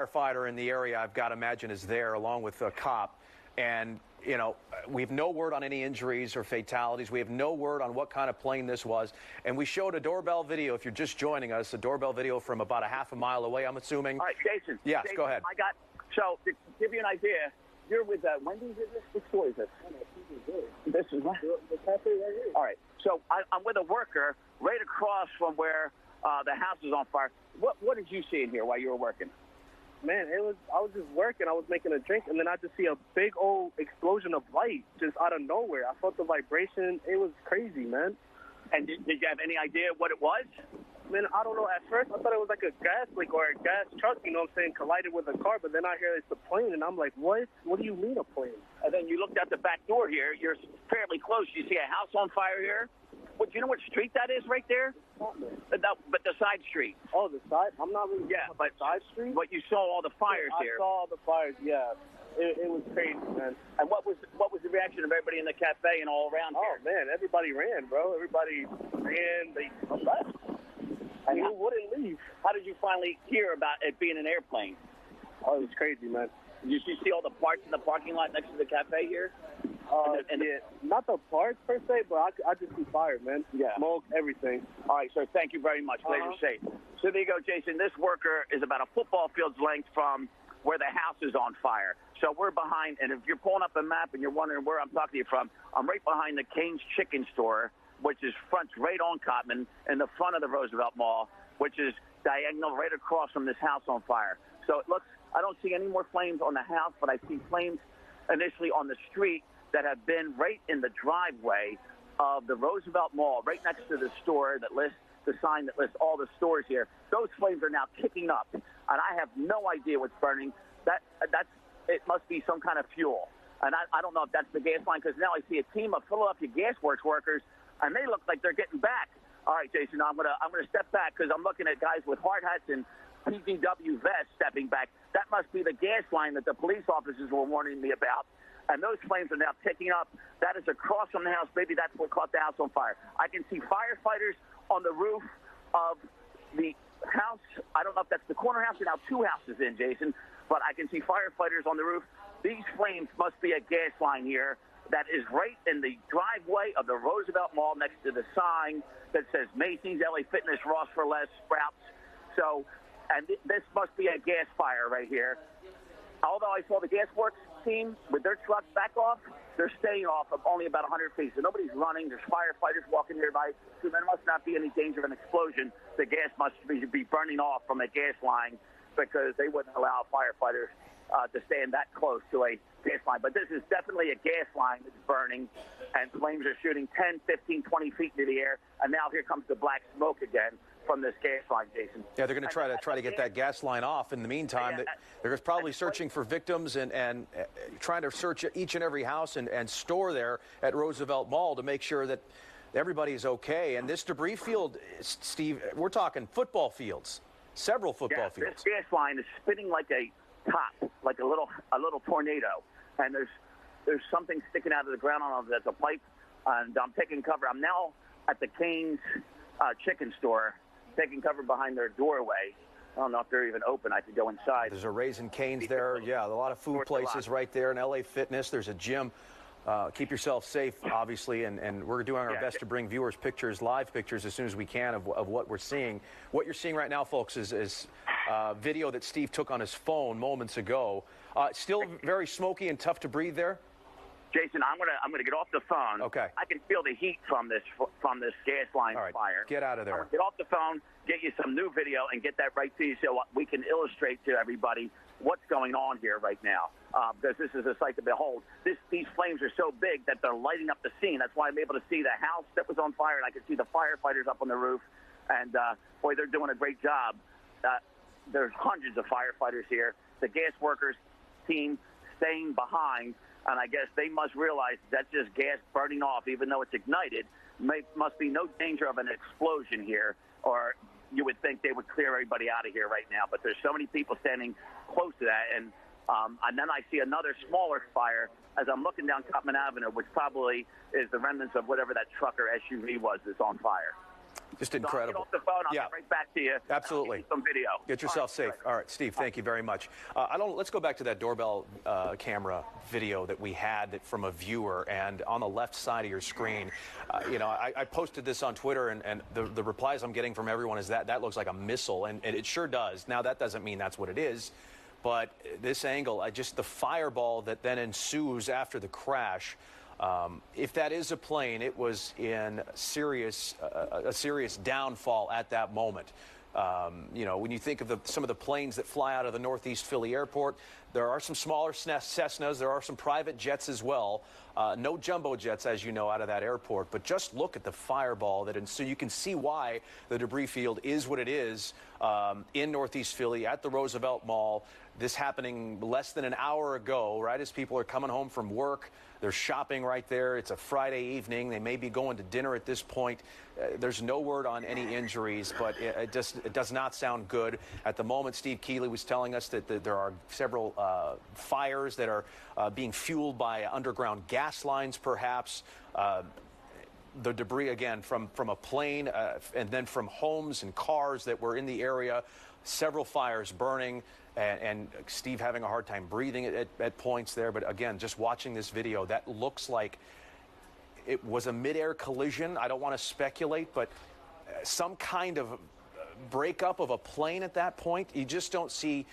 Firefighter in the area, I've got to imagine, is there along with a cop. And, you know, we have no word on any injuries or fatalities. We have no word on what kind of plane this was. And we showed a doorbell video, if you're just joining us, a doorbell video from about a half a mile away, I'm assuming. All right, Jason. Yes, Jason, go ahead. So, to give you an idea, you're with Wendy's, is this? Which store is this? This is what? The cafe right here. All right. So, I'm with a worker right across from where the house is on fire. What did you see in here while you were working? Man, I was just working. I was making a drink, and then I just see a big old explosion of light just out of nowhere. I felt the vibration. It was crazy, man. And did you have any idea what it was? Man, I don't know. At first, I thought it was like a gas leak or a gas truck, you know what I'm saying, collided with a car. But then I hear it's a plane, and I'm like, what? What do you mean a plane? And then you looked out the back door here. You're fairly close. You see a house on fire here? Do you know what street that is right there? But the side street. Oh, the side? I'm not really. Yeah, but side street. But you saw all the fires here. I saw all the fires. Yeah, it was crazy, man. And what was the reaction of everybody in the cafe and all around here? Oh man, everybody ran, bro. Everybody ran. They left. And you wouldn't leave. How did you finally hear about it being an airplane? Oh, it was crazy, man. Did you see all the parts in the parking lot next to the cafe here? Yeah, not the parts per se, but I just see fire, man. Yeah. Smoke, everything. All right, sir, thank you very much. Glad you're safe. So there you go, Jason. This worker is about a football field's length from where the house is on fire. So we're behind, and if you're pulling up a map and you're wondering where I'm talking to you from, I'm right behind the Cane's Chicken Store, which is fronts right on Cotman, in the front of the Roosevelt Mall, which is diagonal right across from this house on fire. So it looks, I don't see any more flames on the house, but I see flames initially on the street that have been right in the driveway of the Roosevelt Mall, right next to the store that lists the sign that lists all the stores here. Those flames are now kicking up, and I have no idea what's burning. It must be some kind of fuel, and I don't know if that's the gas line, because now I see a team of Philadelphia Gas Works workers, and they look like they're getting back. All right, Jason, I'm gonna step back because I'm looking at guys with hard hats and PGW vests stepping back. That must be the gas line that the police officers were warning me about. And those flames are now picking up. That is across from the house. Maybe that's what caught the house on fire. I can see firefighters on the roof of the house. I don't know if that's the corner house or now two houses in, Jason, but I can see firefighters on the roof. These flames must be a gas line here that is right in the driveway of the Roosevelt Mall next to the sign that says Macy's, LA Fitness, Ross for Less, Sprouts. So, and this must be a gas fire right here. Although I saw the gas works team with their trucks back off, they're staying off of only about 100 feet. So nobody's running. There's firefighters walking nearby. So there must not be any danger of an explosion. The gas must be burning off from a gas line because they wouldn't allow firefighters to stand that close to a gas line. But this is definitely a gas line that's burning, and flames are shooting 10, 15, 20 feet into the air. And now here comes the black smoke again from this gas line, Jason. Yeah, they're going to try to get that gas line off. In the meantime, they're probably searching for victims and trying to search each and every house and store there at Roosevelt Mall to make sure that everybody's okay. And this debris field, Steve, we're talking football fields, several football fields. This gas line is spinning like a top, like a little tornado, and there's something sticking out of the ground. I don't know if that's a pipe, and I'm taking cover. I'm now at the Cane's Chicken Store, taking cover behind their doorway. I don't know if they're even open. I could go inside. There's a Raising Cane's there. Yeah, a lot of food places right there in LA Fitness. There's a gym. Keep yourself safe, obviously, and we're doing our best to bring viewers pictures, live pictures, as soon as we can of what we're seeing. What you're seeing right now, folks, is video that Steve took on his phone moments ago. Still very smoky and tough to breathe there? Jason, I'm gonna get off the phone. Okay. I can feel the heat from this gas line fire. Get out of there. Get off the phone, get you some new video, and get that right to you so we can illustrate to everybody what's going on here right now. Because this is a sight to behold. These flames are so big that they're lighting up the scene. That's why I'm able to see the house that was on fire, and I can see the firefighters up on the roof. And boy, they're doing a great job. There's hundreds of firefighters here. The gas workers team staying behind. And I guess they must realize that's just gas burning off, even though it's ignited. Must be no danger of an explosion here, or you would think they would clear everybody out of here right now. But there's so many people standing close to that. And then I see another smaller fire as I'm looking down Cotman Avenue, which probably is the remnants of whatever that truck or SUV was that's on fire. Just So I'll incredible. get off the phone. I'll get right back to you. Absolutely. I'll give you some video. Get yourself safe. All right, Steve, thank you very much. Let's go back to that doorbell camera video that we had from a viewer, and on the left side of your screen, I posted this on Twitter, and the replies I'm getting from everyone is that looks like a missile, and it sure does. Now, that doesn't mean that's what it is, but this angle, just the fireball that then ensues after the crash. If that is a plane, it was in a serious downfall at that moment. When you think of some of the planes that fly out of the Northeast Philly airport, there are some smaller Cessnas, there are some private jets as well. No jumbo jets, as you know, out of that airport. But just look at the fireball so you can see why the debris field is what it is in Northeast Philly at the Roosevelt Mall. This happening less than an hour ago, right as people are coming home from work. They're shopping right there. It's a Friday evening. They may be going to dinner at this point. There's no word on any injuries, but it does not sound good. At the moment, Steve Keeley was telling us that there are several fires that are being fueled by underground gas lines, perhaps. The debris, again, from a plane and then from homes and cars that were in the area. Several fires burning. And Steve having a hard time breathing at points there. But again, just watching this video, that looks like it was a midair collision. I don't want to speculate, but some kind of breakup of a plane at that point. You just don't see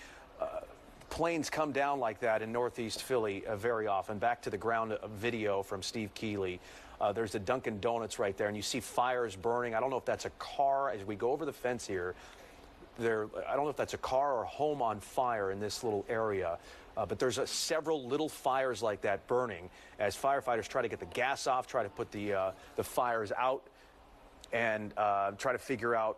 planes come down like that in Northeast Philly very often. Back to the ground video from Steve Keeley. There's a Dunkin' Donuts right there, and you see fires burning. I don't know if that's a car. As we go over the fence here, I don't know if that's a car or a home on fire in this little area, but there's several little fires like that burning as firefighters try to get the gas off, try to put the fires out, and try to figure out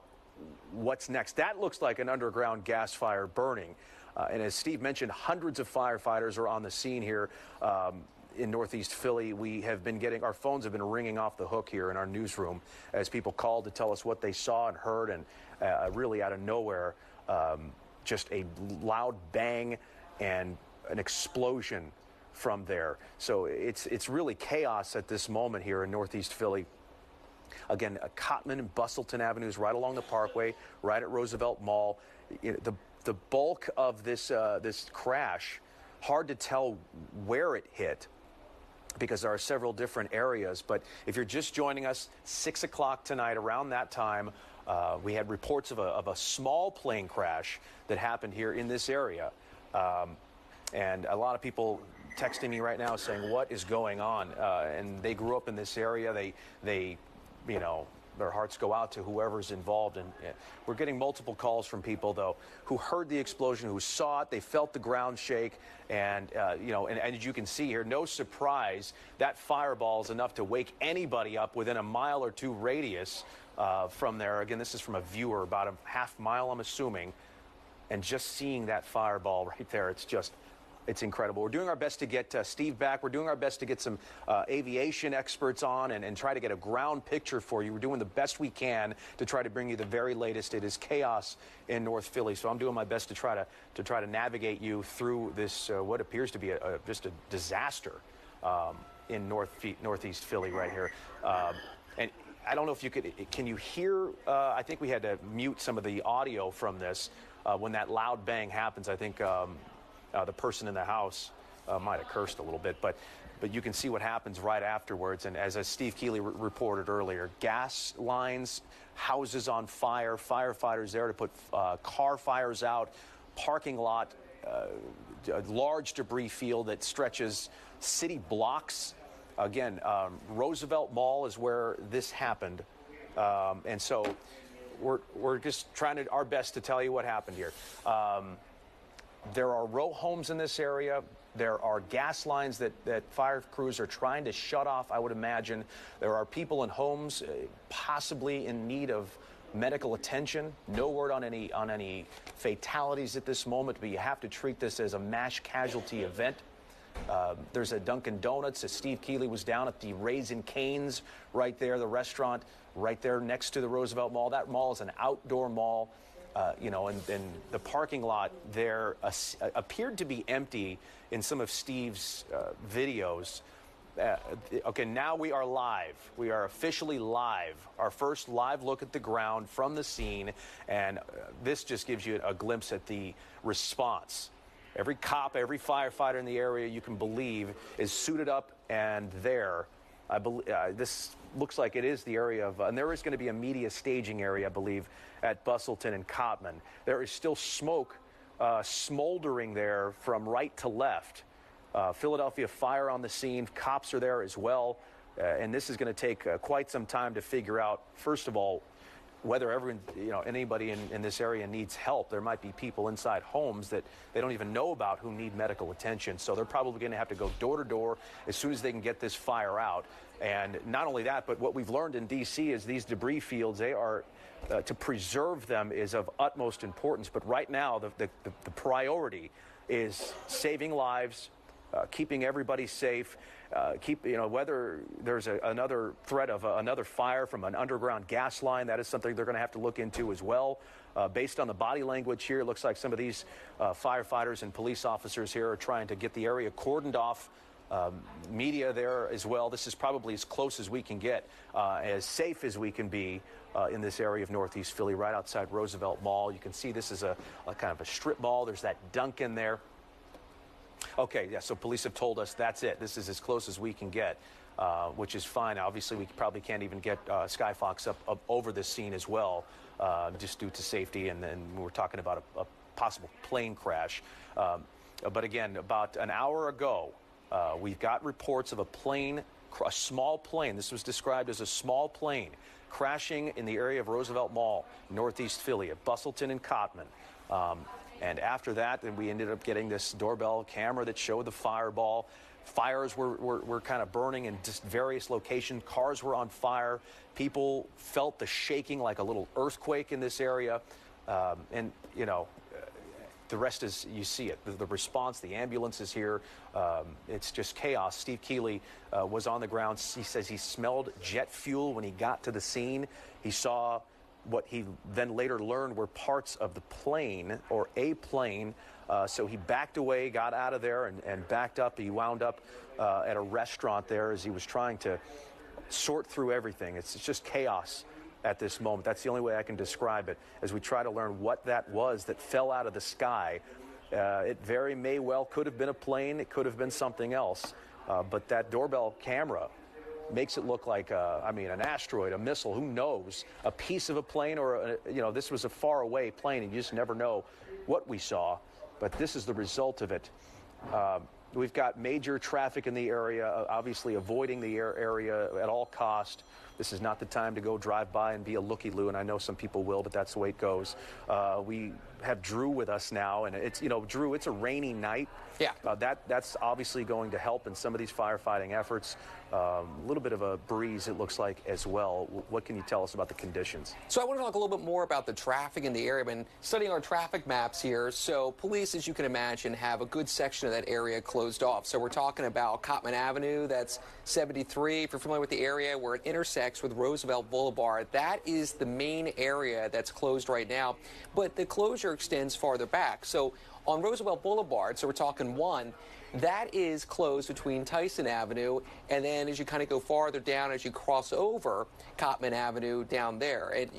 what's next. That looks like an underground gas fire burning. And as Steve mentioned, hundreds of firefighters are on the scene here in Northeast Philly. We have been our phones have been ringing off the hook here in our newsroom as people called to tell us what they saw and heard, and really out of nowhere, just a loud bang and an explosion from there. So it's really chaos at this moment here in Northeast Philly. Again, Cottman and Bustleton Avenues right along the Parkway, right at Roosevelt Mall. The bulk of this crash, hard to tell where it hit, because there are several different areas. But if you're just joining us, 6 o'clock tonight, around that time, we had reports of a small plane crash that happened here in this area. And a lot of people texting me right now saying, what is going on? And they grew up in this area. They their hearts go out to whoever's involved. And we're getting multiple calls from people, though, who heard the explosion, who saw it. They felt the ground shake. And as you can see here, no surprise, that fireball is enough to wake anybody up within a mile or two radius from there. Again, this is from a viewer about a half mile, I'm assuming. And just seeing that fireball right there, it's incredible. We're doing our best to get Steve back. We're doing our best to get some aviation experts on and try to get a ground picture for you. We're doing the best we can to try to bring you the very latest. It is chaos in North Philly, so I'm doing my best to try to navigate you through this what appears to be just a disaster in Northeast Philly right here. And I don't know if can you hear? I think we had to mute some of the audio from this when that loud bang happens. I think. The person in the house might have cursed a little bit, but you can see what happens right afterwards. And as Steve Keeley reported earlier, gas lines, houses on fire, firefighters there to put car fires out, parking lot, a large debris field that stretches city blocks. Again, Roosevelt Mall is where this happened. And so we're just trying our best to tell you what happened here. There are row homes in this area. There are gas lines that fire crews are trying to shut off, I would imagine. There are people in homes possibly in need of medical attention. No word on any fatalities at this moment, but you have to treat this as a mass casualty event. There's a Dunkin' Donuts. Steve Keeley was down at the Raisin Cane's right there, the restaurant right there next to the Roosevelt Mall. That mall is an outdoor mall. And the parking lot there appeared to be empty in some of Steve's videos. Okay, now we are live. We are officially live. Our first live look at the ground from the scene, and this just gives you a glimpse at the response. Every cop, every firefighter in the area you can believe is suited up and there. I believe this looks like it is the area of, and there is going to be a media staging area, I believe, at Bustleton and Cottman. There is still smoke smoldering there from right to left. Philadelphia Fire on the scene. Cops are there as well. And this is going to take quite some time to figure out, first of all, whether anybody in this area needs help. There might be people inside homes that they don't even know about who need medical attention. So they're probably going to have to go door to door as soon as they can get this fire out. And not only that, but what we've learned in D.C. is these debris fields, they are, to preserve them is of utmost importance. But right now, the priority is saving lives, keeping everybody safe, whether there's another threat of another fire from an underground gas line, that is something they're going to have to look into as well. Based on the body language here, it looks like some of these firefighters and police officers here are trying to get the area cordoned off. Media there as well. This is probably as close as we can get, as safe as we can be in this area of Northeast Philly, right outside Roosevelt Mall. You can see this is a kind of a strip mall. There's that Dunkin' there. Okay, yeah, so police have told us that's it. This is as close as we can get, which is fine. Obviously, we probably can't even get Skyfox up over this scene as well, just due to safety, and then we're talking about a possible plane crash. But again, about an hour ago, we've got reports of a small plane, this was described as a small plane, crashing in the area of Roosevelt Mall, Northeast Philly, at Bustleton and Cottman. And after that, then we ended up getting this doorbell camera that showed the fireball. Fires were kind of burning in just various locations. Cars were on fire. People felt the shaking like a little earthquake in this area. The rest is, you see it. The response, the ambulance is here. It's just chaos. Steve Keeley was on the ground. He says he smelled jet fuel when he got to the scene. He saw what he then later learned were parts of the plane, or a plane. So he backed away, got out of there, and backed up. He wound up at a restaurant there as he was trying to sort through everything. It's just chaos at this moment. That's the only way I can describe it, as we try to learn what that was that fell out of the sky. It very may well could have been a plane. It could have been something else. But that doorbell camera makes it look like, an asteroid, a missile, who knows, a piece of a plane, or, this was a far away plane, and you just never know what we saw. But this is the result of it. We've got major traffic in the area, obviously avoiding the area at all cost. This is not the time to go drive by and be a looky-loo, and I know some people will, but that's the way it goes. We have Drew with us now, and it's, Drew, it's a rainy night. Yeah. That's obviously going to help in some of these firefighting efforts. A little bit of a breeze, it looks like, as well. What can you tell us about the conditions? So I want to talk a little bit more about the traffic in the area. I've been studying our traffic maps here. So police, as you can imagine, have a good section of that area closed off. So we're talking about Cottman Avenue, that's 73. If you're familiar with the area where it intersects with Roosevelt Boulevard, that is the main area that's closed right now. But the closure extends farther back. So on Roosevelt Boulevard, so we're talking 1, that is closed between Tyson Avenue, and then as you kind of go farther down, as you cross over Cottman Avenue down there. And,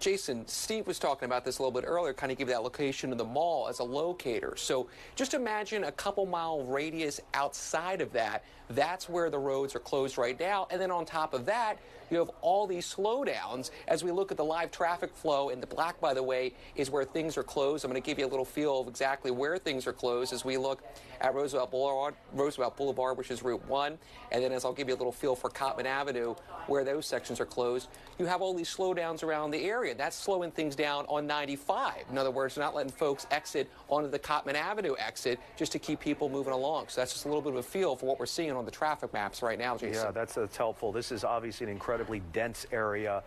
Jason, Steve was talking about this a little bit earlier, kind of give that location of the mall as a locator. So just imagine a couple-mile radius outside of that. That's where the roads are closed right now. And then on top of that, you have all these slowdowns as we look at the live traffic flow. And the black, by the way, is where things are closed. I'm going to give you a little feel of exactly where things are closed as we look at Roosevelt Boulevard, which is Route 1. And then as I'll give you a little feel for Cottman Avenue, where those sections are closed, you have all these slowdowns around the area. That's slowing things down on 95. In other words, not letting folks exit onto the Cottman Avenue exit just to keep people moving along. So that's just a little bit of a feel for what we're seeing on the traffic maps right now, Jason. Yeah, that's helpful. This is obviously an incredibly dense area,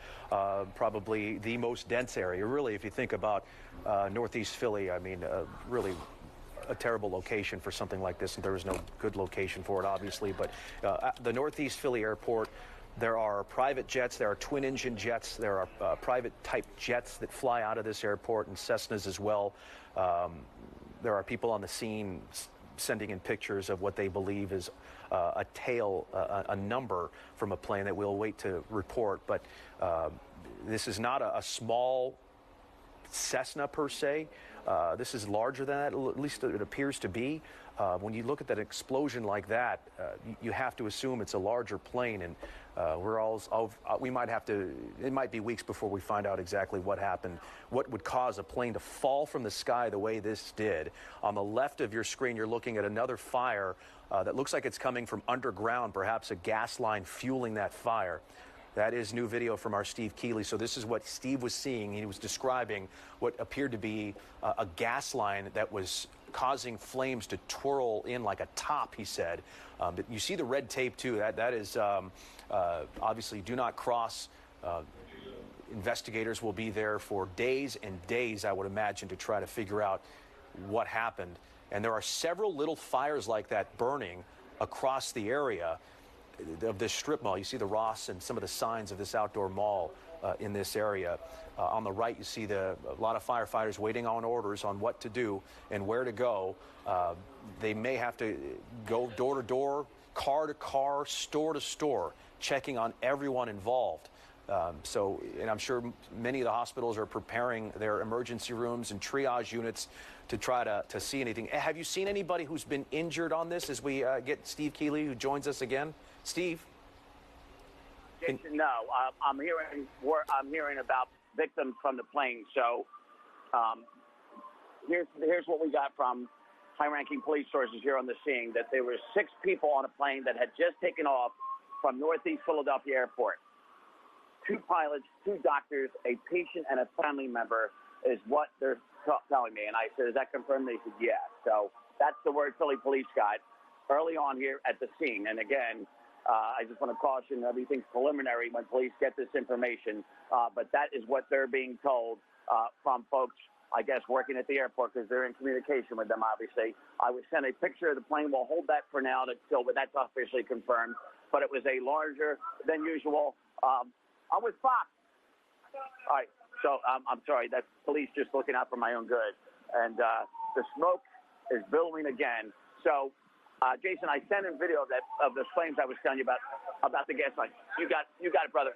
probably the most dense area, really, if you think about Northeast Philly. I mean, really a terrible location for something like this, and there was no good location for it, obviously. But the Northeast Philly airport, there are private jets, there are twin-engine jets, there are private-type jets that fly out of this airport, and Cessnas as well. There are people on the scene sending in pictures of what they believe is a tail, a number from a plane that we'll wait to report. But this is not a small Cessna per se. This is larger than that, at least it appears to be. When you look at that explosion like that, you have to assume it's a larger plane, and we might have to, it might be weeks before we find out exactly what happened, what would cause a plane to fall from the sky the way this did. On the left of your screen, you're looking at another fire that looks like it's coming from underground, perhaps a gas line fueling that fire. That is new video from our Steve Keeley. So this is what Steve was seeing. He was describing what appeared to be a gas line that was causing flames to twirl in like a top, he said. But you see the red tape, too. That is obviously do not cross. Investigators will be there for days and days, I would imagine, to try to figure out what happened. And there are several little fires like that burning across the area of this strip mall. You see the Ross and some of the signs of this outdoor mall in this area. On the right, you see a lot of firefighters waiting on orders on what to do and where to go. They may have to go door to door, car to car, store to store, checking on everyone involved. And I'm sure many of the hospitals are preparing their emergency rooms and triage units to try to see anything. Have you seen anybody who's been injured on this as we get Steve Keeley, who joins us again? Steve? Jason, no. I'm hearing about victims from the plane. So here's what we got from high-ranking police sources here on the scene, that there were 6 people on a plane that had just taken off from Northeast Philadelphia Airport. 2 pilots, 2 doctors, a patient, and a family member is what they're telling me. And I said, is that confirmed? They said, yes. So that's the word Philly police got early on here at the scene. And again, I just want to caution, everything's preliminary when police get this information. But that is what they're being told from folks, I guess, working at the airport, because they're in communication with them, obviously. I was sent a picture of the plane. We'll hold that for now until that's officially confirmed. But it was a larger than usual. I'm with Fox. All right. So I'm sorry. That's police just looking out for my own good. And the smoke is billowing again. So, Jason, I sent in video of the flames I was telling you about the gas line. You got it, brother.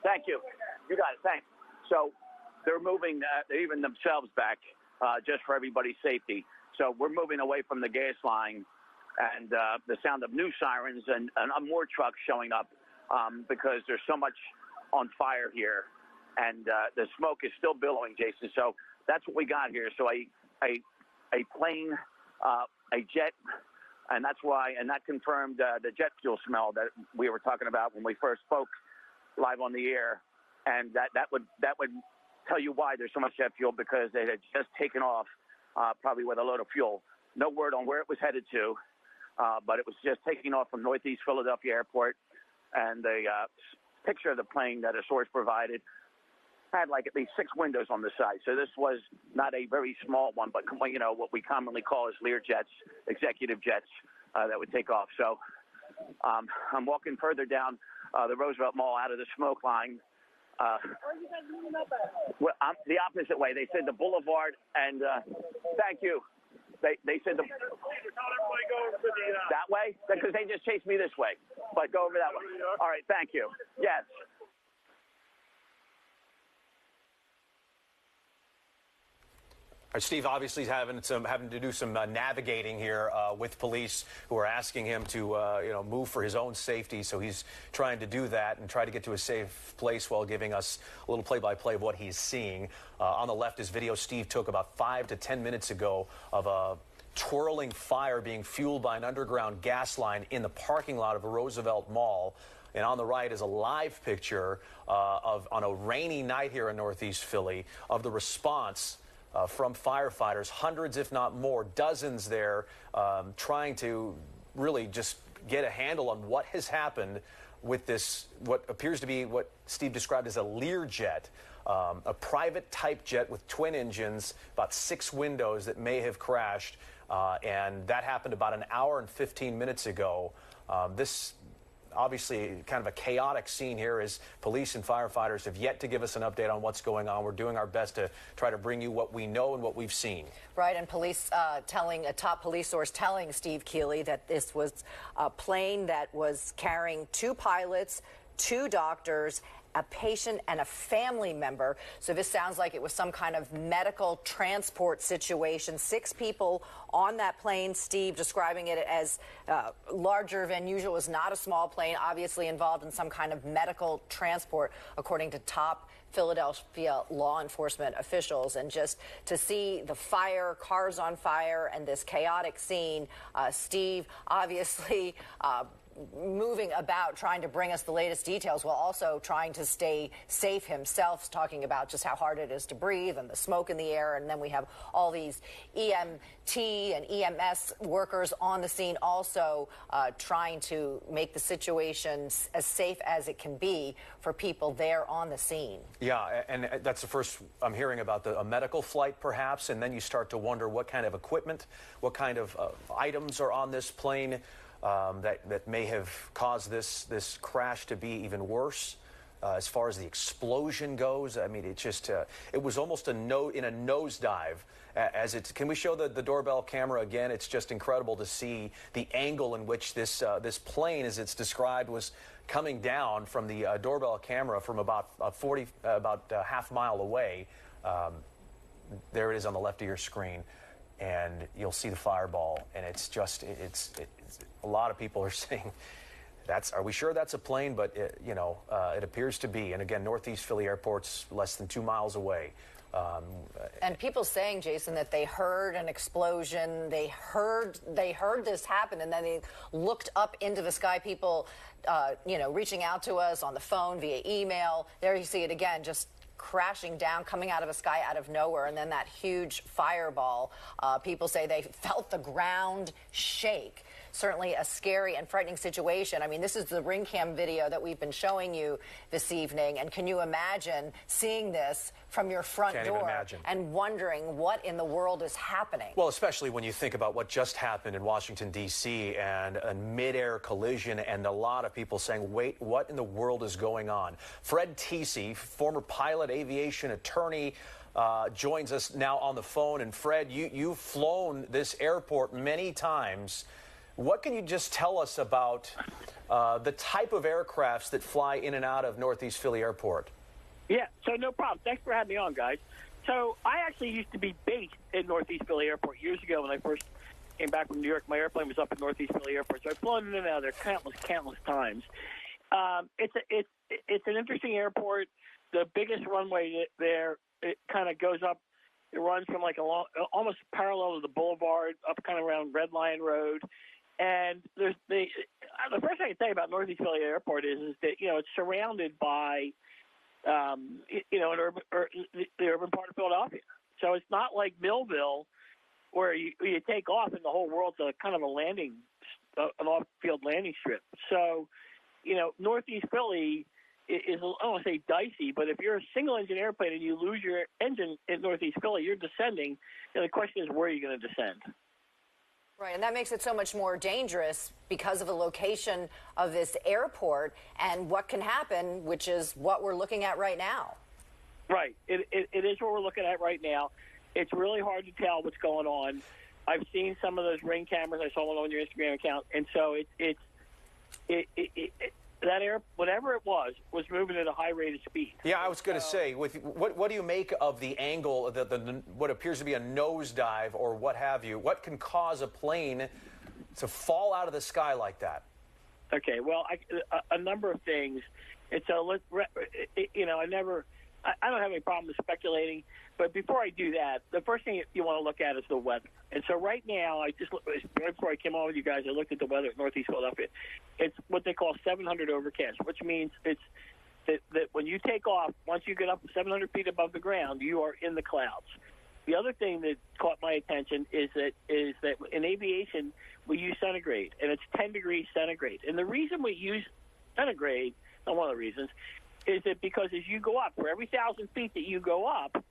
Thank you. You got it. Thanks. So they're moving even themselves back just for everybody's safety. So we're moving away from the gas line, and the sound of new sirens and more trucks showing up because there's so much on fire here, and the smoke is still billowing, Jason. So that's what we got here. So a plane, a jet. And that's why, and that confirmed the jet fuel smell that we were talking about when we first spoke live on the air. And that would tell you why there's so much jet fuel, because they had just taken off probably with a load of fuel. No word on where it was headed to, but it was just taking off from Northeast Philadelphia Airport. And the picture of the plane that a source provided had like at least 6 windows on the side. So this was not a very small one, but what we commonly call as Lear jets, executive jets that would take off. So I'm walking further down the Roosevelt Mall out of the smoke line. Where are you guys moving up at? Well, the opposite way. They said the boulevard, and thank you. They said that way, because they just chased me this way. But go over that way. All right, thank you. Yes. Steve obviously is having to do some navigating here with police who are asking him to move for his own safety. So he's trying to do that and try to get to a safe place while giving us a little play-by-play of what he's seeing. On the left is video Steve took about 5 to 10 minutes ago of a twirling fire being fueled by an underground gas line in the parking lot of a Roosevelt Mall. And on the right is a live picture on a rainy night here in Northeast Philly of the response from firefighters, hundreds if not more, dozens there, trying to really just get a handle on what has happened with this, what appears to be what Steve described as a Lear jet, a private type jet with twin engines, about 6 windows that may have crashed, and that happened about an hour and 15 minutes ago. This obviously kind of a chaotic scene here as police and firefighters have yet to give us an update on what's going on. We're doing our best to try to bring you what we know and what we've seen. Right, and police a top police source telling Steve Keeley that this was a plane that was carrying 2 pilots, 2 doctors, a patient and a family member. So this sounds like it was some kind of medical transport situation. 6 people on that plane. Steve describing it as larger than usual. It was not a small plane, obviously involved in some kind of medical transport, according to top Philadelphia law enforcement officials. And just to see the fire, cars on fire, and this chaotic scene, Steve obviously moving about, trying to bring us the latest details while also trying to stay safe himself, talking about just how hard it is to breathe and the smoke in the air. And then we have all these EMT and EMS workers on the scene also trying to make the situation as safe as it can be for people there on the scene. Yeah, and that's the first I'm hearing about a medical flight, perhaps, and then you start to wonder what kind of equipment, what kind of items are on this plane. That may have caused this crash to be even worse. As far as the explosion goes, I mean, it was almost in a nosedive. Can we show the doorbell camera again? It's just incredible to see the angle in which this plane, as it's described, was coming down from the doorbell camera from about a half mile away. There it is on the left of your screen. And you'll see the fireball, and it's a lot of people are saying, are we sure that's a plane? But it appears to be. And again, Northeast Philly Airport's less than 2 miles away. And people saying, Jason, that they heard an explosion, they heard this happen, and then they looked up into the sky. People, reaching out to us on the phone, via email. There you see it again, just crashing down, coming out of the sky out of nowhere, and then that huge fireball. People say they felt the ground shake. Certainly a scary and frightening situation. I mean, this is the ring cam video that we've been showing you this evening, and can you imagine seeing this from your front door and wondering what in the world is happening? Well, especially when you think about what just happened in Washington, D.C., and a mid-air collision, and a lot of people saying, wait, what in the world is going on? Fred Teesey, former pilot, aviation attorney, joins us now on the phone. And Fred, you've flown this airport many times. What can you just tell us about the type of aircrafts that fly in and out of Northeast Philly Airport? Yeah, so no problem. Thanks for having me on, guys. So I actually used to be based in Northeast Philly Airport years ago when I first came back from New York. My airplane was up at Northeast Philly Airport, so I've flown in and out there countless times. It's an interesting airport. The biggest runway there, it kind of goes up. It runs from almost parallel to the boulevard up kind of around Red Lion Road. And the first thing I can say about Northeast Philly Airport is that it's surrounded by the urban part of Philadelphia. So it's not like Millville where you take off and the whole world's a kind of an off-field landing strip. So Northeast Philly is, I don't want to say dicey, but if you're a single-engine airplane and you lose your engine in Northeast Philly, you're descending. And the question is, where are you going to descend? Right, and that makes it so much more dangerous because of the location of this airport and what can happen, which is what we're looking at right now. Right, it is what we're looking at right now. It's really hard to tell what's going on. I've seen some of those ring cameras. I saw one on your Instagram account, and so that air, whatever it was moving at a high rate of speed. Yeah, I was going to say, what do you make of the angle, what appears to be a nosedive or what have you? What can cause a plane to fall out of the sky like that? Okay, well, a number of things. And so I don't have any problem with speculating, but before I do that, the first thing you want to look at is the weather. And so right now, right before I came on with you guys, I looked at the weather at Northeast Philadelphia. It's what they call 700 overcast, which means it's that when you take off, once you get up 700 feet above the ground, you are in the clouds. The other thing that caught my attention is that in aviation, we use centigrade, and it's 10 degrees centigrade. And the reason we use centigrade, not one of the reasons, is that because as you go up, for every 1,000 feet that you go up,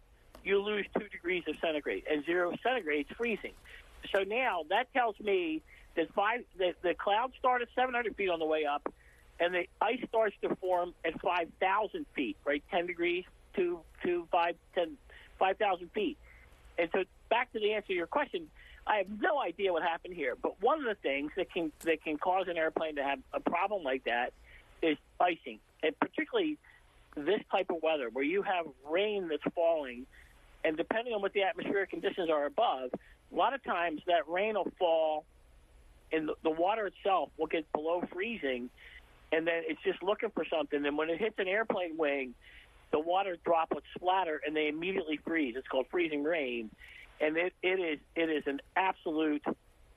you lose 2 degrees of centigrade, and 0 centigrade is freezing. So now that tells me that the clouds start at 700 feet on the way up, and the ice starts to form at 5,000 feet, right? 10 degrees to 5,000 feet. And so back to the answer to your question, I have no idea what happened here. But one of the things that can cause an airplane to have a problem like that is icing, and particularly this type of weather where you have rain that's falling, and depending on what the atmospheric conditions are above, a lot of times that rain will fall and the water itself will get below freezing, and then it's just looking for something. And when it hits an airplane wing, the water droplets splatter and they immediately freeze. It's called freezing rain, and it is an absolute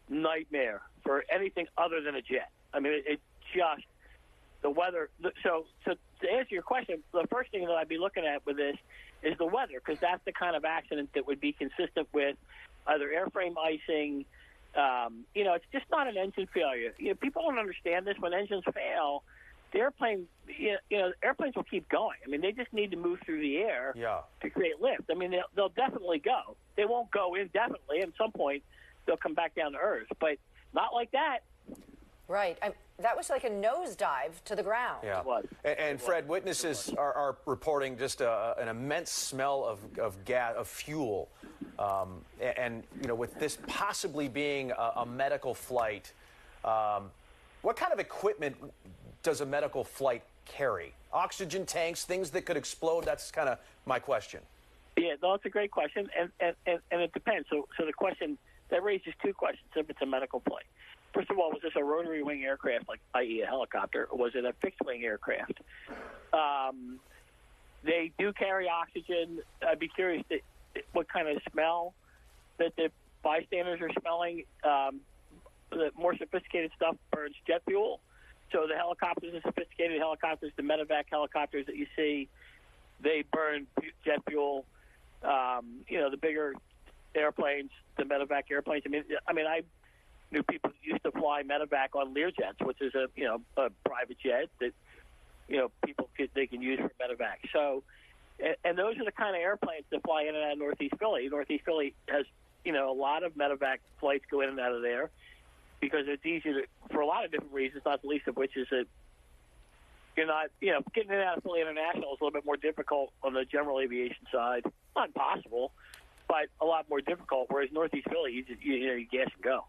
nightmare for anything other than a jet. I mean, it just the weather. So to answer your question, the first thing that I'd be looking at with this is the weather, because that's the kind of accident that would be consistent with either airframe icing. It's just not an engine failure. People don't understand this. When engines fail, the airplane, airplanes will keep going. I mean, they just need to move through the air to create lift. I mean, they'll definitely go. They won't go indefinitely. At some point, they'll come back down to earth, but not like that. Right. That was like a nosedive to the ground. Yeah. It was. And Fred, witnesses are reporting just an immense smell of gas, of fuel. And with this possibly being a medical flight, what kind of equipment does a medical flight carry? Oxygen tanks, things that could explode? That's kind of my question. Yeah, no, it's a great question, and it depends. So the question, that raises two questions if it's a medical flight. First of all, was this a rotary wing aircraft, like i.e. a helicopter, or was it a fixed wing aircraft? They do carry oxygen. I'd be curious what kind of smell that the bystanders are smelling. The more sophisticated stuff burns jet fuel. So the helicopters, the sophisticated helicopters, the medevac helicopters that you see, they burn jet fuel. The bigger airplanes, the medevac airplanes. I mean, I knew people used to fly medevac on Learjets, which is a private jet that they can use for medevac. So, and those are the kind of airplanes that fly in and out of Northeast Philly. Northeast Philly has a lot of medevac flights go in and out of there because it's easy for a lot of different reasons, not the least of which is that you're not, getting in and out of Philly International is a little bit more difficult on the general aviation side. Not impossible, but a lot more difficult. Whereas Northeast Philly, you gas and go.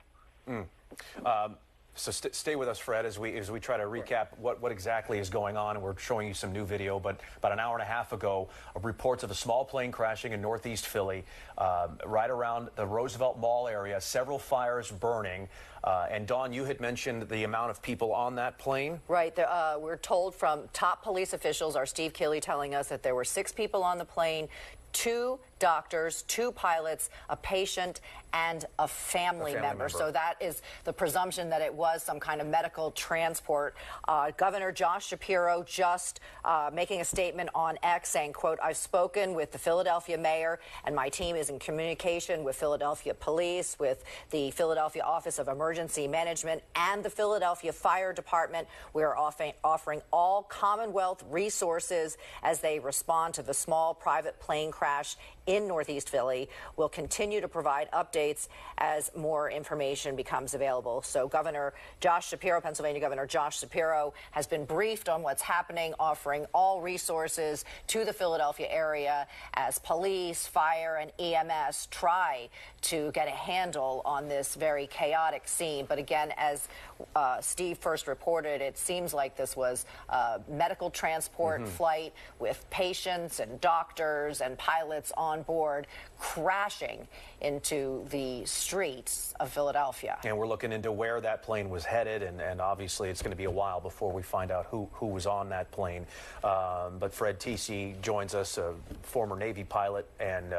So stay with us, Fred, as we try to recap what exactly is going on. And we're showing you some new video. But about an hour and a half ago, reports of a small plane crashing in Northeast Philly, right around the Roosevelt Mall area, several fires burning. And Dawn, you had mentioned the amount of people on that plane. Right. We're told from top police officials, our Steve Keeley telling us that there were 6 people on the plane, 2 doctors, 2 pilots, a patient, and a family member. So that is the presumption that it was some kind of medical transport. Governor Josh Shapiro just making a statement on X saying, quote, "I've spoken with the Philadelphia mayor and my team is in communication with Philadelphia police, with the Philadelphia Office of Emergency Management and the Philadelphia Fire Department. We are offering all Commonwealth resources as they respond to the small private plane crash in Northeast Philly. We'll continue to provide updates as more information becomes available." So Governor Josh Shapiro, Pennsylvania Governor Josh Shapiro, has been briefed on what's happening, offering all resources to the Philadelphia area as police, fire, and EMS try to get a handle on this very chaotic scene. But again, as Steve first reported, it seems like this was a medical transport flight with patients and doctors and pilots on board crashing into the streets of Philadelphia. And we're looking into where that plane was headed, and obviously it's going to be a while before we find out who was on that plane. But Fred Tisi joins us, a former Navy pilot, and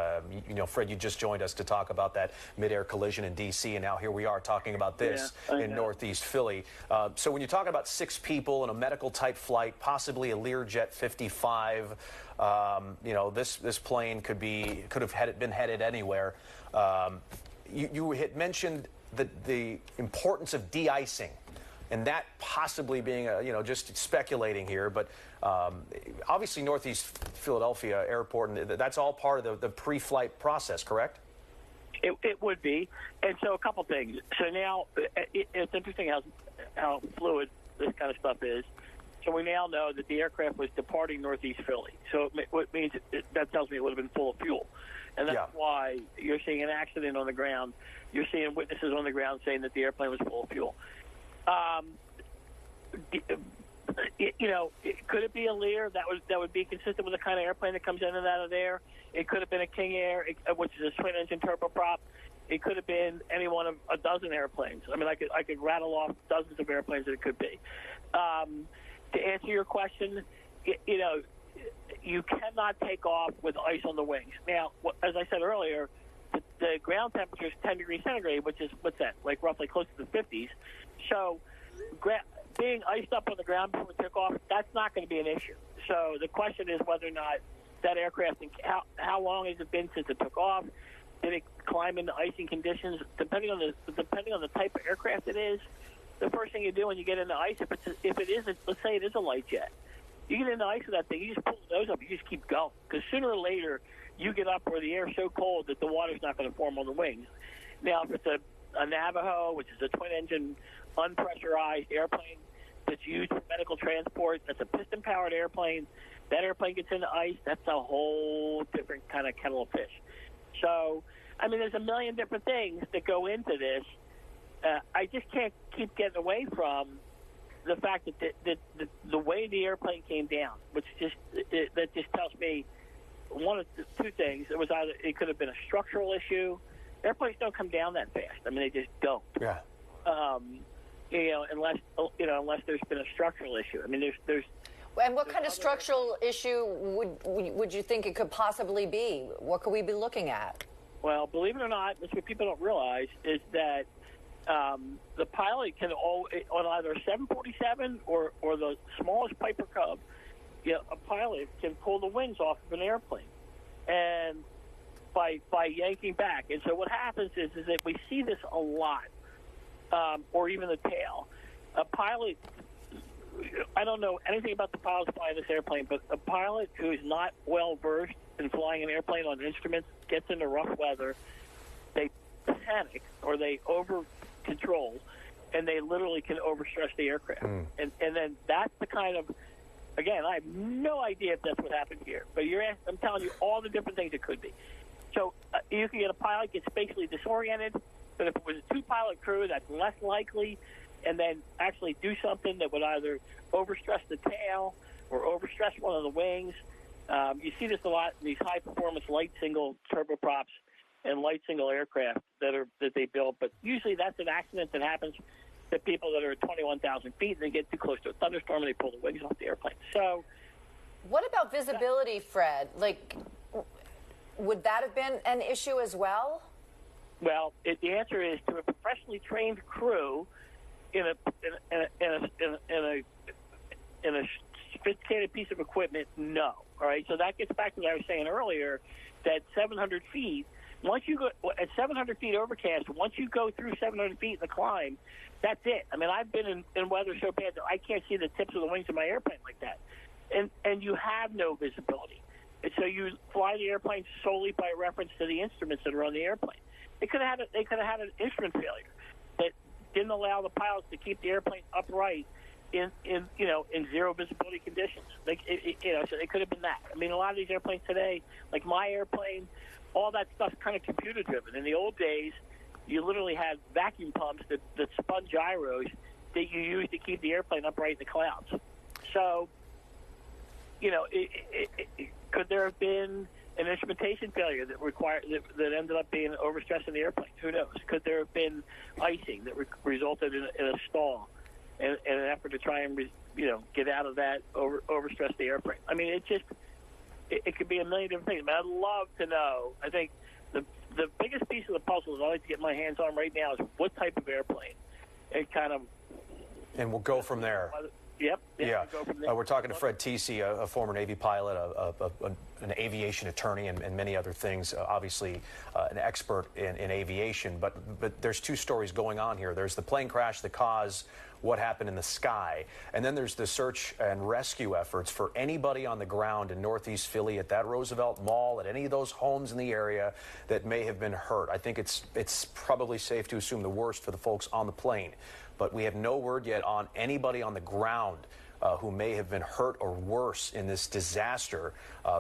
Fred, you just joined us to talk about that midair collision in D.C., and now here we are talking about this in Northeast Philly. So when you're talking about 6 people in a medical-type flight, possibly a Learjet 55, this plane could have been headed anywhere. You had mentioned the importance of de-icing, and that possibly being just speculating here, but obviously Northeast Philadelphia Airport, and that's all part of the pre-flight process, correct? It would be. And so a couple things. So now it's interesting how fluid this kind of stuff is. So we now know that the aircraft was departing Northeast Philly. So it means that tells me it would have been full of fuel. And that's why you're seeing an accident on the ground. You're seeing witnesses on the ground saying that the airplane was full of fuel. Could it be a Lear? That would be consistent with the kind of airplane that comes in and out of there. It could have been a King Air, which is a twin-engine turboprop. It could have been any one of a dozen airplanes. I mean, I could rattle off dozens of airplanes that it could be. To answer your question, you cannot take off with ice on the wings. Now, as I said earlier, the ground temperature is 10 degrees centigrade, which is, what's that, like roughly close to the 50s. So being iced up on the ground before it took off, that's not going to be an issue. So the question is whether or not that aircraft, how long has it been since it took off? Did it climb into icing conditions? Depending on the type of aircraft it is, the first thing you do when you get into ice, if it is, let's say it is a light jet, you get into ice with that thing, you just pull the nose up, you just keep going. Because sooner or later, you get up where the air is so cold that the water's not going to form on the wings. Now, if it's a Navajo, which is a twin-engine, unpressurized airplane that's used for medical transport, that's a piston-powered airplane, that airplane gets into ice, that's a whole different kind of kettle of fish. So, I mean, there's a million different things that go into this. I just can't keep getting away from the fact that the way the airplane came down, which that just tells me one of the two things. It was either it could have been a structural issue. Airplanes don't come down that fast. I mean, they just don't. Yeah. Unless there's been a structural issue. I mean, there's. And what kind of structural issue would you think it could possibly be? What could we be looking at? Well, believe it or not, that's what people don't realize is that the pilot can on either a 747 or the smallest Piper Cub, a pilot can pull the wings off of an airplane, and by yanking back. And so what happens is that we see this a lot, or even the tail. A pilot. I don't know anything about the pilots flying this airplane, but a pilot who is not well versed in flying an airplane on instruments gets into rough weather, they panic or they over control, and they literally can overstress the aircraft. And then that's the kind of, again, I have no idea if that's what happened here, but I'm telling you all the different things it could be. So you can get a pilot gets spatially disoriented, but if it was a two-pilot crew, that's less likely, and then actually do something that would either overstress the tail or overstress one of the wings. You see this a lot in these high-performance light single turboprops and light single aircraft that they build. But usually that's an accident that happens to people that are at 21,000 feet, and they get too close to a thunderstorm and they pull the wings off the airplane. So, what about visibility, Fred? Like, would that have been an issue as well? Well, the answer is to a professionally trained crew in a sophisticated piece of equipment, no. All right, so that gets back to what I was saying earlier, that 700 feet, once you go at 700 feet overcast, once you go through 700 feet in the climb, that's it. I mean, I've been in weather so bad that I can't see the tips of the wings of my airplane like that, and you have no visibility. And so you fly the airplane solely by reference to the instruments that are on the airplane. They could have had an instrument failure that didn't allow the pilots to keep the airplane upright in zero visibility conditions. So it could have been that. I mean, a lot of these airplanes today, like my airplane, all that stuff's kind of computer driven. In the old days, you literally had vacuum pumps that spun gyros that you used to keep the airplane upright in the clouds. So, could there have been an instrumentation failure that ended up being overstressing the airplane? Who knows? Could there have been icing that resulted in a stall in an effort to try and get out of that, overstress the airplane? I mean, it could be a million different things. But I'd love to know. I think the biggest piece of the puzzle that I'd like to get my hands on right now is what type of airplane, and we'll go from there. Yep. Yeah. We'll go from there. We're talking to Fred Tisi, a former Navy pilot, an aviation attorney, and many other things. Obviously, an expert in aviation. But there's two stories going on here. There's the plane crash that caused what happened in the sky, and then there's the search and rescue efforts for anybody on the ground in Northeast Philly, at that Roosevelt Mall, at any of those homes in the area that may have been hurt. I think it's probably safe to assume the worst for the folks on the plane. But we have no word yet on anybody on the ground who may have been hurt or worse in this disaster.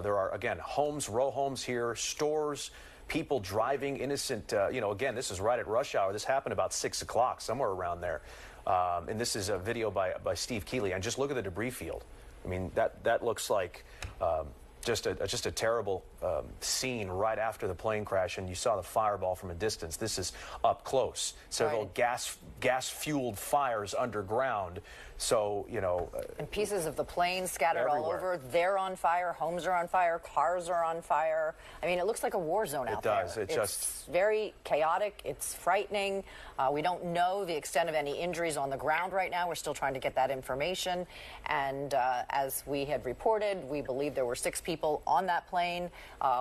There are, again, homes, row homes here, stores, people driving, innocent. Again, this is right at rush hour. This happened about 6 o'clock, somewhere around there. And this is a video by Steve Keeley. And just look at the debris field. I mean, that looks like just a terrible scene right after the plane crash, and you saw the fireball from a distance. This is up close. Several gas-fueled fires underground. So, and pieces of the plane scattered everywhere. all over. They're on fire. Homes are on fire. Cars are on fire. I mean, it looks like a war zone out there. It does. It's very chaotic. It's frightening. We don't know the extent of any injuries on the ground right now. We're still trying to get that information. And as we had reported, we believe there were 6 people on that plane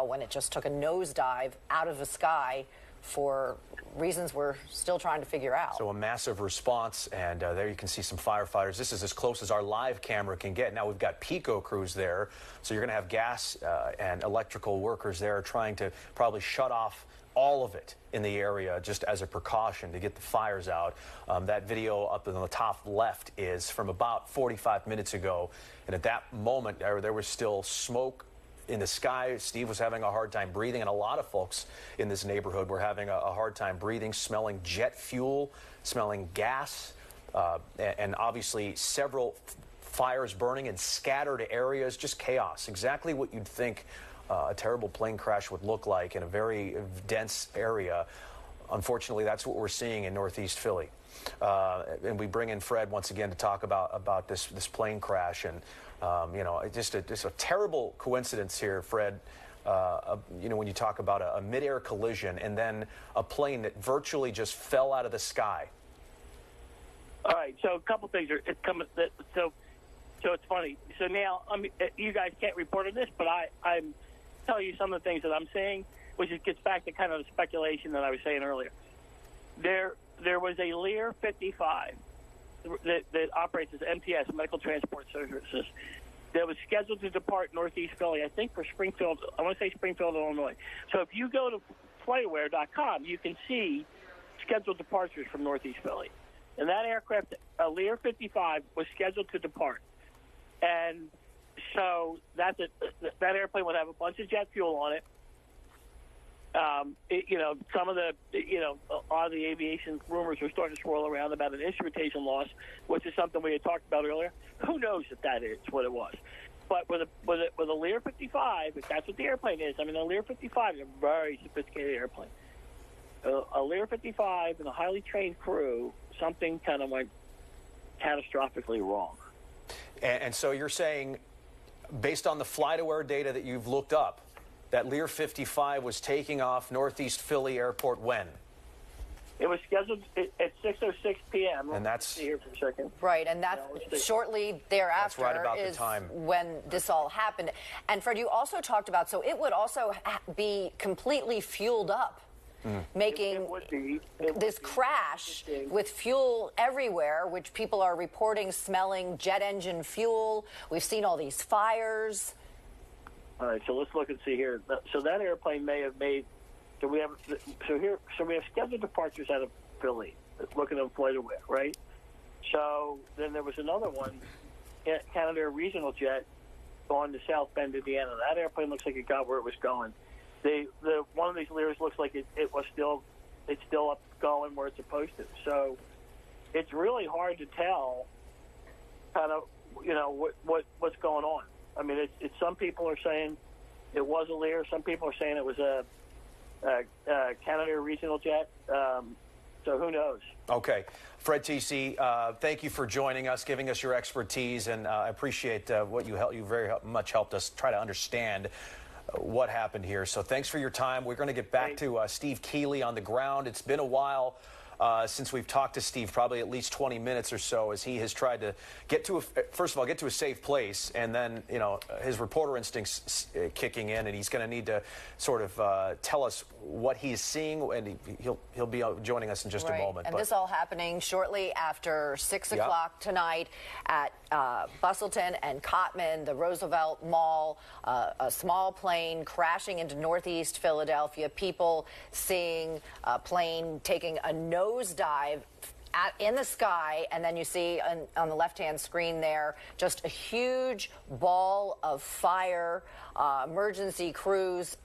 when it just took a nosedive out of the sky for reasons we're still trying to figure out. So a massive response, and there you can see some firefighters. This is as close as our live camera can get. Now we've got Pico crews there, so you're going to have gas and electrical workers there trying to probably shut off all of it in the area just as a precaution to get the fires out. That video up in the top left is from about 45 minutes ago, and at that moment there was still smoke in the sky. Steve was having a hard time breathing, and a lot of folks in this neighborhood were having a hard time breathing, smelling jet fuel, smelling gas, and obviously several fires burning in scattered areas, just chaos. Exactly what you'd think a terrible plane crash would look like in a very dense area. Unfortunately, that's what we're seeing in Northeast Philly. And we bring in Fred once again to talk about this plane crash, and just a terrible coincidence here, Fred. When you talk about a mid-air collision and then a plane that virtually just fell out of the sky. All right, so a couple things are coming. So it's funny. So now, you guys can't report on this, but I'm telling you some of the things that I'm saying, which gets back to kind of the speculation that I was saying earlier. There was a Lear 55 that operates as MTS, Medical Transport Services, that was scheduled to depart Northeast Philly, I think for Springfield. I want to say Springfield, Illinois. So if you go to FlightAware.com, you can see scheduled departures from Northeast Philly. And that aircraft, a Lear 55, was scheduled to depart. And so that airplane would have a bunch of jet fuel on it. Some of the, a lot of the aviation rumors are starting to swirl around about an instrumentation loss, which is something we had talked about earlier. Who knows if that is what it was? But with a Lear 55, if that's what the airplane is, a Lear 55 is a very sophisticated airplane. A Lear 55 and a highly trained crew, something kind of went catastrophically wrong. And so you're saying, based on the FlightAware data that you've looked up, that Lear 55 was taking off Northeast Philly Airport when? It was scheduled at 6:06 p.m. And that's here for a second. Right, and that's shortly thereafter right about is the time when this all happened. And Fred, you also talked about, so it would also be completely fueled up, making this crash with fuel everywhere, which people are reporting smelling jet engine fuel. We've seen all these fires. All right, so let's look and see here. So that airplane may have made. So we have scheduled departures out of Philly. Looking at FlightAware, right? So then there was another one, Canada Regional Jet, going to South Bend, Indiana. That airplane looks like it got where it was going. One of these Lears looks like it's still up going where it's supposed to. So it's really hard to tell, kind of, what's going on. It's some people are saying it was a Lear. Some people are saying it was a Canada Regional Jet. So who knows? Okay. Fred TC, thank you for joining us, giving us your expertise, and I appreciate what you very much helped us try to understand what happened here. So thanks for your time. We're going to get back to Steve Keeley on the ground. It's been a while since we've talked to Steve, probably at least 20 minutes or so, as he has tried to get to a safe place, and then his reporter instincts kicking in, and he's going to need to sort of tell us what he's seeing, and he'll be joining us in just a moment. And this all happening shortly after 6 o'clock tonight at Bustleton and Cottman, the Roosevelt Mall. A small plane crashing into Northeast Philadelphia. People seeing a plane taking a nosedive in the sky, and then you see on the left-hand screen there just a huge ball of fire. Emergency crews,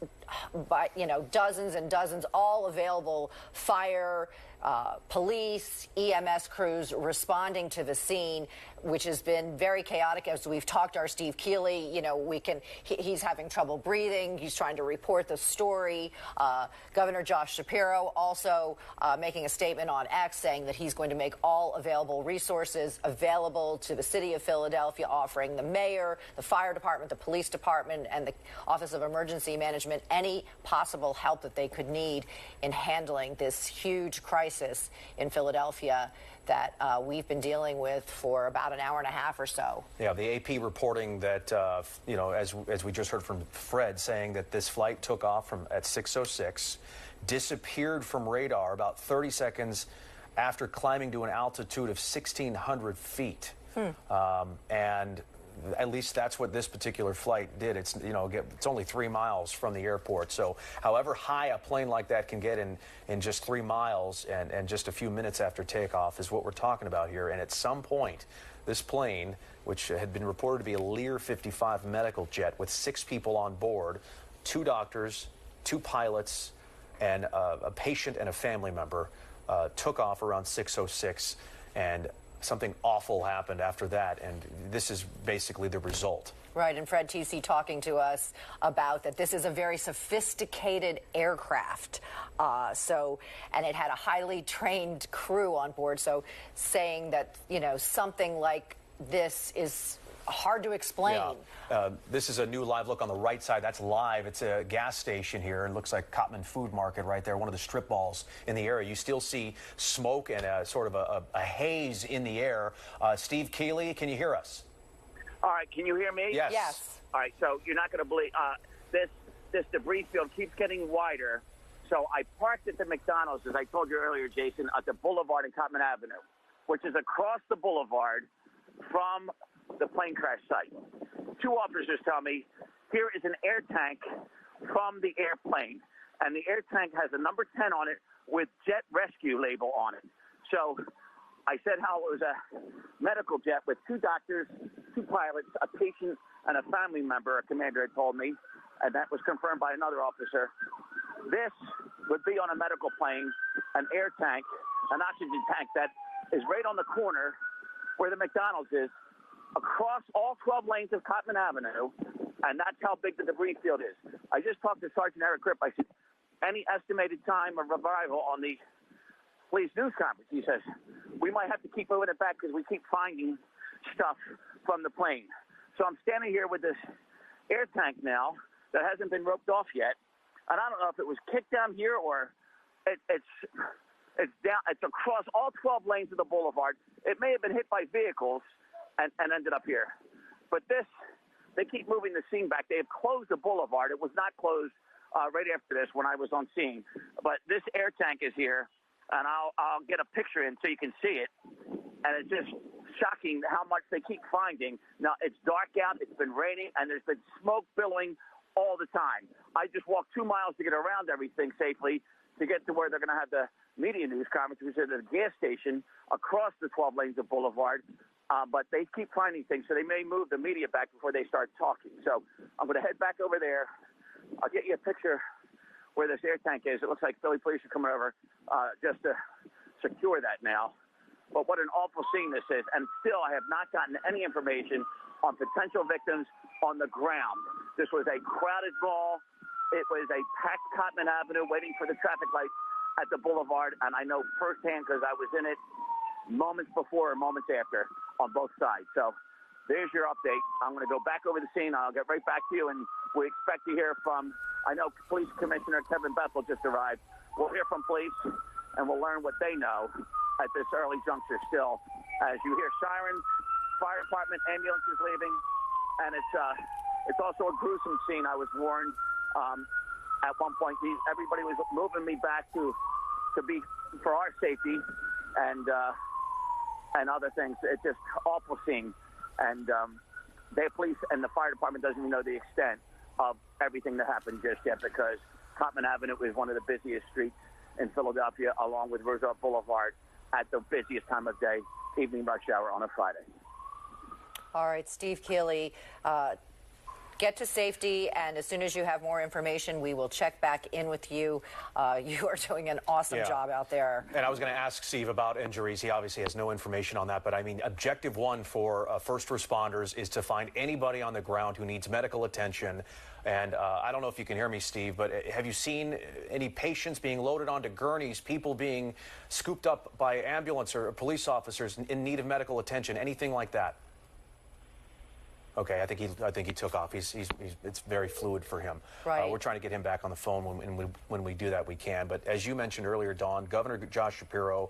dozens and dozens, all available. Fire, police, EMS crews responding to the scene, which has been very chaotic. As we've talked to our Steve Keeley, he's having trouble breathing. He's trying to report the story. Governor Josh Shapiro also making a statement on X saying that he's going to make all available resources available to the city of Philadelphia, offering the mayor, the fire department, the police department, and the Office of Emergency Management any possible help that they could need in handling this huge crisis in Philadelphia that we've been dealing with for about an hour and a half or so. Yeah, the AP reporting that, as we just heard from Fred, saying that this flight took off at 6:06, disappeared from radar about 30 seconds after climbing to an altitude of 1,600 feet. And at least that's what this particular flight did. It's only 3 miles from the airport. So however high a plane like that can get in just 3 miles and just a few minutes after takeoff is what we're talking about here. And at some point, this plane, which had been reported to be a Lear 55 medical jet with 6 people on board, 2 doctors, 2 pilots, and a patient and a family member, took off around 6:06, and something awful happened after that, and this is basically the result. Right, and Fred TC talking to us about that this is a very sophisticated aircraft, and it had a highly trained crew on board, so saying that, something like this is hard to explain. Yeah. This is a new live look on the right side. That's live. It's a gas station here. It looks like Cotman Food Market right there, one of the strip malls in the area. You still see smoke and sort of a haze in the air. Steve Keeley, can you hear us? All right, can you hear me? Yes. Yes. All right, so you're not going to believe this debris field keeps getting wider. So I parked at the McDonald's, as I told you earlier, Jason, at the Boulevard and Cotman Avenue, which is across the boulevard from the plane crash site. 2 officers tell me here is an air tank from the airplane, and the air tank has a number 10 on it with jet rescue label on it. So I said how it was a medical jet with 2 doctors, 2 pilots, a patient, and a family member, a commander had told me, and that was confirmed by another officer. This would be on a medical plane, an air tank, an oxygen tank that is right on the corner where the McDonald's is, across all 12 lanes of Cotman Avenue, and that's how big the debris field is. I just talked to Sergeant Eric Kripp. I said, any estimated time of arrival on the police news conference? He says, we might have to keep moving it back because we keep finding stuff from the plane. So I'm standing here with this air tank now that hasn't been roped off yet, and I don't know if it was kicked down here or it's down. It's across all 12 lanes of the boulevard. It may have been hit by vehicles and ended up here. But they keep moving the scene back. They have closed the boulevard. It was not closed right after this when I was on scene. But this air tank is here, and I'll get a picture in so you can see it. And it's just shocking how much they keep finding. Now, it's dark out. It's been raining, and there's been smoke billowing all the time. I just walked 2 miles to get around everything safely to get to where they're going to have the media news conference, which is at a gas station across the 12 lanes of Boulevard. But they keep finding things, so they may move the media back before they start talking. So I'm going to head back over there. I'll get you a picture where this air tank is. It looks like Philly police are coming over just to secure that now. But what an awful scene this is. And still, I have not gotten any information on potential victims on the ground. This was a crowded mall. It was a packed Cotman Avenue waiting for the traffic light at the boulevard. And I know firsthand because I was in it moments before and moments after on both sides. So there's your update. I'm going to go back over the scene. I'll get right back to you, and we expect to hear from, I know Police Commissioner Kevin Bethel just arrived. We'll hear from police, and we'll learn what they know at this early juncture still. As you hear sirens, fire department, ambulances leaving, and it's also a gruesome scene. I was warned at one point. Everybody was moving me back to be for our safety, and other things. It's just awful scene. And the police and the fire department doesn't even know the extent of everything that happened just yet, because Cotman Avenue is one of the busiest streets in Philadelphia, along with Roosevelt Boulevard. at the busiest time of day, evening rush hour on a Friday. All right, Steve Keeley, get to safety, and as soon as you have more information, we will check back in with you. You are doing an awesome job out there. And I was going to ask Steve about injuries. He obviously has no information on that, but I mean, objective one for first responders is to find anybody on the ground who needs medical attention. And I don't know if you can hear me, Steve, but have you seen any patients being loaded onto gurneys, people being scooped up by ambulance or police officers in need of medical attention, anything like that? Okay, I think he took off. It's very fluid for him. Right. We're trying to get him back on the phone. When we do that, we can. But as you mentioned earlier, Dawn, Governor Josh Shapiro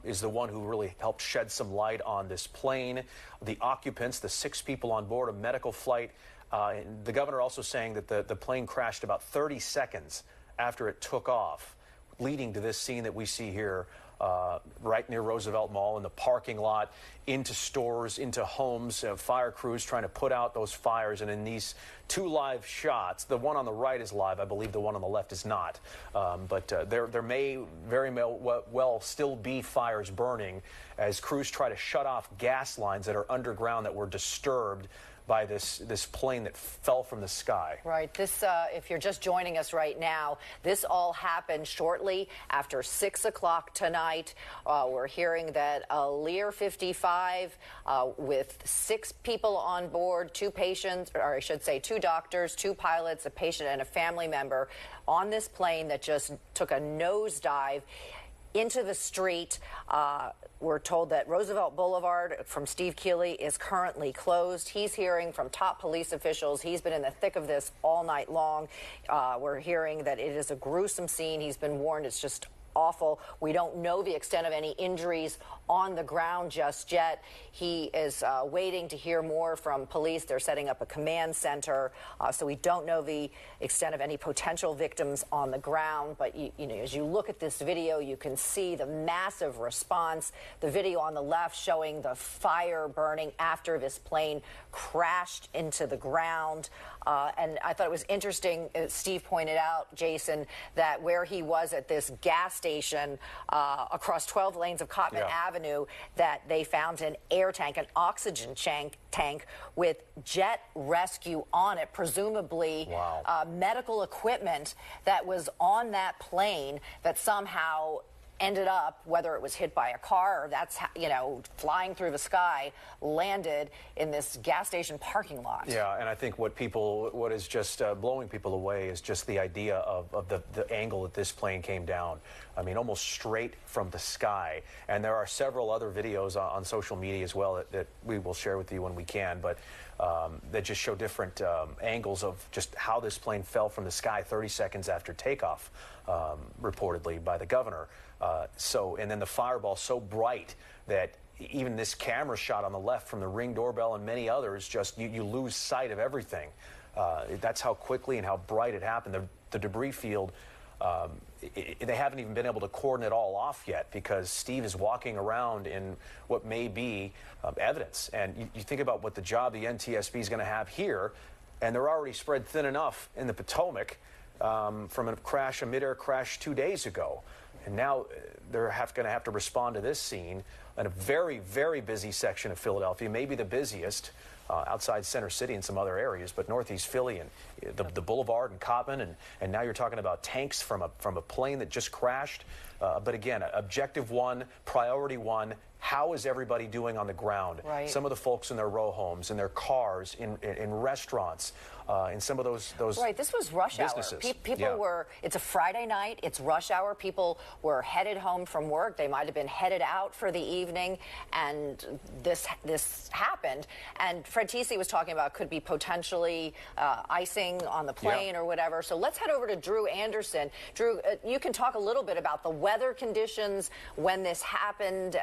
is the one who really helped shed some light on this plane. The occupants, the 6 people on board a medical flight. The governor also saying that the plane crashed about 30 seconds after it took off, leading to this scene that we see here. Right near Roosevelt Mall in the parking lot, into stores, into homes, fire crews trying to put out those fires. And in these 2 live shots, the one on the right is live. I believe the one on the left is not. But there may very well still be fires burning as crews try to shut off gas lines that are underground that were disturbed by this plane that fell from the sky. Right. This, if you're just joining us right now, this all happened shortly after 6 o'clock tonight. We're hearing that a Lear 55 with 6 people on board, 2 patients, or I should say 2 doctors, 2 pilots, a patient, and a family member on this plane that just took a nosedive into the street. We're told that Roosevelt Boulevard from Steve Keeley is currently closed. He's hearing from top police officials. He's been in the thick of this all night long. We're hearing that it is a gruesome scene. He's been warned. It's just awful. We don't know the extent of any injuries on the ground just yet. He is waiting to hear more from police. They're setting up a command center, so we don't know the extent of any potential victims on the ground. But you know, as you look at this video, you can see the massive response. The video on the left showing the fire burning after this plane crashed into the ground. And I thought it was interesting, as Steve pointed out, Jason, that where he was at this gas station across 12 lanes of Cottman Avenue, that they found an air tank, an oxygen tank with jet rescue on it, presumably medical equipment that was on that plane that somehow ended up, whether it was hit by a car or that's, you know, flying through the sky, landed in this gas station parking lot. Yeah, and I think what is just blowing people away is just the idea of the angle that this plane came down. I mean, almost straight from the sky. And there are several other videos on social media as well that we will share with you when we can, but that just show different angles of just how this plane fell from the sky 30 seconds after takeoff, reportedly by the governor. And then the fireball so bright that even this camera shot on the left from the Ring doorbell and many others, just you lose sight of everything. That's how quickly and how bright it happened. The debris field, they haven't even been able to cordon it all off yet because Steve is walking around in what may be evidence. And you think about what the job the NTSB is going to have here, and they're already spread thin enough in the Potomac from a mid-air crash 2 days ago. And now they're going to have to respond to this scene in a very, very busy section of Philadelphia, maybe the busiest outside Center City and some other areas, but Northeast Philly and the Boulevard and Cottman, and now you're talking about tanks from a plane that just crashed. But again, objective one, priority one, how is everybody doing on the ground? Right. Some of the folks in their row homes, in their cars, in restaurants, in some of those right. This was rush businesses. Hour. People were. It's a Friday night. It's rush hour. People were headed home from work. They might have been headed out for the evening, and this happened. And Fred Teesey was talking about could be potentially icing on the plane or whatever. So let's head over to Drew Anderson. Drew, you can talk a little bit about the weather conditions when this happened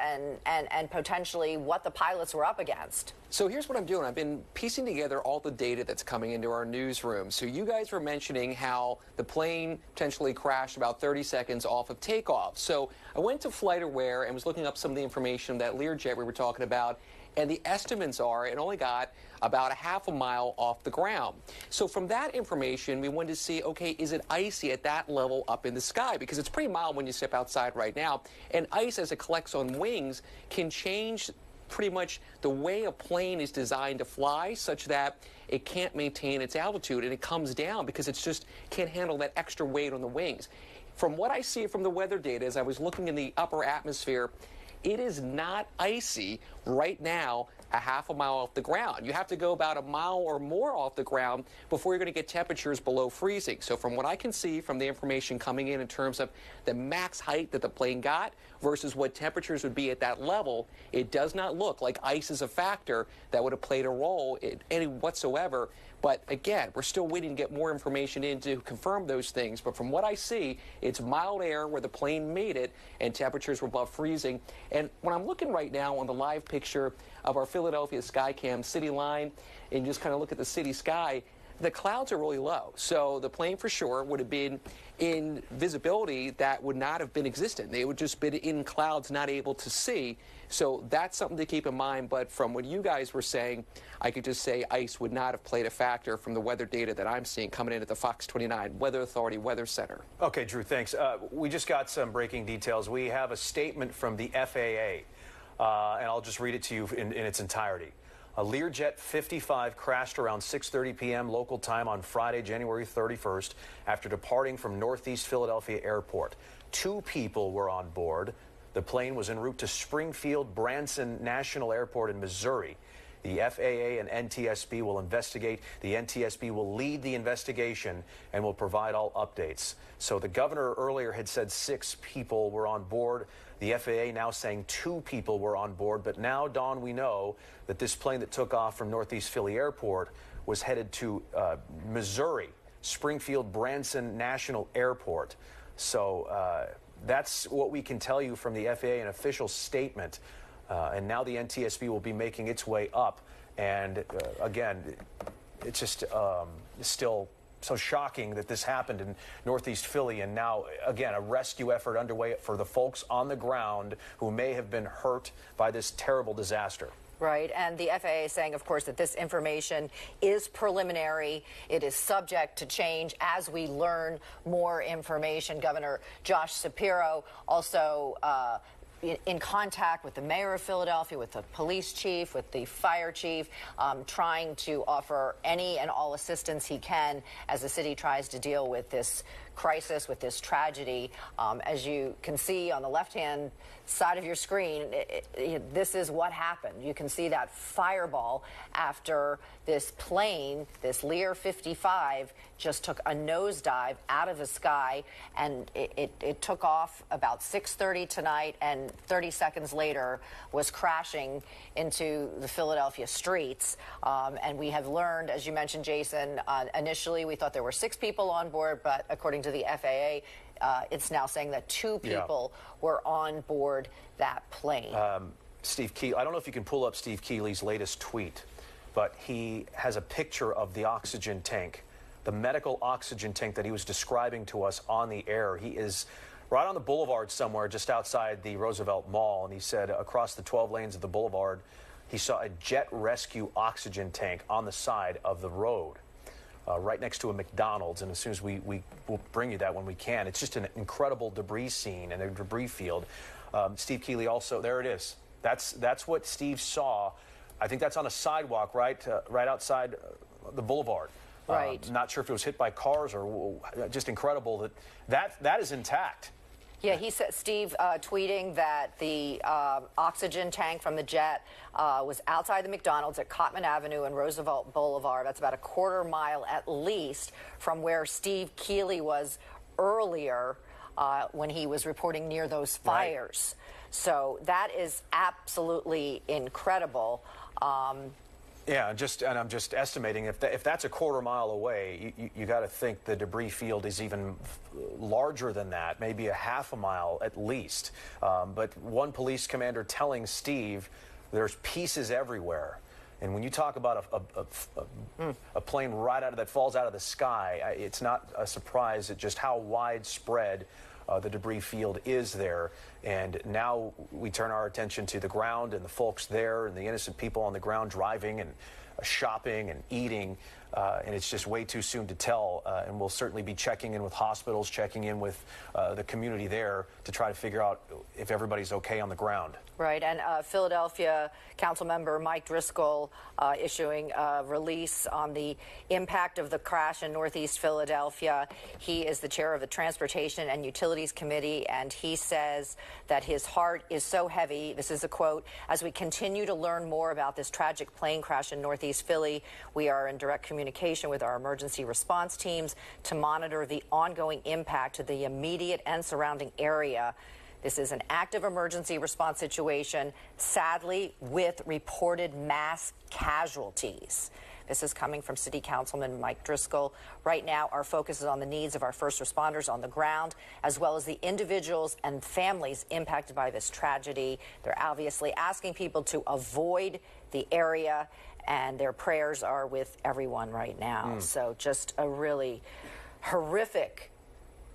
and potentially what the pilots were up against. So here's what I'm doing. I've been piecing together all the data that's coming into our newsroom. So you guys were mentioning how the plane potentially crashed about 30 seconds off of takeoff. So I went to FlightAware and was looking up some of the information of that Learjet we were talking about, and the estimates are it only got about a half a mile off the ground. So from that information, we wanted to see, okay, is it icy at that level up in the sky? Because it's pretty mild when you step outside right now. And ice, as it collects on wings, can change pretty much the way a plane is designed to fly, such that it can't maintain its altitude and it comes down because it's just can't handle that extra weight on the wings. From what I see from the weather data, as I was looking in the upper atmosphere, it is not icy right now a half a mile off the ground. You have to go about a mile or more off the ground before you're going to get temperatures below freezing. So from what I can see from the information coming in terms of the max height that the plane got versus what temperatures would be at that level, it does not look like ice is a factor that would have played a role in any whatsoever. But again, we're still waiting to get more information in to confirm those things. But from what I see, it's mild air where the plane made it and temperatures were above freezing. And when I'm looking right now on the live picture of our Philadelphia Skycam city line and just kind of look at the city sky, the clouds are really low. So the plane for sure would have been in visibility that would not have been existent. They would just been in clouds, not able to see. So that's something to keep in mind. But from what you guys were saying, I could just say ice would not have played a factor from the weather data that I'm seeing coming in at the Fox 29 Weather Authority Weather Center. Okay, Drew, thanks. We just got some breaking details. We have a statement from the FAA, and I'll just read it to you in its entirety. A Learjet 55 crashed around 6:30 p.m. local time on Friday, January 31st, after departing from Northeast Philadelphia Airport. 2 people were on board. The plane was en route to Springfield Branson National Airport in Missouri. The FAA and NTSB will investigate. The NTSB will lead the investigation and will provide all updates. So the governor earlier had said 6 people were on board. The FAA now saying 2 people were on board. But now, Dawn, we know that this plane that took off from Northeast Philly Airport was headed to Missouri, Springfield Branson National Airport. So that's what we can tell you from the FAA, an official statement. And now the NTSB will be making its way up. And again, it's just still so shocking that this happened in Northeast Philly. And now, again, a rescue effort underway for the folks on the ground who may have been hurt by this terrible disaster. Right, and the FAA is saying, of course, that this information is preliminary. It is subject to change as we learn more information. Governor Josh Shapiro also in contact with the mayor of Philadelphia, with the police chief, with the fire chief, trying to offer any and all assistance he can as the city tries to deal with this crisis, with this tragedy. As you can see on the left-hand side of your screen, this is what happened. You can see that fireball after this plane, this Lear 55, just took a nosedive out of the sky, and it took off about 6:30 tonight, and 30 seconds later was crashing into the Philadelphia streets. And we have learned, as you mentioned, Jason, initially we thought there were 6 people on board, but according to the FAA, it's now saying that 2 people were on board that plane. Steve Keeley, I don't know if you can pull up Steve Keeley's latest tweet, but he has a picture of the oxygen tank, the medical oxygen tank that he was describing to us on the air. He is right on the boulevard somewhere just outside the Roosevelt Mall, and he said across the 12 lanes of the boulevard, he saw a jet rescue oxygen tank on the side of the road. Right next to a McDonald's, and as soon as we will bring you that when we can. It's just an incredible debris scene and a debris field. Steve Keeley also, there it is. That's what Steve saw. I think that's on a sidewalk right outside the boulevard. Right. Not sure if it was hit by cars or just incredible that is intact. Yeah, he said, Steve tweeting that the oxygen tank from the jet was outside the McDonald's at Cottman Avenue and Roosevelt Boulevard. That's about a quarter mile at least from where Steve Keeley was earlier when he was reporting near those fires. Right. So that is absolutely incredible. Yeah, and I'm just estimating if that's a quarter mile away, you got to think the debris field is even larger than that, maybe a half a mile at least. But one police commander telling Steve there's pieces everywhere. And when you talk about a plane right out of that falls out of the sky, it's not a surprise at just how widespread the debris field is there. And now we turn our attention to the ground and the folks there and the innocent people on the ground driving and shopping and eating. And it's just way too soon to tell. And we'll certainly be checking in with hospitals, checking in with the community there to try to figure out if everybody's okay on the ground. Right, and Philadelphia Councilmember Mike Driscoll issuing a release on the impact of the crash in Northeast Philadelphia. He is the chair of the Transportation and Utilities Committee, and he says that his heart is so heavy, this is a quote, as we continue to learn more about this tragic plane crash in Northeast Philly, we are in direct communication with our emergency response teams to monitor the ongoing impact to the immediate and surrounding area. This is an active emergency response situation, sadly, with reported mass casualties. This is coming from City Councilman Mike Driscoll. Right now, our focus is on the needs of our first responders on the ground, as well as the individuals and families impacted by this tragedy. They're obviously asking people to avoid the area, and their prayers are with everyone right now. So just a really horrific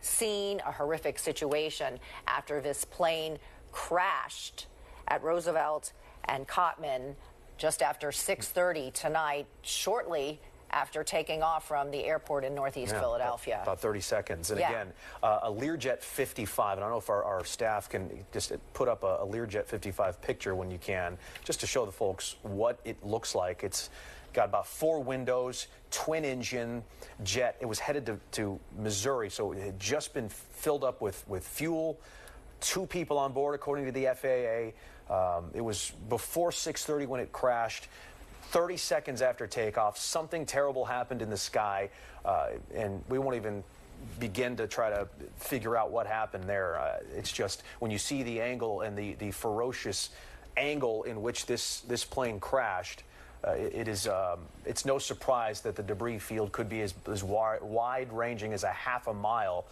scene, a horrific situation after this plane crashed at Roosevelt and Cottman just after 6:30 tonight, shortly after taking off from the airport in Northeast Philadelphia. About 30 seconds. And again, a Learjet 55, and I don't know if our staff can just put up a Learjet 55 picture when you can, just to show the folks what it looks like. It's got about 4 windows, twin-engine jet. It was headed to Missouri, so it had just been filled up with fuel. 2 people on board, according to the FAA. It was before 6:30 when it crashed. 30 seconds after takeoff, something terrible happened in the sky, and we won't even begin to try to figure out what happened there. It's just when you see the angle and the ferocious angle in which this plane crashed, it's no surprise that the debris field could be as wide-ranging as a half a mile.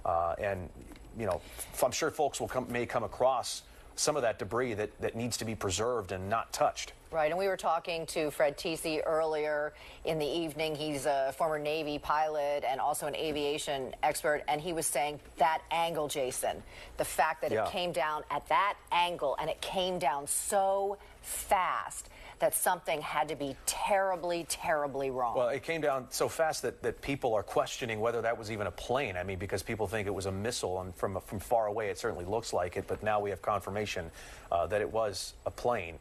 And, you know, I'm sure folks may come across some of that debris that needs to be preserved and not touched. Right, and we were talking to Fred Teesey earlier in the evening. He's a former Navy pilot and also an aviation expert, and he was saying that angle, Jason, the fact that it came down at that angle and it came down so fast that something had to be terribly, terribly wrong. Well, it came down so fast that people are questioning whether that was even a plane. I mean, because people think it was a missile, and from far away it certainly looks like it, but now we have confirmation that it was a plane.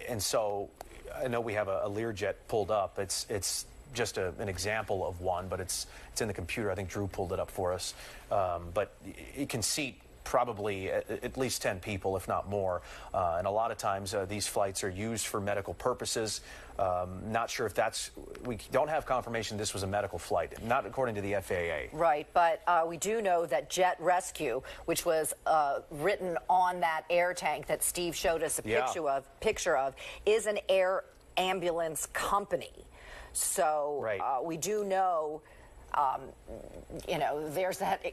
And so I know we have a Learjet pulled up. It's just an example of one, but it's in the computer. I think Drew pulled it up for us. But it can seat probably at least 10 people, if not more. And a lot of times these flights are used for medical purposes. Not sure if we don't have confirmation this was a medical flight, not according to the FAA. Right, but we do know that Jet Rescue, which was written on that air tank that Steve showed us a picture of, is an air ambulance company. So we do know, there's that,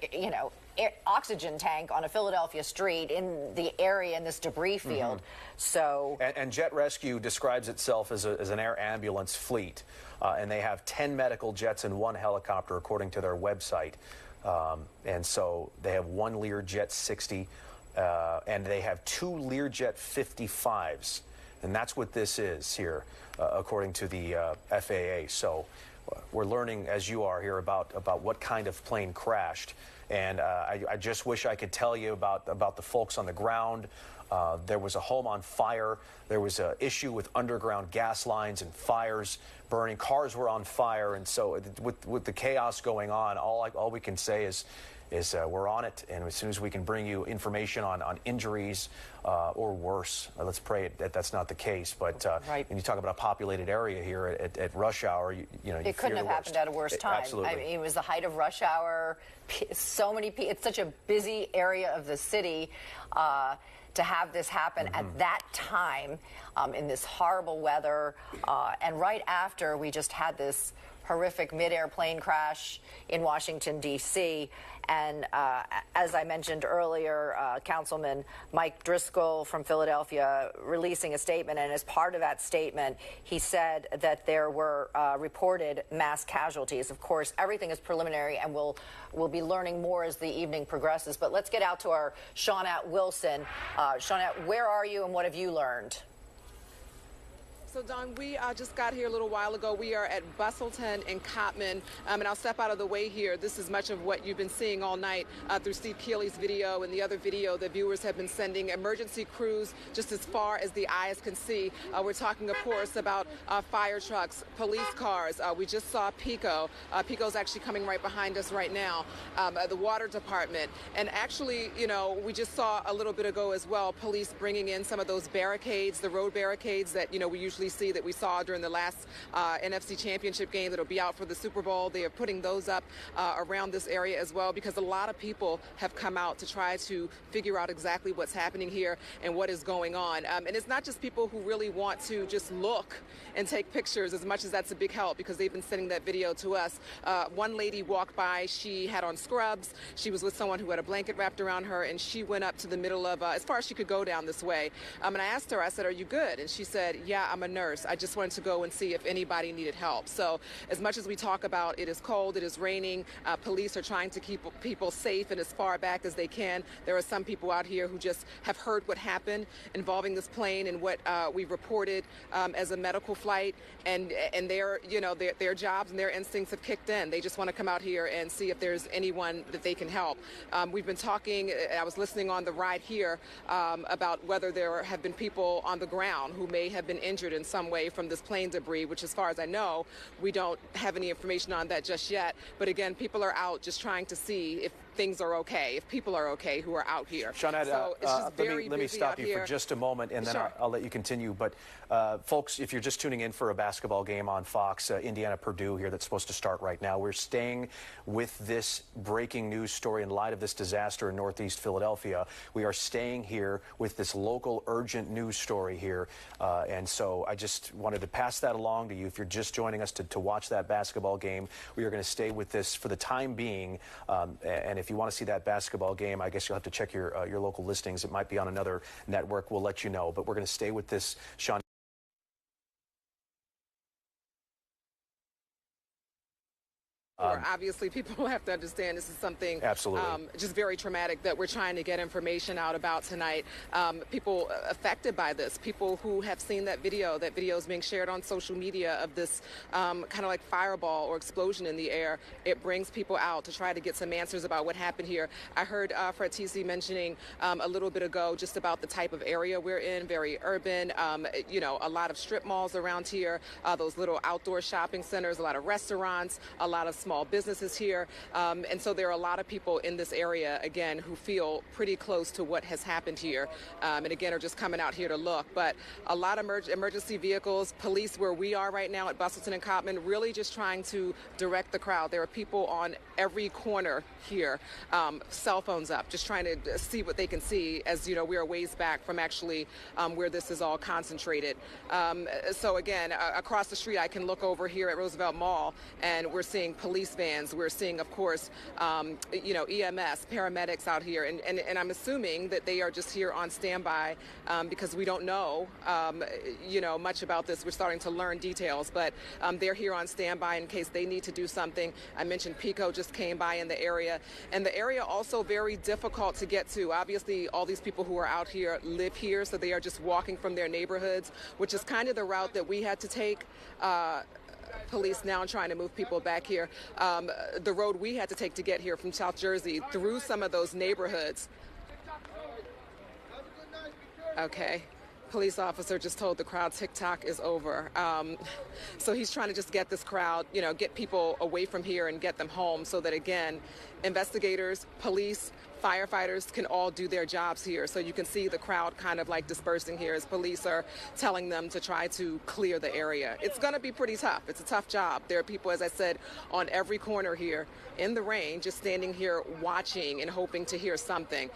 oxygen tank on a Philadelphia street in the area in this debris field. So and Jet Rescue describes itself as an air ambulance fleet, and they have 10 medical jets and 1 helicopter, according to their website. And so they have 1 Learjet 60, and they have 2 Learjet 55s, and that's what this is here, according to the FAA. So we're learning, as you are here, about what kind of plane crashed. And I just wish I could tell you about the folks on the ground. There was a home on fire. There was an issue with underground gas lines and fires burning. Cars were on fire. And so with the chaos going on, all we can say is we're on it. And as soon as we can bring you information on injuries or worse, let's pray that's not the case. But when you talk about a populated area here at rush hour, it couldn't have happened at a worse time. Absolutely. I mean, it was the height of rush hour. So many people. It's such a busy area of the city. To have this happen at that time in this horrible weather, and right after we just had this horrific mid-air plane crash in Washington, D.C. And as I mentioned earlier, Councilman Mike Driscoll from Philadelphia releasing a statement, and as part of that statement, he said that there were reported mass casualties. Of course, everything is preliminary, and we'll be learning more as the evening progresses. But let's get out to our Shawnette Wilson. Shawnette, where are you, and what have you learned? So, Dawn, we just got here a little while ago. We are at Bustleton and Cottman, and I'll step out of the way here. This is much of what you've been seeing all night through Steve Keeley's video and the other video that viewers have been sending. Emergency crews just as far as the eyes can see. We're talking, of course, about fire trucks, police cars. We just saw Pico. Pico's actually coming right behind us right now, the water department. And actually, you know, we just saw a little bit ago as well, police bringing in some of those barricades, the road barricades that, you know, we usually see that we saw during the last NFC Championship game that'll be out for the Super Bowl. They are putting those up around this area as well, because a lot of people have come out to try to figure out exactly what's happening here and what is going on. And it's not just people who really want to just look and take pictures, as much as that's a big help, because they've been sending that video to us. One lady walked by. She had on scrubs. She was with someone who had a blanket wrapped around her, and she went up to the middle of, as far as she could go down this way. And I asked her, I said, "Are you good?" And she said, "Yeah, I'm a nurse. I just wanted to go and see if anybody needed help." So as much as we talk about it is cold, it is raining, police are trying to keep people safe and as far back as they can. There are some people out here who just have heard what happened involving this plane and what we reported as a medical flight, and their, you know, their jobs and their instincts have kicked in. They just want to come out here and see if there's anyone that they can help. We've been talking, I was listening on the ride here about whether there have been people on the ground who may have been injured in some way from this plane debris, which as far as I know, we don't have any information on that just yet. But again, people are out just trying to see if things are okay, if people are okay who are out here. Shawnette, so it's just let me stop you for just a moment, and then Sure. I'll let you continue. But folks, if you're just tuning in for a basketball game on Fox, Indiana-Purdue here that's supposed to start right now, we're staying with this breaking news story in light of this disaster in Northeast Philadelphia. We are staying here with this local urgent news story here, and so I just wanted to pass that along to you. If you're just joining us to watch that basketball game, we are going to stay with this for the time being, and if you want to see that basketball game, I guess you'll have to check your local listings. It might be on another network. We'll let you know. But we're going to stay with this, Sean. Obviously, people have to understand this is something absolutely just very traumatic that we're trying to get information out about tonight. People affected by this, people who have seen that video is being shared on social media of this kind of like fireball or explosion in the air. It brings people out to try to get some answers about what happened here. I heard Fred TC mentioning a little bit ago just about the type of area we're in, very urban, you know, a lot of strip malls around here, those little outdoor shopping centers, a lot of restaurants, a lot of small businesses here, and so there are a lot of people in this area, again, who feel pretty close to what has happened here, and again are just coming out here to look. But a lot of emergency vehicles, police where we are right now at Bustleton and Cottman, really just trying to direct the crowd. There are people on every corner here, cell phones up, just trying to see what they can see, as you know, we are ways back from actually where this is all concentrated. So again, across the street I can look over here at Roosevelt Mall, and we're seeing police vans. We're seeing, of course, you know, EMS, paramedics out here, and I'm assuming that they are just here on standby because we don't know, you know, much about this. We're starting to learn details, but they're here on standby in case they need to do something. I mentioned Pico just came by in the area, and the area also very difficult to get to. Obviously, all these people who are out here live here, so they are just walking from their neighborhoods, which is kind of the route that we had to take. Police now trying to move people back here. The road we had to take to get here from South Jersey through some of those neighborhoods. Okay. Police officer just told the crowd TikTok is over. So he's trying to just get this crowd, you know, get people away from here and get them home so that, again, investigators, police, firefighters can all do their jobs here. So you can see the crowd kind of like dispersing here as police are telling them to try to clear the area. It's going to be pretty tough. It's a tough job. There are people, as I said, on every corner here in the rain, just standing here watching and hoping to hear something.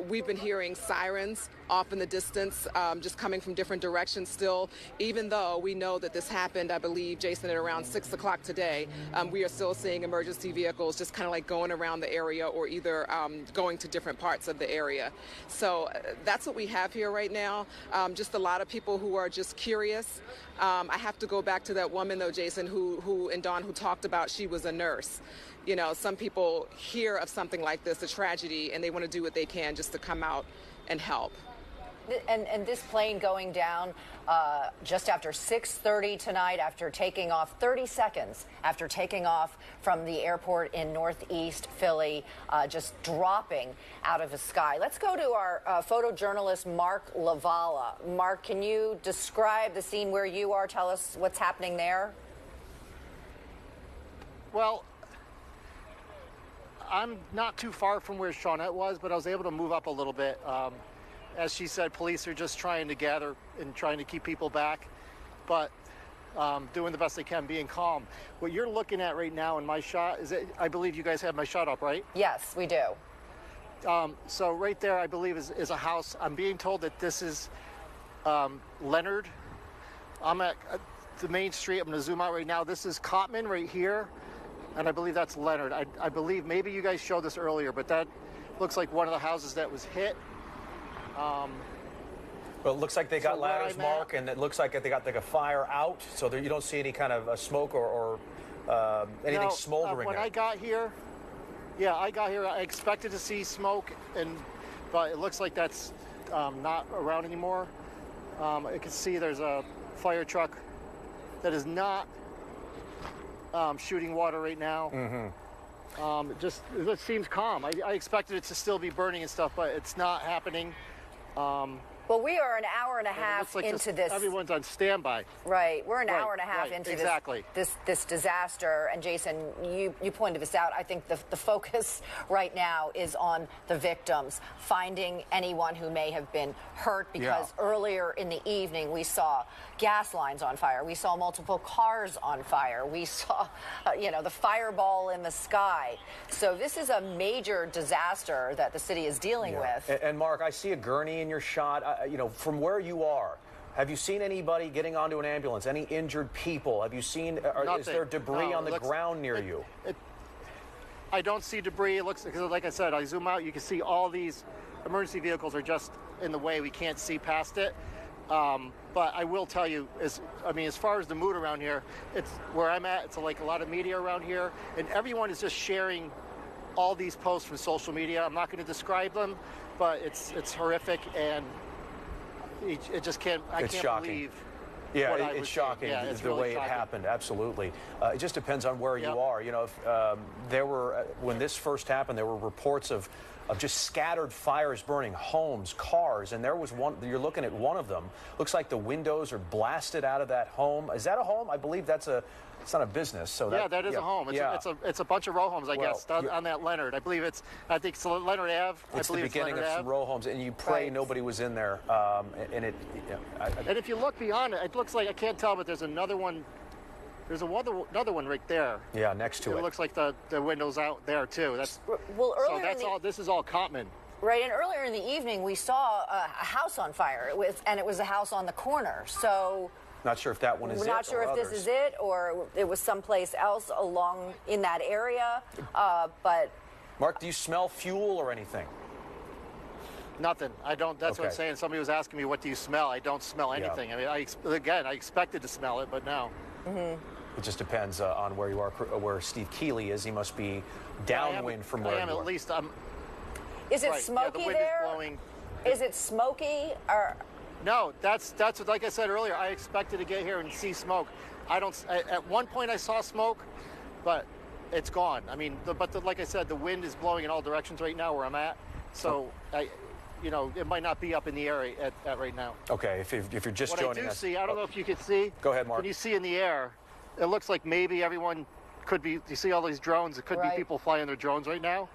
We've been hearing sirens off in the distance, just coming from different directions still, even though we know that this happened, I believe, Jason, at around 6 o'clock today. We are still seeing emergency vehicles just kind of like going around the area or either going to different parts of the area. So that's what we have here right now. Just a lot of people who are just curious. I have to go back to that woman, though, Jason, who and Dawn, who talked about she was a nurse. You know, some people hear of something like this, a tragedy, and they want to do what they can just to come out and help. And this plane going down just after 6:30 tonight, after taking off 30 seconds after taking off from the airport in northeast Philly, just dropping out of the sky. Let's go to our photojournalist, Mark Lavala. Mark, can you describe the scene where you are? Tell us what's happening there. Well, I'm not too far from where Shawnette was, but I was able to move up a little bit. As she said, police are just trying to gather and trying to keep people back, but doing the best they can, being calm. What you're looking at right now in my shot is, I believe you guys have my shot up, right? Yes, we do. So right there, I believe, is a house. I'm being told that this is Leonard. I'm at the main street. I'm going to zoom out right now. This is Cotman right here, and I believe that's Leonard. I believe maybe you guys showed this earlier, but that looks like one of the houses that was hit. Well, it looks like they got ladders, Mark, and it looks like they got like a fire out, so there, you don't see any kind of smoke or anything smoldering when there. I got here, I expected to see smoke, but it looks like that's not around anymore. I can see there's a fire truck that is not shooting water right now. Mm-hmm. It seems calm. I expected it to still be burning and stuff, but it's not happening. Well, we are an hour and a half into this. Everyone's on standby. Right. We're an hour and a half into this disaster. And Jason, you pointed this out. I think the focus right now is on the victims, finding anyone who may have been hurt, because earlier in the evening we saw gas lines on fire. We saw multiple cars on fire. We saw, the fireball in the sky. So this is a major disaster that the city is dealing with. And Mark, I see a gurney in your shot. From where you are, have you seen anybody getting onto an ambulance? Any injured people? Have you seen? Is there debris on the ground near you? I don't see debris. It looks, because like I said, I zoom out, you can see all these emergency vehicles are just in the way. We can't see past it. But I will tell you, as far as the mood around here, it's where I'm at. It's like a lot of media around here, and everyone is just sharing all these posts from social media. I'm not going to describe them, but it's horrific, and it just can't. I can't shocking. Believe. Yeah, it's shocking the really way shocking. It happened. Absolutely. It just depends on where you are. When this first happened, there were reports of just scattered fires burning homes, cars, and there was one. You're looking at one of them. Looks like the windows are blasted out of that home. Is that a home? I believe it's not a business. So that is a home. It's a bunch of row homes, I guess, on that Leonard. I think it's Leonard Ave. It's the beginning of some row homes, and you pray nobody was in there. And if you look beyond it, it looks like, I can't tell, but there's another one. There's another one right there. Yeah, next to it. It looks like the window's out there too. This is all Cotman. Right, and earlier in the evening we saw a house on fire, and it was a house on the corner. So. Not sure if that one is We're not sure if this is it or it was someplace else along in that area. But Mark, do you smell fuel or anything? Nothing. I don't. That's what I'm saying. Somebody was asking me, what do you smell? I don't smell anything. Yeah. I expected to smell it, but no. Mm-hmm. It just depends on where you are. Where Steve Keeley is, he must be downwind from where you are. At least Is it smoky the wind there? Is blowing. Is it smoky or? No, that's what, like I said earlier, I expected to get here and see smoke. At one point I saw smoke, but it's gone. Like I said, the wind is blowing in all directions right now where I'm at. So it might not be up in the air at right now. Okay, if you're just what joining I do us. see, I don't know if you can see. Go ahead, Mark. When you see in the air, it looks like maybe everyone could be. You see all these drones. It could be people flying their drones right now.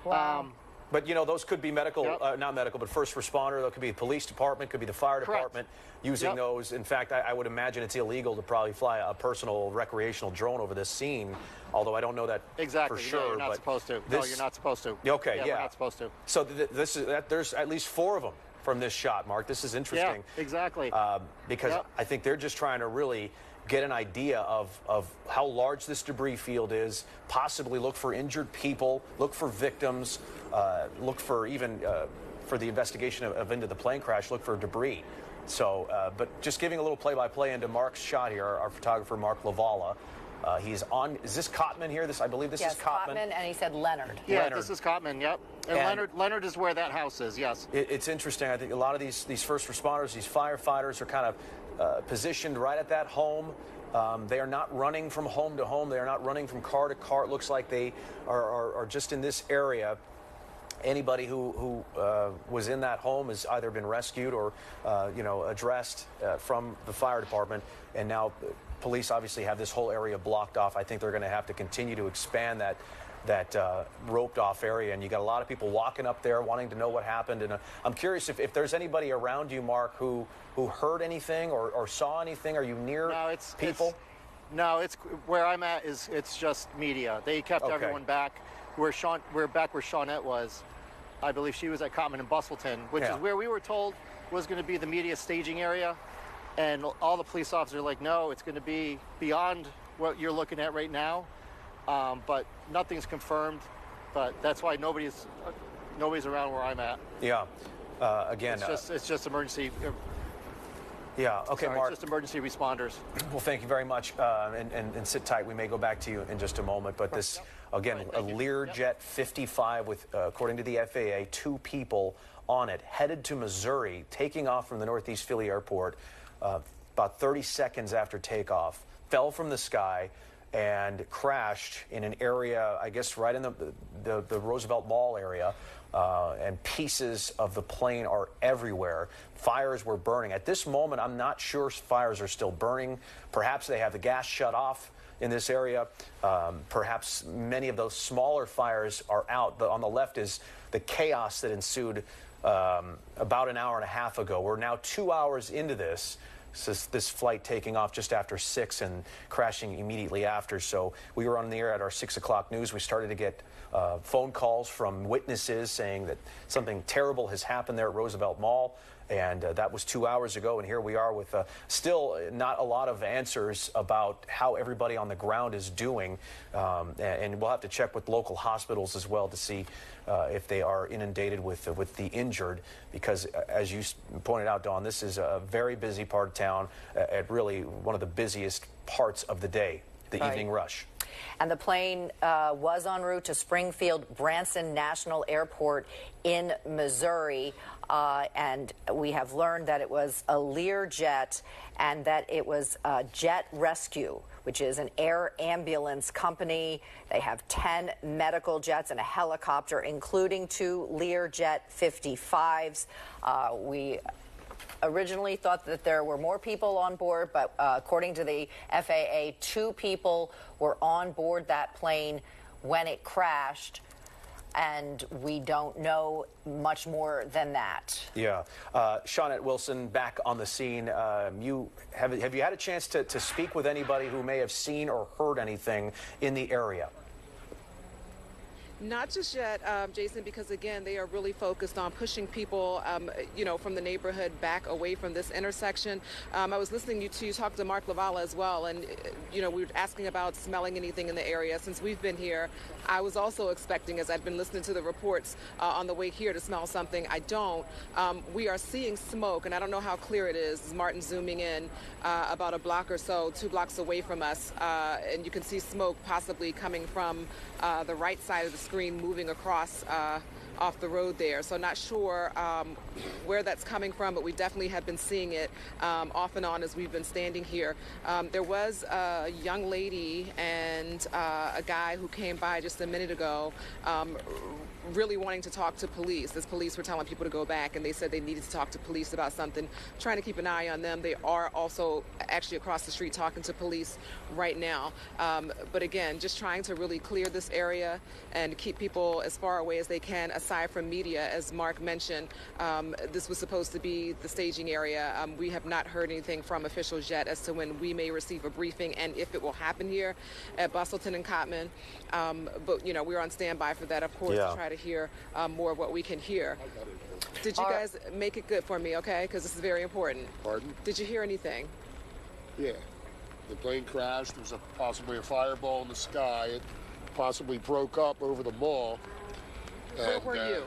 Wow. But, those could be medical, not medical, but first responder. That could be the police department, could be the fire department using those. In fact, I would imagine it's illegal to probably fly a personal recreational drone over this scene, although I don't know that for sure. No, you're not supposed to. No, you're not supposed to. Okay, We're not supposed to. So there's at least 4 of them from this shot, Mark. This is interesting. Yeah, exactly. Because I think they're just trying to really get an idea of how large this debris field is, possibly look for injured people, look for victims, look for even for the investigation of into the plane crash, look for debris. So, but just giving a little play-by-play into Mark's shot here, our photographer, Mark Lavala. He's on, is this Cotman here? I believe this is Cotman. Cotman, and he said Leonard. Yeah, Leonard. This is Cotman, yep. And Leonard is where that house is, yes. It's interesting. I think a lot of these first responders, these firefighters are kind of positioned right at that home. They are not running from home to home. They are not running from car to car. It looks like they are just in this area. Anybody who was in that home has either been rescued or, addressed from the fire department. And now police obviously have this whole area blocked off. I think they're going to have to continue to expand that roped off area. And you got a lot of people walking up there wanting to know what happened. And I'm curious if there's anybody around you, Mark, who heard anything or saw anything. Are you near people? It's where I'm at it's just media. They kept everyone back. We're back where Shawnette was. I believe she was at Cotman and Bustleton, which is where we were told was going to be the media staging area. And all the police officers are like, no, it's going to be beyond what you're looking at right now. But nothing's confirmed. But that's why nobody's around where I'm at. Yeah. Again, it's just emergency. Yeah. Okay, Sorry, Mark. It's just emergency responders. Well, thank you very much, and sit tight. We may go back to you in just a moment. But this, again, a Learjet 55 with, according to the FAA, 2 people on it, headed to Missouri, taking off from the Northeast Philly Airport about 30 seconds after takeoff, fell from the sky and crashed in an area, I guess, right in the Roosevelt Mall area. And pieces of the plane are everywhere. Fires were burning. At this moment, I'm not sure fires are still burning. Perhaps they have the gas shut off in this area. Perhaps many of those smaller fires are out. On the left is the chaos that ensued about an hour and a half ago. We're now 2 hours into this. This flight taking off just after 6 and crashing immediately after. So we were on the air at our 6 o'clock news. We started to get phone calls from witnesses saying that something terrible has happened there at Roosevelt Mall. And that was 2 hours ago. And here we are with still not a lot of answers about how everybody on the ground is doing. And we'll have to check with local hospitals as well to see if they are inundated with the injured. Because as you pointed out, Dawn, this is a very busy part of town at really one of the busiest parts of the day, the evening rush. And the plane was en route to Springfield Branson National Airport in Missouri. And we have learned that it was a Learjet and that it was Jet Rescue, which is an air ambulance company. They have 10 medical jets and a helicopter, including 2 Learjet 55s. We originally thought that there were more people on board, but according to the FAA, 2 people were on board that plane when it crashed, and we don't know much more than that. Yeah. Shawnette Wilson, back on the scene. Have you had a chance to speak with anybody who may have seen or heard anything in the area? Not just yet, Jason, because again, they are really focused on pushing people, from the neighborhood back away from this intersection. I was listening to you talk to Mark Lavala as well, and we were asking about smelling anything in the area. Since we've been here, I was also expecting, as I've been listening to the reports on the way here, to smell something. I don't. We are seeing smoke, and I don't know how clear it is. Martin zooming in about a block or so, 2 blocks away from us, and you can see smoke possibly coming from the right side of the screen, moving across off the road there. So not sure where that's coming from, but we definitely have been seeing it off and on as we've been standing here. There was a young lady and a guy who came by just a minute ago really wanting to talk to police. As police were telling people to go back, and they said they needed to talk to police about something, trying to keep an eye on them. They are also actually across the street talking to police right now. But again, just trying to really clear this area and keep people as far away as they can, aside from media. As Mark mentioned, this was supposed to be the staging area. We have not heard anything from officials yet as to when we may receive a briefing and if it will happen here at Bustleton and Cottman. But, you know, we're on standby for that, of course, to try to hear more of what we can hear. Did you guys make it good for me, okay? Because this is very important. Pardon? Did you hear anything? Yeah. The plane crashed. There was possibly a fireball in the sky. It possibly broke up over the mall. Where were you?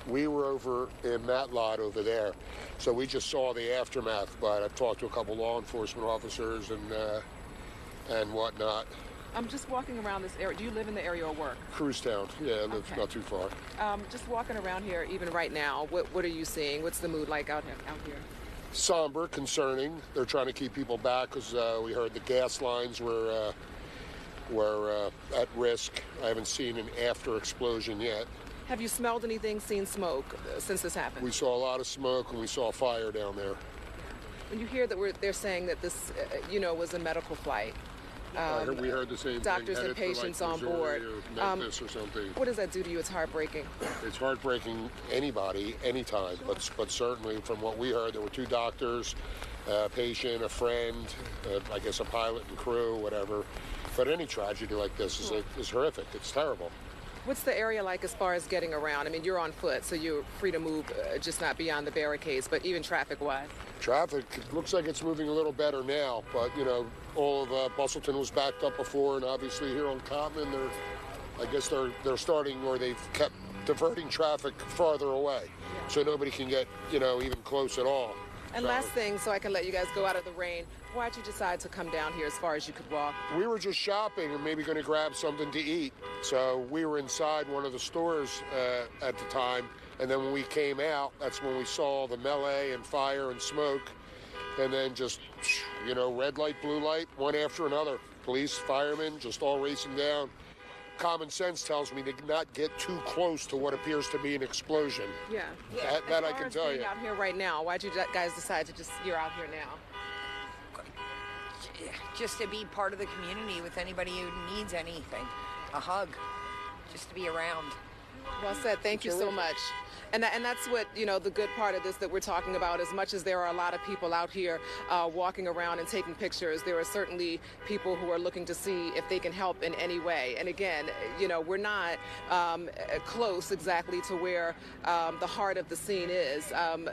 We were over in that lot over there. So we just saw the aftermath, but I've talked to a couple law enforcement officers and whatnot. I'm just walking around this area. Do you live in the area or work? Cruisetown. Yeah, I live not too far. Just walking around here, even right now, what are you seeing? What's the mood like out here? Somber, concerning. They're trying to keep people back because we heard the gas lines were at risk. I haven't seen an after explosion yet. Have you smelled anything, seen smoke since this happened? We saw a lot of smoke and we saw fire down there. When you hear that they're saying that this, was a medical flight. We heard the same doctors thing. and patients on board. Or Memphis or something. What does that do to you? It's heartbreaking. It's heartbreaking anybody, anytime. But certainly from what we heard, there were 2 doctors, a patient, a friend, I guess a pilot and crew, whatever. But any tragedy like this is horrific. It's terrible. What's the area like as far as getting around? I mean, you're on foot, so you're free to move, just not beyond the barricades, but even traffic-wise? Traffic, it looks like it's moving a little better now, but, all of Bustleton was backed up before, and obviously here on Cottman, they're starting, or they've kept diverting traffic farther away, so nobody can get, even close at all. And last thing, so I can let you guys go out of the rain, why'd you decide to come down here as far as you could walk? We were just shopping and maybe going to grab something to eat. So we were inside one of the stores at the time. And then when we came out, that's when we saw the melee and fire and smoke. And then just, red light, blue light, one after another. Police, firemen, just all racing down. Common sense tells me to not get too close to what appears to be an explosion. Yeah. That I can tell you. Out here right now, why'd you guys decide to you're out here now? Just to be part of the community with anybody who needs anything. A hug. Just to be around. Well said. Thank you so much. And that's what, the good part of this that we're talking about. As much as there are a lot of people out here walking around and taking pictures, there are certainly people who are looking to see if they can help in any way. And again, we're not close exactly to where the heart of the scene is.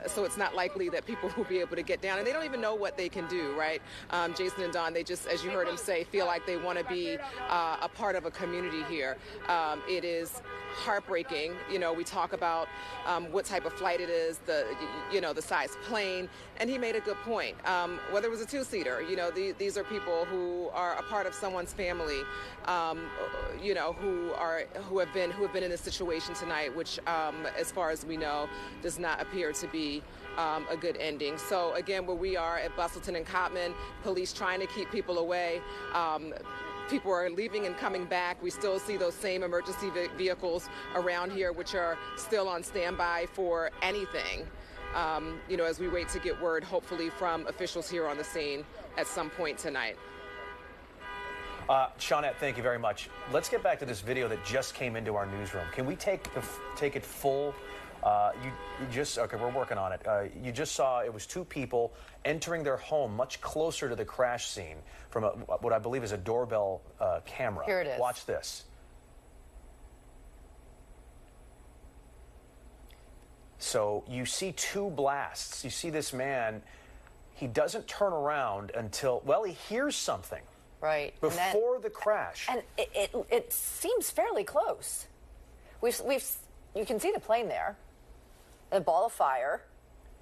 So it's not likely that people will be able to get down. And they don't even know what they can do, right? Jason and Don, they just, as you heard him say, feel like they want to be a part of a community here. It is heartbreaking. We talk about what type of flight it is, the size plane, and he made a good point. Whether it was a 2-seater, these are people who are a part of someone's family, who have been in this situation tonight, which, as far as we know, does not appear to be a good ending. So again, where we are at Bustleton and Cottman, police trying to keep people away. People are leaving and coming back. We still see those same emergency vehicles around here, which are still on standby for anything, as we wait to get word, hopefully, from officials here on the scene at some point tonight. Shawnette, thank you very much. Let's get back to this video that just came into our newsroom. Can we take it full? We're working on it. You just saw it was 2 people entering their home much closer to the crash scene from what I believe is a doorbell camera. Here it is. Watch this. So you see 2 blasts. You see this man. He doesn't turn around until, he hears something. Right. Before the crash. And it seems fairly close. You can see the plane there. A ball of fire.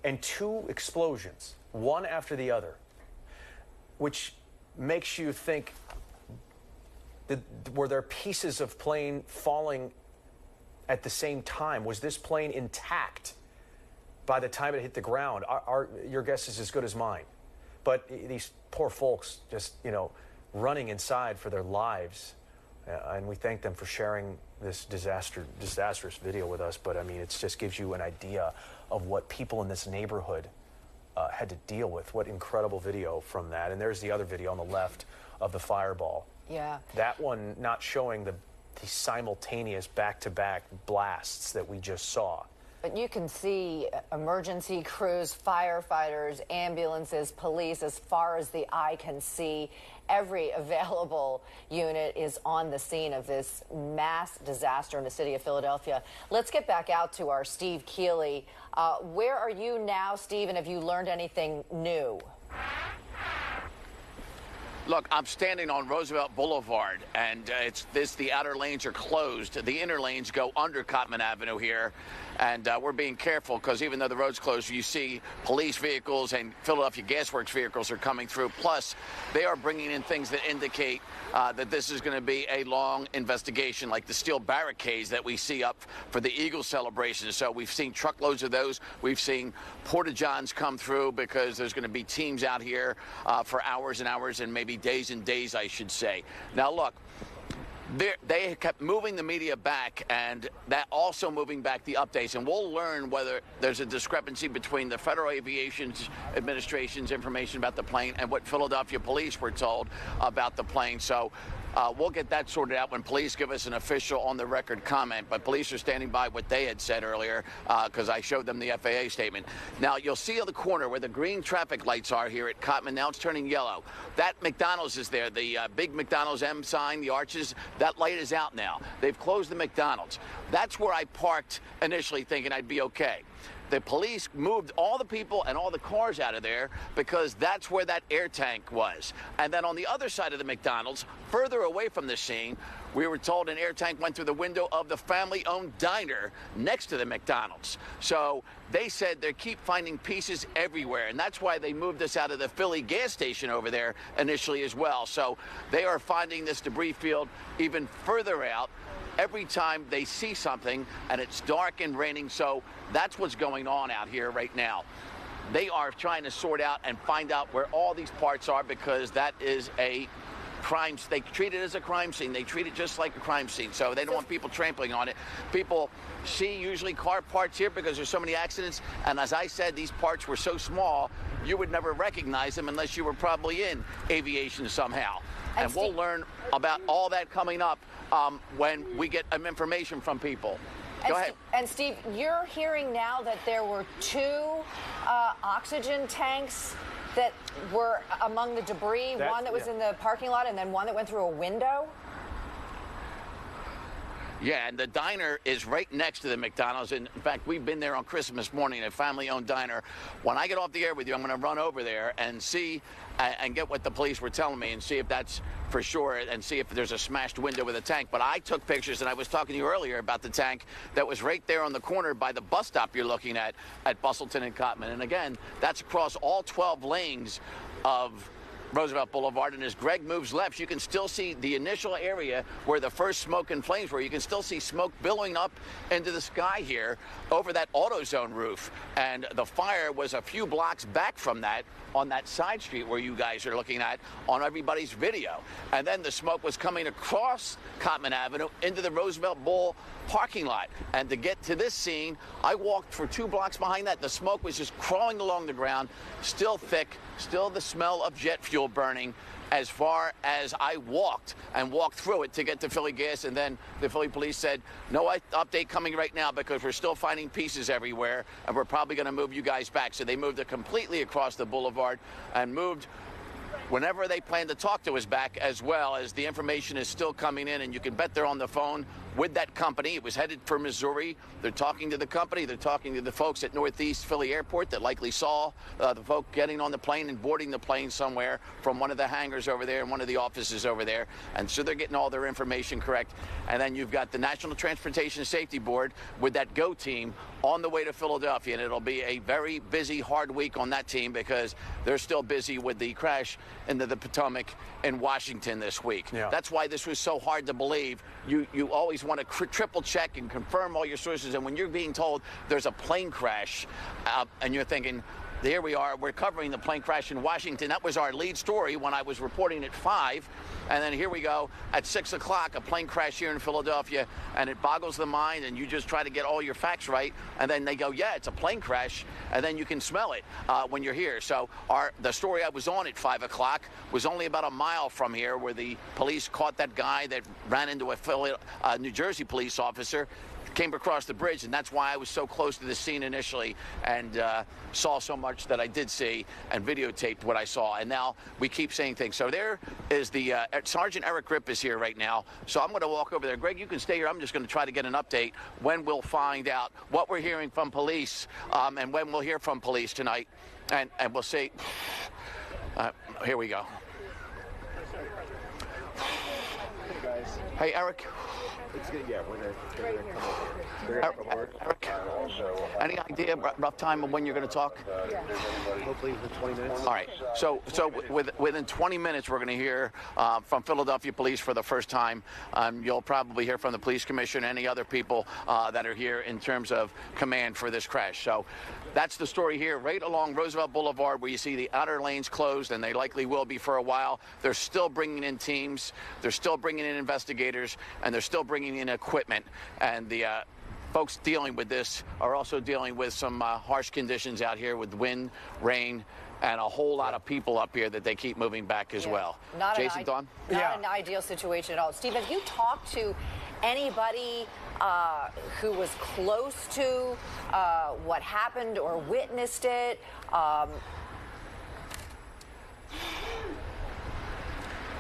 And 2 explosions, one after the other, which makes you think, were there pieces of plane falling at the same time? Was this plane intact by the time it hit the ground? Your guess is as good as mine. But these poor folks just, running inside for their lives. And we thank them for sharing this disastrous video with us. But I mean, it just gives you an idea of what people in this neighborhood had to deal with. What incredible video from that. And there's the other video on the left of the fireball. Yeah. That one not showing the simultaneous back-to-back blasts that we just saw. But you can see emergency crews, firefighters, ambulances, police, as far as the eye can see. Every available unit is on the scene of this mass disaster in the city of Philadelphia. Let's get back out to our Steve Keeley. Where are you now, Steve, and have you learned anything new? Look, I'm standing on Roosevelt Boulevard, and the outer lanes are closed. The inner lanes go under Cotman Avenue here, and we're being careful because even though the road's closed, you see police vehicles and Philadelphia Gas Works vehicles are coming through. Plus, they are bringing in things that indicate that this is going to be a long investigation, like the steel barricades that we see up for the Eagles celebration. So we've seen truckloads of those. We've seen porta-johns come through because there's going to be teams out here for hours and hours and maybe days and days, I should say. Now, look, they kept moving the media back, and that also moving back the updates. And we'll learn whether there's a discrepancy between the Federal Aviation Administration's information about the plane and what Philadelphia police were told about the plane. So we'll get that sorted out when police give us an official on-the-record comment. But police are standing by what they had said earlier because I showed them the FAA statement. Now, you'll see on the corner where the green traffic lights are here at Cotman. Now it's turning yellow. That McDonald's is there, the big McDonald's M sign, the arches. That light is out now. They've closed the McDonald's. That's where I parked initially thinking I'd be okay. The police moved all the people and all the cars out of there because that's where that air tank was. And then on the other side of the McDonald's, further away from the scene, we were told an air tank went through the window of the family-owned diner next to the McDonald's. So they said they keep finding pieces everywhere, and that's why they moved us out of the Philly gas station over there initially as well. So they are finding this debris field even further out every time they see something, and it's dark and raining. So that's what's going on out here right now. They are trying to sort out and find out where all these parts are because that is a crime. They treat it as a crime scene. They treat it just like a crime scene. So they don't want people trampling on it. People see usually car parts here because there's so many accidents. And as I said, these parts were so small, you would never recognize them unless you were probably in aviation somehow. And we'll learn about all that coming up when we get information from people. Go ahead. And Steve, you're hearing now that there were 2 oxygen tanks that were among the debris, one that was in the parking lot and then one that went through a window? Yeah, and the diner is right next to the McDonald's. And in fact, we've been there on Christmas morning, a family-owned diner. When I get off the air with you, I'm going to run over there and see and get what the police were telling me and see if that's for sure and see if there's a smashed window with a tank. But I took pictures, and I was talking to you earlier about the tank that was right there on the corner by the bus stop you're looking at Bustleton and Cotman. And again, that's across all 12 lanes of Roosevelt Boulevard, and as Greg moves left, you can still see the initial area where the first smoke and flames were. You can still see smoke billowing up into the sky here over that AutoZone roof, and the fire was a few blocks back from that on that side street where you guys are looking at on everybody's video. And then the smoke was coming across Cotman Avenue into the Roosevelt Bowl parking lot. And to get to this scene, I walked for 2 blocks behind that. The smoke was just crawling along the ground, still thick, still the smell of jet fuel burning as far as I walked through it to get to Philly Gas. And then the Philly police said, no update coming right now because we're still finding pieces everywhere and we're probably going to move you guys back. So they moved it completely across the boulevard and moved whenever they plan to talk to us back, as well as the information is still coming in, and you can bet they're on the phone with that company. It was headed for Missouri. They're talking to the company. They're talking to the folks at Northeast Philly Airport that likely saw the folk getting on the plane and boarding the plane somewhere from one of the hangars over there and one of the offices over there. And so they're getting all their information correct. And then you've got the National Transportation Safety Board with that GO team on the way to Philadelphia. And it'll be a very busy, hard week on that team because they're still busy with the crash into the Potomac in Washington this week. Yeah. That's why this was so hard to believe. You always want to triple check and confirm all your sources. And when you're being told there's a plane crash and you're thinking, Here we are. We're covering the plane crash in Washington. That was our lead story when I was reporting at 5. And then here we go at 6 o'clock, a plane crash here in Philadelphia, and it boggles the mind, and you just try to get all your facts right, and then they go, yeah, it's a plane crash, and then you can smell it when you're here. So the story I was on at 5 o'clock was only about a mile from here, where the police caught that guy that ran into a New Jersey police officer, came across the bridge, and that's why I was so close to the scene initially and saw so much that I did see and videotaped what I saw. And now we keep saying things. So there is the Sergeant Eric Grip is here right now. So I'm going to walk over there. Greg, you can stay here. I'm just going to try to get an update when we'll find out what we're hearing from police and when we'll hear from police tonight. And we'll see. Here we go. Hey, Eric. Eric, any idea rough time of when you're going to talk? Hopefully within 20 minutes. All right. So within 20 minutes, we're going to hear from Philadelphia police for the first time. You'll probably hear from the police commissioner and any other people that are here in terms of command for this crash. So that's the story here, right along Roosevelt Boulevard, where you see the outer lanes closed, and they likely will be for a while. They're still bringing in teams. They're still bringing in investigators, and they're still bringing in equipment. And the folks dealing with this are also dealing with some harsh conditions out here with wind, rain, and a whole lot of people up here that they keep moving back as well. Jason, Dawn? Not an ideal situation at all. Steve, have you talked to anybody who was close to what happened or witnessed it?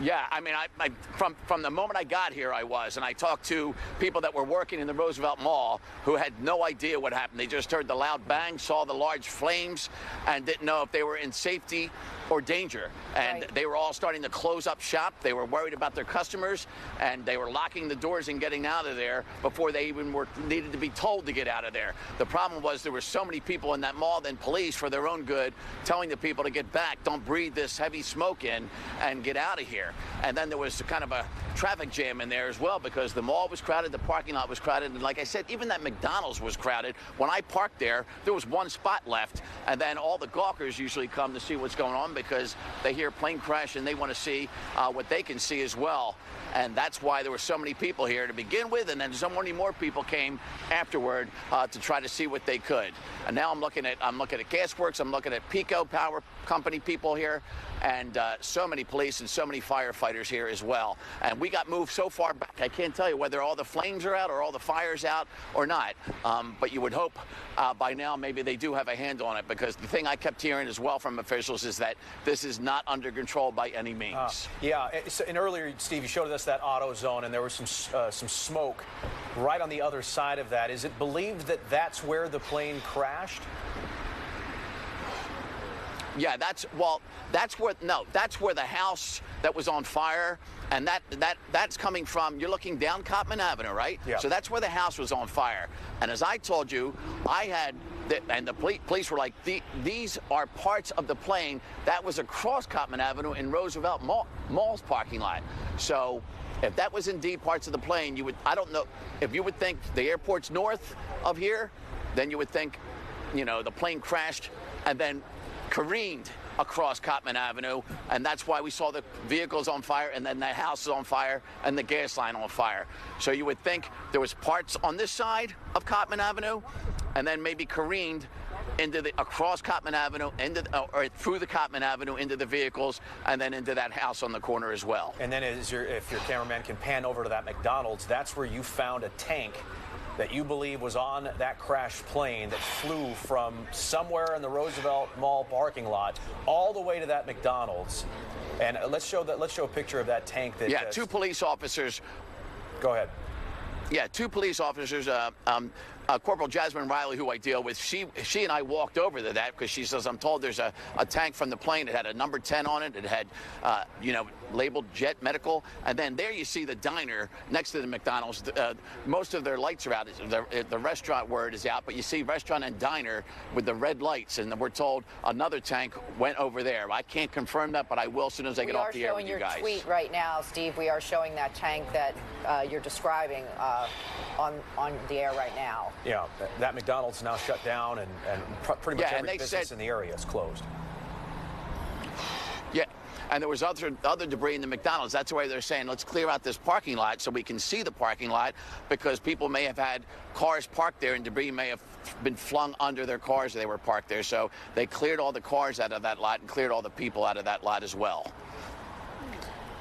Yeah, I mean, from the moment I got here, and I talked to people that were working in the Roosevelt Mall who had no idea what happened. They just heard the loud bang, saw the large flames, and didn't know if they were in safety or danger. And they were all starting to close up shop. They were worried about their customers, and they were locking the doors and getting out of there before they even needed to be told to get out of there. The problem was there were so many people in that mall, then police, for their own good, telling the people to get back, don't breathe this heavy smoke in, and get out of here. And then there was kind of a traffic jam in there as well, because the mall was crowded, the parking lot was crowded, and like I said, even that McDonald's was crowded. When I parked there was one spot left, and then all the gawkers usually come to see what's going on because they hear plane crash and they want to see what they can see as well. And that's why there were so many people here to begin with, and then so many more people came afterward to try to see what they could. And now I'm looking at Gasworks, I'm looking at Pico Power Company people here, and so many police and so many firefighters here as well. And we got moved so far back, I can't tell you whether all the flames are out or all the fire's out or not. But you would hope by now maybe they do have a handle on it, because the thing I kept hearing as well from officials is that this is not under control by any means. And earlier, Steve, you showed us that auto zone, and there was some smoke right on the other side of that. Is it believed that that's where the plane crashed? Yeah, that's where the house that was on fire, and that's coming from, you're looking down Cottman Avenue, right? Yeah. So that's where the house was on fire. And as I told you, and the police were like, these are parts of the plane that was across Cottman Avenue in Roosevelt Mall's parking lot. So if that was indeed parts of the plane, I don't know, if you would think the airport's north of here, then you would think, the plane crashed and then careened across Cottman Avenue, and that's why we saw the vehicles on fire, and then the house is on fire, and the gas line on fire. So you would think there was parts on this side of Cottman Avenue, and then maybe careened across Cottman Avenue, or through the Cottman Avenue into the vehicles, and then into that house on the corner as well. And then if your cameraman can pan over to that McDonald's, that's where you found a tank that you believe was on that crashed plane that flew from somewhere in the Roosevelt Mall parking lot all the way to that McDonald's. And let's show a picture of that tank. Two police officers. Go ahead. Yeah, two police officers. Corporal Jasmine Riley, who I deal with, she and I walked over to that because she says, I'm told there's a tank from the plane. It had a number 10 on it. It had, labeled Jet Medical. And then there you see the diner next to the McDonald's. Most of their lights are out. The restaurant word is out, but you see restaurant and diner with the red lights. And we're told another tank went over there. I can't confirm that, but I will as soon as I get off the air with you guys. We are showing your tweet right now, Steve. We are showing that tank that you're describing on the air right now. that McDonald's now shut down, and pretty much every business in the area is closed. Yeah, and there was other debris in the McDonald's. That's why they're saying, let's clear out this parking lot so we can see the parking lot, because people may have had cars parked there and debris may have been flung under their cars as they were parked there. So they cleared all the cars out of that lot and cleared all the people out of that lot as well.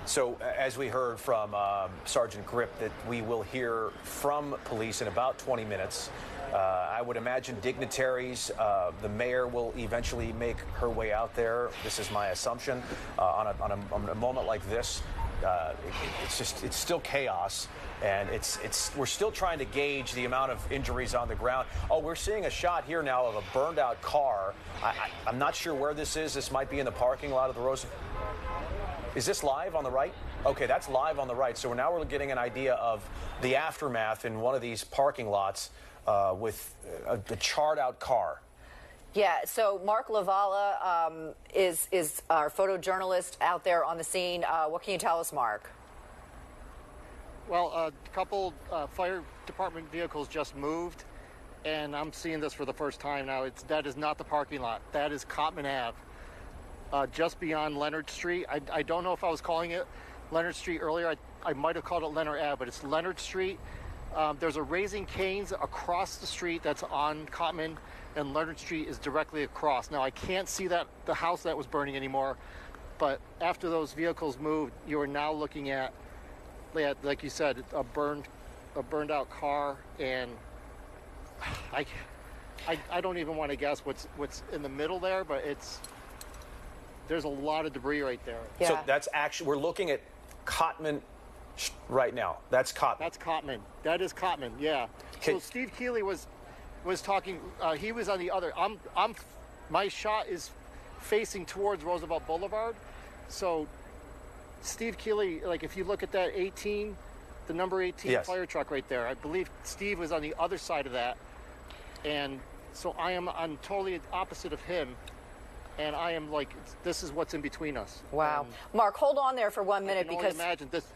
So as we heard from Sergeant Grip, that we will hear from police in about 20 minutes. I would imagine dignitaries, the mayor will eventually make her way out there. This is my assumption. On a moment like this, it's still chaos, and we're still trying to gauge the amount of injuries on the ground. Oh, we're seeing a shot here now of a burned out car. I'm not sure where this is. This might be in the parking lot of the Roosevelt. Is this live on the right? Okay, that's live on the right. So now we're getting an idea of the aftermath in one of these parking lots with the charred out car. Yeah, so Mark Lavala is our photojournalist out there on the scene. What can you tell us, Mark? Well, a couple fire department vehicles just moved, and I'm seeing this for the first time now. That is not the parking lot. That is Cottman Ave. Just beyond Leonard Street. I don't know if I was calling it Leonard Street earlier. I might have called it Leonard Ave, but it's Leonard Street. There's a Raising Cane's across the street that's on Cottman, and Leonard Street is directly across. Now, I can't see the house that was burning anymore, but after those vehicles moved, you are now looking at, like you said, a burned out car, and I don't even want to guess what's in the middle there, but there's a lot of debris right there. Yeah. So that's actually, we're looking at Cottman right now. That's Cottman. That's Cottman. That is Cottman, yeah. So Steve Keeley was talking, he was on the other, my shot is facing towards Roosevelt Boulevard. So Steve Keeley, like if you look at that 18, the number 18 yes. fire truck right there, I believe Steve was on the other side of that. And so I'm totally opposite of him. And I am like, this is what's in between us. Wow. Mark, hold on there for 1 minute, because imagine this.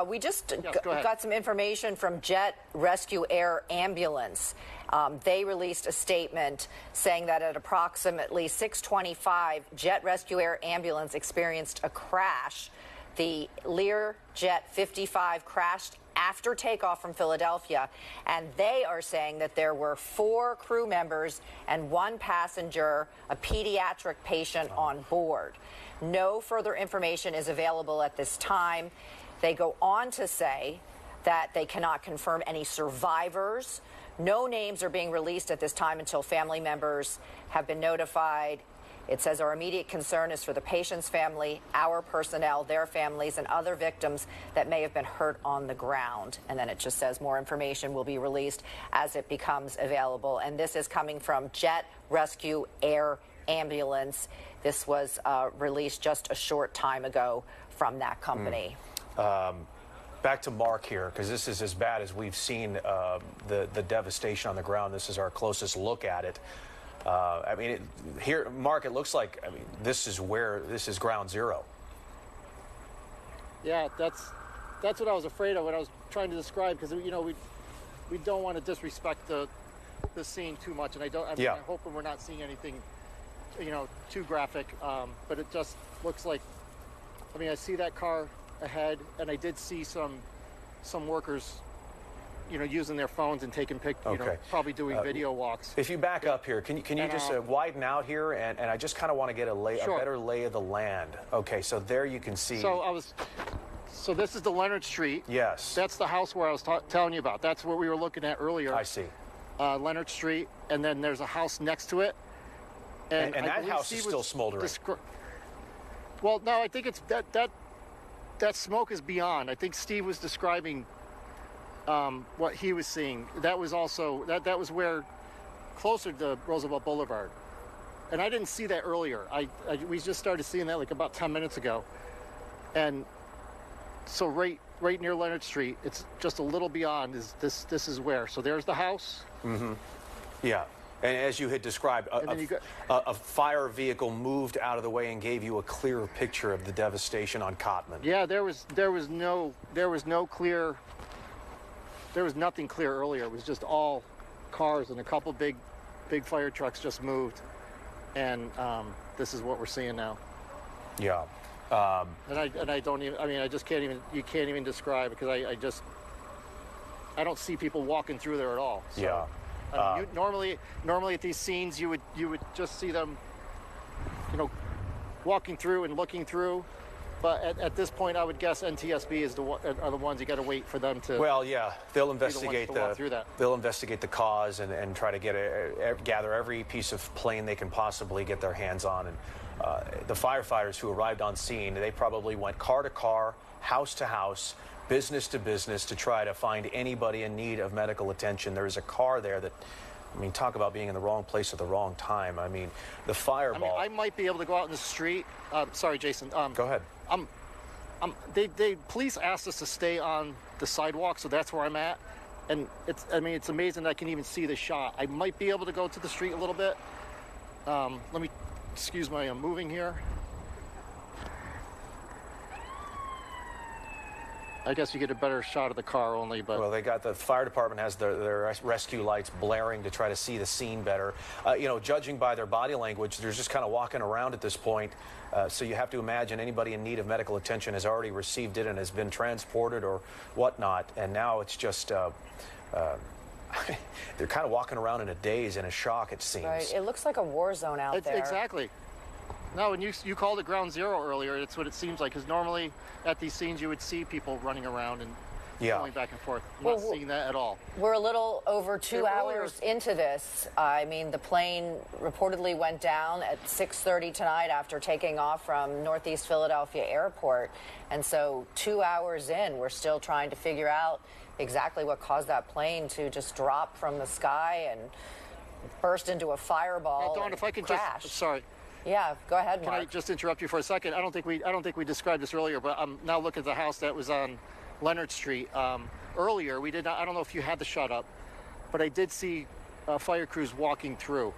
We just got some information from Jet Rescue Air Ambulance. They released a statement saying that at approximately 6:25, Jet Rescue Air Ambulance experienced a crash. The Lear Jet 55 crashed after takeoff from Philadelphia, and they are saying that there were 4 crew members and 1 passenger, a pediatric patient on board. No further information is available at this time. They go on to say that they cannot confirm any survivors. No names are being released at this time until family members have been notified. It says our immediate concern is for the patient's family, our personnel, their families, and other victims that may have been hurt on the ground. And then it just says more information will be released as it becomes available. And this is coming from Jet Rescue Air Ambulance. This was released just a short time ago from that company. Back to Mark here, because this is as bad as we've seen the devastation on the ground. This is our closest look at it. I mean, here, Mark, it looks like, I mean, this is ground zero. Yeah, that's what I was afraid of when I was trying to describe, because, you know, we don't want to disrespect the scene too much, and I'm hoping we're not seeing anything, you know, too graphic, but it just looks like, I mean, I see that car ahead, and I did see some workers, you know, using their phones and taking pictures, you know, probably doing video walks. If you back up here, can you just widen out here, and I just kind of want to get a better lay of the land. Okay, so there you can see. So this is the Leonard Street. Yes. That's the house where I was telling you about. That's what we were looking at earlier. I see. Leonard Street, and then there's a house next to it. And that house is still smoldering. Well, no, I think it's that smoke is beyond. I think Steve was describing what he was seeing. That was also that was where closer to Roosevelt Boulevard, and I didn't see that earlier. We just started seeing that like about 10 minutes ago, and so right near Leonard Street, it's just a little beyond. This is where? So there's the house. Mm-hmm. Yeah. And as you had described, a fire vehicle moved out of the way and gave you a clearer picture of the devastation on Cottman. Yeah, there was nothing clear earlier. It was just all cars and a couple big fire trucks just moved, and this is what we're seeing now. Yeah. And I don't even. I mean, I just can't even. You can't even describe, because I don't see people walking through there at all. So, Yeah. I mean, normally at these scenes you would just see them, walking through and looking through. But at this point, I would guess NTSB are the ones you got to wait for them to. Well, yeah, they'll investigate they'll investigate the cause and try to gather every piece of plane they can possibly get their hands on. And the firefighters who arrived on scene, they probably went car to car, house to house, business to business to try to find anybody in need of medical attention. There is a car there that, I mean, talk about being in the wrong place at the wrong time. I mean, the fireball. I might be able to go out in the street. Sorry, Jason. Go ahead. Police asked us to stay on the sidewalk, so that's where I'm at. And it's amazing that I can even see the shot. I might be able to go to the street a little bit. Let me, excuse my moving here. I guess you get a better shot of the car only, but... Well, the fire department has their rescue lights blaring to try to see the scene better. Judging by their body language, they're just kind of walking around at this point. So you have to imagine anybody in need of medical attention has already received it and has been transported or whatnot. And now it's just... they're kind of walking around in a daze, in a shock, it seems. Right. It looks like a war zone out there. Exactly. No, and you called it ground zero earlier. It's what it seems like, because normally at these scenes you would see people running around and going back and forth. I'm not seeing that at all. We're a little over 2 hours into this. I mean, the plane reportedly went down at 6:30 tonight after taking off from Northeast Philadelphia Airport. And so 2 hours in, we're still trying to figure out exactly what caused that plane to just drop from the sky and burst into a fireball. Dawn, if I can crash. Sorry. Yeah, go ahead, Mark. Can I just interrupt you for a second? I don't think we described this earlier, but I'm now looking at the house that was on Leonard Street. Earlier, we did not. I don't know if you had the shot up, but I did see fire crews walking through.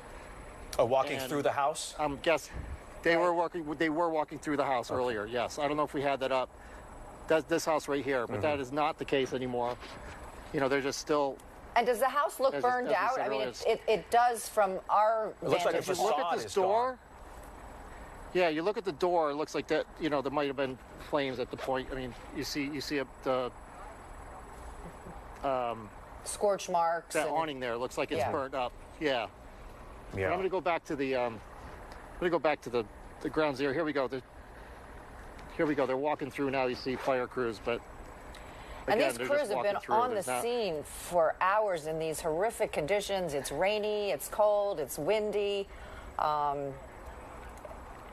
Oh, walking through the house? Guess they were walking through the house earlier. Yes, I don't know if we had that up. That's this house right here, but that is not the case anymore. They're just still. And does the house look burned out? I mean, it does from our vantage. It looks like a facade. Look at this door. Yeah, you look at the door. It looks like that. There might have been flames at the point. I mean, you see the scorch marks. That awning there looks like it's burnt up. Yeah. Yeah. I'm going to go back to the the ground zero. Here we go. Here we go. They're walking through now. You see fire crews, but. And these crews have been on the scene for hours in these horrific conditions. It's rainy, it's cold, it's windy.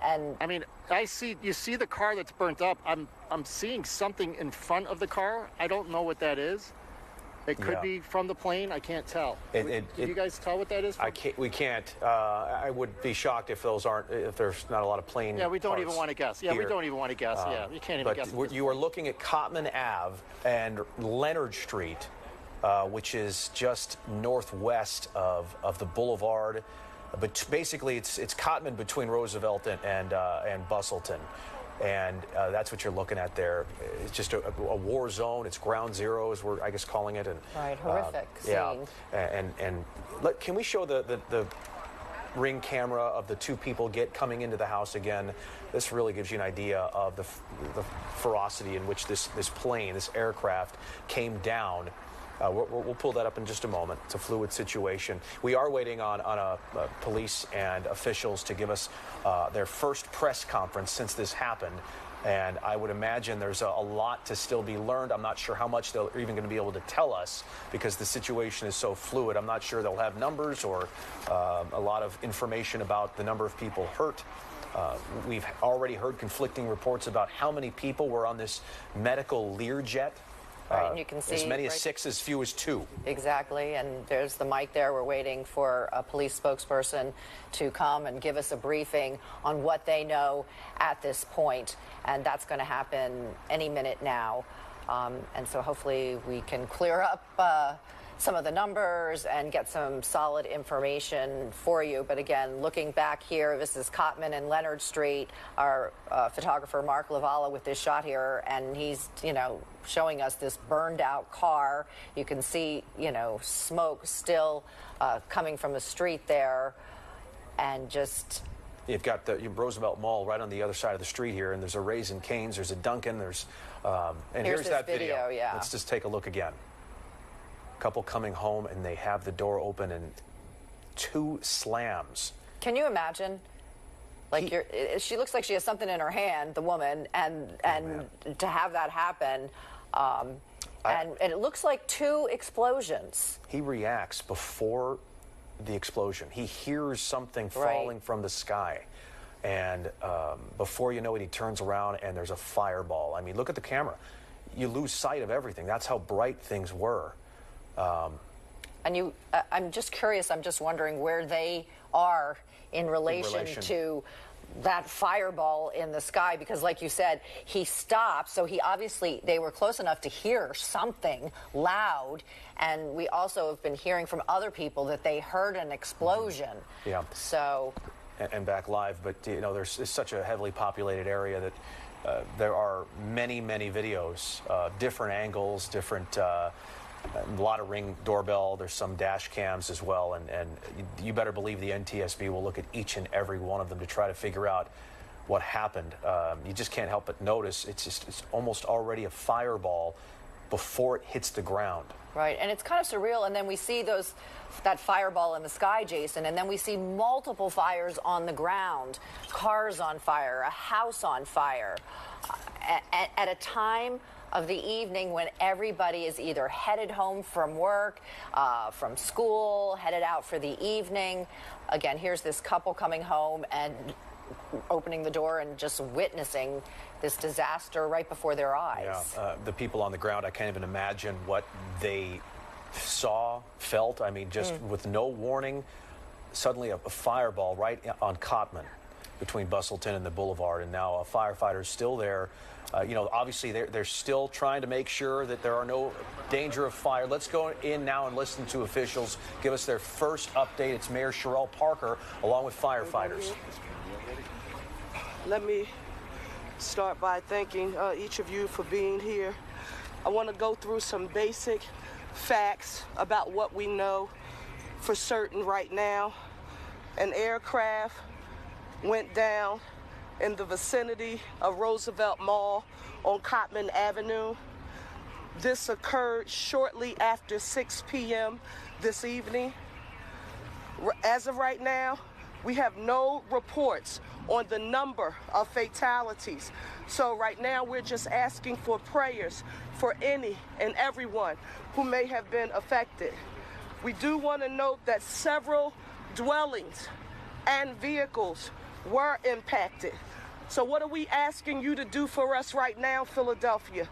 And I mean, you see the car that's burnt up. I'm seeing something in front of the car. I don't know what that is. It could be from the plane. I can't tell. Can you guys tell what that is? We can't. I would be shocked if there's not a lot of plane. Yeah, we don't even want to guess. Yeah, here. we don't even want to guess. Yeah, you can't even guess. But you are looking at Cotman Ave and Leonard Street, which is just northwest of the boulevard. But basically, it's Cotman between Roosevelt and Bustleton. And that's what you're looking at there. It's just a war zone. It's ground zero, as we're, I guess, calling it. And right, horrific scene. Yeah, and can we show the ring camera of the two people coming into the house again? This really gives you an idea of the ferocity in which this plane, this aircraft, came down. We'll pull that up in just a moment. It's a fluid situation. We are waiting on police and officials to give us their first press conference since this happened. And I would imagine there's a lot to still be learned. I'm not sure how much they're even going to be able to tell us because the situation is so fluid. I'm not sure they'll have numbers or a lot of information about the number of people hurt. We've already heard conflicting reports about how many people were on this medical Learjet. Right, and you can see as many as 6, as few as 2. Exactly, and there's the mic there. We're waiting for a police spokesperson to come and give us a briefing on what they know at this point, and that's going to happen any minute now. And so hopefully we can clear up some of the numbers and get some solid information for you. But again, looking back here, this is Cotman and Leonard Street. Our photographer Mark Lavala with this shot here, and he's, showing us this burned out car. You can see, smoke still coming from the street there, and just... You've got the Roosevelt Mall right on the other side of the street here, and there's a Raising Cane's, there's a Dunkin', and here's that video. Yeah. Let's just take a look again. Couple coming home, and they have the door open, and 2 slams. Can you imagine? Like, she looks like she has something in her hand, the woman, and to have that happen, and it looks like 2 explosions. He reacts before the explosion. He hears something falling from the sky, and before you know it, he turns around and there's a fireball. I mean, look at the camera. You lose sight of everything. That's how bright things were. And I'm just curious. I'm just wondering where they are in relation to that fireball in the sky, because like you said, he stopped, so they were close enough to hear something loud, and we also have been hearing from other people that they heard an explosion. Yeah. So. And back live, but there's such a heavily populated area that there are many videos, different angles, different. A lot of Ring doorbell. There's some dash cams as well, and you better believe the NTSB will look at each and every one of them to try to figure out what happened. You just can't help but notice it's almost already a fireball before it hits the ground. Right, and it's kind of surreal. And then we see that fireball in the sky, Jason, and then we see multiple fires on the ground, cars on fire, a house on fire, at a time of the evening when everybody is either headed home from work, from school, headed out for the evening. Again, here's this couple coming home and opening the door and just witnessing this disaster right before their eyes. Yeah, the people on the ground, I can't even imagine what they saw, felt. I mean, just with no warning, suddenly a fireball right on Cotman between Bustleton and the Boulevard, and now a firefighter's still there. Obviously they're still trying to make sure that there are no danger of fire. Let's go in now and listen to officials give us their first update. It's Mayor Sherelle Parker along with firefighters. Let me start by thanking each of you for being here. I want to go through some basic facts about what we know for certain right now. An aircraft went down in the vicinity of Roosevelt Mall on Cotman Avenue. This occurred shortly after 6 p.m. this evening. As of right now, we have no reports on the number of fatalities. So right now, we're just asking for prayers for any and everyone who may have been affected. We do want to note that several dwellings and vehicles were impacted. So what are we asking you to do for us right now, Philadelphia?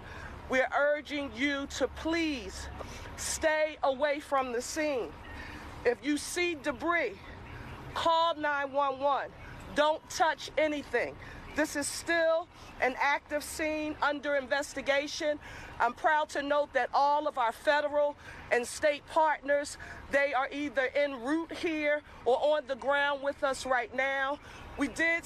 We're urging you to please stay away from the scene. If you see debris, call 911. Don't touch anything. This is still an active scene under investigation. I'm proud to note that all of our federal and state partners, they are either en route here or on the ground with us right now. We did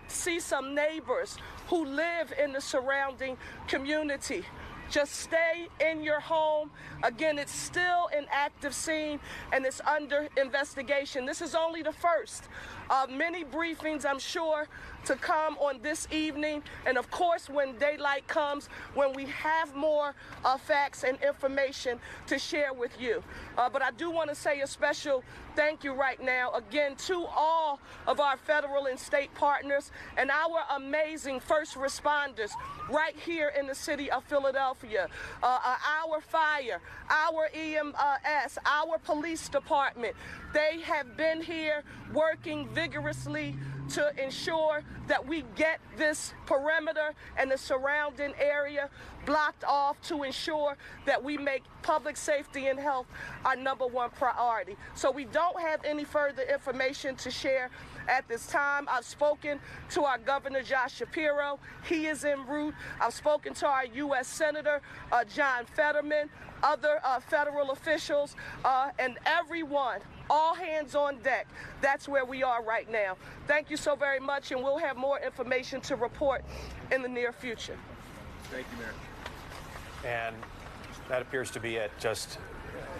see some neighbors who live in the surrounding community. Just stay in your home. Again, it's still an active scene and it's under investigation. This is only the first of many briefings, I'm sure, to come on this evening. And of course, when daylight comes, when we have more facts and information to share with you. But I do want to say a special thank you right now, again, to all of our federal and state partners and our amazing first responders right here in the city of Philadelphia. Our fire, our EMS, our police department, they have been here working vigorously to ensure that we get this perimeter and the surrounding area blocked off to ensure that we make public safety and health our #1 priority. So we don't have any further information to share at this time. I've spoken to our Governor Josh Shapiro. He is en route. I've spoken to our U.S. Senator John Fetterman, other federal officials, and everyone, all hands on deck. That's where we are right now. Thank you so very much, and we'll have more information to report in the near future. Thank you, Mayor. And that appears to be it. Just,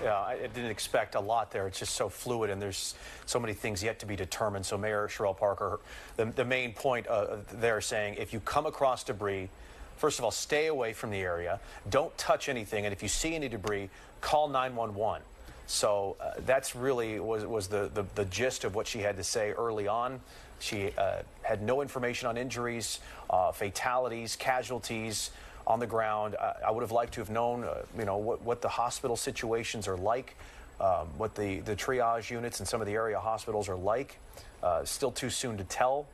I didn't expect a lot there. It's just so fluid, and there's so many things yet to be determined. So Mayor Sherrell Parker, the main point there saying, if you come across debris, first of all, stay away from the area. Don't touch anything. And if you see any debris, call 911. So that's really was the gist of what she had to say early on. She had no information on injuries, fatalities, casualties on the ground. I would have liked to have known, what the hospital situations are like, what the triage units and some of the area hospitals are like. Still too soon to tell.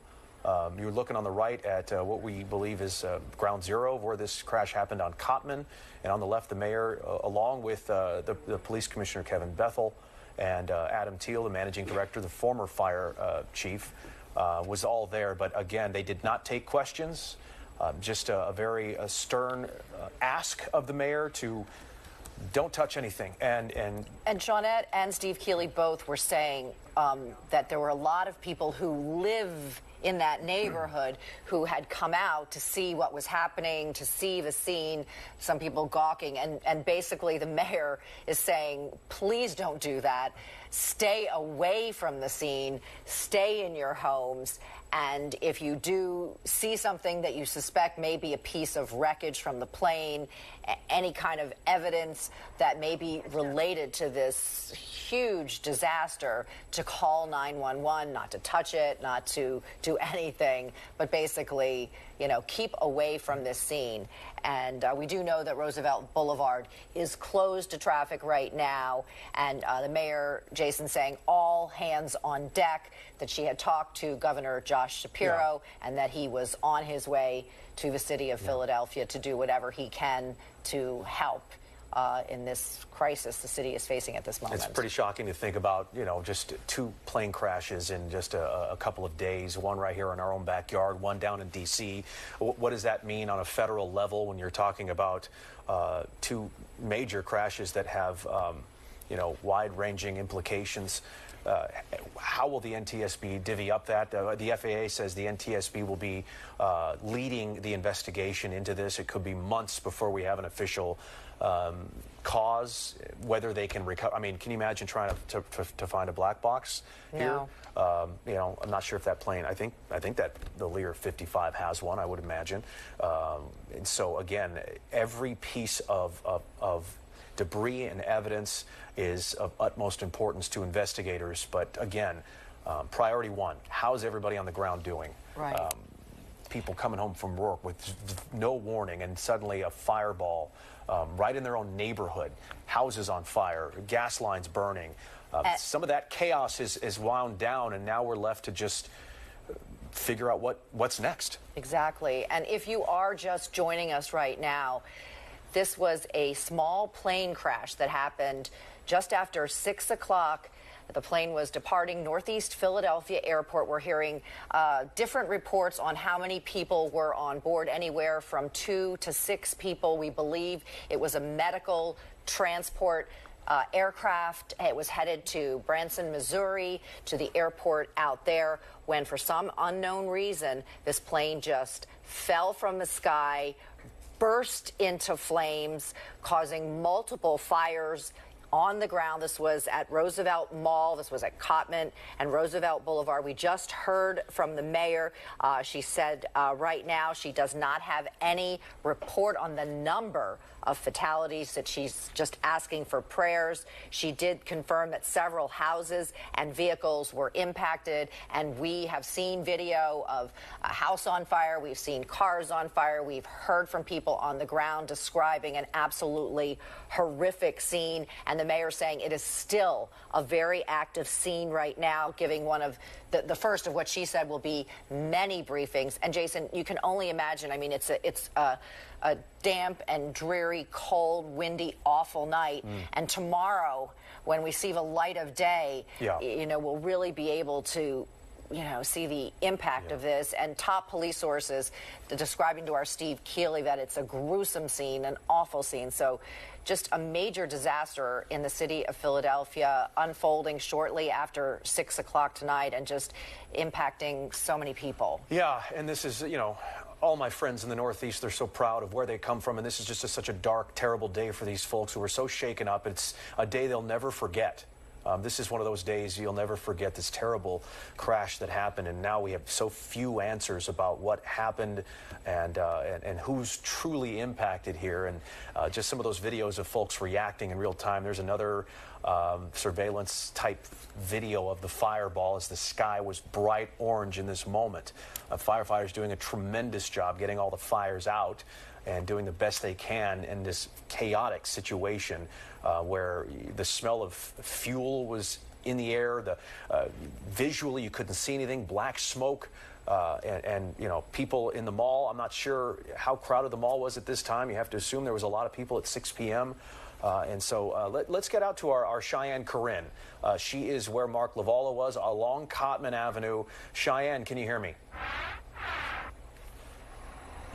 You're looking on the right at what we believe is ground zero, where this crash happened on Cotman. And on the left, the mayor, along with the police commissioner, Kevin Bethel, and Adam Teal, the managing director, the former fire chief, was all there. But again, they did not take questions. Just a very stern ask of the mayor to don't touch anything. And Shawnette and Steve Keeley both were saying that there were a lot of people who live in that neighborhood who had come out to see what was happening, to see the scene, some people gawking. And basically the mayor is saying, please don't do that. Stay away from the scene. Stay in your homes. And if you do see something that you suspect may be a piece of wreckage from the plane, any kind of evidence that may be related to this huge disaster, to call 911, not to touch it, not to do anything, but basically, keep away from this scene. And we do know that Roosevelt Boulevard is closed to traffic right now. And the mayor, Jason, saying all hands on deck, that she had talked to Governor Josh Shapiro, and that he was on his way to the city of Philadelphia to do whatever he can to help in this crisis the city is facing at this moment. It's pretty shocking to think about, just 2 plane crashes in just a couple of days, one right here in our own backyard, one down in D.C. What does that mean on a federal level when you're talking about 2 major crashes that have, wide-ranging implications? How will the NTSB divvy up that? The FAA says the NTSB will be leading the investigation into this. It could be months before we have an official cause, whether they can recover. I mean, can you imagine trying to find a black box here? No. I'm not sure if that plane, I think that the Lear 55 has one, I would imagine. And so, again, every piece of debris and evidence is of utmost importance to investigators. But again, priority 1, how's everybody on the ground doing? Right. People coming home from work with no warning, and suddenly a fireball right in their own neighborhood, houses on fire, gas lines burning. Some of that chaos is wound down, and now we're left to just figure out what's next. Exactly. And if you are just joining us right now, this was a small plane crash that happened just after 6 o'clock. The plane was departing Northeast Philadelphia Airport. We're hearing different reports on how many people were on board, anywhere from 2 to 6 people. We believe it was a medical transport aircraft. It was headed to Branson, Missouri, to the airport out there, when for some unknown reason, this plane just fell from the sky, burst into flames, causing multiple fires on the ground. This was at Roosevelt Mall. This was at Cotman and Roosevelt Boulevard. We just heard from the mayor. She said right now she does not have any report on the number of fatalities, that she's just asking for prayers. She did confirm that several houses and vehicles were impacted, and we have seen video of a house on fire. We've seen cars on fire. We've heard from people on the ground describing an absolutely horrific scene, and the the mayor saying it is still a very active scene right now, giving one of the first of what she said will be many briefings. And Jason, you can only imagine. I mean, it's a damp and dreary, cold, windy, awful night. And tomorrow, when we see the light of day, you know, we'll really be able to, you know, see the impact of this. And top police sources describing to our Steve Keeley that it's a gruesome scene, an awful scene. So just a major disaster in the city of Philadelphia unfolding shortly after 6 o'clock tonight and just impacting so many people. Yeah, and this is, you know, all my friends in the Northeast, they're so proud of where they come from, and this is just such a dark, terrible day for these folks who were so shaken up. It's a day they'll never forget. This is one of those days you'll never forget, this terrible crash that happened, and now we have so few answers about what happened and who's truly impacted here. And just some of those videos of folks reacting in real time. There's another surveillance type video of the fireball as the sky was bright orange in this moment. Firefighters doing a tremendous job getting all the fires out and doing the best they can in this chaotic situation where the smell of fuel was in the air. Visually, you couldn't see anything, black smoke, and you know, people in the mall. I'm not sure how crowded the mall was at this time. You have to assume there was a lot of people at 6 p.m. And so let's get out to our Cheyenne Corinne. She is where Mark Lavala was, along Cotman Avenue. Cheyenne, can you hear me?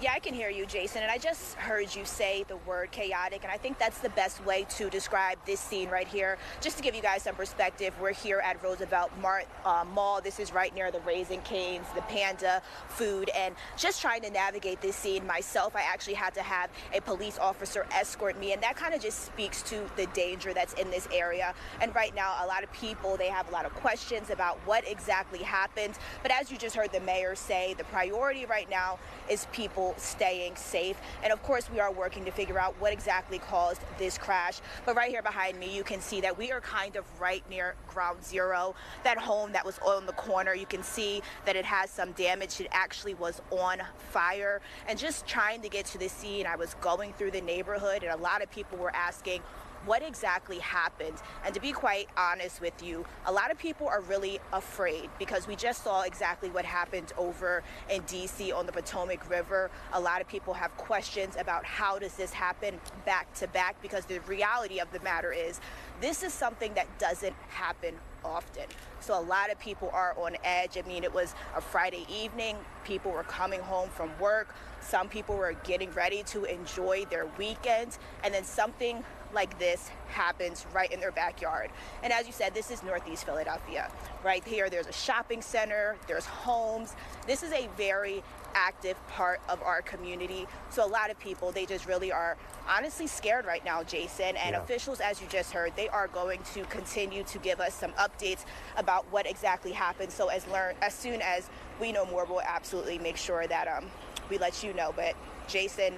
Yeah, I can hear you, Jason, and I just heard you say the word chaotic, and I think that's the best way to describe this scene right here. Just to give you guys some perspective, we're here at Roosevelt Mall. This is right near the Raising Cane's, the Panda food, and just trying to navigate this scene myself, I actually had to have a police officer escort me, and that kind of just speaks to the danger that's in this area. And right now, a lot of people, they have a lot of questions about what exactly happened, but as you just heard the mayor say, the priority right now is people staying safe. And of course, we are working to figure out what exactly caused this crash. But right here behind me, you can see that we are kind of right near ground zero. That home that was on the corner, you can see that it has some damage. It actually was on fire. And just trying to get to the scene, I was going through the neighborhood, and a lot of people were asking, what exactly happened? And to be quite honest with you, a lot of people are really afraid because we just saw exactly what happened over in D.C. on the Potomac River. A lot of people have questions about how does this happen back to back, because the reality of the matter is this is something that doesn't happen often. So a lot of people are on edge. I mean, it was a Friday evening. People were coming home from work. Some people were getting ready to enjoy their weekend. And then something like this happens right in their backyard. And as you said, this is Northeast Philadelphia. Right here, there's a shopping center, there's homes. This is a very active part of our community. So a lot of people, they just really are honestly scared right now, Jason. And officials, as you just heard, they are going to continue to give us some updates about what exactly happened. So as soon as we know more, we'll absolutely make sure that we let you know. But Jason,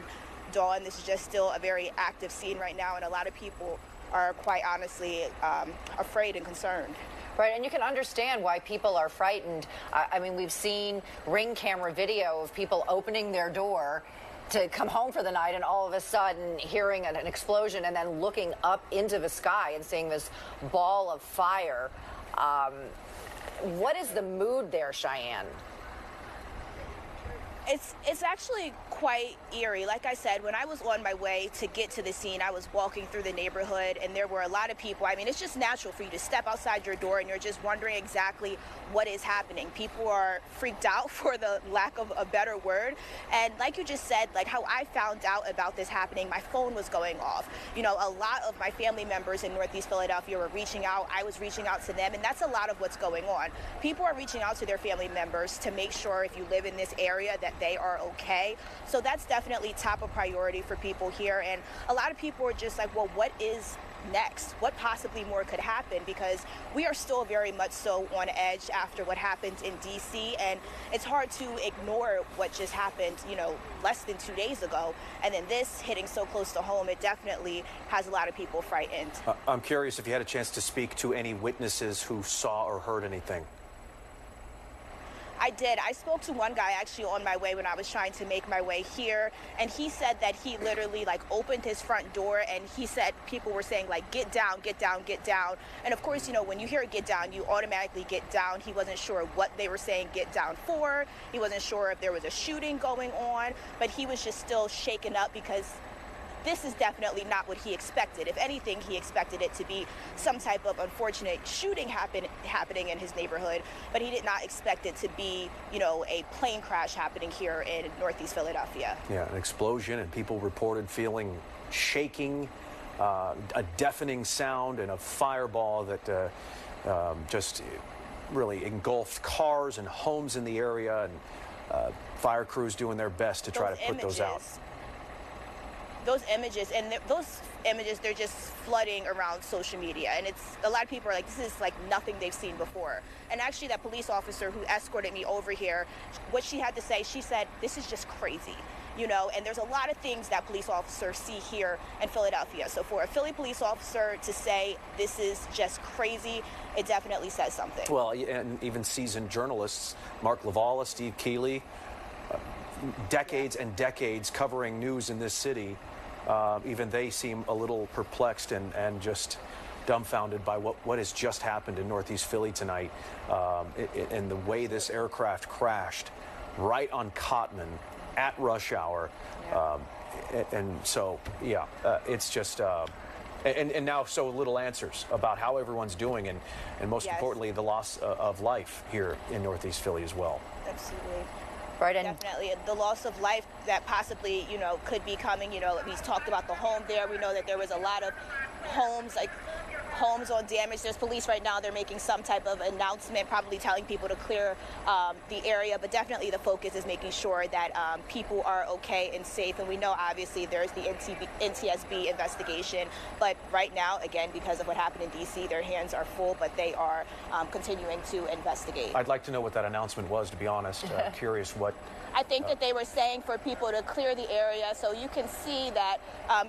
Dawn, this is just still a very active scene right now, and a lot of people are quite honestly afraid and concerned. Right, and you can understand why people are frightened. I mean, we've seen Ring camera video of people opening their door to come home for the night and all of a sudden hearing an explosion and then looking up into the sky and seeing this ball of fire. What is the mood there, Cheyenne? It's actually quite eerie. Like I said, when I was on my way to get to the scene, I was walking through the neighborhood and there were a lot of people. I mean, it's just natural for you to step outside your door and you're just wondering exactly what is happening. People are freaked out, for the lack of a better word. And like you just said, like how I found out about this happening, my phone was going off. You know, a lot of my family members in Northeast Philadelphia were reaching out. I was reaching out to them, and that's a lot of what's going on. People are reaching out to their family members to make sure if you live in this area that they are okay. So that's definitely top of priority for people here. And a lot of people are just like, well, what is next? What possibly more could happen? Because we are still very much so on edge after what happened in D.C. And it's hard to ignore what just happened, you know, less than 2 days ago. And then this hitting so close to home, it definitely has a lot of people frightened. I'm curious if you had a chance to speak to any witnesses who saw or heard anything. I did. I spoke to one guy actually on my way when I was trying to make my way here, and he said that he literally like opened his front door, and he said people were saying like, get down, get down, get down. And of course, you know, when you hear get down, you automatically get down. He wasn't sure what they were saying get down for. He wasn't sure if there was a shooting going on, but he was just still shaken up because this is definitely not what he expected. If anything, he expected it to be some type of unfortunate shooting happening in his neighborhood, but he did not expect it to be, you know, a plane crash happening here in Northeast Philadelphia. Yeah, an explosion, and people reported feeling shaking, a deafening sound, and a fireball that just really engulfed cars and homes in the area, and fire crews doing their best to try to put those out. Those images, they're just flooding around social media, and it's a lot of people are like, this is like nothing they've seen before. And actually, that police officer who escorted me over here, what she had to say, she said, this is just crazy, you know. And there's a lot of things that police officers see here in Philadelphia. So for a Philly police officer to say this is just crazy, it definitely says something. Well, and even seasoned journalists, Mark Lavala, Steve Keeley, decades and decades covering news in this city. Even they seem a little perplexed and just dumbfounded by what has just happened in Northeast Philly tonight, and the way this aircraft crashed right on Cotman at rush hour. And so, yeah, it's just... And now so little answers about how everyone's doing, and most importantly, the loss of life here in Northeast Philly as well. Absolutely. Right, and definitely the loss of life that possibly, you know, could be coming. You know, we talked about the home there. We know that there was a lot of homes on damage. There's police right now. They're making some type of announcement, probably telling people to clear the area. But definitely the focus is making sure that people are okay and safe. And we know, obviously, there's the NTSB investigation. But right now, again, because of what happened in D.C., their hands are full, but they are continuing to investigate. I'd like to know what that announcement was, to be honest. Curious what... I think that they were saying for people to clear the area, so you can see that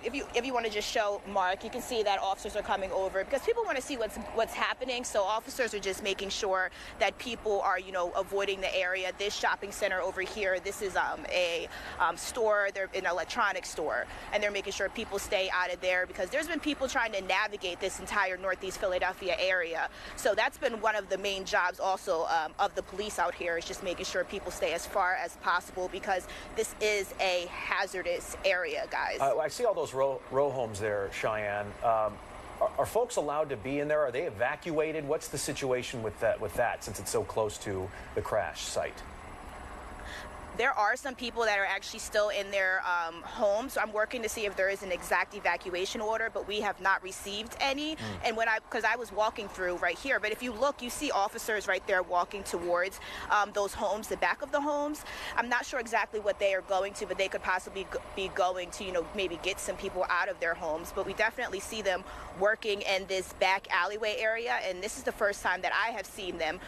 if you want to just show Mark, you can see that officers are coming over because people want to see what's happening. So officers are just making sure that people are, you know, avoiding the area. This shopping center over here, this is a store, they're an electronics store, and they're making sure people stay out of there because there's been people trying to navigate this entire Northeast Philadelphia area. So that's been one of the main jobs also of the police out here, is just making sure people stay as far as possible because this is a hazardous area, guys. I see all those row homes there, Cheyenne. Are folks allowed to be in there? Are they evacuated? What's the situation with that since it's so close to the crash site? There are some people that are actually still in their homes. So I'm working to see if there is an exact evacuation order, but we have not received any. And because I was walking through right here, but if you look, you see officers right there walking towards those homes, the back of the homes. I'm not sure exactly what they are going to, but they could possibly be going to, you know, maybe get some people out of their homes. But we definitely see them working in this back alleyway area, and this is the first time that I have seen them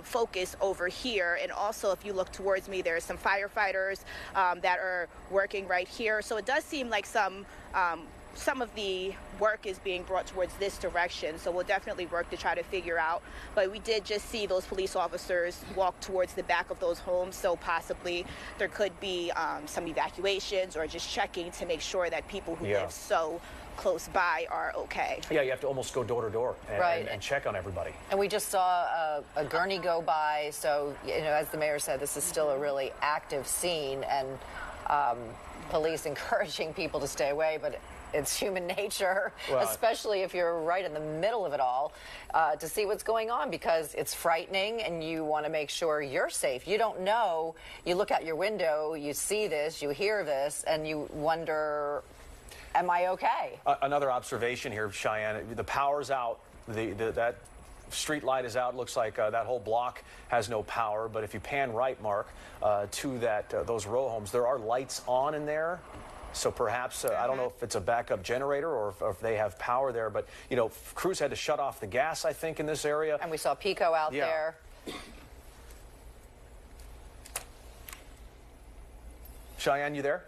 focus over here. And also, if you look towards me, there's some firefighters that are working right here. So it does seem like some of the work is being brought towards this direction. So we'll definitely work to try to figure out. But we did just see those police officers walk towards the back of those homes. So possibly there could be some evacuations or just checking to make sure that people who live so close by are okay. Yeah, you have to almost go door to door and check on everybody. And we just saw a gurney go by, so, you know, as the mayor said, this is still a really active scene, and police encouraging people to stay away, but it's human nature, especially if you're right in the middle of it all, to see what's going on, because it's frightening and you want to make sure you're safe. You don't know. You look out your window, you see this, you hear this, and you wonder, am I okay? Another observation here, Cheyenne. The power's out. That street light is out. Looks like that whole block has no power. But if you pan right, Mark, to those row homes, there are lights on in there. So perhaps, I don't know if it's a backup generator or if they have power there. But, you know, crews had to shut off the gas, I think, in this area. And we saw Pico out there. Cheyenne, you there?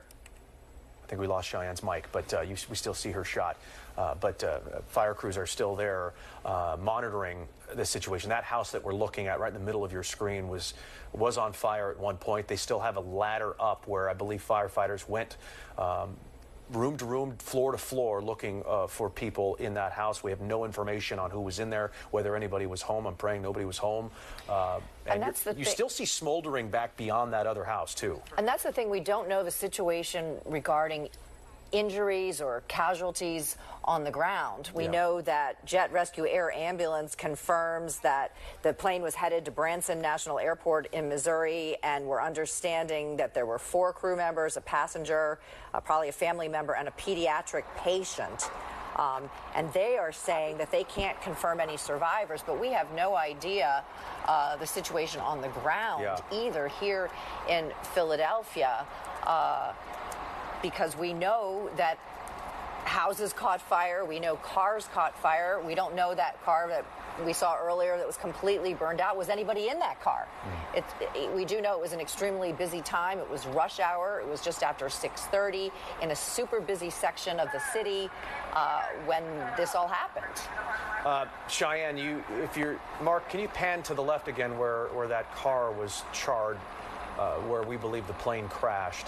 I think we lost Cheyenne's mic, but we still see her shot. But fire crews are still there monitoring the situation. That house that we're looking at right in the middle of your screen was on fire at one point. They still have a ladder up where I believe firefighters went room to room, floor to floor, looking for people in that house. We have no information on who was in there, whether anybody was home. I'm praying nobody was home. And that's you still see smoldering back beyond that other house, too. And that's the thing. We don't know the situation regarding injuries or casualties on the ground. We know that Jet Rescue Air Ambulance confirms that the plane was headed to Branson National Airport in Missouri, and we're understanding that there were 4 crew members, a passenger, probably a family member, and a pediatric patient. And they are saying that they can't confirm any survivors, but we have no idea the situation on the ground either here in Philadelphia, because we know that houses caught fire, we know cars caught fire. We don't know that car that we saw earlier that was completely burned out. Was anybody in that car? We do know it was an extremely busy time. It was rush hour. It was just after 6:30 in a super busy section of the city when this all happened. Cheyenne, Mark, can you pan to the left again where that car was charred, where we believe the plane crashed?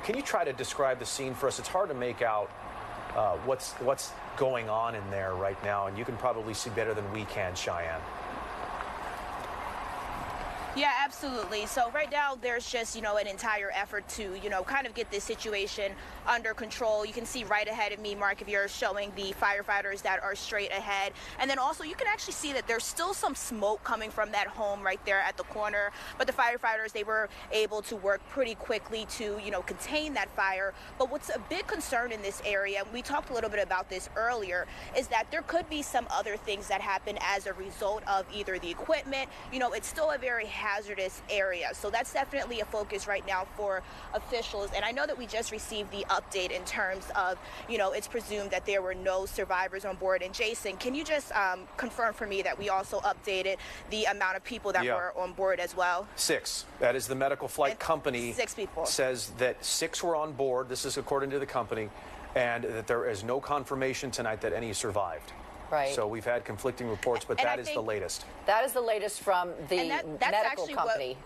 Can you try to describe the scene for us? It's hard to make out what's going on in there right now, and you can probably see better than we can, Cheyenne. Yeah, absolutely. So right now there's just, an entire effort to, kind of get this situation under control. You can see right ahead of me, Mark, if you're showing the firefighters that are straight ahead. And then also you can actually see that there's still some smoke coming from that home right there at the corner. But the firefighters, they were able to work pretty quickly to, contain that fire. But what's a big concern in this area, we talked a little bit about this earlier, is that there could be some other things that happen as a result of either the equipment. It's still a very hazardous area. So that's definitely a focus right now for officials. And I know that we just received the update in terms of, it's presumed that there were no survivors on board. And Jason, can you just confirm for me that we also updated the amount of people that were on board as well? 6. That is the medical flight company. 6 people. Says that 6 were on board. This is according to the company, and that there is no confirmation tonight that any survived. Right. So we've had conflicting reports, but that is the latest. That is the latest from the medical company.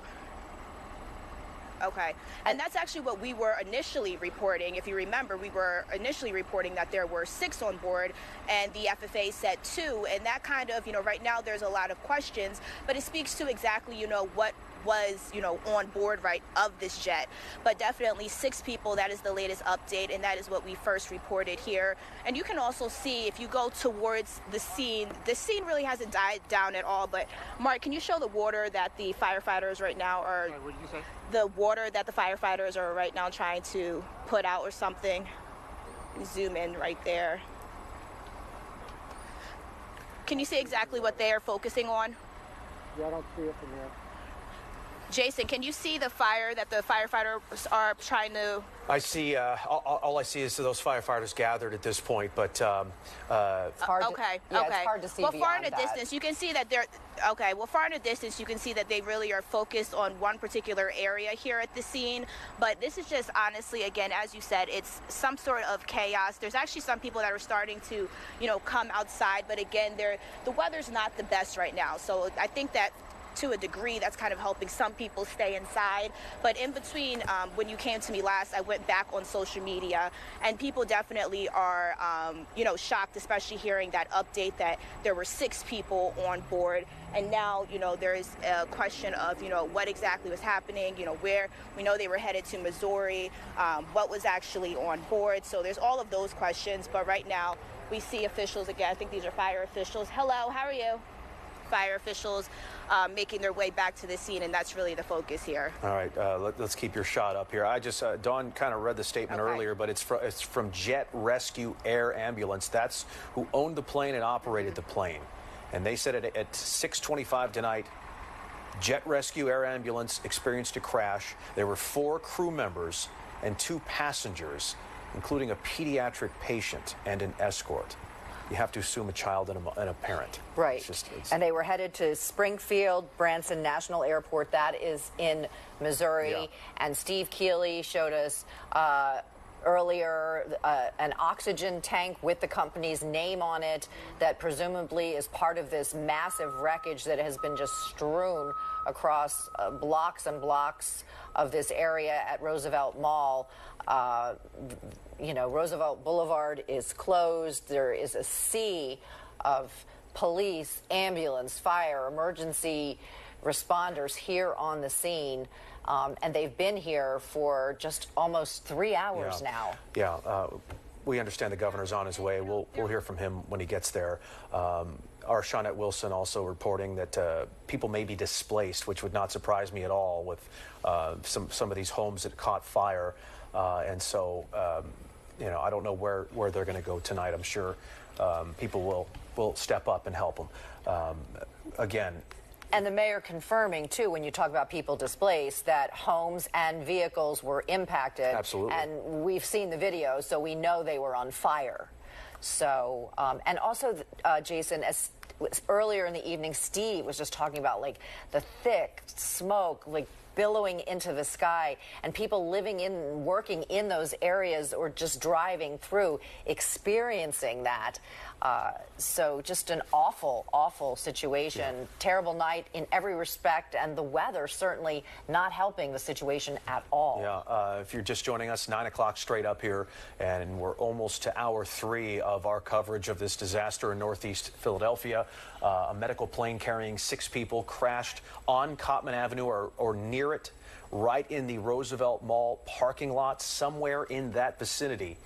Okay. And that's actually what we were initially reporting. If you remember, we were initially reporting that there were 6 on board, and the FFA said 2. And that kind of, right now there's a lot of questions, but it speaks to exactly, what was, on board, right, of this jet. But definitely 6 people, that is the latest update, and that is what we first reported here. And you can also see, if you go towards the scene really hasn't died down at all. But Mark, can you show the water that the firefighters right now are, what did you say? The water that the firefighters are right now trying to put out or something? Zoom in right there. Can you see exactly what they are focusing on? Yeah, I don't see it from here. Jason, can you see the fire that the firefighters are trying to... I see, all I see is those firefighters gathered at this point, but... it's hard it's hard to see well, far in the that. distance, you can see that they're... Okay, well, far in the distance, you can see that they really are focused on one particular area here at the scene. But this is just, honestly, again, as you said, it's some sort of chaos. There's actually some people that are starting to, come outside. But again, the weather's not the best right now. So I think that to a degree, that's kind of helping some people stay inside. But in between, when you came to me last, I went back on social media, and people definitely are, shocked, especially hearing that update that there were 6 people on board. And now, there is a question of, what exactly was happening, where we know they were headed to Missouri, what was actually on board. So there's all of those questions. But right now, we see officials again. I think these are fire officials. Hello, how are you? Fire officials making their way back to the scene, and that's really the focus here. All right, let's keep your shot up here. I just, Dawn kind of read the statement earlier, but it's from Jet Rescue Air Ambulance. That's who owned the plane and operated the plane. And they said at 6:25 tonight, Jet Rescue Air Ambulance experienced a crash. There were 4 crew members and 2 passengers, including a pediatric patient and an escort. You have to assume a child and a parent. Right. And they were headed to Springfield, Branson National Airport. That is in Missouri. Yeah. And Steve Keeley showed us earlier an oxygen tank with the company's name on it that presumably is part of this massive wreckage that has been just strewn across blocks and blocks of this area at Roosevelt Mall. Roosevelt Boulevard is closed. There is a sea of police, ambulance, fire, emergency responders here on the scene. And they've been here for just almost 3 hours now. Yeah, we understand the governor's on his way. We'll hear from him when he gets there. Our Shawnette Wilson also reporting that people may be displaced, which would not surprise me at all with some of these homes that caught fire. And so, I don't know where they're going to go tonight. I'm sure people will step up and help them. Again. And the mayor confirming, too, when you talk about people displaced, that homes and vehicles were impacted. Absolutely. And we've seen the video, so we know they were on fire. So, and also, Jason, as earlier in the evening, Steve was just talking about, like, the thick smoke, like, billowing into the sky, and people working in those areas or just driving through, experiencing that. So just an awful, awful situation. Yeah. Terrible night in every respect, and the weather certainly not helping the situation at all. Yeah, if you're just joining us, 9 o'clock straight up here, and we're almost to hour 3 of our coverage of this disaster in Northeast Philadelphia. A medical plane carrying 6 people crashed on Cottman Avenue or near it, right in the Roosevelt Mall parking lot. Somewhere in that vicinity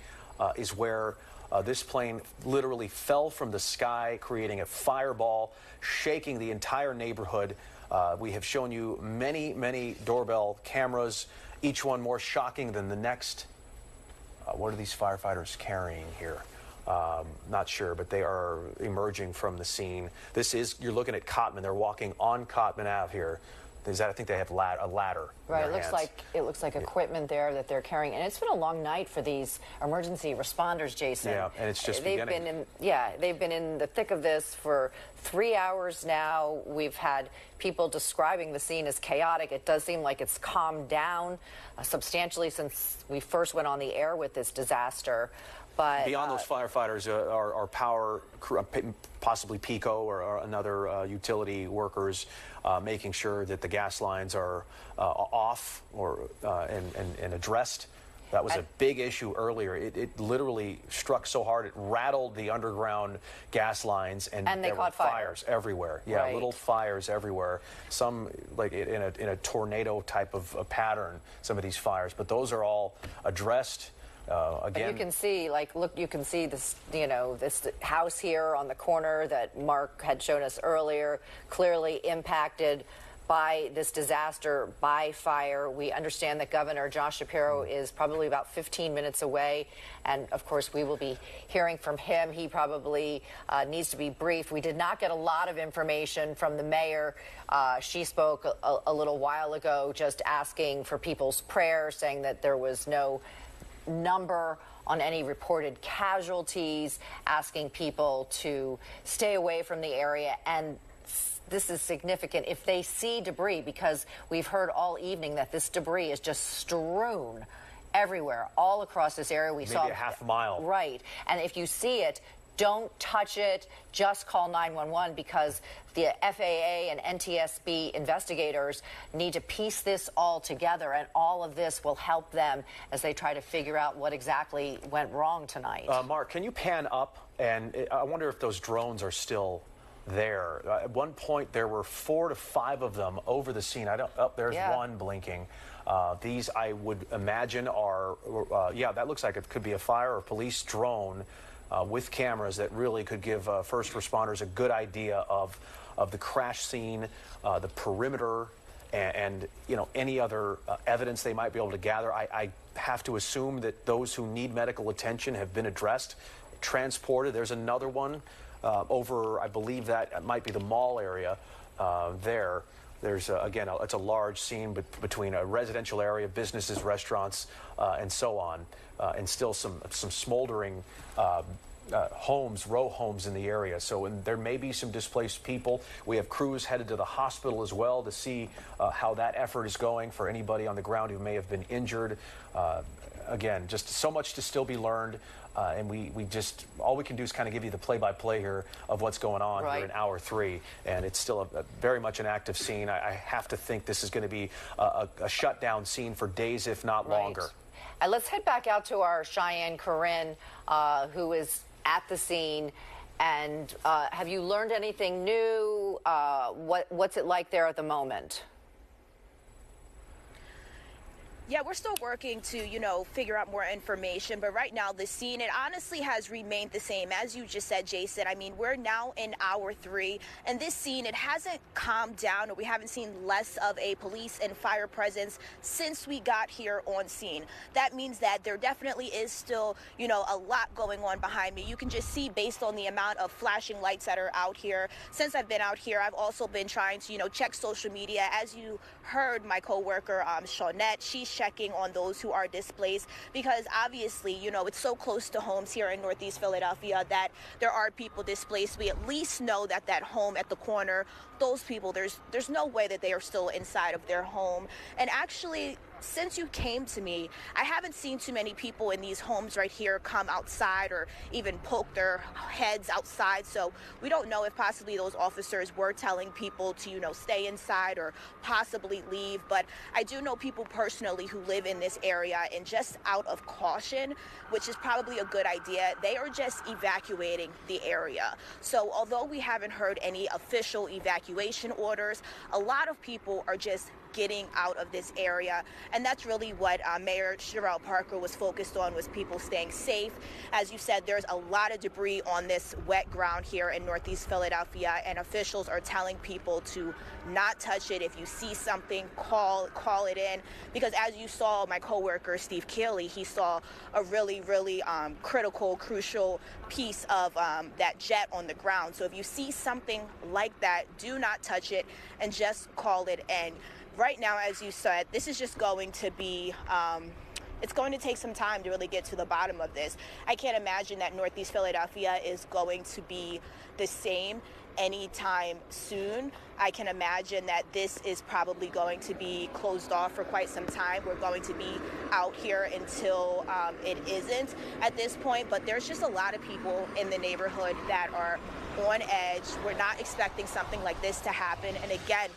is where this plane literally fell from the sky, creating a fireball, shaking the entire neighborhood. We have shown you many, many doorbell cameras, each one more shocking than the next. What are these firefighters carrying here? Not sure, but they are emerging from the scene. You're looking at Cottman. They're walking on Cottman Ave here. I think they have a ladder. Right. It looks like equipment there that they're carrying, and it's been a long night for these emergency responders, Jason. Yeah, and it's just beginning. They've been in the thick of this for 3 hours now. We've had people describing the scene as chaotic. It does seem like it's calmed down substantially since we first went on the air with this disaster. But beyond those firefighters are power, possibly PECO or another utility workers making sure that the gas lines are off and addressed. That was a big issue earlier. It literally struck so hard it rattled the underground gas lines, and they there were caught fires everywhere. Yeah, right. Little fires everywhere. Some like in a tornado type of pattern. Some of these fires, but those are all addressed. Again, but you can see, you can see this, this house here on the corner that Mark had shown us earlier, clearly impacted by this disaster, by fire. We understand that Governor Josh Shapiro is probably about 15 minutes away, and of course we will be hearing from him. He probably needs to be briefed. We did not get a lot of information from the mayor. She spoke a little while ago, just asking for people's prayers, saying that there was no number on any reported casualties, asking people to stay away from the area. And this is significant if they see debris, because we've heard all evening that this debris is just strewn everywhere, all across this area. Maybe a half mile. Right. And if you see it, don't touch it. Just call 911, because the FAA and NTSB investigators need to piece this all together, and all of this will help them as they try to figure out what exactly went wrong tonight. Mark, can you pan up? And I wonder if those drones are still there. At one point, there were 4 to 5 of them over the scene. There's one blinking. These, I would imagine, are, that looks like it could be a fire or police drone with cameras that really could give first responders a good idea of the crash scene, the perimeter, and any other evidence they might be able to gather. I have to assume that those who need medical attention have been addressed, transported. There's another one over, I believe that might be the mall area there. There's, again, it's a large scene between a residential area, businesses, restaurants, and so on, and still some smoldering row homes in the area. So there may be some displaced people. We have crews headed to the hospital as well to see how that effort is going for anybody on the ground who may have been injured. again, just so much to still be learned. And we just, all we can do is kind of give you the play-by-play here of what's going on here in hour 3. And it's still a very much an active scene. I have to think this is going to be a shutdown scene for days, if not longer. And let's head back out to our Cheyenne Corinne, who is at the scene. And have you learned anything new? What's it like there at the moment? Yeah, we're still working to, figure out more information. But right now, the scene, it honestly has remained the same. As you just said, Jason, I mean, we're now in hour 3. And this scene, it hasn't calmed down, or we haven't seen less of a police and fire presence since we got here on scene. That means that there definitely is still, a lot going on behind me. You can just see based on the amount of flashing lights that are out here. Since I've been out here, I've also been trying to, check social media. As you heard my coworker, Shawnette, she's checking on those who are displaced, because obviously, it's so close to homes here in Northeast Philadelphia that there are people displaced. We at least know that that home at the corner, those people, there's no way that they are still inside of their home. And actually, since you came to me, I haven't seen too many people in these homes right here come outside or even poke their heads outside. So we don't know if possibly those officers were telling people to, stay inside or possibly leave. But I do know people personally who live in this area, and just out of caution, which is probably a good idea, they are just evacuating the area. So although we haven't heard any official evacuation orders, a lot of people are just getting out of this area. And that's really what Mayor Sherrell Parker was focused on, was people staying safe. As you said, there's a lot of debris on this wet ground here in Northeast Philadelphia, and officials are telling people to not touch it. If you see something, call it in. Because as you saw, my coworker, Steve Keeley, he saw a really, really crucial piece of that jet on the ground. So if you see something like that, do not touch it and just call it in. Right now, as you said, this is just going to be, it's going to take some time to really get to the bottom of this. I can't imagine that Northeast Philadelphia is going to be the same anytime soon. I can imagine that this is probably going to be closed off for quite some time. We're going to be out here until it isn't at this point. But there's just a lot of people in the neighborhood that are on edge. We're not expecting something like this to happen. And again,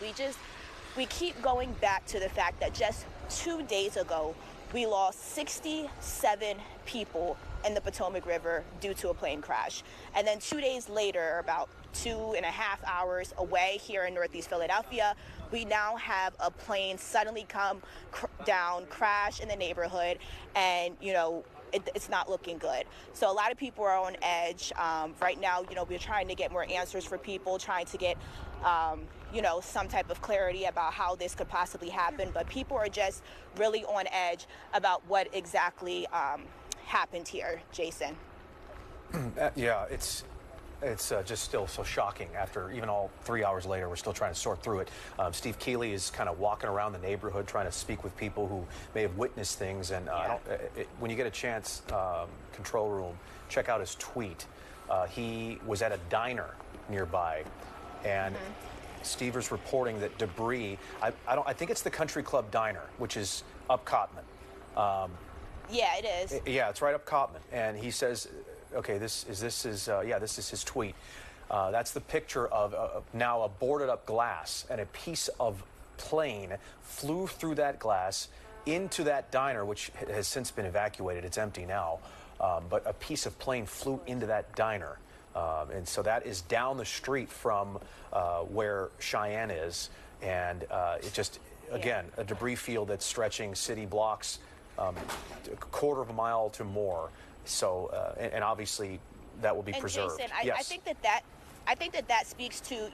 we keep going back to the fact that just 2 days ago, we lost 67 people in the Potomac River due to a plane crash. And then 2 days later, about 2.5 hours away here in Northeast Philadelphia, we now have a plane suddenly come down, crash in the neighborhood, and, it's not looking good. So a lot of people are on edge. Right now, we're trying to get more answers for people, trying to get, some type of clarity about how this could possibly happen. But people are just really on edge about what exactly happened here, Jason. Yeah, it's just still so shocking. After even all 3 hours later, we're still trying to sort through it. Steve Keeley is kind of walking around the neighborhood trying to speak with people who may have witnessed things. And when you get a chance, control room, check out his tweet. He was at a diner nearby, and Steve is reporting that debris. I think it's the Country Club Diner, which is up Cotman. Yeah, it is. Yeah, it's right up Cotman, and he says, okay, this is his tweet. That's the picture of now a boarded up glass, and a piece of plane flew through that glass into that diner, which has since been evacuated. It's empty now, but a piece of plane flew into that diner. And so that is down the street from where Cheyenne is, and it just, again, a debris field that's stretching city blocks, a quarter of a mile to more. So, and obviously that will be preserved. Jason, yes. I think that speaks to,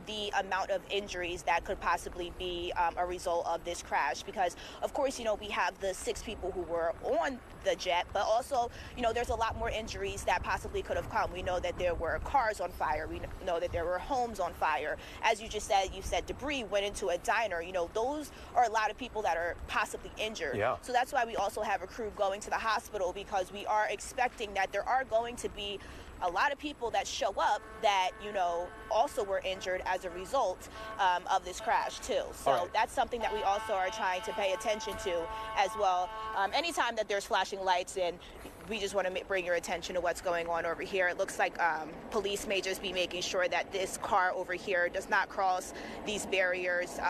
the amount of injuries that could possibly be a result of this crash. Because, of course, we have the 6 people who were on the jet, but also, there's a lot more injuries that possibly could have come. We know that there were cars on fire. We know that there were homes on fire. As you just said, debris went into a diner. Those are a lot of people that are possibly injured. Yeah. So that's why we also have a crew going to the hospital, because we are expecting that there are going to be a lot of people that show up that, you know, also were injured as a result of this crash too. So that's something that we also are trying to pay attention to as well. Anytime that there's flashing lights, and we just want to bring your attention to what's going on over here. It looks like police may just be making sure that this car over here does not cross these barriers,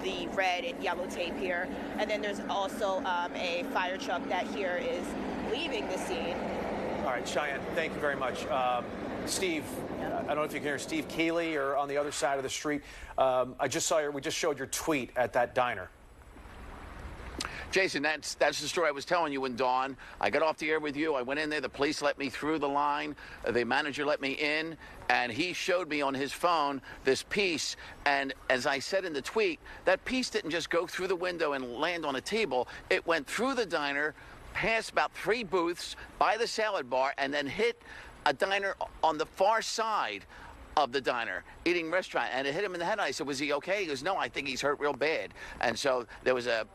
the red and yellow tape here. And then there's also a fire truck that here is leaving the scene. All right, Cheyenne, thank you very much. Steve, I don't know if you can hear Steve Keeley or on the other side of the street. I just saw we just showed your tweet at that diner. Jason, that's the story I was telling you and Dawn. I got off the air with you. I went in there. The police let me through the line. The manager let me in, and he showed me on his phone this piece. And as I said in the tweet, that piece didn't just go through the window and land on a table. It went through the diner, past about 3 booths, by the salad bar, and then hit a diner on the far side of the diner, eating restaurant. And it hit him in the head. I said, was he okay? He goes, no, I think he's hurt real bad. And so there was a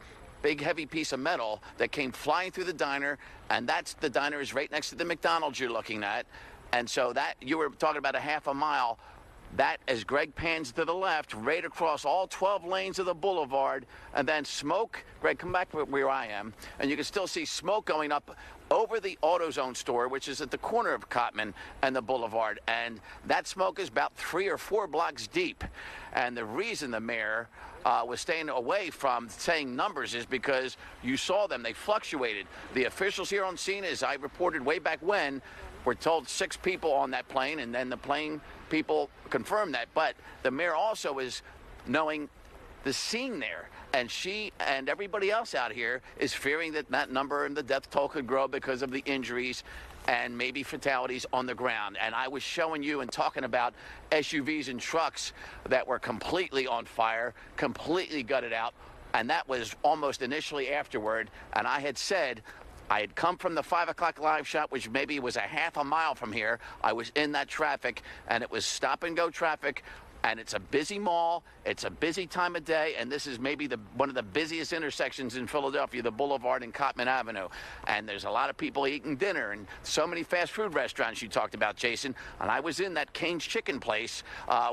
big heavy piece of metal that came flying through the diner, and the diner is right next to the McDonald's you're looking at. And so that, you were talking about a half a mile, that, as Greg pans to the left, right across all 12 lanes of the boulevard, and then smoke. Greg, come back where I am, and you can still see smoke going up over the AutoZone store, which is at the corner of Cottman and the boulevard. And that smoke is about 3 or 4 blocks deep. And the reason the mayor was staying away from saying numbers is because you saw them. They fluctuated. The officials here on scene, as I reported way back when, were told 6 people on that plane, and then the plane people confirmed that. But the mayor also is knowing the scene there, and she and everybody else out here is fearing that that number and the death toll could grow because of the injuries and maybe fatalities on the ground. And I was showing you and talking about SUVs and trucks that were completely on fire, completely gutted out, and that was almost initially afterward. And I had said, I had come from the 5 o'clock live shot, which maybe was a half a mile from here. I was in that traffic, and it was stop and go traffic. And it's a busy mall, it's a busy time of day, and this is maybe one of the busiest intersections in Philadelphia, the Boulevard and Cottman Avenue. And there's a lot of people eating dinner, and so many fast food restaurants you talked about, Jason. And I was in that Cane's Chicken place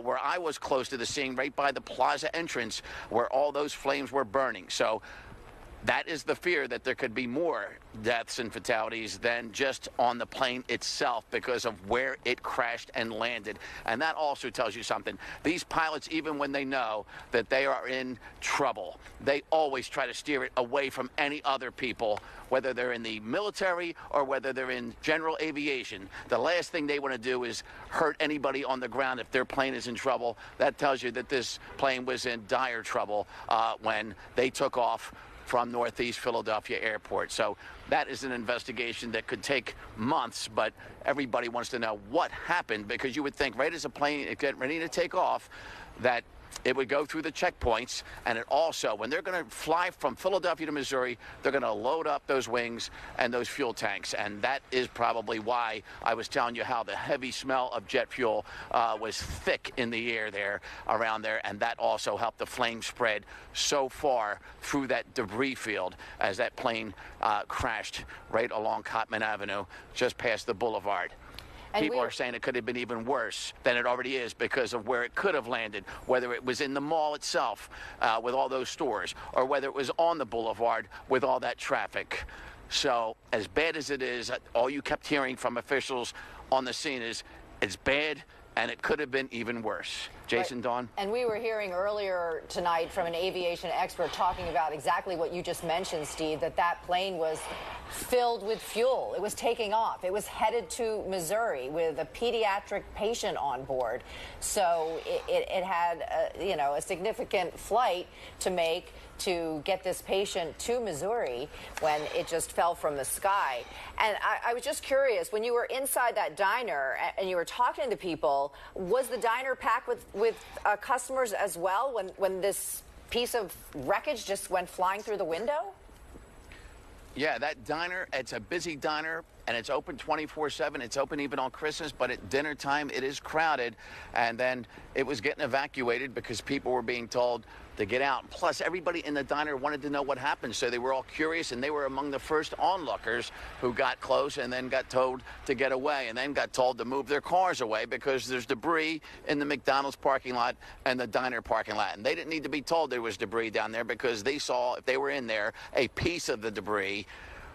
where I was close to the scene, right by the plaza entrance, where all those flames were burning. So that is the fear, that there could be more deaths and fatalities than just on the plane itself because of where it crashed and landed. And that also tells you something. These pilots, even when they know that they are in trouble, they always try to steer it away from any other people, whether they're in the military or whether they're in general aviation. The last thing they want to do is hurt anybody on the ground if their plane is in trouble. That tells you that this plane was in dire trouble when they took off from Northeast Philadelphia Airport. So that is an investigation that could take months, but everybody wants to know what happened, because you would think right as a plane is getting ready to take off that it would go through the checkpoints, and it also, when they're going to fly from Philadelphia to Missouri, they're going to load up those wings and those fuel tanks, and that is probably why I was telling you how the heavy smell of jet fuel was thick in the air there, around there, and that also helped the flame spread so far through that debris field as that plane crashed right along Cottman Avenue, just past the boulevard. And people are saying it could have been even worse than it already is because of where it could have landed, whether it was in the mall itself with all those stores, or whether it was on the boulevard with all that traffic. So as bad as it is, all you kept hearing from officials on the scene is it's bad and it could have been even worse. Jason, right. Dawn? And we were hearing earlier tonight from an aviation expert talking about exactly what you just mentioned, Steve, that plane was filled with fuel. It was taking off. It was headed to Missouri with a pediatric patient on board. So it had, a significant flight to make to get this patient to Missouri when it just fell from the sky. And I was just curious, when you were inside that diner and you were talking to people, was the diner packed with customers as well when this piece of wreckage just went flying through the window? Yeah, that diner, it's a busy diner, and it's open 24/7. It's open even on Christmas, but at dinner time, it is crowded. And then it was getting evacuated because people were being told to get out. Plus, everybody in the diner wanted to know what happened, so they were all curious, and they were among the first onlookers who got close and then got told to get away, and then got told to move their cars away because there's debris in the McDonald's parking lot and the diner parking lot. And they didn't need to be told there was debris down there because they saw, if they were in there, a piece of the debris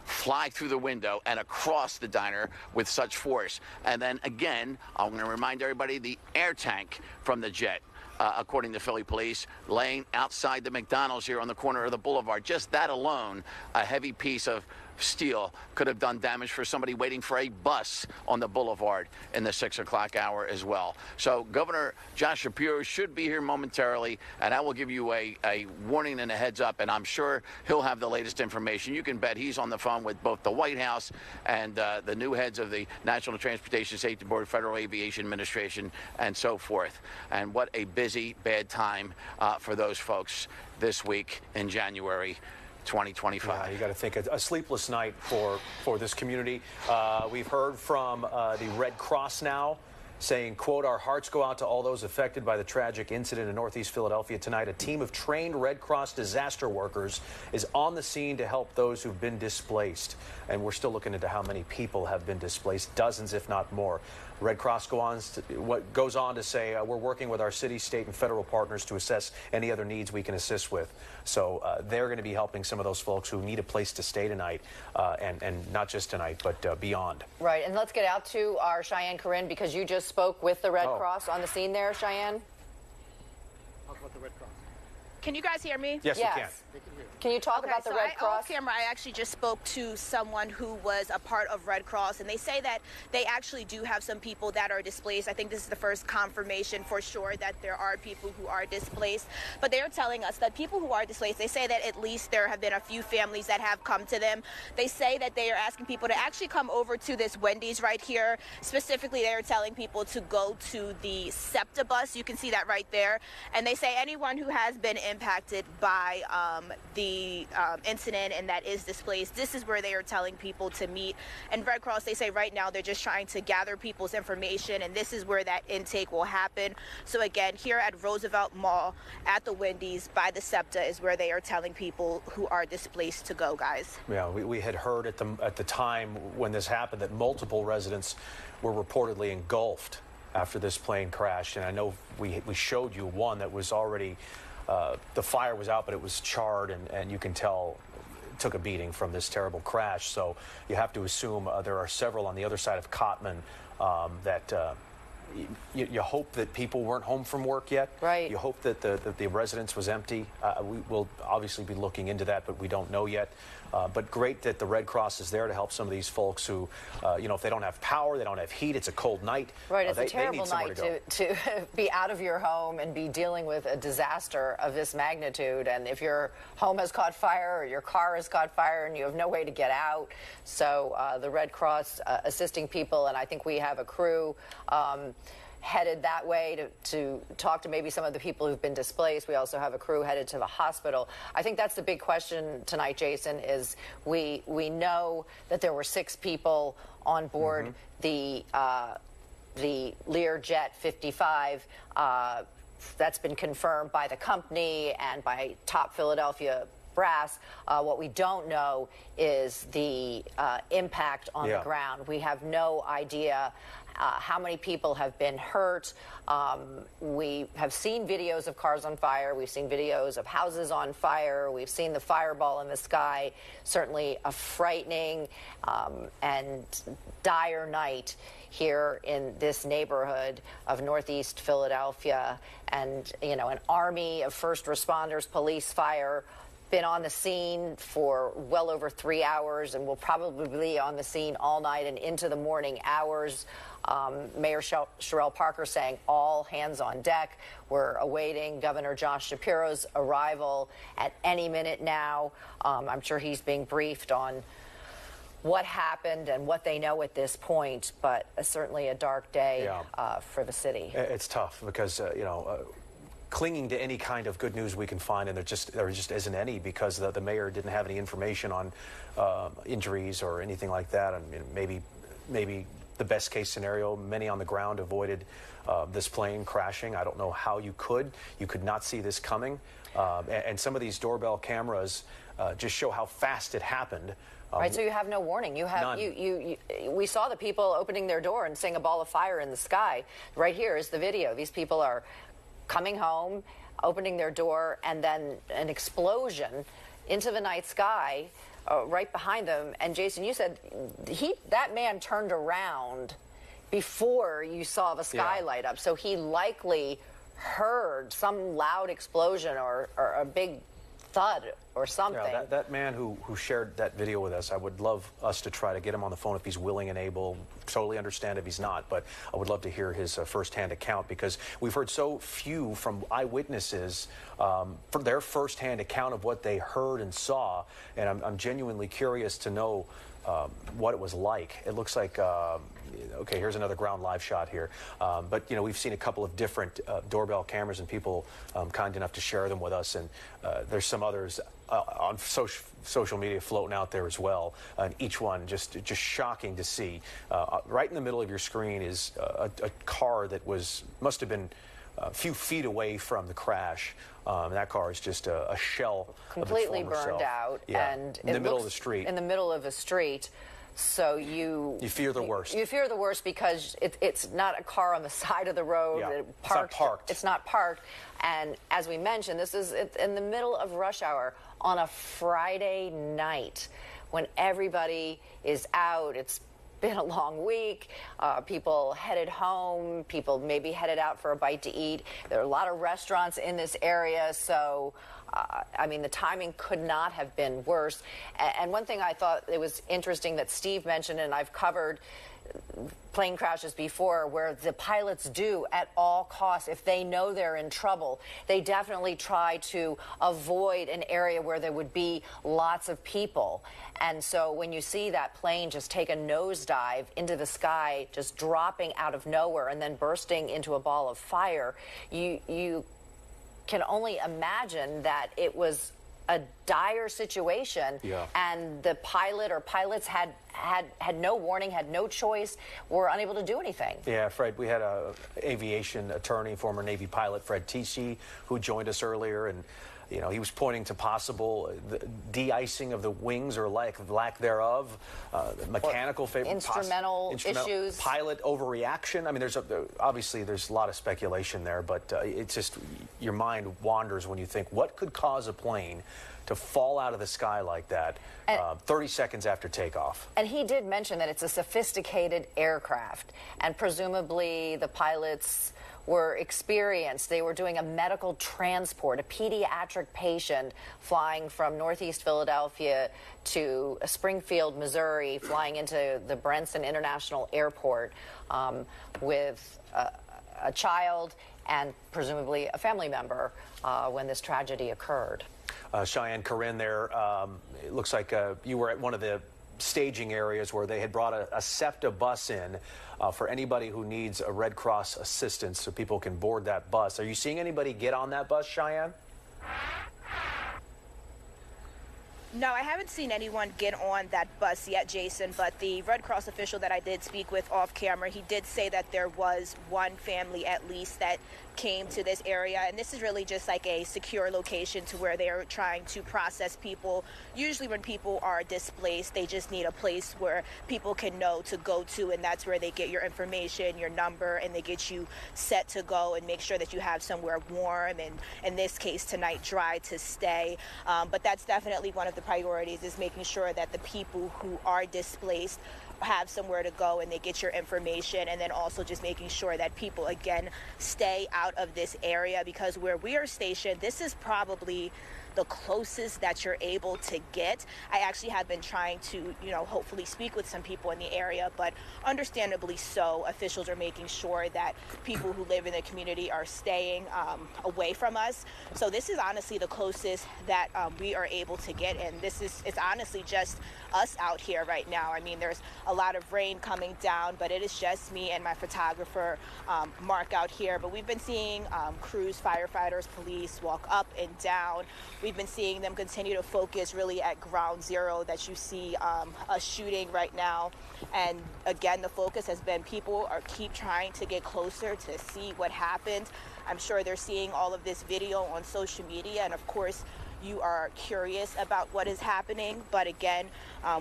fly through the window and across the diner with such force. And then again, I'm going to remind everybody, the air tank from the jet, according to Philly police, laying outside the McDonald's here on the corner of the boulevard. Just that alone, a heavy piece of steel could have done damage for somebody waiting for a bus on the boulevard in the 6 o'clock hour as well. So Governor Josh Shapiro should be here momentarily, and I will give you a warning and a heads up, and I'm sure he'll have the latest information. You can bet he's on the phone with both the White House and the new heads of the National Transportation Safety Board, Federal Aviation Administration, and so forth. And what a busy, bad time for those folks this week in January 2025. Yeah, you got to think a sleepless night for this community. We've heard from the Red Cross now saying, quote, "Our hearts go out to all those affected by the tragic incident in Northeast Philadelphia tonight. A team of trained Red Cross disaster workers is on the scene to help those who've been displaced." And we're still looking into how many people have been displaced, dozens if not more. Red Cross goes on to say, we're working with our city, state, and federal partners to assess any other needs we can assist with. So they're going to be helping some of those folks who need a place to stay tonight, and not just tonight, but beyond. Right, and let's get out to our Cheyenne Corinne, because you just spoke with the Red Cross on the scene there, Cheyenne. Talk about the Red Cross. Can you guys hear me? Yes, we can. Can you talk about the Red Cross? Off camera, I actually just spoke to someone who was a part of Red Cross, and they say that they actually do have some people that are displaced. I think this is the first confirmation for sure that there are people who are displaced. But they are telling us that people who are displaced, they say that at least there have been a few families that have come to them. They say that they are asking people to actually come over to this Wendy's right here. Specifically, they are telling people to go to the SEPTA bus. You can see that right there. And they say anyone who has been impacted by the incident and that is displaced, this is where they are telling people to meet. And Red Cross, they say right now they're just trying to gather people's information, and this is where that intake will happen. So again, here at Roosevelt Mall at the Wendy's by the SEPTA is where they are telling people who are displaced to go, guys. Yeah, we had heard at the time when this happened that multiple residents were reportedly engulfed after this plane crashed, and I know we showed you one that was already the fire was out, but it was charred, and you can tell it took a beating from this terrible crash. So you have to assume there are several on the other side of Cottman that you hope that people weren't home from work yet. Right. You hope that the residence was empty. We will obviously be looking into that, but we don't know yet. But great that the Red Cross is there to help some of these folks who, if they don't have power, they don't have heat, it's a cold night. Right, it's a terrible night to be out of your home and be dealing with a disaster of this magnitude. And if your home has caught fire or your car has caught fire and you have no way to get out. So the Red Cross assisting people, and I think we have a crew headed that way to talk to maybe some of the people who've been displaced. We also have a crew headed to the hospital. I think that's the big question tonight, Jason, is we know that there were 6 people on board the Learjet 55. That's been confirmed by the company and by top Philadelphia brass. What we don't know is the impact on the ground. We have no idea how many people have been hurt. We have seen videos of cars on fire. We've seen videos of houses on fire. We've seen the fireball in the sky. Certainly a frightening and dire night here in this neighborhood of Northeast Philadelphia. And, an army of first responders, police, fire, been on the scene for well over 3 hours and will probably be on the scene all night and into the morning hours. Mayor Sherrell Parker saying all hands on deck. We're awaiting Governor Josh Shapiro's arrival at any minute now. I'm sure he's being briefed on what happened and what they know at this point, but certainly a dark day for the city. It's tough because, clinging to any kind of good news we can find, and there just isn't any, because the mayor didn't have any information on injuries or anything like that. I mean, maybe the best case scenario. Many on the ground avoided this plane crashing. I don't know how you could. You could not see this coming. And some of these doorbell cameras just show how fast it happened. Right, so you have no warning. You have none. We saw the people opening their door and seeing a ball of fire in the sky. Right here is the video. These people are coming home, opening their door, and then an explosion into the night sky right behind them. And Jason, you said that man turned around before you saw the sky light up, so he likely heard some loud explosion or a big thud or something. Yeah, that man who shared that video with us, I would love us to try to get him on the phone if he's willing and able. Totally understand if he's not, but I would love to hear his firsthand account, because we've heard so few from eyewitnesses from their firsthand account of what they heard and saw, and I'm genuinely curious to know what it was like. It looks like, okay, here's another ground live shot here. But, you know, we've seen a couple of different doorbell cameras and people kind enough to share them with us. And there's some others on social media floating out there as well. And each one just shocking to see. Right in the middle of your screen is a car that must have been a few feet away from the crash. That car is just a shell completely of its former burned self. out, Yeah. and in the middle of the street. In the middle of a street. So you fear the worst. You fear the worst because it's not a car on the side of the road. Yeah. It's not parked. It's not parked. And as we mentioned, this is in the middle of rush hour on a Friday night when everybody is out. It's been a long week. People headed home. People maybe headed out for a bite to eat. There are a lot of restaurants in this area, so I mean, the timing could not have been worse. And one thing I thought it was interesting that Steve mentioned, and I've covered plane crashes before, where the pilots do at all costs, if they know they're in trouble, they definitely try to avoid an area where there would be lots of people. And so when you see that plane just take a nosedive into the sky, just dropping out of nowhere and then bursting into a ball of fire, you can only imagine that it was a dire situation, and the pilot or pilots had no warning, had no choice, were unable to do anything. Yeah, Fred, we had a aviation attorney, former Navy pilot Fred Tichy, who joined us earlier, and you know, he was pointing to possible de-icing of the wings or lack thereof, mechanical instrumental issues, pilot overreaction. I mean, obviously there's a lot of speculation there, but it's just your mind wanders when you think what could cause a plane to fall out of the sky like that 30 seconds after takeoff. And he did mention that it's a sophisticated aircraft, and presumably the pilots were experienced. They were doing a medical transport, a pediatric patient flying from Northeast Philadelphia to Springfield, Missouri, flying into the Branson International Airport with a child and presumably a family member when this tragedy occurred. Cheyenne, Corinne there, it looks like you were at one of the staging areas where they had brought a SEPTA bus in for anybody who needs a Red Cross assistance so people can board that bus. Are you seeing anybody get on that bus, Cheyenne? No, I haven't seen anyone get on that bus yet, Jason, but the Red Cross official that I did speak with off camera, he did say that there was one family at least that came to this area, and this is really just like a secure location to where they're trying to process people. Usually when people are displaced, they just need a place where people can know to go to, and that's where they get your information, your number, and they get you set to go and make sure that you have somewhere warm and, in this case tonight, dry to stay. But that's definitely one of the priorities, is making sure that the people who are displaced have somewhere to go and they get your information, and then also just making sure that people again stay out of this area, because where we are stationed, this is probably the closest that you're able to get. I actually have been trying to, hopefully speak with some people in the area, but understandably so, officials are making sure that people who live in the community are staying away from us. So this is honestly the closest that we are able to get, and it's honestly just us out here right now. I mean, there's a lot of rain coming down, but it is just me and my photographer, Mark, out here. But we've been seeing crews, firefighters, police walk up and down. We've been seeing them continue to focus really at ground zero that you see us shooting right now. And again, the focus has been people keep trying to get closer to see what happened. I'm sure they're seeing all of this video on social media, and of course, you are curious about what is happening. But again,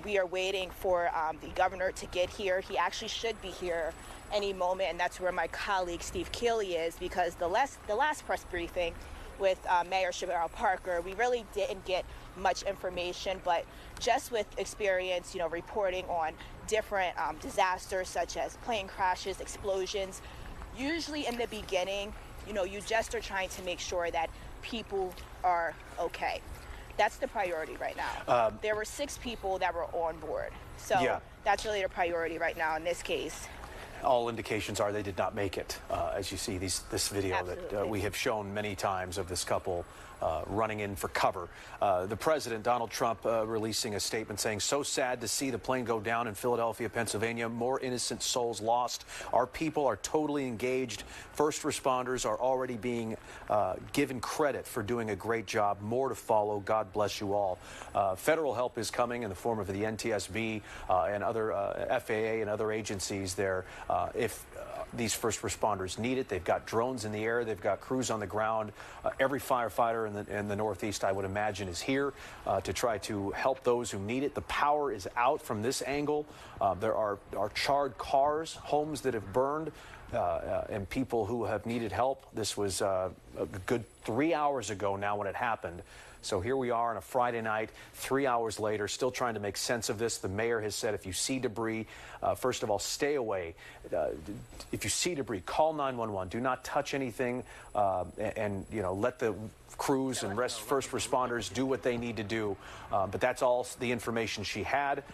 we are waiting for the governor to get here. He actually should be here any moment, and that's where my colleague Steve Keeley is, because the last press briefing with Mayor Cheryl Parker, we really didn't get much information, but just with experience, reporting on different disasters such as plane crashes, explosions, usually in the beginning, you just are trying to make sure that people are okay. That's the priority right now. There were 6 people that were on board. So that's really the priority right now in this case. All indications are they did not make it. As you see this video that we have shown many times of this couple running in for cover. The president, Donald Trump, releasing a statement saying, "So sad to see the plane go down in Philadelphia, Pennsylvania. More innocent souls lost. Our people are totally engaged. First responders are already being given credit for doing a great job. More to follow. God bless you all." Federal help is coming in the form of the NTSB and other FAA and other agencies there. If these first responders need it, they've got drones in the air, they've got crews on the ground. Every firefighter in the Northeast, I would imagine, is here to try to help those who need it. The power is out from this angle. There are charred cars, homes that have burned, and people who have needed help. This was a good 3 hours ago now when it happened. So here we are on a Friday night, 3 hours later, still trying to make sense of this. The mayor has said if you see debris, first of all, stay away. If you see debris, call 911. Do not touch anything, and let the crews and first responders do what they need to do. But that's all the information she had.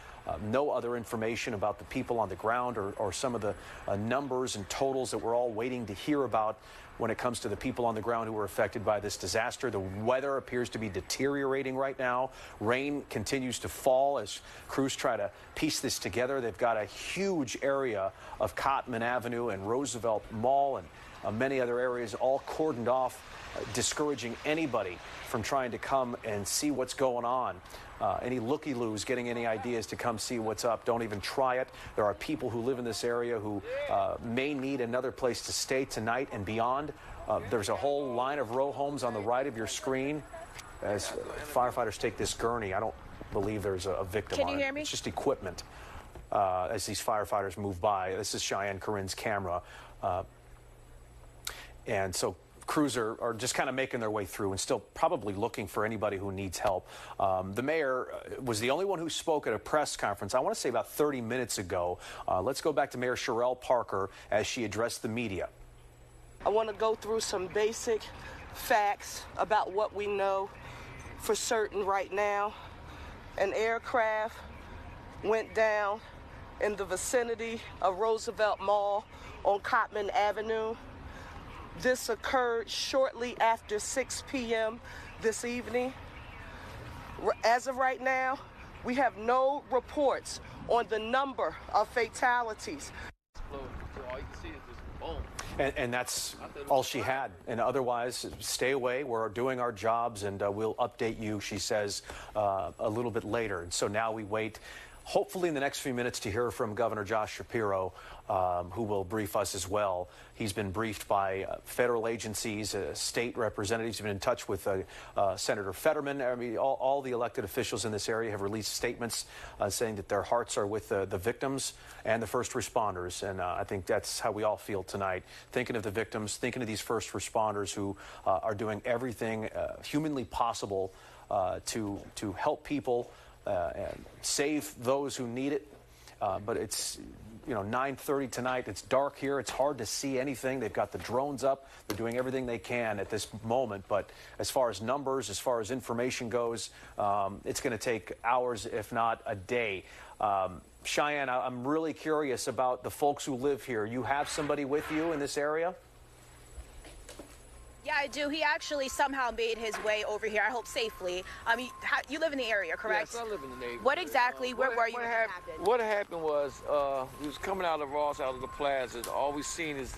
No other information about the people on the ground or some of the numbers and totals that we're all waiting to hear about when it comes to the people on the ground who were affected by this disaster. The weather appears to be deteriorating right now. Rain continues to fall as crews try to piece this together. They've got a huge area of Cotman Avenue and Roosevelt Mall and many other areas all cordoned off, discouraging anybody from trying to come and see what's going on. Any looky-loos getting any ideas to come see what's up, don't even try it. There are people who live in this area who may need another place to stay tonight and beyond. There's a whole line of row homes on the right of your screen. As firefighters take this gurney, I don't believe there's a victim on it. Can you hear me? It's just equipment as these firefighters move by. This is Cheyenne Corinne's camera. And so crews are just kind of making their way through and still probably looking for anybody who needs help. The mayor was the only one who spoke at a press conference, I want to say about 30 minutes ago. Let's go back to Mayor Cheryl Parker as she addressed the media. I want to go through some basic facts about what we know for certain right now. An aircraft went down in the vicinity of Roosevelt Mall on Cotman Avenue. This occurred shortly after 6 p.m. this evening. As of right now, we have no reports on the number of fatalities. And that's all she had. And otherwise, stay away. We're doing our jobs, and we'll update you, she says, a little bit later. And so now we wait, hopefully in the next few minutes, to hear from Governor Josh Shapiro, who will brief us as well. He's been briefed by federal agencies, state representatives. He's been in touch with Senator Fetterman. I mean, all the elected officials in this area have released statements saying that their hearts are with the victims and the first responders. And I think that's how we all feel tonight, thinking of the victims, thinking of these first responders who are doing everything humanly possible to help people and save those who need it. But it's 9:30 tonight. It's dark here. It's hard to see anything. They've got the drones up. They're doing everything they can at this moment. But as far as numbers, as far as information goes, it's going to take hours, if not a day. Cheyenne, I'm really curious about the folks who live here. You have somebody with you in this area? Yeah, I do. He actually somehow made his way over here, I hope safely. You live in the area, correct? Yes, I live in the neighborhood. What exactly, where were you when that happened? What happened was, we was coming out of Ross, out of the plaza. All we seen is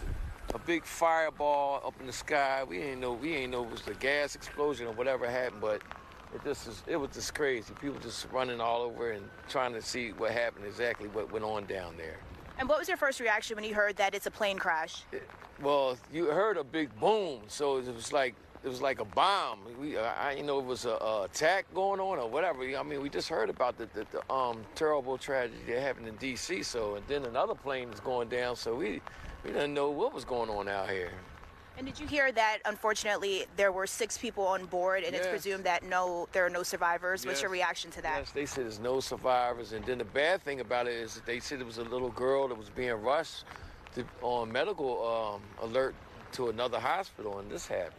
a big fireball up in the sky. We ain't know it was a gas explosion or whatever happened, but it was just crazy. People just running all over and trying to see what happened, exactly what went on down there. And what was your first reaction when you heard that it's a plane crash? Well, you heard a big boom, so it was like a bomb. I didn't know it was a attack going on or whatever. I mean, we just heard about the terrible tragedy that happened in D.C. So, and then another plane was going down, so we didn't know what was going on out here. And did you hear that, unfortunately, there were 6 people on board, and it's presumed that there are no survivors? What's your reaction to that? Yes, they said there's no survivors. And then the bad thing about it is that they said it was a little girl that was being rushed on medical alert to another hospital, and this happened.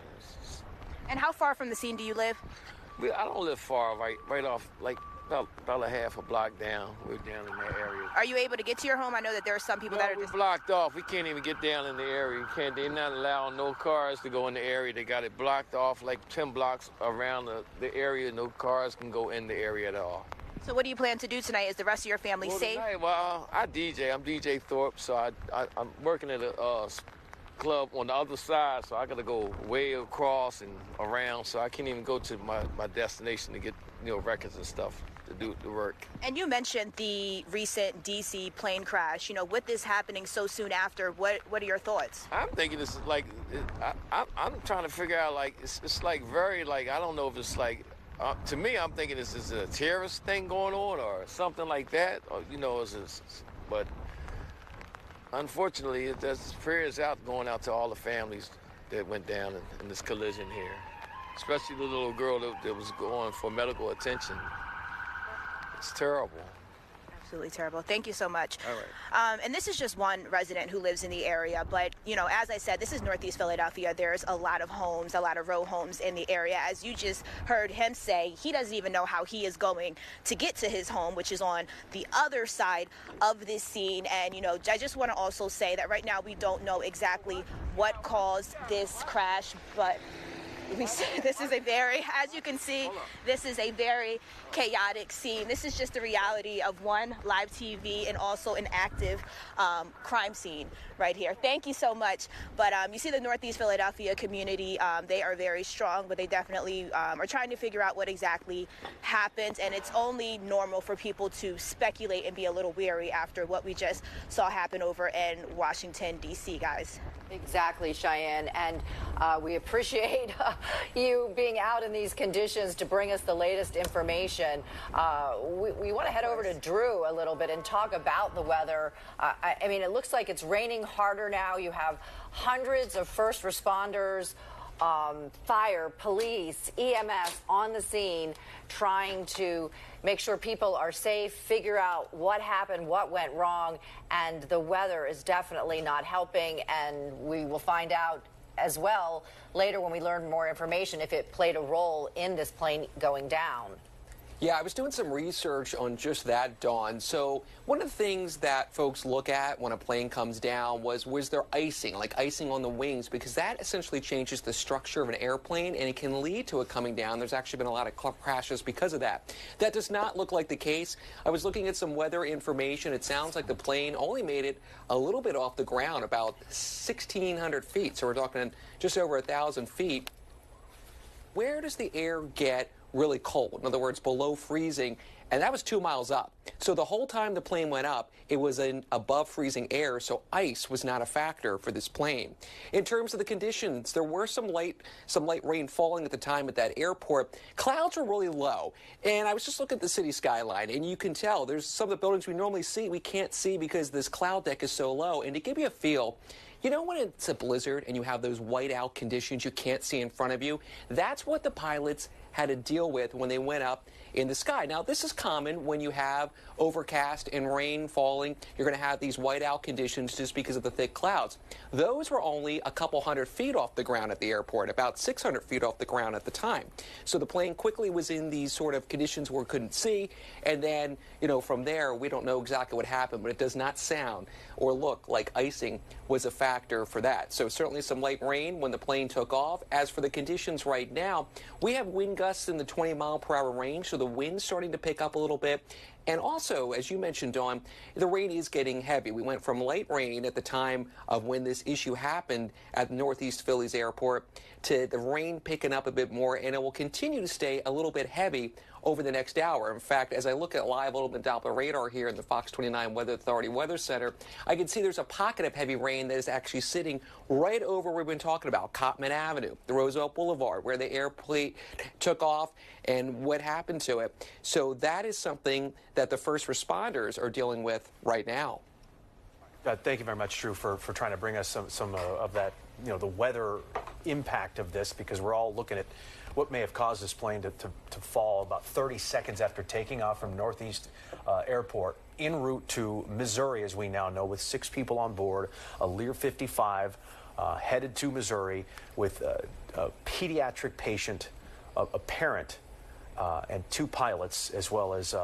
And how far from the scene do you live? I don't live far, right off, like about a half a block down. We're down in that area. Are you able to get to your home? I know that there are some people that are just blocked off. We can't even get down in the area. They're not allowing no cars to go in the area. They got it blocked off like 10 blocks around the area. No cars can go in the area at all. So what do you plan to do tonight? Is the rest of your family safe? Tonight, well, I DJ. I'm DJ Thorpe, so I'm working at a club on the other side, so I got to go way across and around, so I can't even go to my destination to get records and stuff to do the work. And you mentioned the recent D.C. plane crash. With this happening so soon after, what are your thoughts? I'm thinking it's like I'm trying to figure out, like, it's like very, like, I don't know if it's like to me, I'm thinking this is a terrorist thing going on or something like that, or but unfortunately, there's prayers going out to all the families that went down in this collision here, especially the little girl that was going for medical attention. It's terrible. Absolutely terrible. Thank you so much. All right. And this is just one resident who lives in the area, but as I said, this is Northeast Philadelphia. There's a lot of homes, a lot of row homes in the area. As you just heard him say, he doesn't even know how he is going to get to his home, which is on the other side of this scene. And I just want to also say that right now we don't know exactly what caused this crash, but this is as you can see, this is a very chaotic scene. This is just the reality of one live TV and also an active crime scene right here. Thank you so much. But you see the Northeast Philadelphia community, they are very strong, but they definitely are trying to figure out what exactly happened. And it's only normal for people to speculate and be a little weary after what we just saw happen over in Washington, D.C., guys. Exactly, Cheyenne. And we appreciate you being out in these conditions to bring us the latest information. We want to head over to Drew a little bit and talk about the weather. I mean, it looks like it's raining harder now. You have hundreds of first responders, fire, police, EMS on the scene trying to make sure people are safe, figure out what happened, what went wrong, and the weather is definitely not helping, and we will find out as well later when we learn more information if it played a role in this plane going down. Yeah, I was doing some research on just that, Dawn. So one of the things that folks look at when a plane comes down was there icing, like icing on the wings, because that essentially changes the structure of an airplane, and it can lead to it coming down. There's actually been a lot of crashes because of that. That does not look like the case. I was looking at some weather information. It sounds like the plane only made it a little bit off the ground, about 1,600 feet. So we're talking just over 1,000 feet. Where does the air get really cold? In other words, below freezing, and that was 2 miles up. So the whole time the plane went up, it was in above freezing air, so ice was not a factor for this plane. In terms of the conditions, there were some light rain falling at the time at that airport. Clouds were really low, and I was just looking at the city skyline, and you can tell there's some of the buildings we normally see we can't see because this cloud deck is so low. And to give you a feel, when it's a blizzard and you have those whiteout conditions you can't see in front of you, that's what the pilots had to deal with when they went up in the sky. Now, this is common when you have overcast and rain falling. You're going to have these whiteout conditions just because of the thick clouds. Those were only a couple hundred feet off the ground at the airport, about 600 feet off the ground at the time. So the plane quickly was in these sort of conditions where it couldn't see, and then, you know, from there, we don't know exactly what happened, but it does not sound or look like icing was a factor for that. So certainly some light rain when the plane took off. As for the conditions right now, we have wind gusts in the 20-mile-per-hour range, so the wind's starting to pick up a little bit. And also, as you mentioned, Dawn, the rain is getting heavy. We went from light rain at the time of when this issue happened at Northeast Philly's airport to the rain picking up a bit more, and it will continue to stay a little bit heavy over the next hour. In fact, as I look at live ultimate Doppler radar here in the Fox 29 Weather Authority Weather Center, I can see there's a pocket of heavy rain that is actually sitting right over where we've been talking about, Cottman Avenue, the Roosevelt Boulevard, where the airplane took off and what happened to it. So that is something that the first responders are dealing with right now. Thank you very much, Drew, for trying to bring us some of that, you know, the weather impact of this, because we're all looking at what may have caused this plane to fall about 30 seconds after taking off from Northeast Airport en route to Missouri, as we now know, with 6 people on board, a Lear 55 headed to Missouri with a pediatric patient, a parent, and 2 pilots, as well as,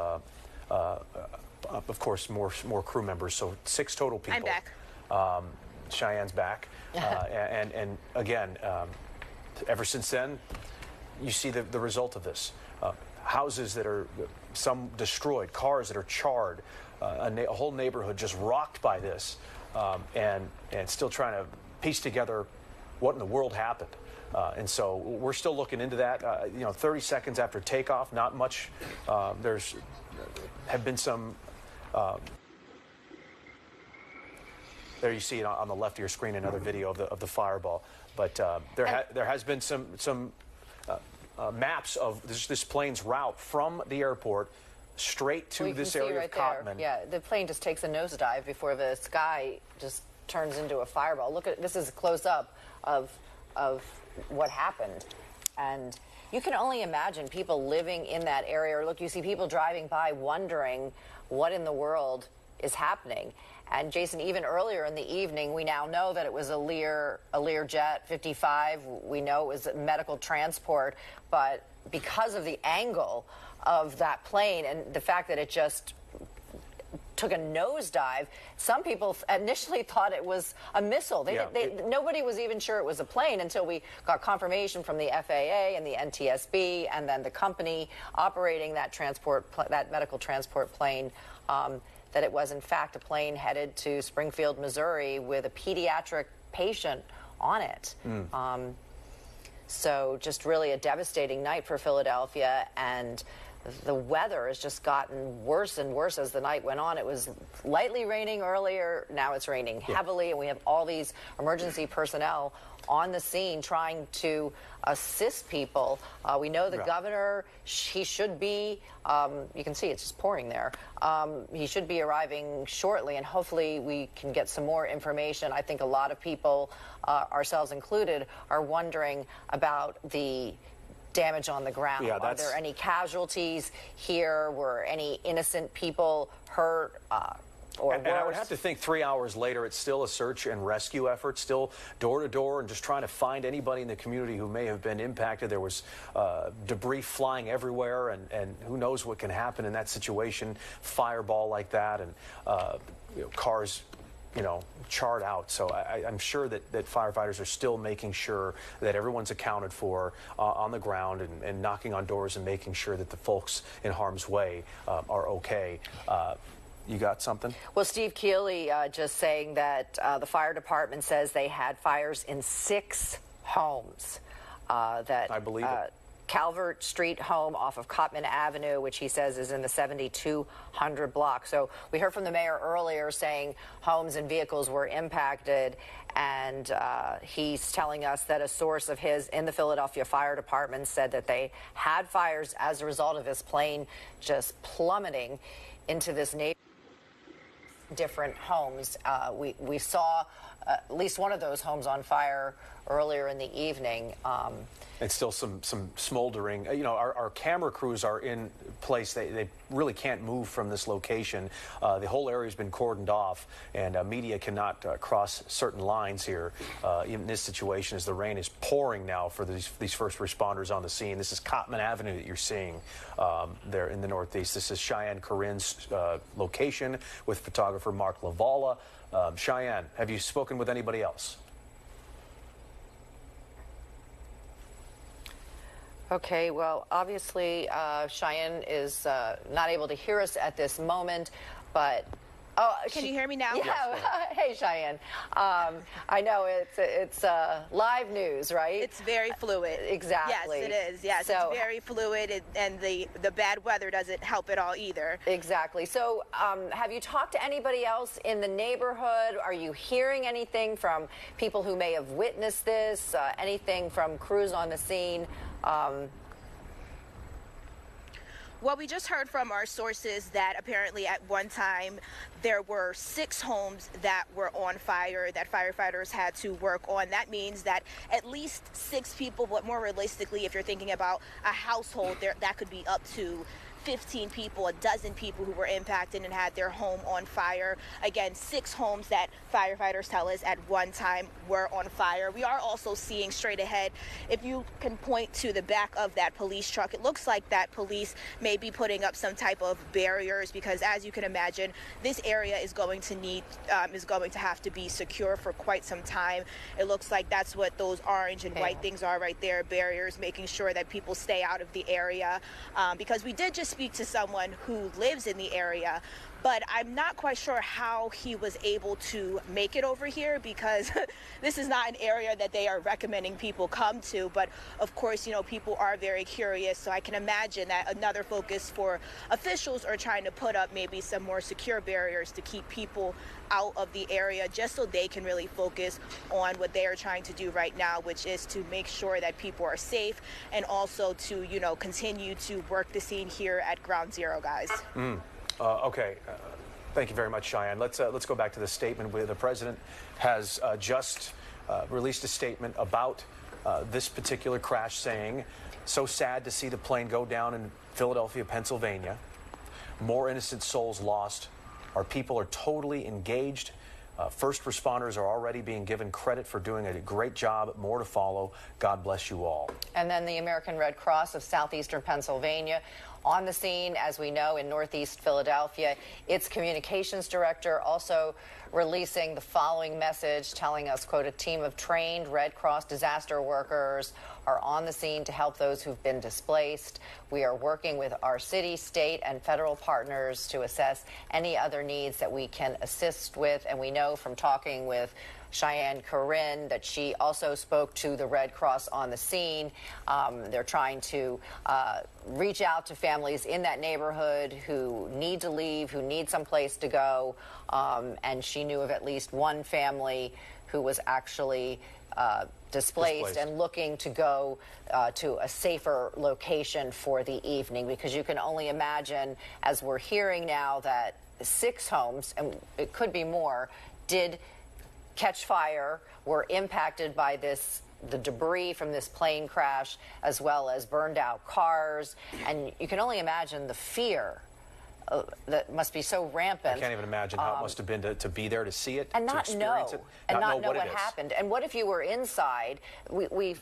of course, more crew members. So 6 total people. I'm back. Cheyenne's back. And again, ever since then, you see the result of this. Houses that are, some destroyed, cars that are charred, a whole neighborhood just rocked by this, and still trying to piece together what in the world happened. And so we're still looking into that. 30 seconds after takeoff, not much. There's have been some. There you see it on the left of your screen, another video of the fireball. But there has been some maps of this plane's route from the airport straight to this area of Cottman. Yeah, the plane just takes a nosedive before the sky just turns into a fireball. Look at this is a close up of what happened, and you can only imagine people living in that area. Or look, you see people driving by wondering what in the world is happening. And Jason, even earlier in the evening, we now know that it was a Lear Jet 55. We know it was medical transport, but because of the angle of that plane and the fact that it just took a nosedive, some people initially thought it was a missile. Nobody was even sure it was a plane until we got confirmation from the FAA and the NTSB and then the company operating that medical transport plane, that it was in fact a plane headed to Springfield, Missouri with a pediatric patient on it. So just really a devastating night for Philadelphia, and the weather has just gotten worse and worse as the night went on. It was lightly raining earlier, now it's raining heavily, and we have all these emergency personnel on the scene trying to assist people. We know the governor, he should be, you can see it's just pouring there. He should be arriving shortly, and hopefully we can get some more information. I think a lot of people, ourselves included, are wondering about the damage on the ground. Are there any casualties here? Were any innocent people hurt? And I would have to think 3 hours later, it's still a search and rescue effort, still door to door and just trying to find anybody in the community who may have been impacted. There was debris flying everywhere, and who knows what can happen in that situation, fireball like that, and cars, charred out. So I'm sure that firefighters are still making sure that everyone's accounted for on the ground and knocking on doors and making sure that the folks in harm's way are okay. You got something? Well, Steve Keeley just saying that the fire department says they had fires in 6 homes. I believe it. Calvert Street home off of Cottman Avenue, which he says is in the 7200 block. So we heard from the mayor earlier saying homes and vehicles were impacted, and he's telling us that a source of his in the Philadelphia Fire Department said that they had fires as a result of this plane just plummeting into this neighborhood. different homes. We saw at least one of those homes on fire earlier in the evening. And still some smoldering. You know, our camera crews are in place. They really can't move from this location. The whole area has been cordoned off, and media cannot cross certain lines here in this situation as the rain is pouring now for these first responders on the scene. This is Cotman Avenue that you're seeing there in the Northeast. This is Cheyenne Corinne's location with photographer Mark Lavala. Cheyenne, have you spoken with anybody else? Okay, well, obviously, Cheyenne is not able to hear us at this moment, but... Oh, can you hear me now? Yeah. Yes. Hey, Cheyenne. I know it's live news, right? It's very fluid. Exactly. Yes, it is. Yes, so, it's very fluid, and the bad weather doesn't help at all either. Exactly. So, have you talked to anybody else in the neighborhood? Are you hearing anything from people who may have witnessed this? Anything from crews on the scene? Well, we just heard from our sources that apparently at one time there were 6 homes that were on fire that firefighters had to work on. That means that at least 6 people, but more realistically, if you're thinking about a household, that could be up to 15 people, a dozen people who were impacted and had their home on fire. Again, 6 homes that firefighters tell us at one time were on fire. We are also seeing straight ahead, if you can point to the back of that police truck, it looks like that police may be putting up some type of barriers because, as you can imagine, this area is going to have to be secure for quite some time. It looks like that's what those orange and white things are right there, barriers, making sure that people stay out of the area, because we did just speak to someone who lives in the area, but I'm not quite sure how he was able to make it over here because this is not an area that they are recommending people come to. But of course, you know, people are very curious, so I can imagine that another focus for officials are trying to put up maybe some more secure barriers to keep people out of the area just so they can really focus on what they are trying to do right now, which is to make sure that people are safe and also to, you know, continue to work the scene here at Ground Zero, guys. Okay. Thank you very much, Cheyenne. Let's go back to the statement where the president has just released a statement about this particular crash, saying, "So sad to see the plane go down in Philadelphia, Pennsylvania. More innocent souls lost. Our people are totally engaged. First responders are already being given credit for doing a great job. More to follow. God bless you all." And then the American Red Cross of southeastern Pennsylvania on the scene, as we know, in northeast Philadelphia. Its communications director also releasing the following message, telling us, quote, "A team of trained Red Cross disaster workers are on the scene to help those who've been displaced. We are working with our city, state, and federal partners to assess any other needs that we can assist with." And we know from talking with Cheyenne Corinne that she also spoke to the Red Cross on the scene. They're trying to reach out to families in that neighborhood who need to leave, who need someplace to go. And she knew of at least one family who was actually displaced and looking to go to a safer location for the evening, because you can only imagine, as we're hearing now, that 6 homes, and it could be more, did catch fire, were impacted by the debris from this plane crash, as well as burned out cars. And you can only imagine the fear that must be so rampant. I can't even imagine how it must have been to be there, to see it, and to not experience know, it, and not know what what happened. And what if you were inside? We've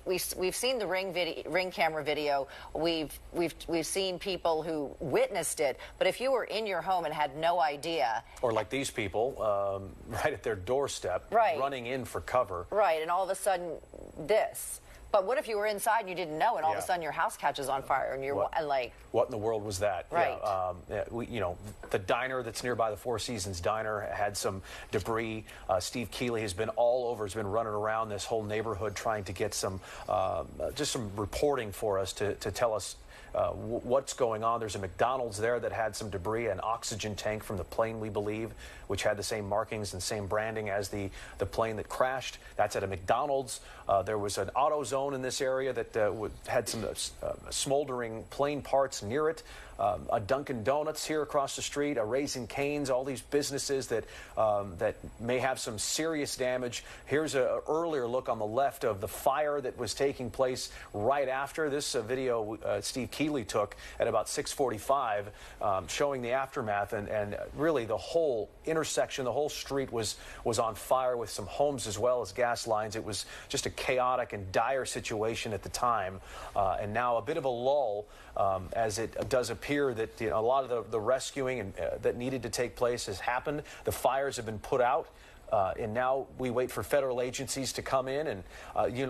seen the ring camera video. We've seen people who witnessed it. But if you were in your home and had no idea, or like these people, right at their doorstep, running in for cover, right, and all of a sudden this. But what if you were inside and you didn't know, and all of a sudden your house catches on fire, and you're like, what in the world was that? Right. You know, the diner that's nearby, the Four Seasons Diner, had some debris. Steve Keeley has been all over, has been running around this whole neighborhood trying to get some, just some reporting for us to tell us what's going on. There's a McDonald's there that had some debris, an oxygen tank from the plane, we believe, which had the same markings and same branding as the plane that crashed. That's at a McDonald's. There was an auto zone in this area that had some smoldering plane parts near it. a Dunkin' Donuts here across the street, a Raising Cane's, all these businesses that that may have some serious damage. Here's an earlier look on the left of the fire that was taking place right after. This video Steve Keeley took at about 6:45, showing the aftermath, and really the whole intersection, the whole street was on fire, with some homes as well as gas lines. It was just a chaotic and dire situation at the time, and now a bit of a lull, as it does appear that a lot of the rescuing and that needed to take place has happened. The fires have been put out. And now we wait for federal agencies to come in, and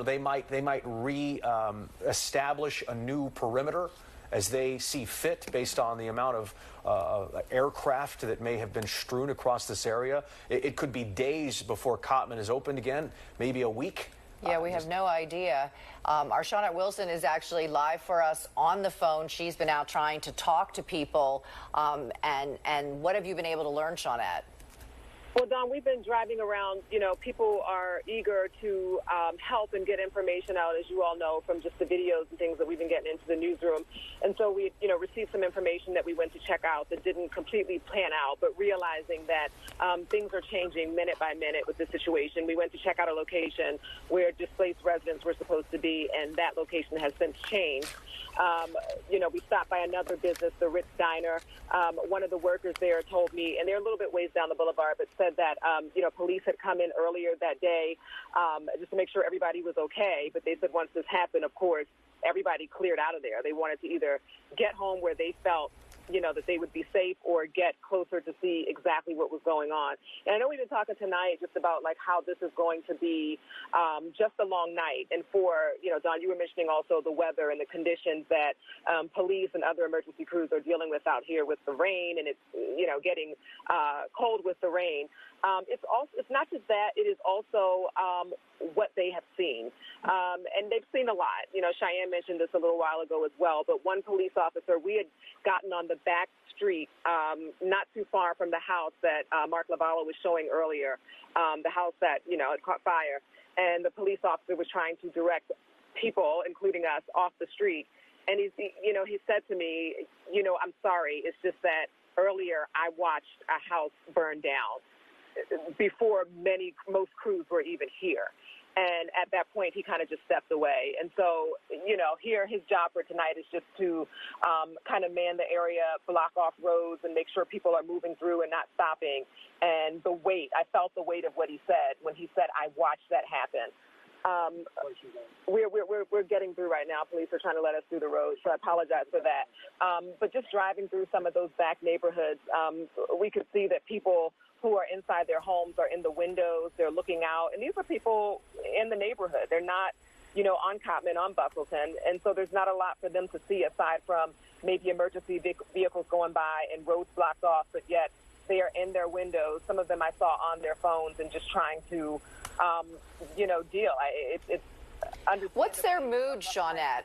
they might re-establish a new perimeter as they see fit, based on the amount of aircraft that may have been strewn across this area. It could be days before Cottman is opened again, maybe a week. Yeah, we have no idea. Our Shawnette Wilson is actually live for us on the phone. She's been out trying to talk to people. And what have you been able to learn, Shawnette? Well, Don, we've been driving around. People are eager to help and get information out, as you all know, from just the videos and things that we've been getting into the newsroom. And so we, received some information that we went to check out that didn't completely pan out, but realizing that things are changing minute by minute with the situation. We went to check out a location where displaced residents were supposed to be, and that location has since changed. We stopped by another business, the Ritz Diner. One of the workers there told me, and they're a little bit ways down the boulevard, but said that, police had come in earlier that day just to make sure everybody was okay. But they said once this happened, of course, everybody cleared out of there. They wanted to either get home where they felt that they would be safe, or get closer to see exactly what was going on. And I know we've been talking tonight just about how this is going to be just a long night. And for, Don, you were mentioning also the weather and the conditions that police and other emergency crews are dealing with out here with the rain, and it's, getting cold with the rain. It's not just that, it is also what they have seen. And they've seen a lot. Cheyenne mentioned this a little while ago as well, but one police officer, we had gotten on the back street, not too far from the house that Mark Lavallo was showing earlier, the house that, had caught fire. And the police officer was trying to direct people, including us, off the street. And he said to me, I'm sorry, it's just that earlier I watched a house burn down before most crews were even here. And at that point, he kind of just stepped away. And so, here his job for tonight is just to kind of man the area, block off roads, and make sure people are moving through and not stopping. And the weight, I felt the weight of what he said when he said, I watched that happen. We're getting through right now. Police are trying to let us through the road, so I apologize for that. But just driving through some of those back neighborhoods, we could see that people who are inside their homes are in the windows, they're looking out, and these are people in the neighborhood. They're not, on Cottman, on Bustleton, and so there's not a lot for them to see aside from maybe emergency vehicles going by and roads blocked off, but yet they are in their windows. Some of them I saw on their phones and just trying to, deal. It's What's their mood, Shawnette?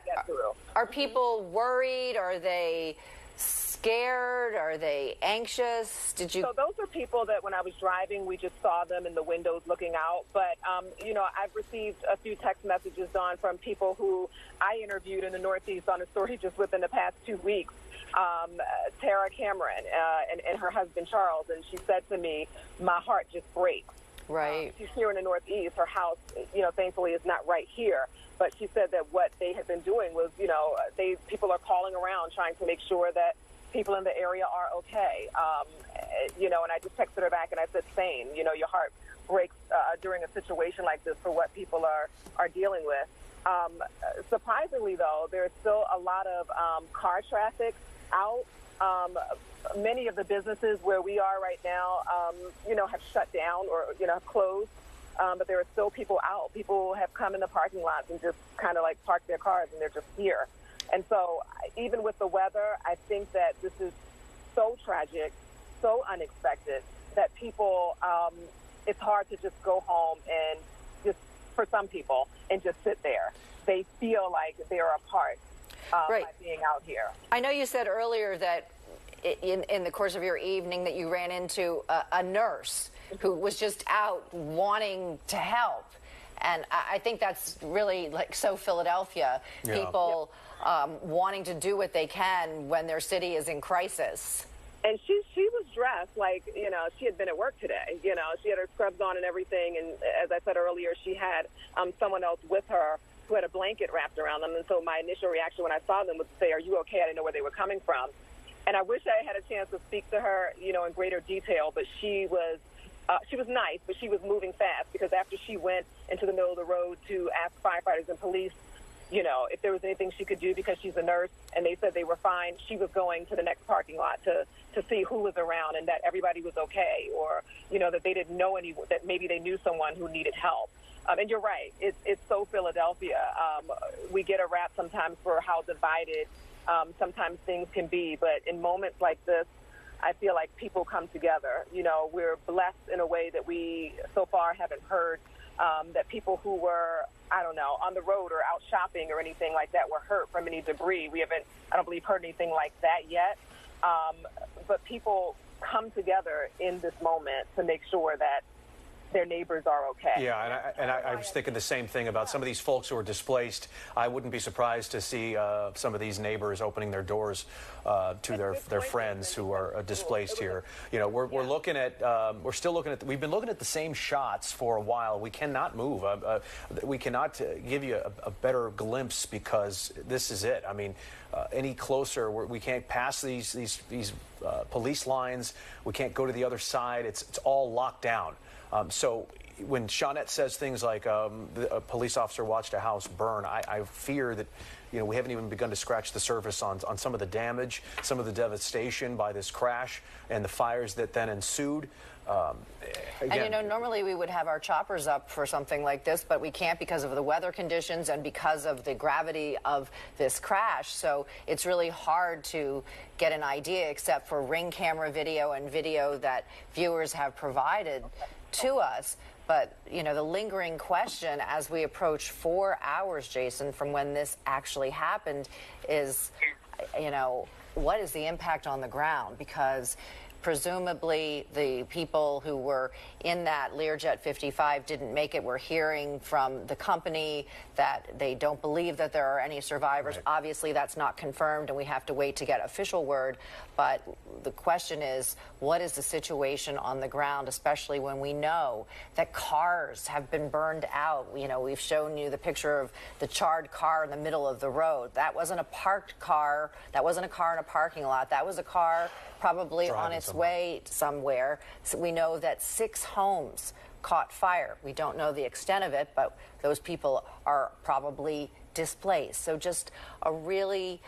Are people worried? Are they scared? Are they anxious? So those are people that when I was driving, we just saw them in the windows looking out. But, I've received a few text messages, Dawn, from people who I interviewed in the Northeast on a story just within the past 2 weeks. Tara Cameron and her husband, Charles. And she said to me, my heart just breaks. Right. She's here in the Northeast. Her house, thankfully is not right here. But she said that what they had been doing was, people are calling around trying to make sure that people in the area are okay. And I just texted her back and I said, same. Your heart breaks during a situation like this for what people are dealing with. Surprisingly, though, there's still a lot of car traffic out. Many of the businesses where we are right now, have shut down or, have closed. But there are still people out. People have come in the parking lots and just kind of parked their cars, and they're just here. And so even with the weather, I think that this is so tragic, so unexpected, that people, it's hard to just go home and just, for some people, and just sit there. They feel like they're a part by being out here. I know you said earlier that in the course of your evening that you ran into a nurse who was just out wanting to help. And I think that's really like so Philadelphia. Yeah. People wanting to do what they can when their city is in crisis. And she was dressed like, you know, she had been at work today. You know, she had her scrubs on and everything. And as I said earlier, she had someone else with her who had a blanket wrapped around them. And so my initial reaction when I saw them was to say, "Are you okay?" I didn't know where they were coming from. And I wish I had a chance to speak to her, you know, in greater detail. But she was nice, but she was moving fast, because after she went into the middle of the road to ask firefighters and police, you know, if there was anything she could do, because she's a nurse, and they said they were fine, she was going to the next parking lot to see who was around and that everybody was okay, or, you know, that they didn't know anyone, that maybe they knew someone who needed help. And you're right, it's so Philadelphia. We get a rap sometimes for how divided sometimes things can be, but in moments like this, I feel like people come together. You know, we're blessed in a way that we so far haven't heard that people who were, I don't know, on the road or out shopping or anything like that were hurt from any debris. We haven't, I don't believe, heard anything like that yet. But people come together in this moment to make sure that their neighbors are okay. Yeah, and I was thinking the same thing about some of these folks who are displaced. I wouldn't be surprised to see some of these neighbors opening their doors to their friends who are displaced here. You know, we're looking at, we're still looking at, we've been looking at the same shots for a while. We cannot move. We cannot give you a better glimpse, because this is it. I mean, any closer, we can't pass these police lines. We can't go to the other side. It's all locked down. So when Shawnette says things like a police officer watched a house burn, I fear that, you know, we haven't even begun to scratch the surface on some of the damage, some of the devastation by this crash and the fires that then ensued. And, you know, normally we would have our choppers up for something like this, but we can't because of the weather conditions and because of the gravity of this crash. So it's really hard to get an idea, except for ring camera video and video that viewers have provided to us. But, you know, the lingering question as we approach 4 hours, Jason, from when this actually happened is, you know, what is the impact on the ground? Because presumably the people who were in that Learjet 55 didn't make it. We're hearing from the company that they don't believe that there are any survivors. Right. Obviously, that's not confirmed, and we have to wait to get official word. But the question is, what is the situation on the ground, especially when we know that cars have been burned out? You know, we've shown you the picture of the charred car in the middle of the road. That wasn't a parked car. That wasn't a car in a parking lot. That was a car probably on its way somewhere. So we know that 6 homes caught fire. We don't know the extent of it, but those people are probably displaced. So just a really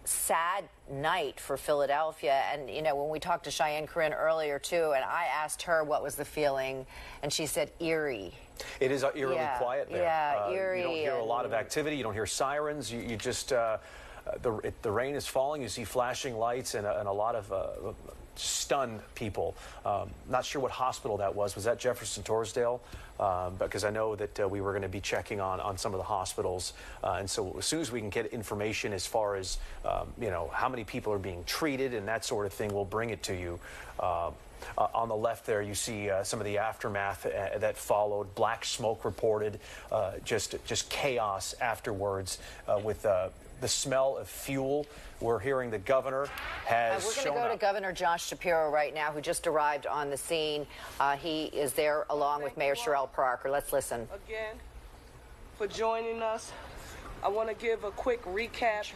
sad night for Philadelphia. And, you know, when we talked to Cheyenne Corinne earlier, too, and I asked her what was the feeling, and she said eerie. It is eerily quiet there. Yeah, eerie. You don't hear a lot of activity. You don't hear sirens. You just... the rain is falling. You see flashing lights and a lot of stunned people. Not sure what hospital that was. Was that Jefferson Torresdale? Because I know that we were going to be checking on some of the hospitals. And so as soon as we can get information as far as, you know, how many people are being treated and that sort of thing, we'll bring it to you. On the left there, you see some of the aftermath that followed. Black smoke reported, just chaos afterwards with the smell of fuel. We're hearing the governor has We're going to go to Governor Josh Shapiro right now, who just arrived on the scene. He is there along with Mayor Sherelle Parker. Let's listen. Again, for joining us. I want to give a quick recap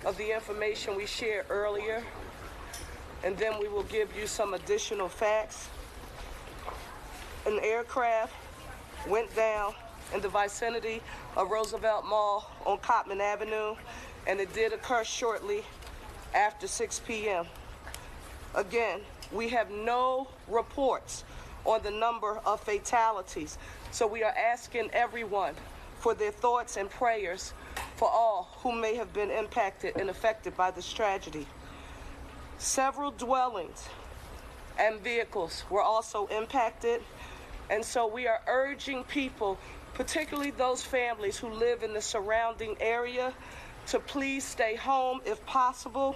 of the information we shared earlier, and then we will give you some additional facts. An aircraft went down in the vicinity of Roosevelt Mall on Cottman Avenue, and it did occur shortly after 6 p.m. Again, we have no reports on the number of fatalities, so we are asking everyone for their thoughts and prayers for all who may have been impacted and affected by this tragedy. Several dwellings and vehicles were also impacted, and so we are urging people, particularly those families who live in the surrounding area, to please stay home if possible.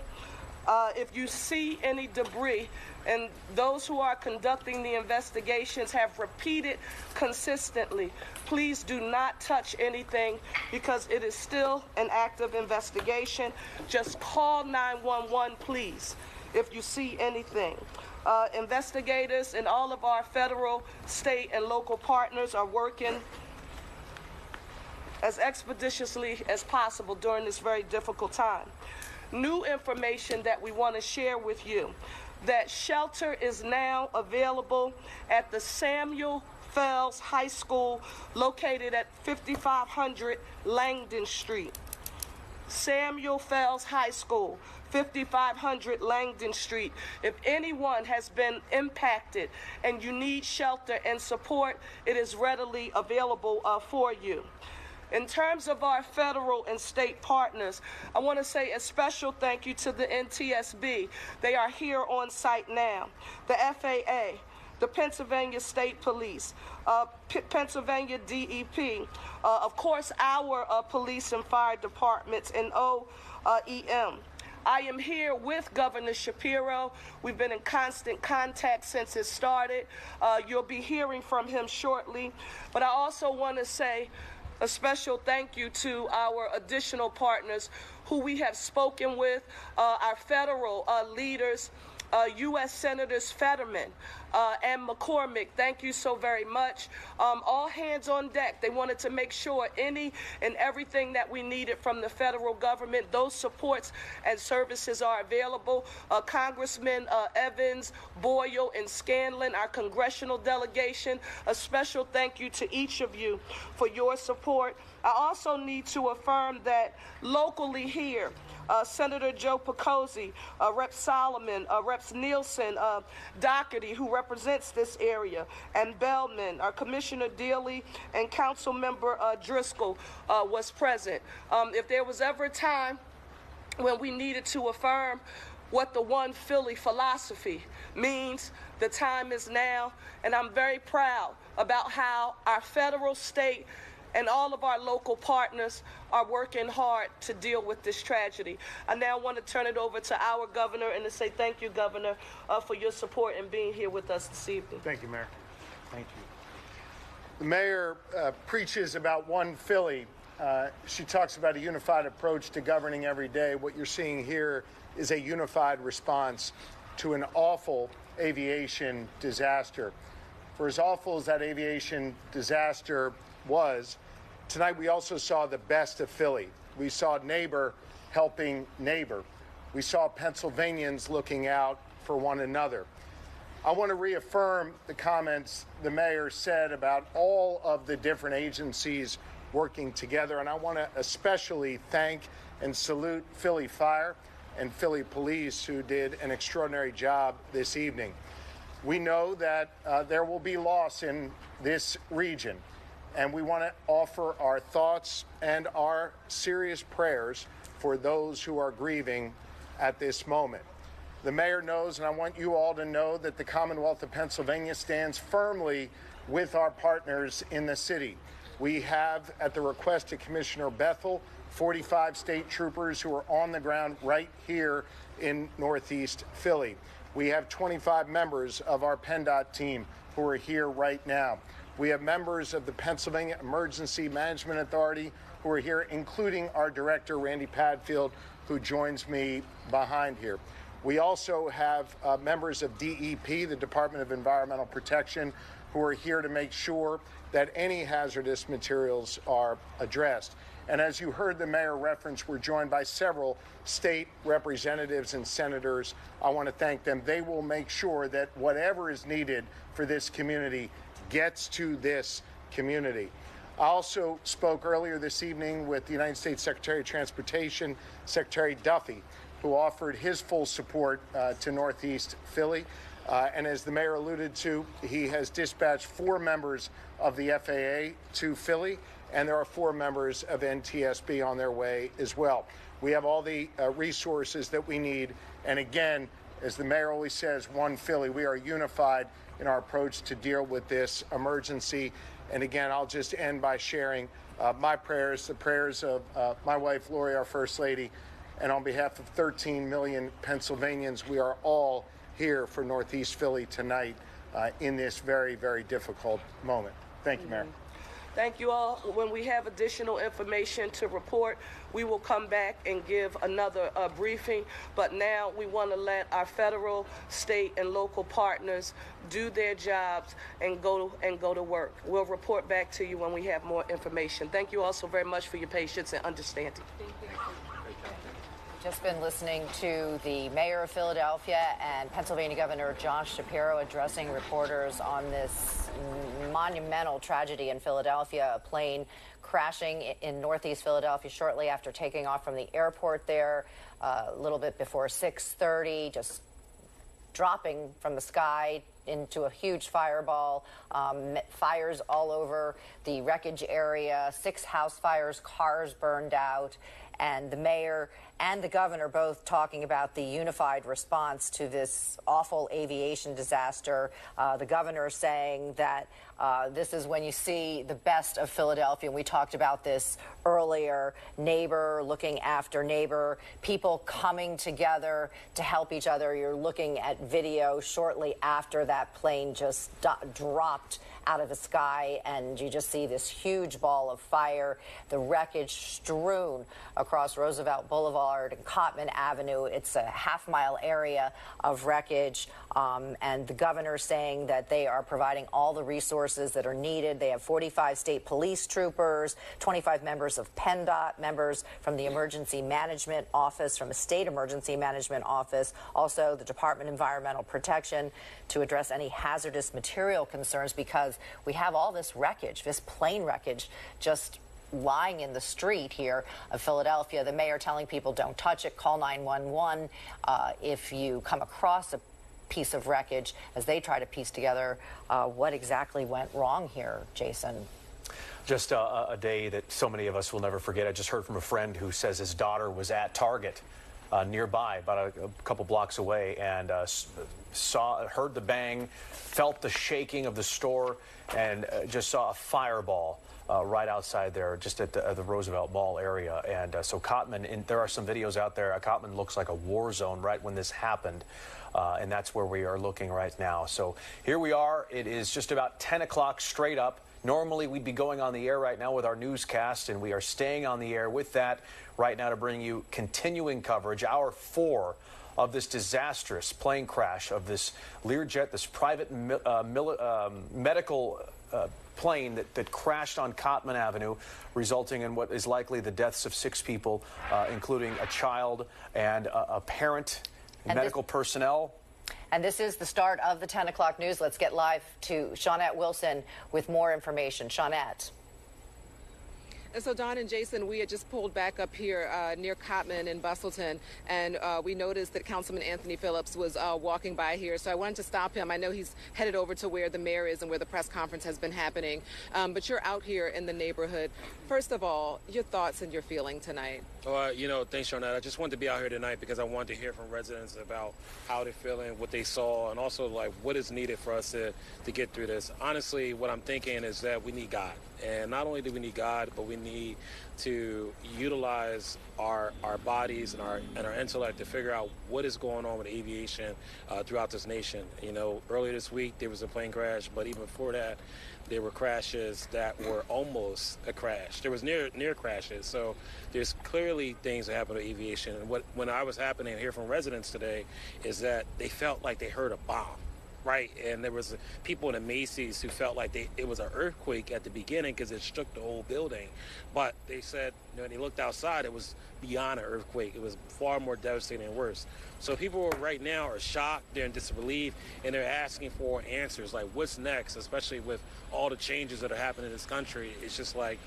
If you see any debris, and those who are conducting the investigations have repeated consistently, please do not touch anything because it is still an active investigation. Just call 911, please, if you see anything. Investigators and all of our federal, state, and local partners are working as expeditiously as possible during this very difficult time. New information that we want to share with you, that shelter is now available at the Samuel Fells High School located at 5500 Langdon Street. Samuel Fells High School, 5500 Langdon Street. If anyone has been impacted and you need shelter and support, it is readily available for you. In terms of our federal and state partners, I want to say a special thank you to the NTSB. They are here on site now. The FAA, the Pennsylvania State Police, Pennsylvania DEP, of course our police and fire departments, and OEM. I am here with Governor Shapiro. We've been in constant contact since it started. You'll be hearing from him shortly. But I also want to say a special thank you to our additional partners who we have spoken with, our federal leaders, U.S. Senators Fetterman and McCormick. Thank you so very much. All hands on deck. They wanted to make sure any and everything that we needed from the federal government, those supports and services are available. Congressman Evans, Boyle, and Scanlon, our congressional delegation, a special thank you to each of you for your support. I also need to affirm that locally here, Senator Joe Picozzi, Rep. Solomon, Reps. Nielsen, Doherty, who represents this area, and Bellman, Commissioner Dealey, and Council Member Driscoll was present. If there was ever a time when we needed to affirm what the One Philly philosophy means, the time is now, and I'm very proud about how our federal, state, and all of our local partners are working hard to deal with this tragedy. I now want to turn it over to our governor and to say thank you, Governor, for your support and being here with us this evening. Thank you, Mayor. Thank you. The mayor preaches about One Philly. She talks about a unified approach to governing every day. What you're seeing here is a unified response to an awful aviation disaster. For as awful as that aviation disaster was, tonight we also saw the best of Philly. We saw neighbor helping neighbor. We saw Pennsylvanians looking out for one another. I want to reaffirm the comments the mayor said about all of the different agencies working together, and I want to especially thank and salute Philly Fire and Philly Police, who did an extraordinary job this evening. We know that there will be loss in this region, and we want to offer our thoughts and our serious prayers for those who are grieving at this moment. The mayor knows, and I want you all to know, that the Commonwealth of Pennsylvania stands firmly with our partners in the city. We have, at the request of Commissioner Bethel, 45 state troopers who are on the ground right here in Northeast Philly. We have 25 members of our PennDOT team who are here right now. We have members of the Pennsylvania Emergency Management Authority who are here, including our director, Randy Padfield, who joins me behind here. We also have members of DEP, the Department of Environmental Protection, who are here to make sure that any hazardous materials are addressed. And as you heard the mayor reference, we're joined by several state representatives and senators. I want to thank them. They will make sure that whatever is needed for this community gets to this community. I also spoke earlier this evening with the United States Secretary of Transportation, Secretary Duffy, who offered his full support to Northeast Philly. And as the mayor alluded to, he has dispatched 4 members of the FAA to Philly, and there are 4 members of NTSB on their way as well. We have all the resources that we need. And again, as the mayor always says, One Philly, we are unified in our approach to deal with this emergency. And again, I'll just end by sharing my prayers, the prayers of my wife, Lori, our First Lady, And on behalf of 13 million Pennsylvanians, we are all here for Northeast Philly tonight in this very, very difficult moment. Thank you, Mayor. Thank you all. When we have additional information to report, we will come back and give another briefing. But now we want to let our federal, state, and local partners do their jobs and go to work. We'll report back to you when we have more information. Thank you all so very much for your patience and understanding. Just been listening to the mayor of Philadelphia and Pennsylvania Governor Josh Shapiro addressing reporters on this monumental tragedy in Philadelphia, a plane crashing in Northeast Philadelphia shortly after taking off from the airport there, a little bit before 6:30, just dropping from the sky into a huge fireball, fires all over the wreckage area, 6 house fires, cars burned out, and the mayor and the governor both talking about the unified response to this awful aviation disaster. The governor saying that this is when you see the best of Philadelphia. And we talked about this earlier, neighbor looking after neighbor, people coming together to help each other. You're looking at video shortly after that plane just dropped out of the sky, and you just see this huge ball of fire, the wreckage strewn across Roosevelt Boulevard and Cotman Avenue. It's a half-mile area of wreckage, and the governor saying that they are providing all the resources that are needed. They have 45 state police troopers, 25 members of PennDOT, members from the Emergency Management Office, from the State Emergency Management Office, also the Department of Environmental Protection, to address any hazardous material concerns, because we have all this wreckage, this plane wreckage, just lying in the street here of Philadelphia. The mayor telling people don't touch it, call 911 if you come across a piece of wreckage, as they try to piece together what exactly went wrong here, Jason. Just a day that so many of us will never forget. I just heard from a friend who says his daughter was at Target nearby, about a couple blocks away, and heard the bang, felt the shaking of the store, and just saw a fireball right outside there, just at the Roosevelt Mall area. And so Cotman, and there are some videos out there, Cotman looks like a war zone right when this happened. And that's where we are looking right now. So here we are. It is just about 10 o'clock straight up. Normally, we'd be going on the air right now with our newscast, and we are staying on the air with that right now to bring you continuing coverage, hour 4 of this disastrous plane crash of this Learjet, this private medical plane that crashed on Cotman Avenue, resulting in what is likely the deaths of 6 people, including a child and a parent, and medical personnel. And this is the start of the 10 o'clock news. Let's get live to Shawnette Wilson with more information. Shawnette. And so, Don and Jason, we had just pulled back up here near Cotman in Bustleton, and we noticed that Councilman Anthony Phillips was walking by here. So I wanted to stop him. I know he's headed over to where the mayor is and where the press conference has been happening. But you're out here in the neighborhood. First of all, your thoughts and your feeling tonight. Thanks, Shawnette. I just wanted to be out here tonight because I wanted to hear from residents about how they're feeling, what they saw, and also like what is needed for us to get through this. Honestly, what I'm thinking is that we need God. And not only do we need God, but we need to utilize our bodies and our intellect to figure out what is going on with aviation throughout this nation. Earlier this week there was a plane crash, but even before that, there were crashes that were almost a crash. There was near crashes. So there's clearly things that happen to aviation. And when I was happening here from residents today is that they felt like they heard a bomb. Right, and there was people in the Macy's who felt like it was an earthquake at the beginning because it shook the whole building. But they said when they looked outside, it was beyond an earthquake. It was far more devastating and worse. So people right now are shocked, they're in disbelief, and they're asking for answers like what's next, especially with all the changes that are happening in this country. It's just like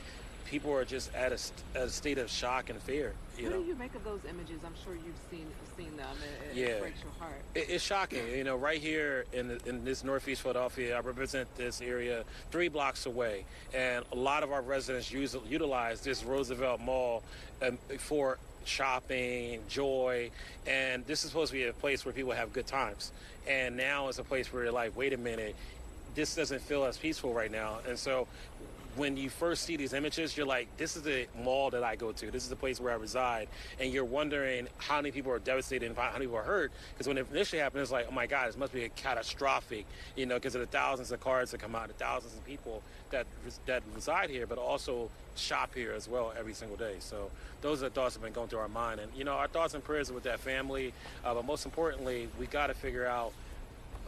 people are just at a state of shock and fear. What do you make of those images? I'm sure you've seen them. It breaks your heart. It's shocking. Right here in this Northeast Philadelphia, I represent this area 3 blocks away, and a lot of our residents utilize this Roosevelt Mall for shopping, joy, and this is supposed to be a place where people have good times. And now it's a place where you're like, wait a minute, this doesn't feel as peaceful right now. And so when you first see these images, you're like, this is the mall that I go to. This is the place where I reside. And you're wondering how many people are devastated and how many people are hurt. Because when it initially happened, it's like, oh my God, this must be a catastrophic, because of the thousands of cars that come out, the thousands of people that reside here, but also shop here as well every single day. So those are the thoughts that have been going through our mind. And, our thoughts and prayers are with that family. But most importantly, we got to figure out,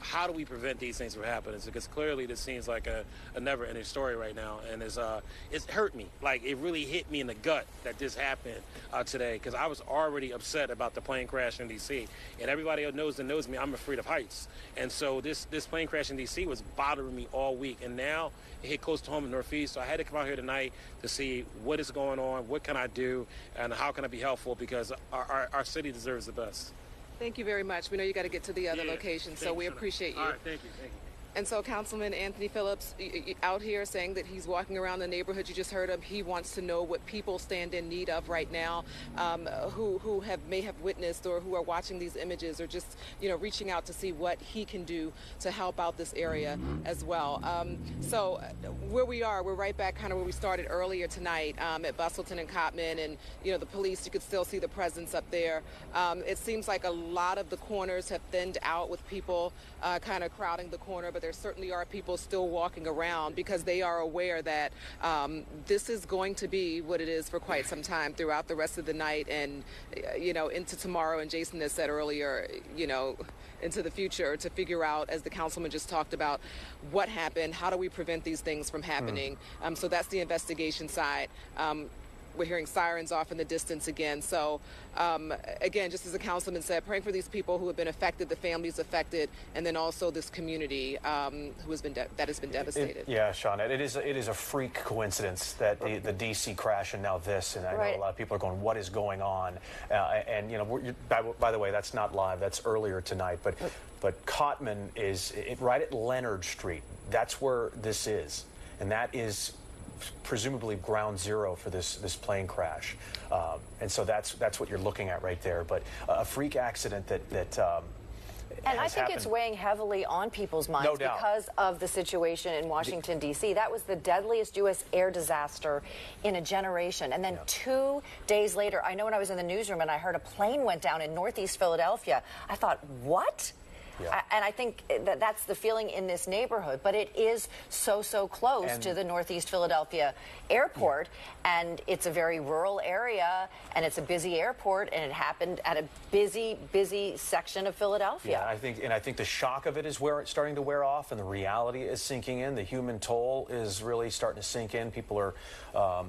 how do we prevent these things from happening? Because clearly this seems like a never-ending story right now, and it's hurt me. Like, it really hit me in the gut that this happened today, because I was already upset about the plane crash in D.C. And everybody that knows me, I'm afraid of heights. And so this plane crash in D.C. was bothering me all week, and now it hit close to home in Northeast, so I had to come out here tonight to see what is going on, what can I do, and how can I be helpful, because our city deserves the best. Thank you very much. We know you got to get to the other location, so we appreciate you. All right, thank you. And so Councilman Anthony Phillips out here saying that he's walking around the neighborhood. You just heard him. He wants to know what people stand in need of right now, who may have witnessed or who are watching these images, or just reaching out to see what he can do to help out this area as well. So where we are, we're right back kind of where we started earlier tonight at Bustleton and Cotman, and the police, you could still see the presence up there. It seems like a lot of the corners have thinned out with people kind of crowding the corner, but there certainly are people still walking around because they are aware that this is going to be what it is for quite some time throughout the rest of the night and, into tomorrow. And Jason has said earlier, into the future, to figure out, as the councilman just talked about, what happened, how do we prevent these things from happening? So that's the investigation side. We're hearing sirens off in the distance again. So, again, just as the councilman said, praying for these people who have been affected, the families affected, and then also this community who has been devastated. Yeah, Sean, it is a freak coincidence that the D.C. crash and now this, and I know a lot of people are going, what is going on? By the way, that's not live. That's earlier tonight. But Cotman is right at Leonard Street. That's where this is, and that is presumably ground zero for this plane crash, and so that's what you're looking at right there. But a freak accident that and I think it's weighing heavily on people's minds because of the situation in Washington, D.C. That was the deadliest U.S. air disaster in a generation. And then 2 days later, I know when I was in the newsroom and I heard a plane went down in Northeast Philadelphia, I thought, what? Yeah. And I think that's the feeling in this neighborhood. But it is so close to the Northeast Philadelphia airport. Yeah. And it's a very rural area, and it's a busy airport, and it happened at a busy section of Philadelphia. Yeah, I think the shock of it is where it's starting to wear off, and the reality is sinking in. The human toll is really starting to sink in. People are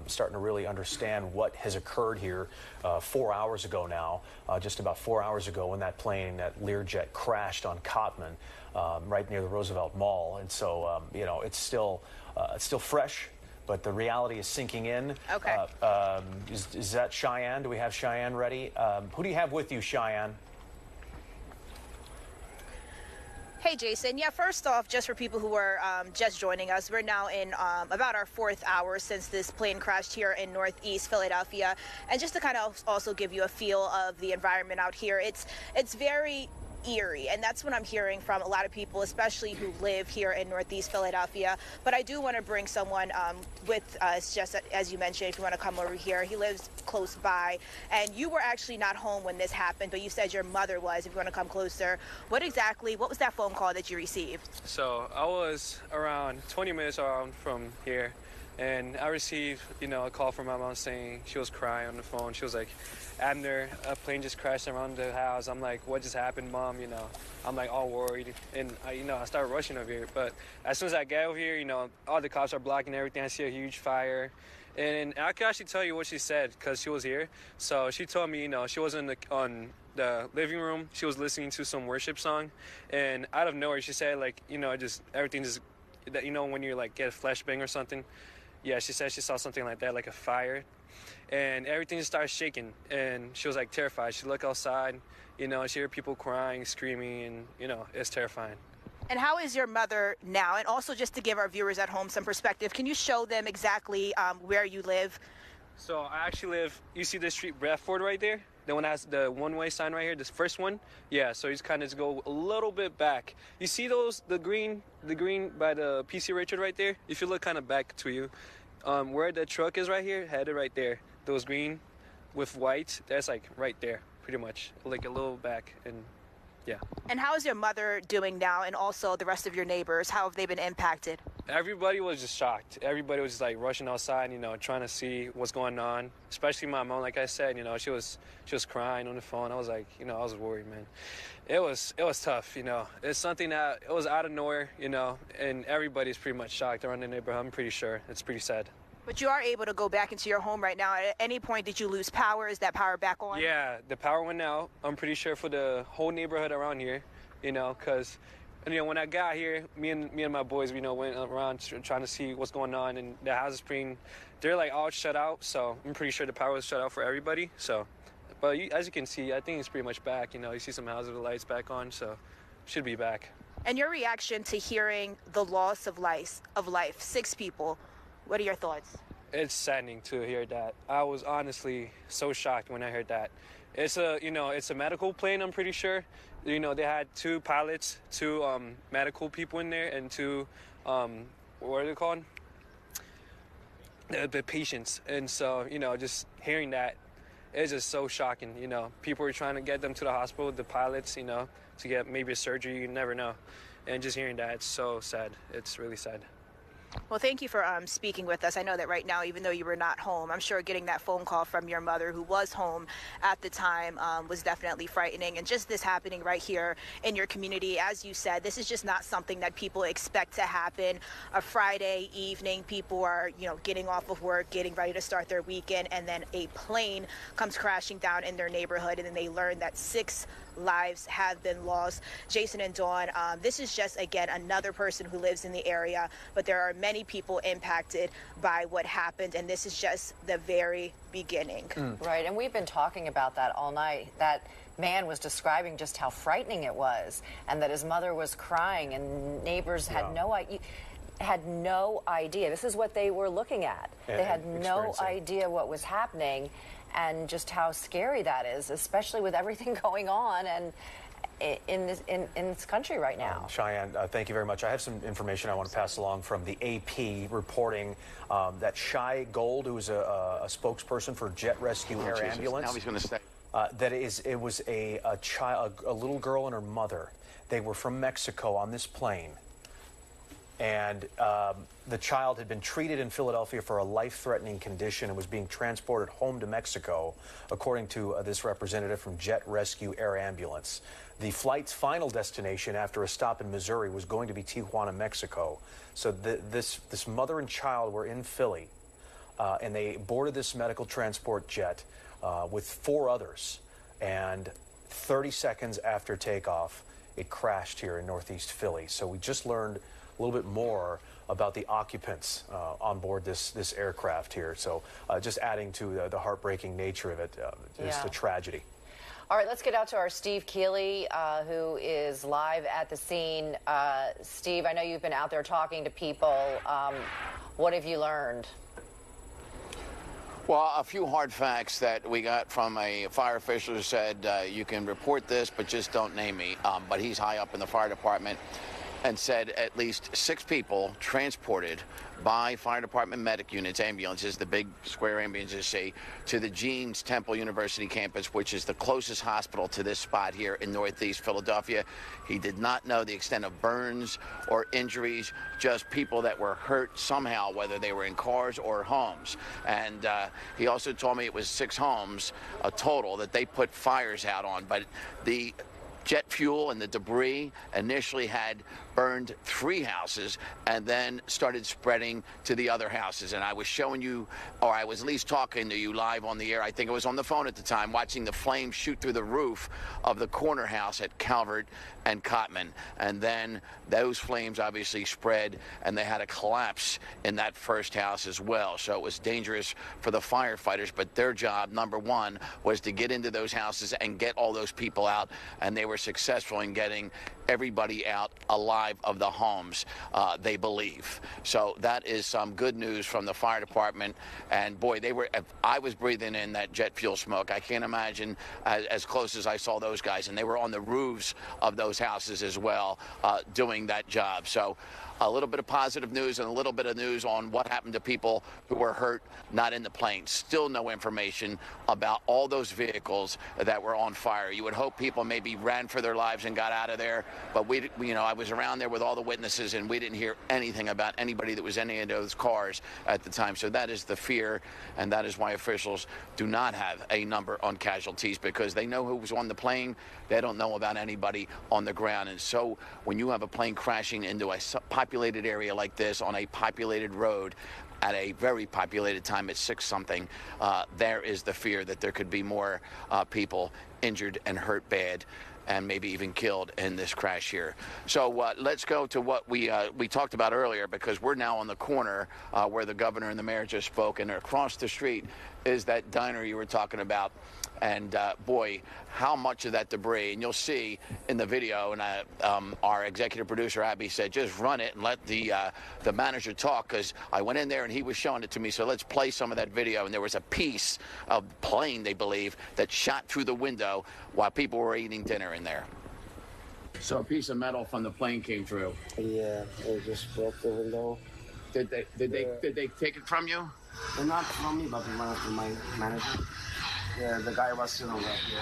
starting to really understand what has occurred here 4 hours ago now, just about 4 hours ago, when that plane, that Learjet, crashed on Cotman, right near the Roosevelt Mall. And so, it's still fresh, but the reality is sinking in. Okay. Is that Cheyenne? Do we have Cheyenne ready? Who do you have with you, Cheyenne? Hey, Jason. Yeah, first off, just for people who are just joining us, we're now in about our 4th hour since this plane crashed here in Northeast Philadelphia. And just to kind of also give you a feel of the environment out here, it's very eerie, and that's what I'm hearing from a lot of people, especially who live here in Northeast Philadelphia. But I do want to bring someone with us, just as you mentioned, if you want to come over here. He lives close by, and you were actually not home when this happened, but you said your mother was. If you want to come closer, what was that phone call that you received? So I was around 20 minutes around from here, and I received, a call from my mom saying she was crying on the phone. She was like, Abner, a plane just crashed around the house. I'm like, what just happened, Mom? I'm like all worried. And, I started rushing over here. But as soon as I get over here, all the cops are blocking everything. I see a huge fire. And I can actually tell you what she said because she was here. So she told me, she was on the living room. She was listening to some worship song. And out of nowhere, she said, everything just, when you, get a flashbang or something. Yeah, she said she saw something like that, like a fire. And everything just started shaking, and she was terrified. She looked outside, she heard people crying, screaming, and it's terrifying. And how is your mother now? And also, just to give our viewers at home some perspective, can you show them exactly where you live? So I actually live, you see the street Bradford right there? The one that has the one-way sign right here, this first one? Yeah, so you just kind of go a little bit back. You see the green by the PC Richard right there? If you look kind of back to you, Where the truck is right here, headed right there. Those green with white, that's like right there, pretty much, like a little back, and yeah. And how is your mother doing now, and also the rest of your neighbors? How have they been impacted? Everybody was just shocked. Everybody was just like rushing outside, trying to see what's going on. Especially my mom, like I said, she was crying on the phone. I was like, I was worried, man. It was tough, It's something that it was out of nowhere, and everybody's pretty much shocked around the neighborhood. I'm pretty sure it's pretty sad. But you are able to go back into your home right now. At any point, did you lose power? Is that power back on? Yeah, the power went out. I'm pretty sure for the whole neighborhood around here, because, when I got here, me and my boys, went around trying to see what's going on, and the houses they're like all shut out. So I'm pretty sure the power was shut out for everybody. So, but as you can see, I think it's pretty much back. You see some houses with the lights back on, so should be back. And your reaction to hearing the loss of life, 6 people. What are your thoughts? It's saddening to hear that. I was honestly so shocked when I heard that. It's a medical plane, I'm pretty sure. They had 2 pilots, 2 medical people in there, and 2, what are they called? The patients. And so, just hearing that, it's just so shocking. People were trying to get them to the hospital, the pilots, to get maybe a surgery, you never know. And just hearing that, it's so sad. It's really sad. Well, thank you for speaking with us. I know that right now, even though you were not home, I'm sure getting that phone call from your mother, who was home at the time, was definitely frightening. And just this happening right here in your community, as you said, this is just not something that people expect to happen. A Friday evening, people are, getting off of work, getting ready to start their weekend, and then a plane comes crashing down in their neighborhood, and then they learn that 6 lives have been lost. Jason and Dawn, this is just, again, another person who lives in the area, but there are many people impacted by what happened, and this is just the very beginning. Right, and we've been talking about that all night. That man was describing just how frightening it was, and that his mother was crying, and neighbors had no idea. This is what they were looking at. They had no idea what was happening, and just how scary that is, especially with everything going on and in this country right now. Cheyenne, thank you very much. I have some information I want to pass along from the AP reporting that Shy Gold, who was a spokesperson for Jet Rescue Air Ambulance, now he's going to stay. It was a little girl and her mother. They were from Mexico on this plane. And the child had been treated in Philadelphia for a life-threatening condition and was being transported home to Mexico, according to this representative from Jet Rescue Air Ambulance. The flight's final destination after a stop in Missouri was going to be Tijuana, Mexico. So this mother and child were in Philly, and they boarded this medical transport jet with 4 others. And 30 seconds after takeoff, it crashed here in Northeast Philly. So we just learned a little bit more about the occupants on board this aircraft here. So just adding to the heartbreaking nature of it, just a tragedy. All right, let's get out to our Steve Keeley, who is live at the scene. Steve, I know you've been out there talking to people. What have you learned? Well, a few hard facts that we got from a fire official who said, you can report this, but just don't name me. But he's high up in the fire department, and said at least 6 people transported by fire department medic units, ambulances, the big square ambulances you see, to the Jeans Temple University campus, which is the closest hospital to this spot here in Northeast Philadelphia. He did not know the extent of burns or injuries, just people that were hurt somehow, whether they were in cars or homes. And he also told me it was 6 homes, a total, that they put fires out on. But the jet fuel and the debris initially had burned 3 houses and then started spreading to the other houses. And I was showing you, or I was at least talking to you live on the air, I think I was on the phone at the time, watching the flames shoot through the roof of the corner house at Calvert and Cotman. And then those flames obviously spread, and they had a collapse in that first house as well. So it was dangerous for the firefighters, but their job, number one, was to get into those houses and get all those people out, and they were successful in getting everybody out alive of the homes, they believe. So that is some good news from the fire department. And boy, if I was breathing in that jet fuel smoke, I can't imagine as close as I saw those guys. And they were on the roofs of those houses as well, doing that job. So a little bit of positive news and a little bit of news on what happened to people who were hurt, not in the plane. Still no information about all those vehicles that were on fire. You would hope people maybe ran for their lives and got out of there, but I was around there with all the witnesses, and we didn't hear anything about anybody that was in any of those cars at the time. So that is the fear, and that is why officials do not have a number on casualties, because they know who was on the plane. They don't know about anybody on the ground. And so when you have a plane crashing into a populated area like this on a populated road at a very populated time at 6-something, there is the fear that there could be more people injured and hurt bad and maybe even killed in this crash here. So let's go to what we talked about earlier, because we're now on the corner where the governor and the mayor just spoke, and across the street is that diner you were talking about. And boy, how much of that debris, and you'll see in the video, and our executive producer Abby said just run it and let the manager talk, because I went in there and he was showing it to me. So let's play some of that video. And there was a piece of plane, they believe, that shot through the window while people were eating dinner in there. So a piece of metal from the plane came through. Yeah, it just broke the window. Did they take it from you? Well, not from me, but from my manager. Yeah, the guy was sitting right here.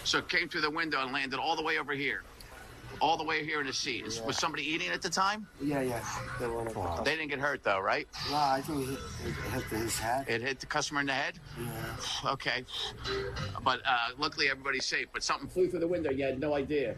So it came through the window and landed all the way over here. All the way here in the seat. Yeah. Was somebody eating at the time? Yeah. They didn't get hurt, though, right? No, I think it hit his head. It hit the customer in the head? Yeah. Okay. But luckily everybody's safe. But something flew through the window. You had no idea.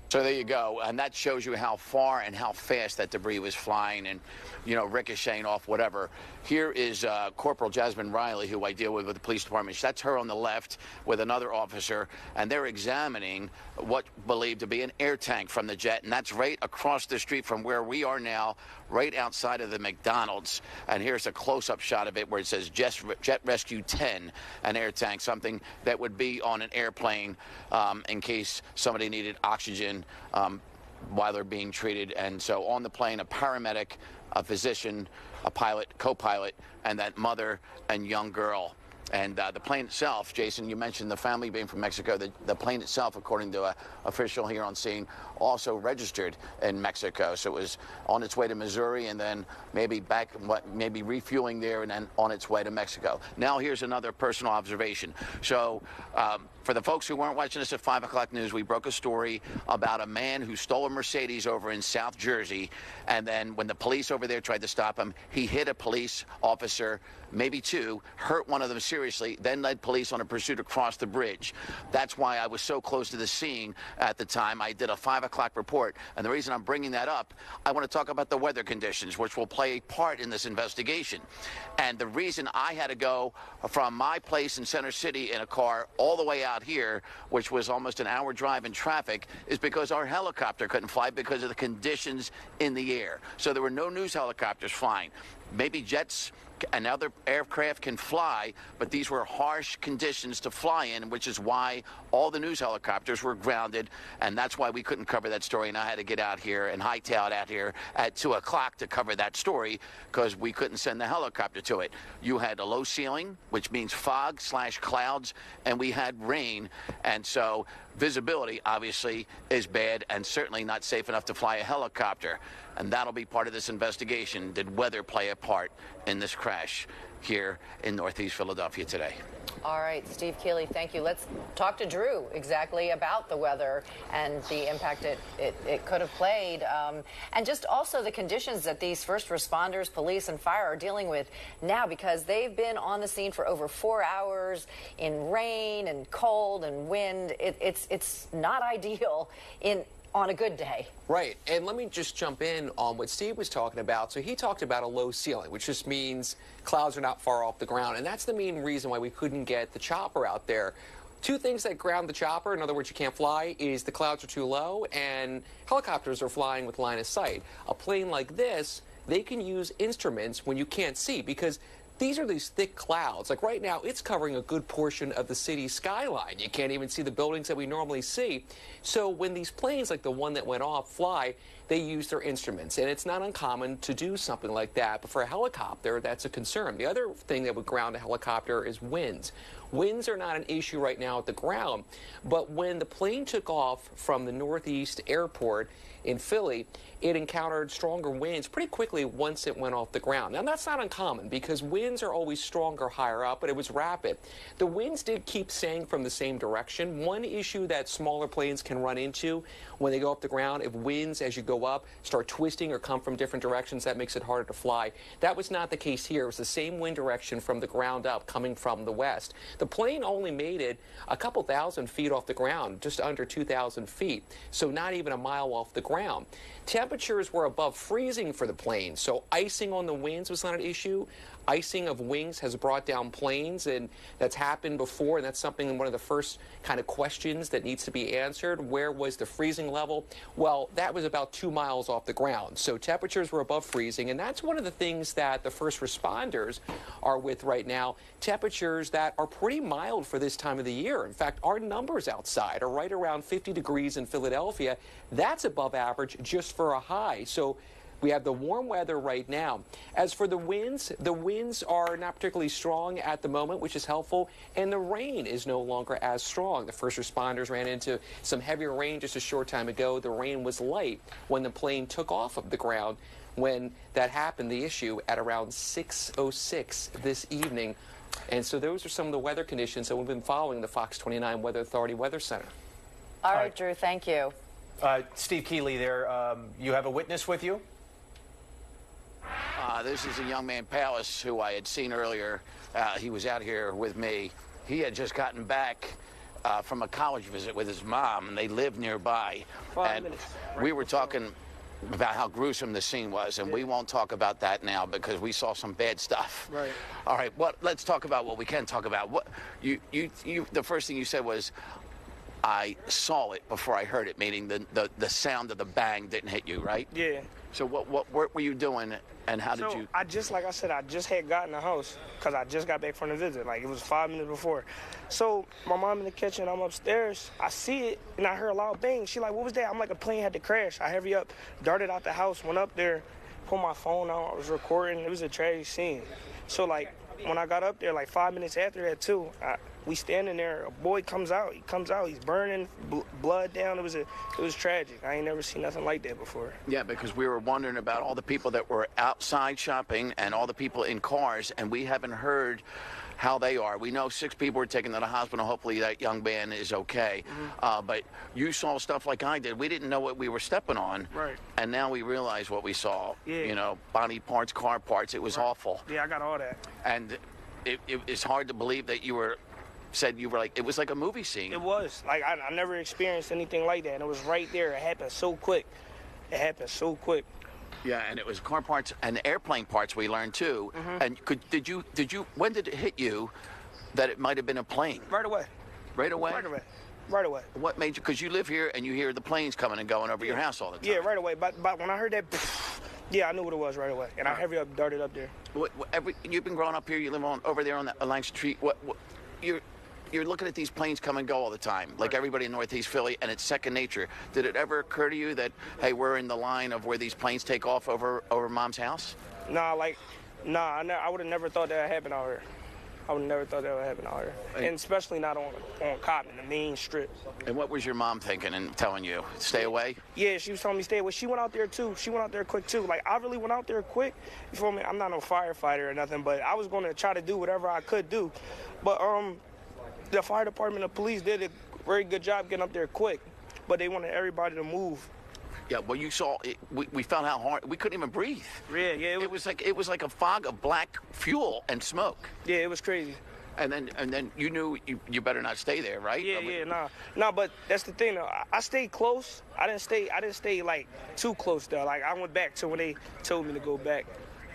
So there you go, and that shows you how far and how fast that debris was flying and, ricocheting off whatever. Here is Corporal Jasmine Riley, who I deal with the police department. That's her on the left with another officer, and they're examining what believed to be an air tank from the jet, and that's right across the street from where we are now, right outside of the McDonald's. And here's a close-up shot of it where it says Jet Rescue 10, an air tank, something that would be on an airplane in case somebody needed oxygen while they're being treated. And so on the plane, a paramedic, a physician, a pilot, co-pilot, and that mother and young girl. And the plane itself, Jason, you mentioned the family being from Mexico. The plane itself, according to an official here on scene, also registered in Mexico. So it was on its way to Missouri and then maybe maybe refueling there and then on its way to Mexico. Now here's another personal observation. So for the folks who weren't watching this at 5 o'clock news, we broke a story about a man who stole a Mercedes over in South Jersey. And then when the police over there tried to stop him, he hit a police officer, maybe two, hurt one of them seriously, then led police on a pursuit across the bridge. That's why I was so close to the scene at the time. I did a 5 o'clock report. And the reason I'm bringing that up, I want to talk about the weather conditions, which will play a part in this investigation. And the reason I had to go from my place in Center City in a car all the way out here, which was almost an hour drive in traffic, is because our helicopter couldn't fly because of the conditions in the air. So there were no news helicopters flying. Maybe jets and other aircraft can fly, but these were harsh conditions to fly in, which is why all the news helicopters were grounded, and that's why we couldn't cover that story, and I had to get out here and hightail it out here at 2 o'clock to cover that story because we couldn't send the helicopter to it. You had a low ceiling, which means fog/clouds, and we had rain, and so visibility obviously is bad and certainly not safe enough to fly a helicopter. And that'll be part of this investigation. Did weather play a part in this crash here in Northeast Philadelphia today? All right, Steve Keeley, thank you. Let's talk to Drew exactly about the weather and the impact it could have played, and just also the conditions that these first responders, police, and fire are dealing with now, because they've been on the scene for over 4 hours in rain and cold and wind. It's not ideal on a good day. Right, and let me just jump in on what Steve was talking about. So he talked about a low ceiling, which just means clouds are not far off the ground, and that's the main reason why we couldn't get the chopper out there. Two things that ground the chopper, in other words, you can't fly, is the clouds are too low and helicopters are flying with line of sight. A plane like this, they can use instruments when you can't see, because these are these thick clouds. Like right now, it's covering a good portion of the city skyline. You can't even see the buildings that we normally see. So when these planes, like the one that went off, fly, they use their instruments. And it's not uncommon to do something like that. But for a helicopter, that's a concern. The other thing that would ground a helicopter is winds. winds are not an issue right now at the ground. But when the plane took off from the Northeast airport in Philly, it encountered stronger winds pretty quickly once it went off the ground. Now, that's not uncommon because winds are always stronger higher up, but it was rapid. The winds did keep staying from the same direction. One issue that smaller planes can run into when they go up the ground, if winds as you go up start twisting or come from different directions, that makes it harder to fly. That was not the case here. It was the same wind direction from the ground up coming from the west. The plane only made it a couple thousand feet off the ground, just under 2,000 feet, so not even a mile off the ground. Temperatures were above freezing for the plane, so icing on the wings was not an issue. Icing of wings has brought down planes, and that's happened before, and that's something, one of the first kind of questions that needs to be answered. Where was the freezing level? Well, that was about 2 miles off the ground, so temperatures were above freezing, and that's one of the things that the first responders are with right now, temperatures that are pretty mild for this time of the year. In fact, our numbers outside are right around 50 degrees in Philadelphia. That's above average just for a high. So we have the warm weather right now. As for the winds are not particularly strong at the moment, which is helpful, and the rain is no longer as strong. The first responders ran into some heavier rain just a short time ago. The rain was light when the plane took off of the ground. When that happened, the issue at around 6:06 this evening. And so those are some of the weather conditions that we've been following the Fox 29 Weather Authority Weather Center. All right, Drew, thank you. Steve Keeley there, you have a witness with you? This is a young man, Palace, who I had seen earlier. He was out here with me. He had just gotten back from a college visit with his mom, and they lived nearby. 5 minutes. We were talking about how gruesome the scene was, and we won't talk about that now because we saw some bad stuff. Right. All right. Let's talk about what we can talk about. What the first thing you said was, I saw it before I heard it, meaning the sound of the bang didn't hit you, right? Yeah. So what work were you doing, and how did you? I just had gotten the house because I just got back from the visit. Like, it was 5 minutes before. So my mom in the kitchen, I'm upstairs. I see it, and I heard a loud bang. She like, what was that? I'm like, a plane had to crash. I hurry up, darted out the house, went up there, pulled my phone out. I was recording. It was a tragic scene. So, like, when I got up there, like 5 minutes after that, too, we standing there. A boy comes out. He comes out. He's burning, blood down. It was tragic. I ain't never seen nothing like that before. Yeah, because we were wondering about all the people that were outside shopping and all the people in cars, and we haven't heard how they are. We know 6 people were taken to the hospital. Hopefully that young man is okay. But you saw stuff like I did. We didn't know what we were stepping on. Right. And now we realize what we saw. Yeah. You know, body parts, car parts. It was awful. Yeah, I got all that. And it's hard to believe that you were like, it was like a movie scene. It was. Like, I never experienced anything like that. And it was right there. It happened so quick. Yeah, and it was car parts and airplane parts, we learned too. And when did it hit you that it might have been a plane? Right away. Right away? Right away. What made you, because you live here and you hear the planes coming and going over your house all the time. Yeah, right away. But when I heard that, yeah, I knew what it was right away. And I heavy up, darted up there. You've been growing up here, you live over there on that Langston Street. You're looking at these planes come and go all the time, like everybody in Northeast Philly, and it's second nature. Did it ever occur to you that, hey, we're in the line of where these planes take off over Mom's house? I would have never thought that would happen out here. And especially not on Cotton, the main strip. And what was your mom thinking and telling you? Stay away? Yeah, she was telling me stay away. She went out there too. She went out there quick too. Like, I really went out there quick. You feel me? I'm not no firefighter or nothing, but I was going to try to do whatever I could do. But the fire department and police did a very good job getting up there quick, but they wanted everybody to move. Yeah, well, you saw it. We found how hard we couldn't even breathe. Yeah, it was like a fog of black fuel and smoke. Yeah, it was crazy. And then you knew you better not stay there, right? Nah. But that's the thing though. I stayed close. I didn't stay like too close though. Like, I went back to when they told me to go back.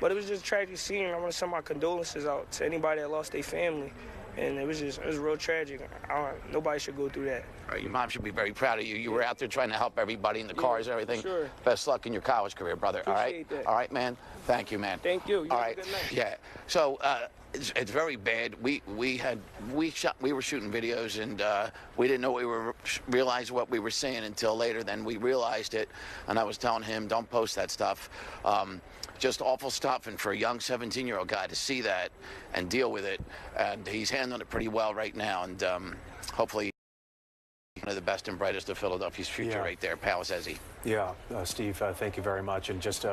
But it was just a tragic scene. I want to send my condolences out to anybody that lost their family. And it was real tragic. Nobody should go through that. All right, your mom should be very proud of you. You were out there trying to help everybody in the cars and everything. Sure. Best luck in your college career, brother. Appreciate that. All right, man. Thank you, man. Thank you. All right. Have a good night. Yeah. So It's very bad. We were shooting videos, and we didn't know realize what we were seeing until later. Then we realized it, and I was telling him, don't post that stuff. Just awful stuff, and for a young 17-year-old guy to see that and deal with it, and he's handling it pretty well right now, and hopefully one of the best and brightest of Philadelphia's future right there, Pal says he. Yeah, Steve, thank you very much. And just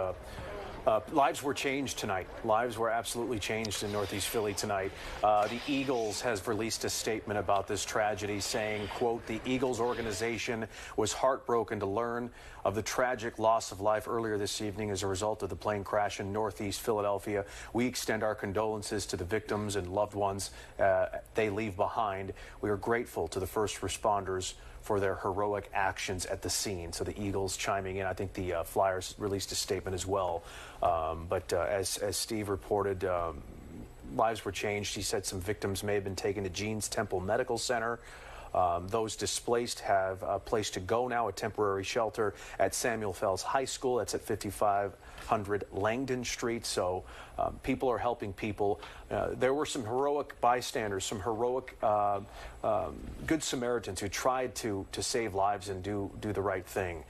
lives were changed tonight. Lives were absolutely changed in Northeast Philly tonight. The Eagles has released a statement about this tragedy saying, quote, the Eagles organization was heartbroken to learn of the tragic loss of life earlier this evening as a result of the plane crash in Northeast Philadelphia. We extend our condolences to the victims and loved ones they leave behind. We are grateful to the first responders for their heroic actions at the scene. So the Eagles chiming in. I think the Flyers released a statement as well. But as Steve reported, lives were changed. He said some victims may have been taken to Jeans Temple Medical Center. Those displaced have a place to go now, a temporary shelter at Samuel Fells High School. That's at 5500 Langdon Street. So people are helping people. There were some heroic bystanders, some heroic good Samaritans who tried to save lives and do the right thing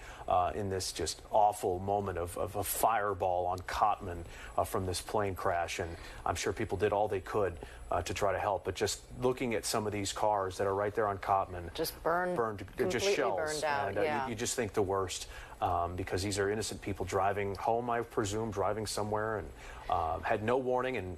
in this just awful moment of a fireball on Cotman from this plane crash. And I'm sure people did all they could to try to help. But just looking at some of these cars that are right there on Cotman, just burned, just shells. Burned out, and you just think the worst because these are innocent people driving home, I presume, driving somewhere, and had no warning and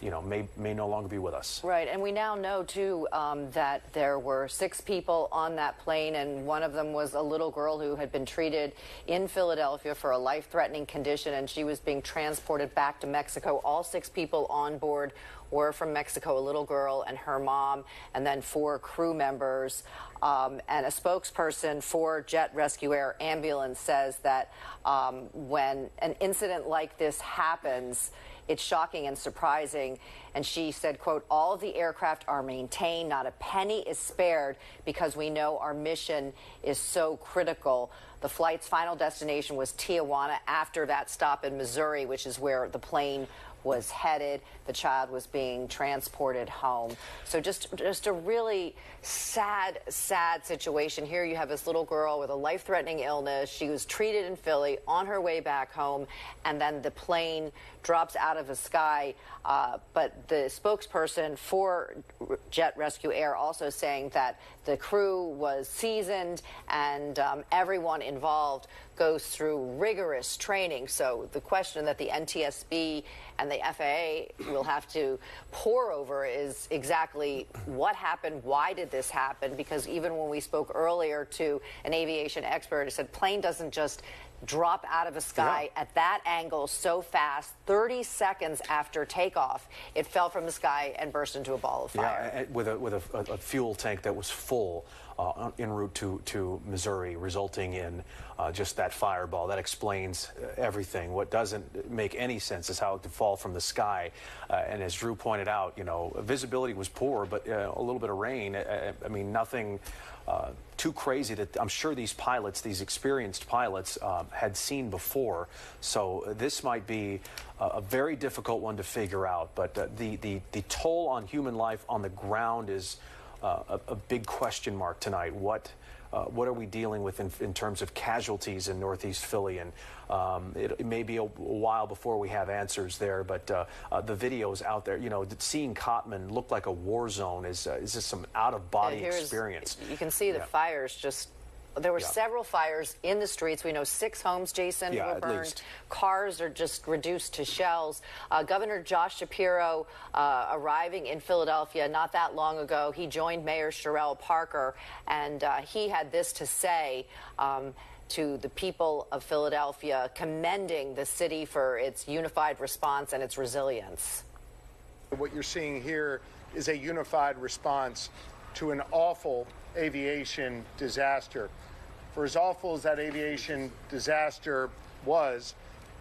you know, may no longer be with us. Right, and we now know, too, that there were 6 people on that plane, and one of them was a little girl who had been treated in Philadelphia for a life-threatening condition, and she was being transported back to Mexico. All 6 people on board were from Mexico, a little girl and her mom, and then 4 crew members. And a spokesperson for Jet Rescue Air Ambulance says that when an incident like this happens, it's shocking and surprising. And she said, quote, all of the aircraft are maintained. Not a penny is spared because we know our mission is so critical. The flight's final destination was Tijuana after that stop in Missouri, which is where the plane was headed. The child was being transported home. So just a really sad situation. Here you have this little girl with a life-threatening illness. She was treated in Philly on her way back home, and then the plane drops out of the sky. But the spokesperson for Jet Rescue Air also saying that the crew was seasoned and everyone involved goes through rigorous training. So the question that the NTSB and the FAA will have to pore over is exactly what happened, why did this happen? Because even when we spoke earlier to an aviation expert, he said plane doesn't just drop out of the sky at that angle so fast. 30 seconds after takeoff, it fell from the sky and burst into a ball of fire. Yeah, with a fuel tank that was full en route to Missouri, resulting in just that fireball. That explains everything. What doesn't make any sense is how it could fall from the sky. And as Drew pointed out, you know, visibility was poor, but a little bit of rain. I mean, nothing too crazy that I'm sure these pilots, these experienced pilots, had seen before. So this might be a very difficult one to figure out. But the toll on human life on the ground is a big question mark tonight. What are we dealing with in terms of casualties in Northeast Philly? And it may be a while before we have answers there, but the videos out there, you know, seeing Cotman look like a war zone is just some out-of-body experience. You can see the fires just... There were several fires in the streets. We know 6 homes, Jason, were burned. Cars are just reduced to shells. Governor Josh Shapiro arriving in Philadelphia not that long ago. He joined Mayor Sherrell Parker, and he had this to say to the people of Philadelphia, commending the city for its unified response and its resilience. What you're seeing here is a unified response to an awful aviation disaster. For as awful as that aviation disaster was,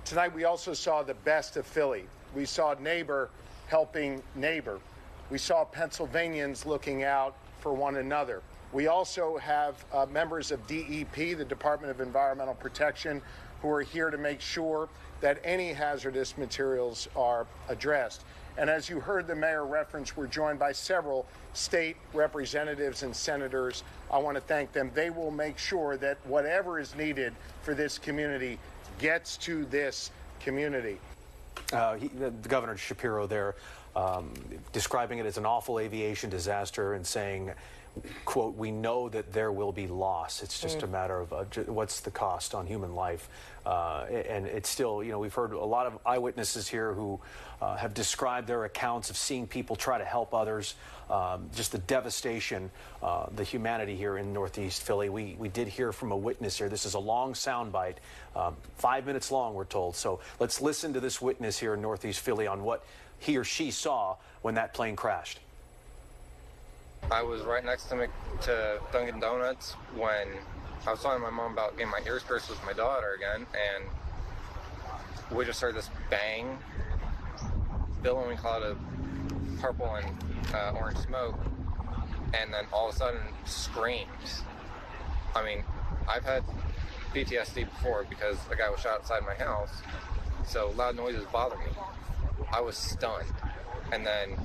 tonight we also saw the best of Philly. We saw neighbor helping neighbor. We saw Pennsylvanians looking out for one another. We also have members of DEP, the Department of Environmental Protection, who are here to make sure that any hazardous materials are addressed. And as you heard the mayor reference, we're joined by several state representatives and senators. I want to thank them. They will make sure that whatever is needed for this community gets to this community. The Governor Shapiro there describing it as an awful aviation disaster and saying, quote, we know that there will be loss. It's just a matter of what's the cost on human life. And it's still, you know, we've heard a lot of eyewitnesses here who have described their accounts of seeing people try to help others, just the devastation, the humanity here in Northeast Philly. We did hear from a witness here. This is a long soundbite, 5 minutes long, we're told. So let's listen to this witness here in Northeast Philly on what he or she saw when that plane crashed. I was right next to Dunkin' Donuts when I was telling my mom about getting my ears pierced with my daughter again, and we just heard this bang, billowing cloud of purple and orange smoke, and then all of a sudden screams. I mean, I've had PTSD before because a guy was shot outside my house, so loud noises bother me. I was stunned, and then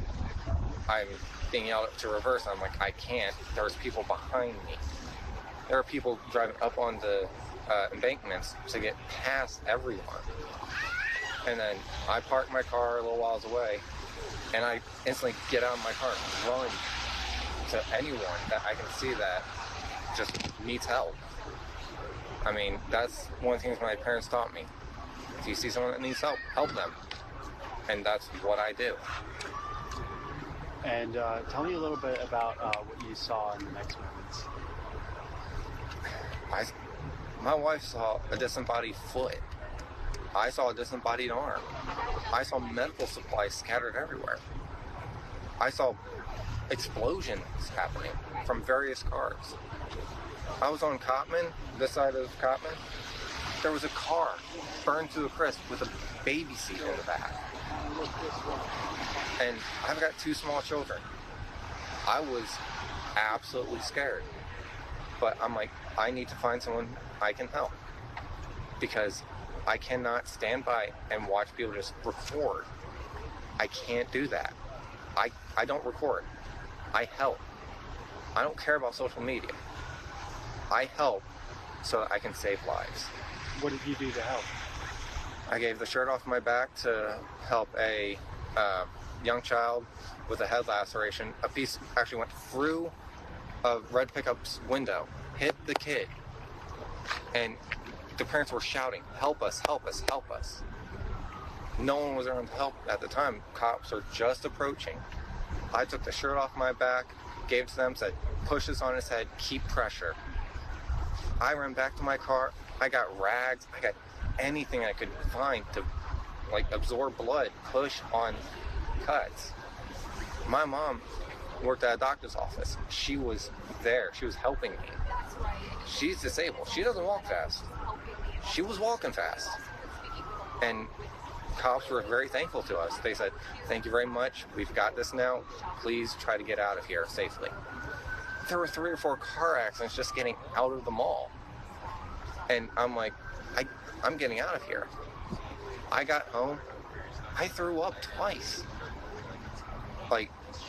I'm being yelled at to reverse. I'm like, I can't. There's people behind me. There are people driving up on the embankments to get past everyone. And then I park my car a little whiles away, and I instantly get out of my car and run to anyone that I can see that just needs help. I mean, that's one of the things my parents taught me. If you see someone that needs help, help them. And that's what I do. And tell me a little bit about what you saw in the next moments. My wife saw a disembodied foot. I saw a disembodied arm. I saw medical supplies scattered everywhere. I saw explosions happening from various cars. I was on Cottman, this side of Cottman. There was a car burned to a crisp with a baby seat in the back. And I've got 2 small children. I was absolutely scared. But I'm like, I need to find someone I can help. Because I cannot stand by and watch people just record. I can't do that. I don't record. I help. I don't care about social media. I help so that I can save lives. What did you do to help? I gave the shirt off my back to help a young child with a head laceration. A piece actually went through a red pickup's window, hit the kid, and the parents were shouting, help us, help us, help us. No one was around to help at the time. Cops were just approaching. I took the shirt off my back, gave it to them, said, push this on his head, keep pressure. I ran back to my car. I got rags. I got anything I could find to absorb blood, push on cuts. My mom worked at a doctor's office. She was there. She was helping me. She's disabled. She doesn't walk fast. She was walking fast. And cops were very thankful to us. They said, thank you very much. We've got this now. Please try to get out of here safely. There were 3 or 4 car accidents just getting out of the mall. And I'm like, I'm getting out of here. I got home. I threw up twice.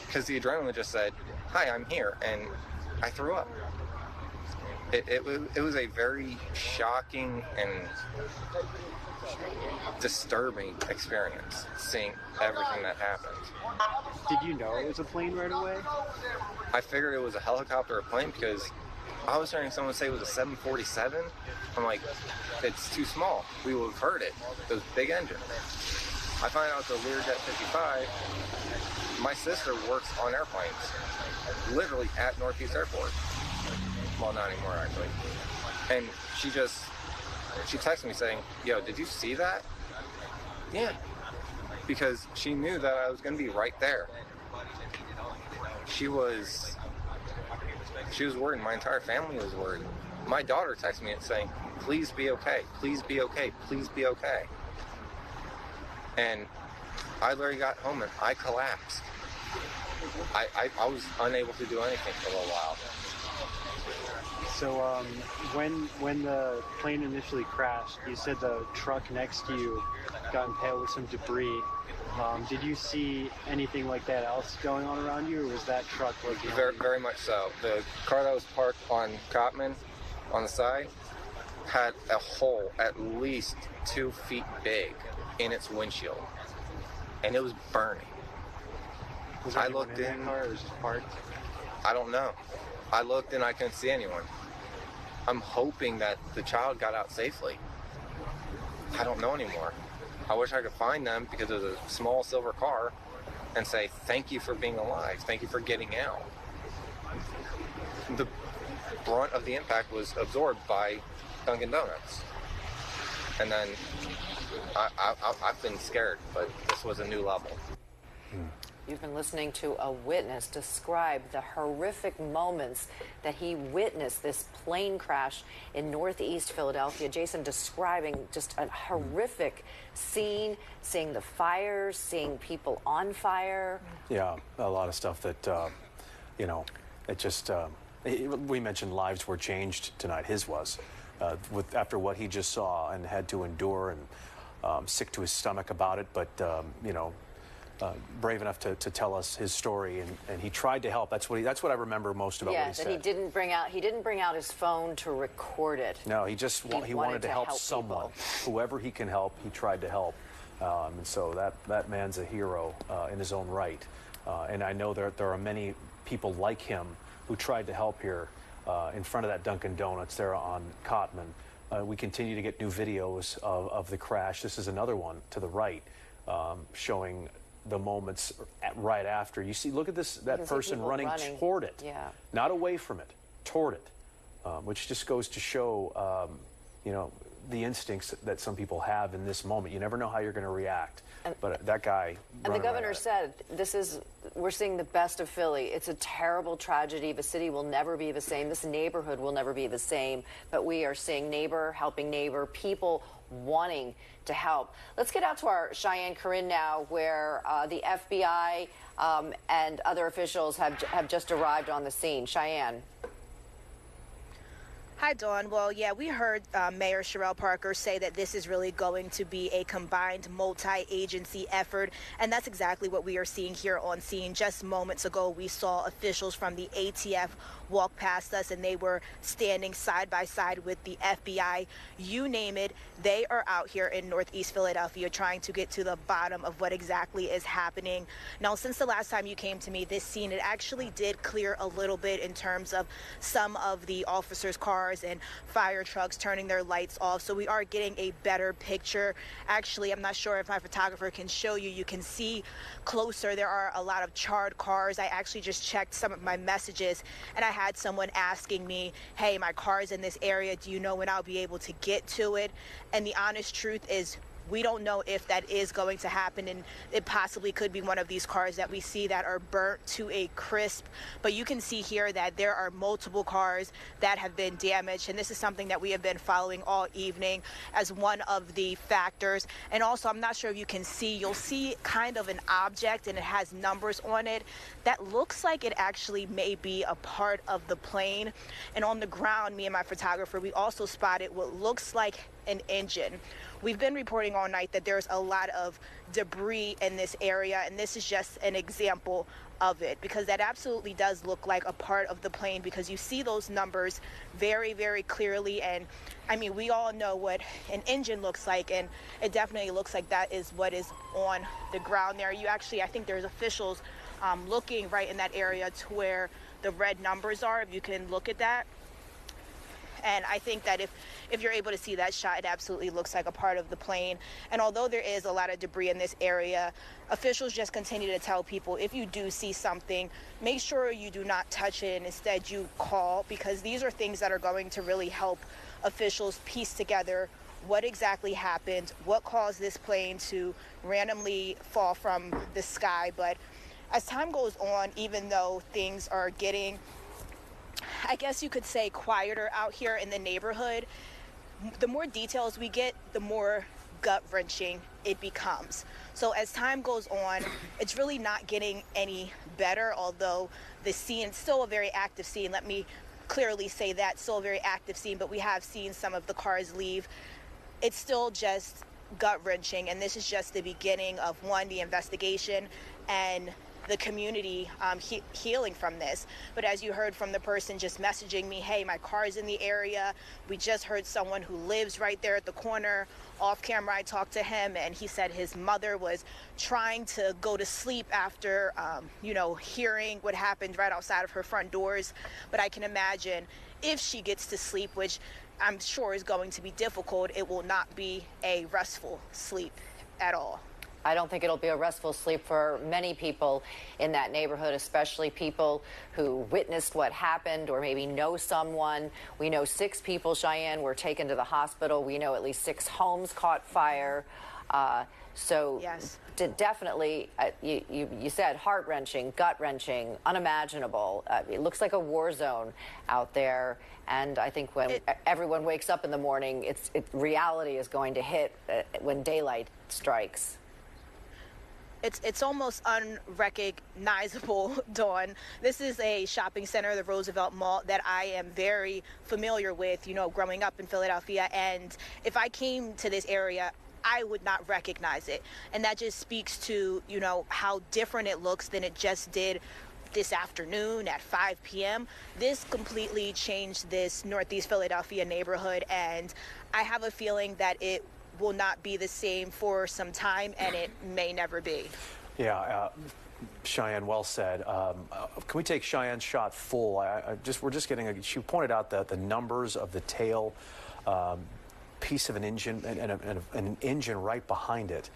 Because the adrenaline just said, hi, I'm here. And I threw up. It was a very shocking and disturbing experience, seeing everything that happened. Did you know it was a plane right away? I figured it was a helicopter or plane because I was hearing someone say it was a 747. I'm like, it's too small. We would have heard it. Those big engines. I find out it's a Learjet 55. My sister works on airplanes, literally at Northeast Airport. Well, not anymore, actually. And she texted me saying, yo, did you see that? Yeah. Because she knew that I was going to be right there. She was worried. My entire family was worried. My daughter texted me saying, please be okay. Please be okay. Please be okay. And I literally got home and I collapsed. I was unable to do anything for a little while. So when the plane initially crashed, you said the truck next to you got impaled with some debris. Did you see anything like that else going on around you, or was that truck like Very, very much so. The car that was parked on Cotman on the side had a hole at least 2 feet big in its windshield, and it was burning. Was there I anyone looked in that car, or it was just parked? I don't know. I looked and I couldn't see anyone. I'm hoping that the child got out safely. I don't know anymore. I wish I could find them because it was a small silver car and say, thank you for being alive. Thank you for getting out. The brunt of the impact was absorbed by Dunkin' Donuts. And then I've been scared, but this was a new level. You've been listening to a witness describe the horrific moments that he witnessed this plane crash in Northeast Philadelphia. Jason describing just a horrific scene, seeing the fires, seeing people on fire. Yeah, a lot of stuff that, it just, we mentioned lives were changed tonight. His was, after what he just saw and had to endure, and sick to his stomach about it, but, brave enough to tell us his story, and he tried to help. That's what I remember most about what he said. Yeah, that he didn't bring out his phone to record it. No, he wanted to help someone, whoever he can help. He tried to help, and so that man's a hero in his own right. And I know there are many people like him who tried to help here in front of that Dunkin' Donuts there on Cotman. We continue to get new videos of the crash. This is another one to the right, showing the moments right after. You see, look at that person running toward it, not away from it, toward it, which just goes to show, the instincts that some people have in this moment. You never know how you're going to react. But that guy. And the governor said, we're seeing the best of Philly. It's a terrible tragedy. The city will never be the same. This neighborhood will never be the same. But we are seeing neighbor helping neighbor, people wanting to help. Let's get out to our Cheyenne Corinne now, where the FBI and other officials have just arrived on the scene. Cheyenne. Hi, Dawn. Well, yeah, we heard Mayor Sherrell Parker say that this is really going to be a combined multi-agency effort, and that's exactly what we are seeing here on scene. Just moments ago, we saw officials from the ATF walk past us, and they were standing side by side with the FBI. You name it, they are out here in Northeast Philadelphia trying to get to the bottom of what exactly is happening. Now, since the last time you came to me, this scene, it actually did clear a little bit in terms of some of the officers' cars and fire trucks turning their lights off. So we are getting a better picture. Actually, I'm not sure if my photographer can show you. You can see closer. There are a lot of charred cars. I actually just checked some of my messages, and I had someone asking me, hey, my car's in this area. Do you know when I'll be able to get to it? And the honest truth is, we don't know if that is going to happen, and it possibly could be one of these cars that we see that are burnt to a crisp. But you can see here that there are multiple cars that have been damaged, and this is something that we have been following all evening as one of the factors. And also, I'm not sure if you can see, you'll see kind of an object, and it has numbers on it that looks like it actually may be a part of the plane. And on the ground, me and my photographer, we also spotted what looks like an engine. We've been reporting all night that there's a lot of debris in this area, and this is just an example of it, because that absolutely does look like a part of the plane, because you see those numbers very, very clearly. And I mean, we all know what an engine looks like, and it definitely looks like that is what is on the ground there. You actually, I think there's officials looking right in that area to where the red numbers are, if you can look at that. And I think that if you're able to see that shot, it absolutely looks like a part of the plane. And although there is a lot of debris in this area, officials just continue to tell people, if you do see something, make sure you do not touch it, and instead you call, because these are things that are going to really help officials piece together what exactly happened, what caused this plane to randomly fall from the sky. But as time goes on, even though things are getting, I guess you could say, quieter out here in the neighborhood, the more details we get, the more gut-wrenching it becomes. So as time goes on, it's really not getting any better, although the scene is still a very active scene. Let me clearly say that, still a very active scene, but we have seen some of the cars leave. It's still just gut-wrenching, and this is just the beginning of, one, the investigation and the community healing from this. But as you heard from the person just messaging me, hey, my car's in the area. We just heard someone who lives right there at the corner. Off camera, I talked to him, and he said his mother was trying to go to sleep after, hearing what happened right outside of her front doors. But I can imagine if she gets to sleep, which I'm sure is going to be difficult, it will not be a restful sleep at all. I don't think it'll be a restful sleep for many people in that neighborhood, especially people who witnessed what happened or maybe know someone. We know 6 people, Cheyenne, were taken to the hospital. We know at least 6 homes caught fire. Yes. Definitely, you said heart-wrenching, gut-wrenching, unimaginable. It looks like a war zone out there. And I think when everyone wakes up in the morning, reality is going to hit when daylight strikes. It's almost unrecognizable, Dawn. This is a shopping center, the Roosevelt Mall, that I am very familiar with, growing up in Philadelphia. And if I came to this area, I would not recognize it. And that just speaks to, how different it looks than it just did this afternoon at 5 p.m. This completely changed this Northeast Philadelphia neighborhood. And I have a feeling that it will not be the same for some time, and it may never be. Yeah, Cheyenne, well said. Can we take Cheyenne's shot full? We're just getting she pointed out the numbers of the tail piece of an engine and an engine right behind it.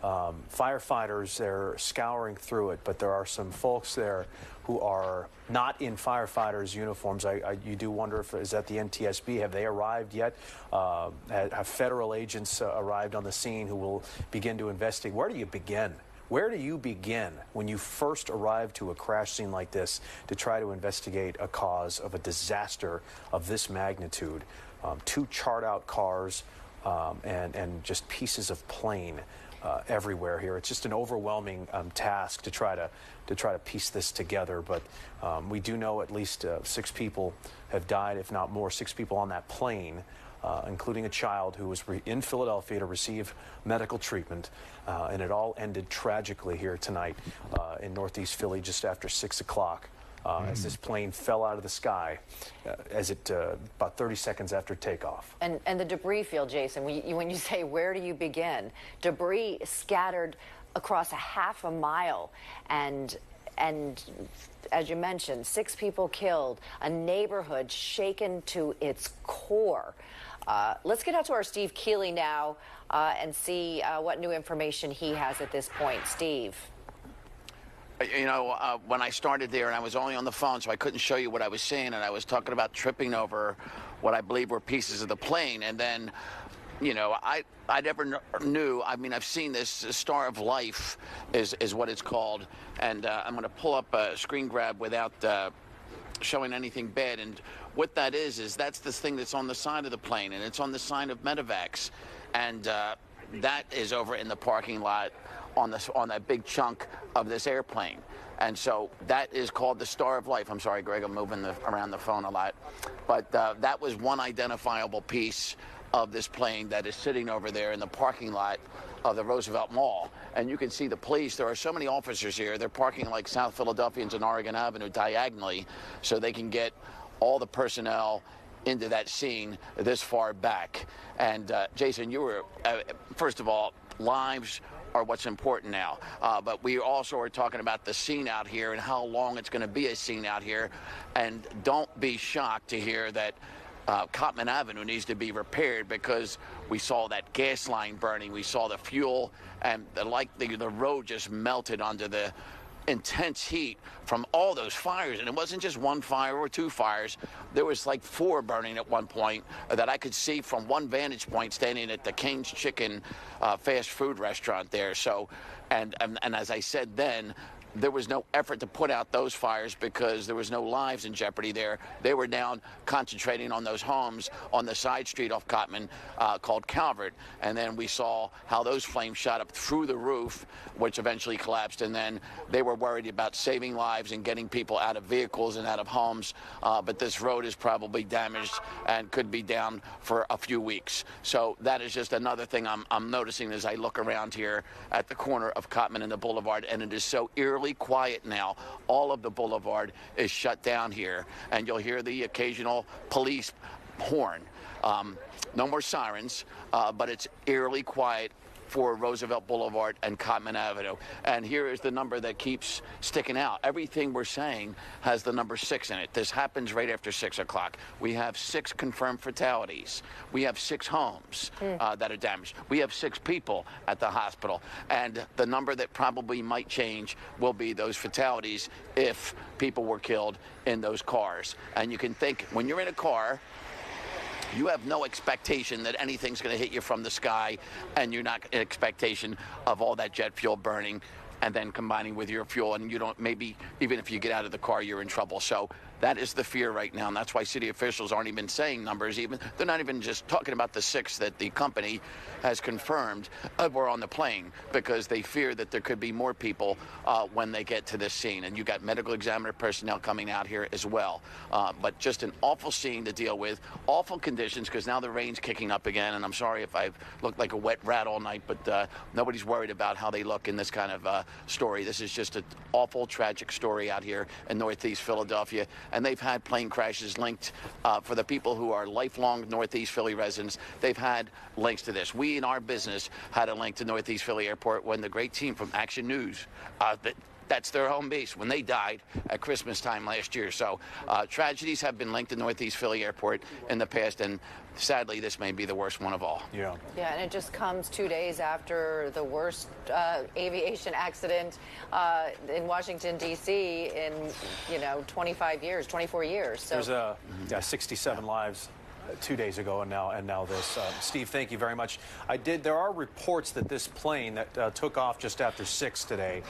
Firefighters, they're scouring through it, but there are some folks there who are not in firefighters' uniforms. You do wonder if is that the NTSB? Have they arrived yet? Have federal agents arrived on the scene who will begin to investigate? Where do you begin? Where do you begin when you first arrive to a crash scene like this to try to investigate a cause of a disaster of this magnitude? 2 charred-out cars and just pieces of plane everywhere here. It's just an overwhelming task to try to piece this together. But we do know at least 6 people have died, if not more. 6 people on that plane, including a child who was in Philadelphia to receive medical treatment. And it all ended tragically here tonight in Northeast Philly just after 6 o'clock. As this plane fell out of the sky about 30 seconds after takeoff. And the debris field, Jason, when you say where do you begin, debris scattered across a half a mile, and as you mentioned, 6 people killed, a neighborhood shaken to its core. Let's get out to our Steve Keeley now and see what new information he has at this point. Steve. When I started there, and I was only on the phone, so I couldn't show you what I was seeing, and I was talking about tripping over what I believe were pieces of the plane. And then, I never knew. I mean, I've seen this Star of Life is what it's called. And I'm going to pull up a screen grab without showing anything bad. And what that is that's this thing that's on the side of the plane, and it's on the side of medevacs. And that is over in the parking lot on that big chunk of this airplane. And so that is called the Star of Life. I'm sorry, Greg, I'm moving around the phone a lot. But that was one identifiable piece of this plane that is sitting over there in the parking lot of the Roosevelt Mall. And you can see the police. There are so many officers here. They're parking like South Philadelphians and Oregon Avenue diagonally so they can get all the personnel into that scene this far back. And Jason, you were, first of all, lives are what's important now. But we also are talking about the scene out here and how long it's going to be a scene out here. And don't be shocked to hear that Cotman Avenue needs to be repaired, because we saw that gas line burning. We saw the fuel, and the road just melted under the intense heat from all those fires. And it wasn't just one fire or 2 fires. There was like 4 burning at one point that I could see from one vantage point standing at the Cane's Chicken fast food restaurant there. So, and as I said then, there was no effort to put out those fires because there was no lives in jeopardy there. They were down concentrating on those homes on the side street off Cottman called Calvert. And then we saw how those flames shot up through the roof, which eventually collapsed. And then they were worried about saving lives and getting people out of vehicles and out of homes. But this road is probably damaged and could be down for a few weeks. So that is just another thing I'm noticing as I look around here at the corner of Cottman and the Boulevard. And it is so eerily quiet now. All of the boulevard is shut down here, and you'll hear the occasional police horn. No more sirens, but it's eerily quiet for Roosevelt Boulevard and Cottman Avenue. And here is the number that keeps sticking out. Everything we're saying has the number 6 in it. This happens right after 6 o'clock. We have 6 confirmed fatalities. We have 6 homes that are damaged. We have 6 people at the hospital. And the number that probably might change will be those fatalities if people were killed in those cars. And you can think, when you're in a car, you have no expectation that anything's going to hit you from the sky, and you're not in expectation of all that jet fuel burning and then combining with your fuel, and you don't, maybe even if you get out of the car, you're in trouble. So that is the fear right now, and that's why city officials aren't even saying numbers. They're not even just talking about the 6 that the company has confirmed were on the plane, because they fear that there could be more people when they get to this scene. And you got medical examiner personnel coming out here as well. But just an awful scene to deal with, awful conditions, because now the rain's kicking up again. And I'm sorry if I've looked like a wet rat all night, but nobody's worried about how they look in this kind of story. This is just an awful, tragic story out here in Northeast Philadelphia. And they've had plane crashes linked for the people who are lifelong Northeast Philly residents. They've had links to this. We in our business had a link to Northeast Philly Airport when the great team from Action News, that's their home base, when they died at Christmas time last year. So tragedies have been linked to Northeast Philly Airport in the past, and sadly this may be the worst one of all. Yeah, and it just comes 2 days after the worst aviation accident in Washington, D.C. in 24 years. So there's 67 lives 2 days ago, and now this. Steve, thank you very much. There are reports that this plane that took off just after 6 today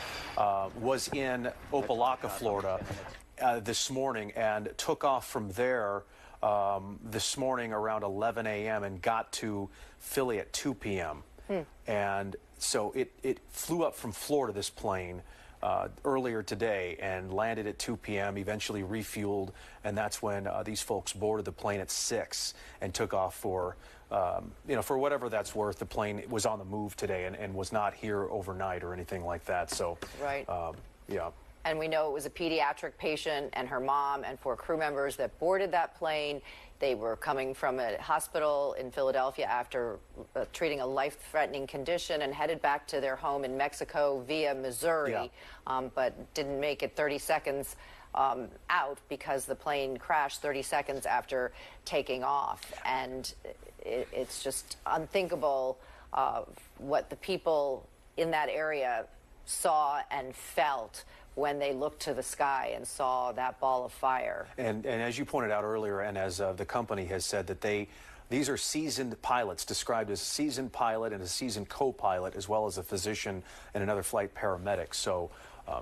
was in Opelika, Florida, this morning, and took off from there this morning around 11 a.m. and got to Philly at 2 p.m. And so it flew up from Florida, this plane, earlier today, and landed at 2 p.m., eventually refueled, and that's when these folks boarded the plane at 6 and took off for whatever that's worth. The plane was on the move today and was not here overnight or anything like that. So, right. Yeah. And we know it was a pediatric patient and her mom and 4 crew members that boarded that plane. They were coming from a hospital in Philadelphia after treating a life-threatening condition and headed back to their home in Mexico via Missouri, but didn't make it 30 seconds out because the plane crashed 30 seconds after taking off. And it's just unthinkable what the people in that area saw and felt when they looked to the sky and saw that ball of fire. And as you pointed out earlier, and as the company has said, that these are seasoned pilots, described as a seasoned pilot and a seasoned co-pilot, as well as a physician and another flight paramedic. So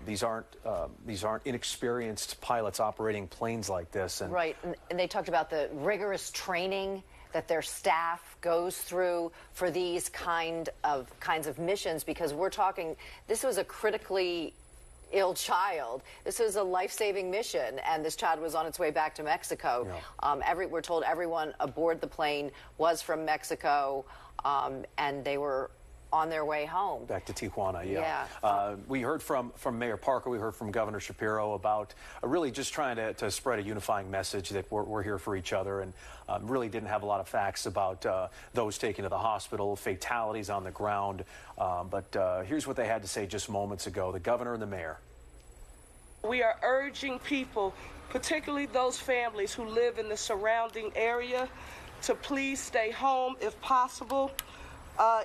these aren't inexperienced pilots operating planes like this. And right, and they talked about the rigorous training that their staff goes through for these kinds of missions, because we're talking, this was a critically ill child. This was a life-saving mission, and this child was on its way back to Mexico. Yeah. We're told everyone aboard the plane was from Mexico, and they were on their way home. Back to Tijuana, yeah. We heard from Mayor Parker, we heard from Governor Shapiro about really just trying to spread a unifying message that we're here for each other, and really didn't have a lot of facts about those taken to the hospital, fatalities on the ground. But here's what they had to say just moments ago, the governor and the mayor. We are urging people, particularly those families who live in the surrounding area, to please stay home if possible.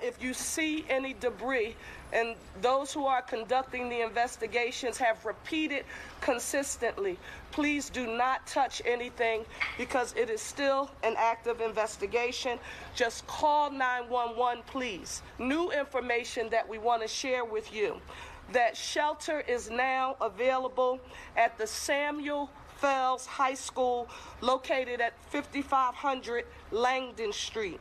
If you see any debris, and those who are conducting the investigations have repeated consistently, please do not touch anything because it is still an active investigation. Just call 911, please. New information that we want to share with you. that shelter is now available at the Samuel Fells High School located at 5500 Langdon Street.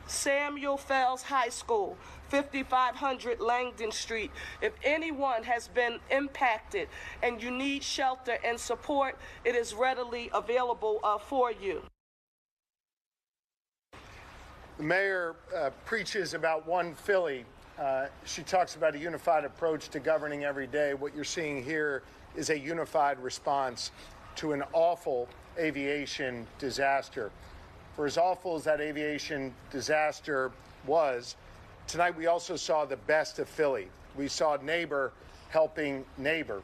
Samuel Fells High School, 5500 Langdon Street. If anyone has been impacted and you need shelter and support, it is readily available for you. The mayor preaches about one Philly. She talks about a unified approach to governing every day. What you're seeing here is a unified response to an awful aviation disaster. For as awful as that aviation disaster was, tonight we also saw the best of Philly. We saw neighbor helping neighbor.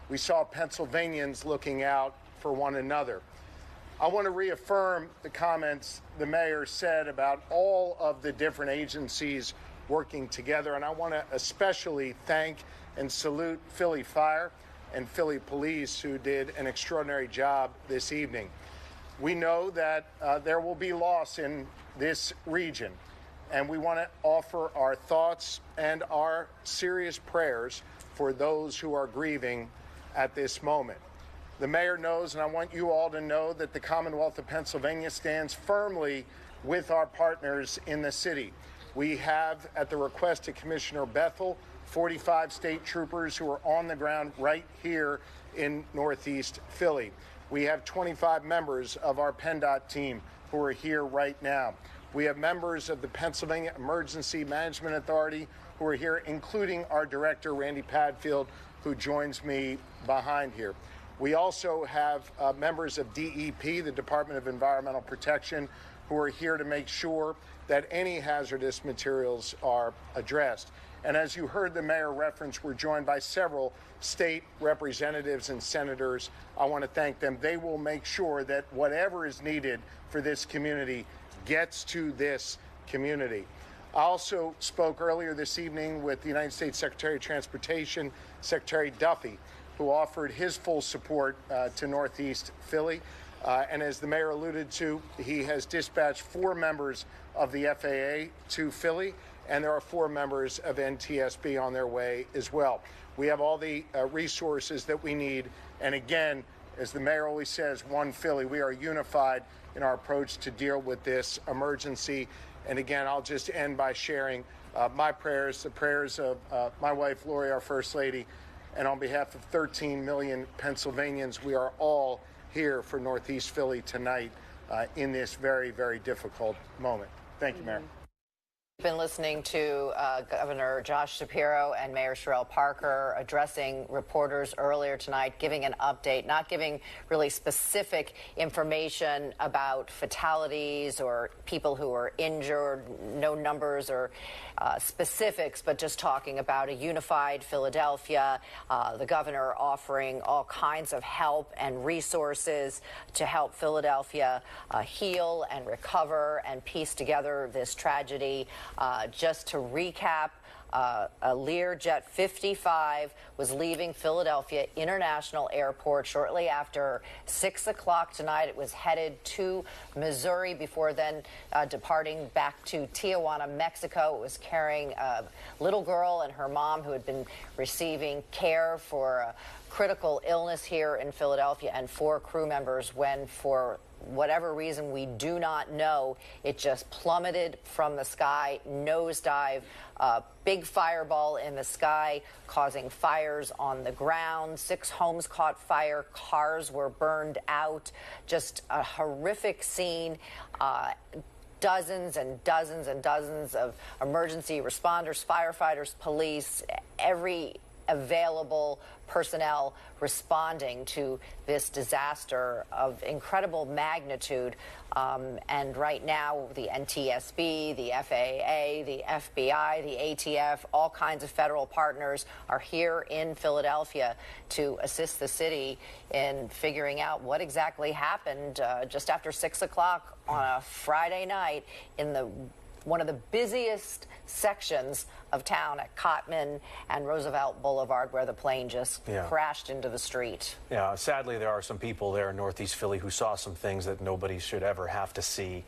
We saw Pennsylvanians looking out for one another. I want to reaffirm the comments the mayor said about all of the different agencies working together, and I want to especially thank and salute Philly Fire and Philly Police, who did an extraordinary job this evening. We know that there will be loss in this region, and we want to offer our thoughts and our serious prayers for those who are grieving at this moment. The mayor knows, and I want you all to know, that the Commonwealth of Pennsylvania stands firmly with our partners in the city. We have, at the request of Commissioner Bethel, 45 state troopers who are on the ground right here in Northeast Philly. We have 25 members of our PennDOT team who are here right now. We have members of the Pennsylvania Emergency Management Authority who are here, including our director, Randy Padfield, who joins me behind here. We also have members of DEP, the Department of Environmental Protection, who are here to make sure that any hazardous materials are addressed. And as you heard the mayor reference, we're joined by several state representatives and senators. I want to thank them. They will make sure that whatever is needed for this community gets to this community. I also spoke earlier this evening with the United States Secretary of Transportation, Secretary Duffy, who offered his full support to Northeast Philly. And as the mayor alluded to, he has dispatched 4 members of the FAA to Philly, and there are 4 members of NTSB on their way as well. We have all the resources that we need. And again, as the mayor always says, one Philly, we are unified in our approach to deal with this emergency. And again, I'll just end by sharing my prayers, the prayers of my wife, Lori, our First Lady, and on behalf of 13 million Pennsylvanians, we are all here for Northeast Philly tonight in this very, very difficult moment. Thank you, Mayor. We've been listening to Governor Josh Shapiro and Mayor Sherrell Parker addressing reporters earlier tonight, giving an update, not giving really specific information about fatalities or people who are injured, no numbers or specifics, but just talking about a unified Philadelphia, the governor offering all kinds of help and resources to help Philadelphia heal and recover and piece together this tragedy. Just to recap, a Learjet 55 was leaving Philadelphia International Airport shortly after 6 o'clock tonight. It was headed to Missouri before then departing back to Tijuana, Mexico. It was carrying a little girl and her mom who had been receiving care for a critical illness here in Philadelphia, and 4 crew members when, for whatever reason we do not know, it just plummeted from the sky, nosedive, big fireball in the sky, causing fires on the ground. 6 homes caught fire, cars were burned out. Just a horrific scene. Dozens and dozens and dozens of emergency responders, firefighters, police, every available personnel responding to this disaster of incredible magnitude. And right now, the NTSB, the FAA, the FBI, the ATF, all kinds of federal partners are here in Philadelphia to assist the city in figuring out what exactly happened just after 6 o'clock on a Friday night in the one of the busiest sections of town at Cottman and Roosevelt Boulevard, where the plane just crashed into the street. Yeah, sadly, there are some people there in Northeast Philly who saw some things that nobody should ever have to see.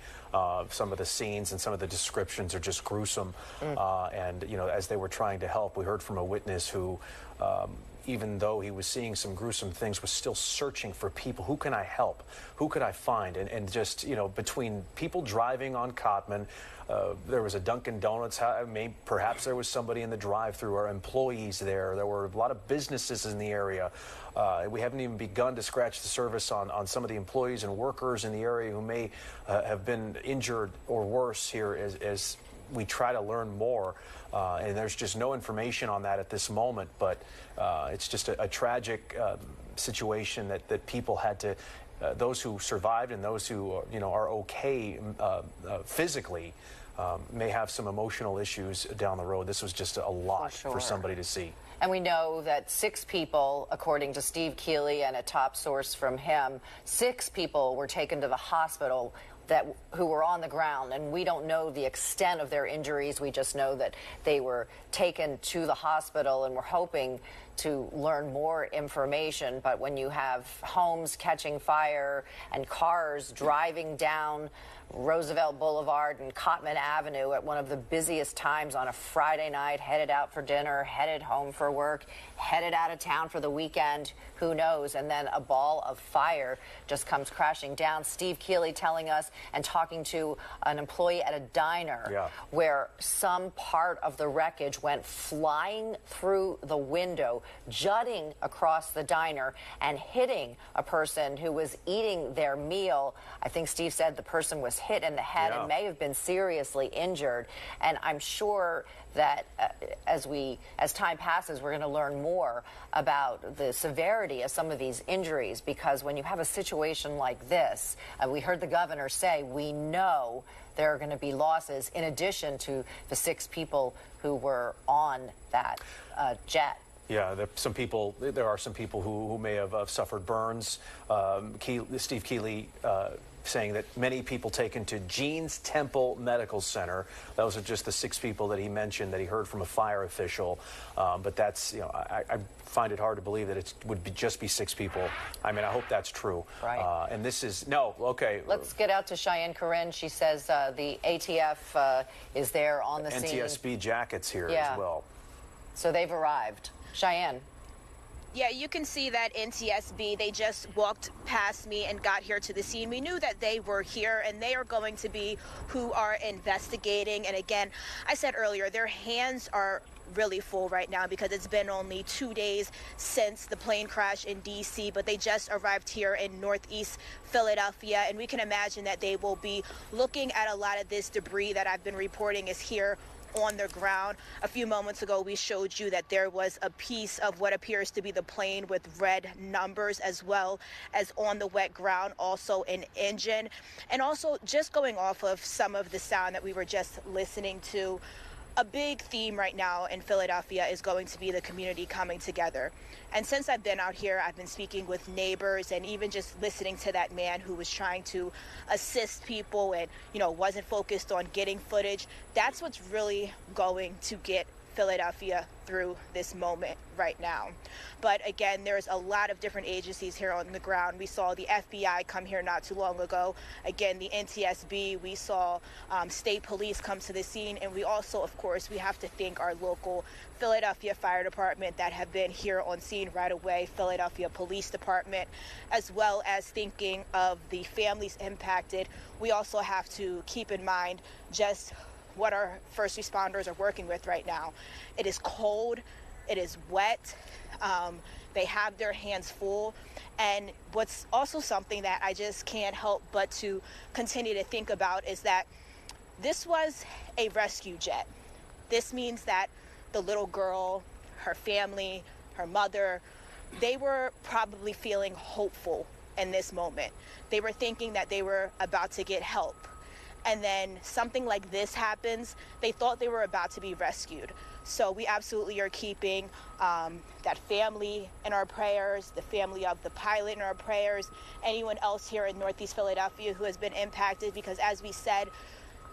Some of the scenes and some of the descriptions are just gruesome. And, you know, as they were trying to help, we heard from a witness who, even though he was seeing some gruesome things, was still searching for people. Who can I help? Who could I find? And just, you know, between people driving on Cottman, there was a Dunkin' Donuts. Perhaps there was somebody in the drive-thru or employees there. There were a lot of businesses in the area. We haven't even begun to scratch the surface on some of the employees and workers in the area who may have been injured or worse here as we try to learn more. And there's just no information on that at this moment. But it's just a tragic situation that people had to, those who survived and those who are okay physically, may have some emotional issues down the road. This was just a lot for somebody to see. And we know that 6 people, according to Steve Keeley and a top source from him, 6 people were taken to the hospital who were on the ground, and we don't know the extent of their injuries. We just know that they were taken to the hospital, and we're hoping to learn more information. But when you have homes catching fire and cars driving down Roosevelt Boulevard and Cottman Avenue at one of the busiest times on a Friday night, headed out for dinner, headed home for work, headed out of town for the weekend, who knows? And then a ball of fire just comes crashing down. Steve Keeley telling us and talking to an employee at a diner where some part of the wreckage went flying through the window, jutting across the diner and hitting a person who was eating their meal. I think Steve said the person was hit in the head and may have been seriously injured. And I'm sure that as time passes, we're going to learn more about the severity of some of these injuries, because when you have a situation like this, we heard the governor say, we know there are going to be losses in addition to the 6 people who were on that jet. Yeah, there are some people who may have suffered burns. Steve Keeley saying that many people taken to Jeans Temple Medical Center. Those are just the 6 people that he mentioned that he heard from a fire official. But that's, I find it hard to believe that it would just be 6 people. I mean, I hope that's true. Right. And this is, okay. Let's get out to Cheyenne Corinne. She says the ATF is there on the scene. NTSB jackets here as well. So they've arrived. Cheyenne. Yeah, you can see that NTSB, they just walked past me and got here to the scene. We knew that they were here, and they are going to be who are investigating. And again, I said earlier, their hands are really full right now because it's been only 2 days since the plane crash in D.C., but they just arrived here in Northeast Philadelphia, and we can imagine that they will be looking at a lot of this debris that I've been reporting is here on the ground. A few moments ago, we showed you that there was a piece of what appears to be the plane with red numbers, as well as on the wet ground, also an engine. And also, just going off of some of the sound that we were just listening to, a big theme right now in Philadelphia is going to be the community coming together. And since I've been out here, I've been speaking with neighbors and even just listening to that man who was trying to assist people and, wasn't focused on getting footage. That's what's really going to get Philadelphia through this moment right now. But again, there's a lot of different agencies here on the ground. We saw the FBI come here not too long ago. Again, the NTSB, we saw state police come to the scene. And we also, of course, we have to thank our local Philadelphia Fire Department that have been here on scene right away, Philadelphia Police Department, as well as thinking of the families impacted. We also have to keep in mind just what our first responders are working with right now. It is cold, it is wet, they have their hands full, and what's also something that I just can't help but to continue to think about is that this was a rescue jet. This means that the little girl, her family, her mother, they were probably feeling hopeful in this moment. They were thinking that they were about to get help. And then something like this happens, they thought they were about to be rescued. So we absolutely are keeping that family in our prayers, the family of the pilot in our prayers, anyone else here in Northeast Philadelphia who has been impacted, because as we said,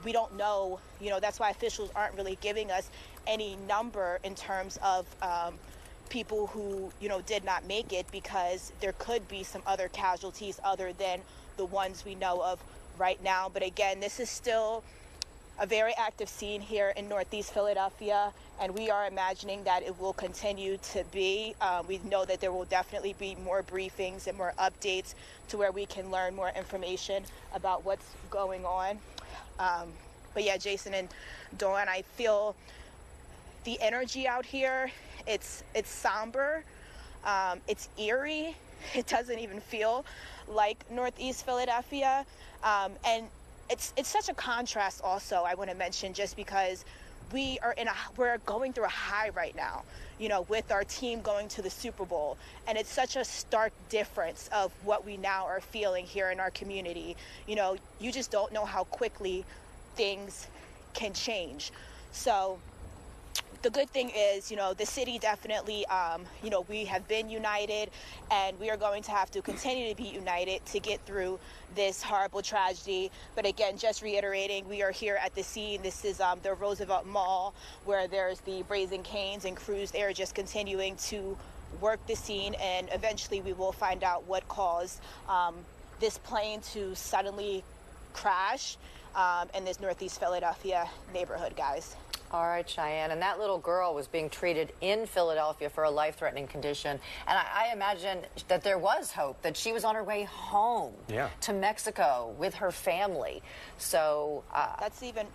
we don't know, that's why officials aren't really giving us any number in terms of people who, did not make it, because there could be some other casualties other than the ones we know of right now. But again, this is still a very active scene here in Northeast Philadelphia, and we are imagining that it will continue to be. We know that there will definitely be more briefings and more updates to where we can learn more information about what's going on. But yeah, Jason and Dawn, I feel the energy out here, it's somber, it's eerie. It doesn't even feel like Northeast Philadelphia. And it's such a contrast also, I want to mention, just because we're going through a high right now, with our team going to the Super Bowl. And it's such a stark difference of what we now are feeling here in our community. You just don't know how quickly things can change. So the good thing is, the city definitely, we have been united, and we are going to have to continue to be united to get through this horrible tragedy. But again, just reiterating, we are here at the scene. This is the Roosevelt Mall, where there's the Brazen Canes and crews. They are just continuing to work the scene, and eventually we will find out what caused this plane to suddenly crash in this Northeast Philadelphia neighborhood, guys. All right, Cheyenne. And that little girl was being treated in Philadelphia for a life-threatening condition. And I imagine that there was hope that she was on her way home to Mexico with her family. So that's even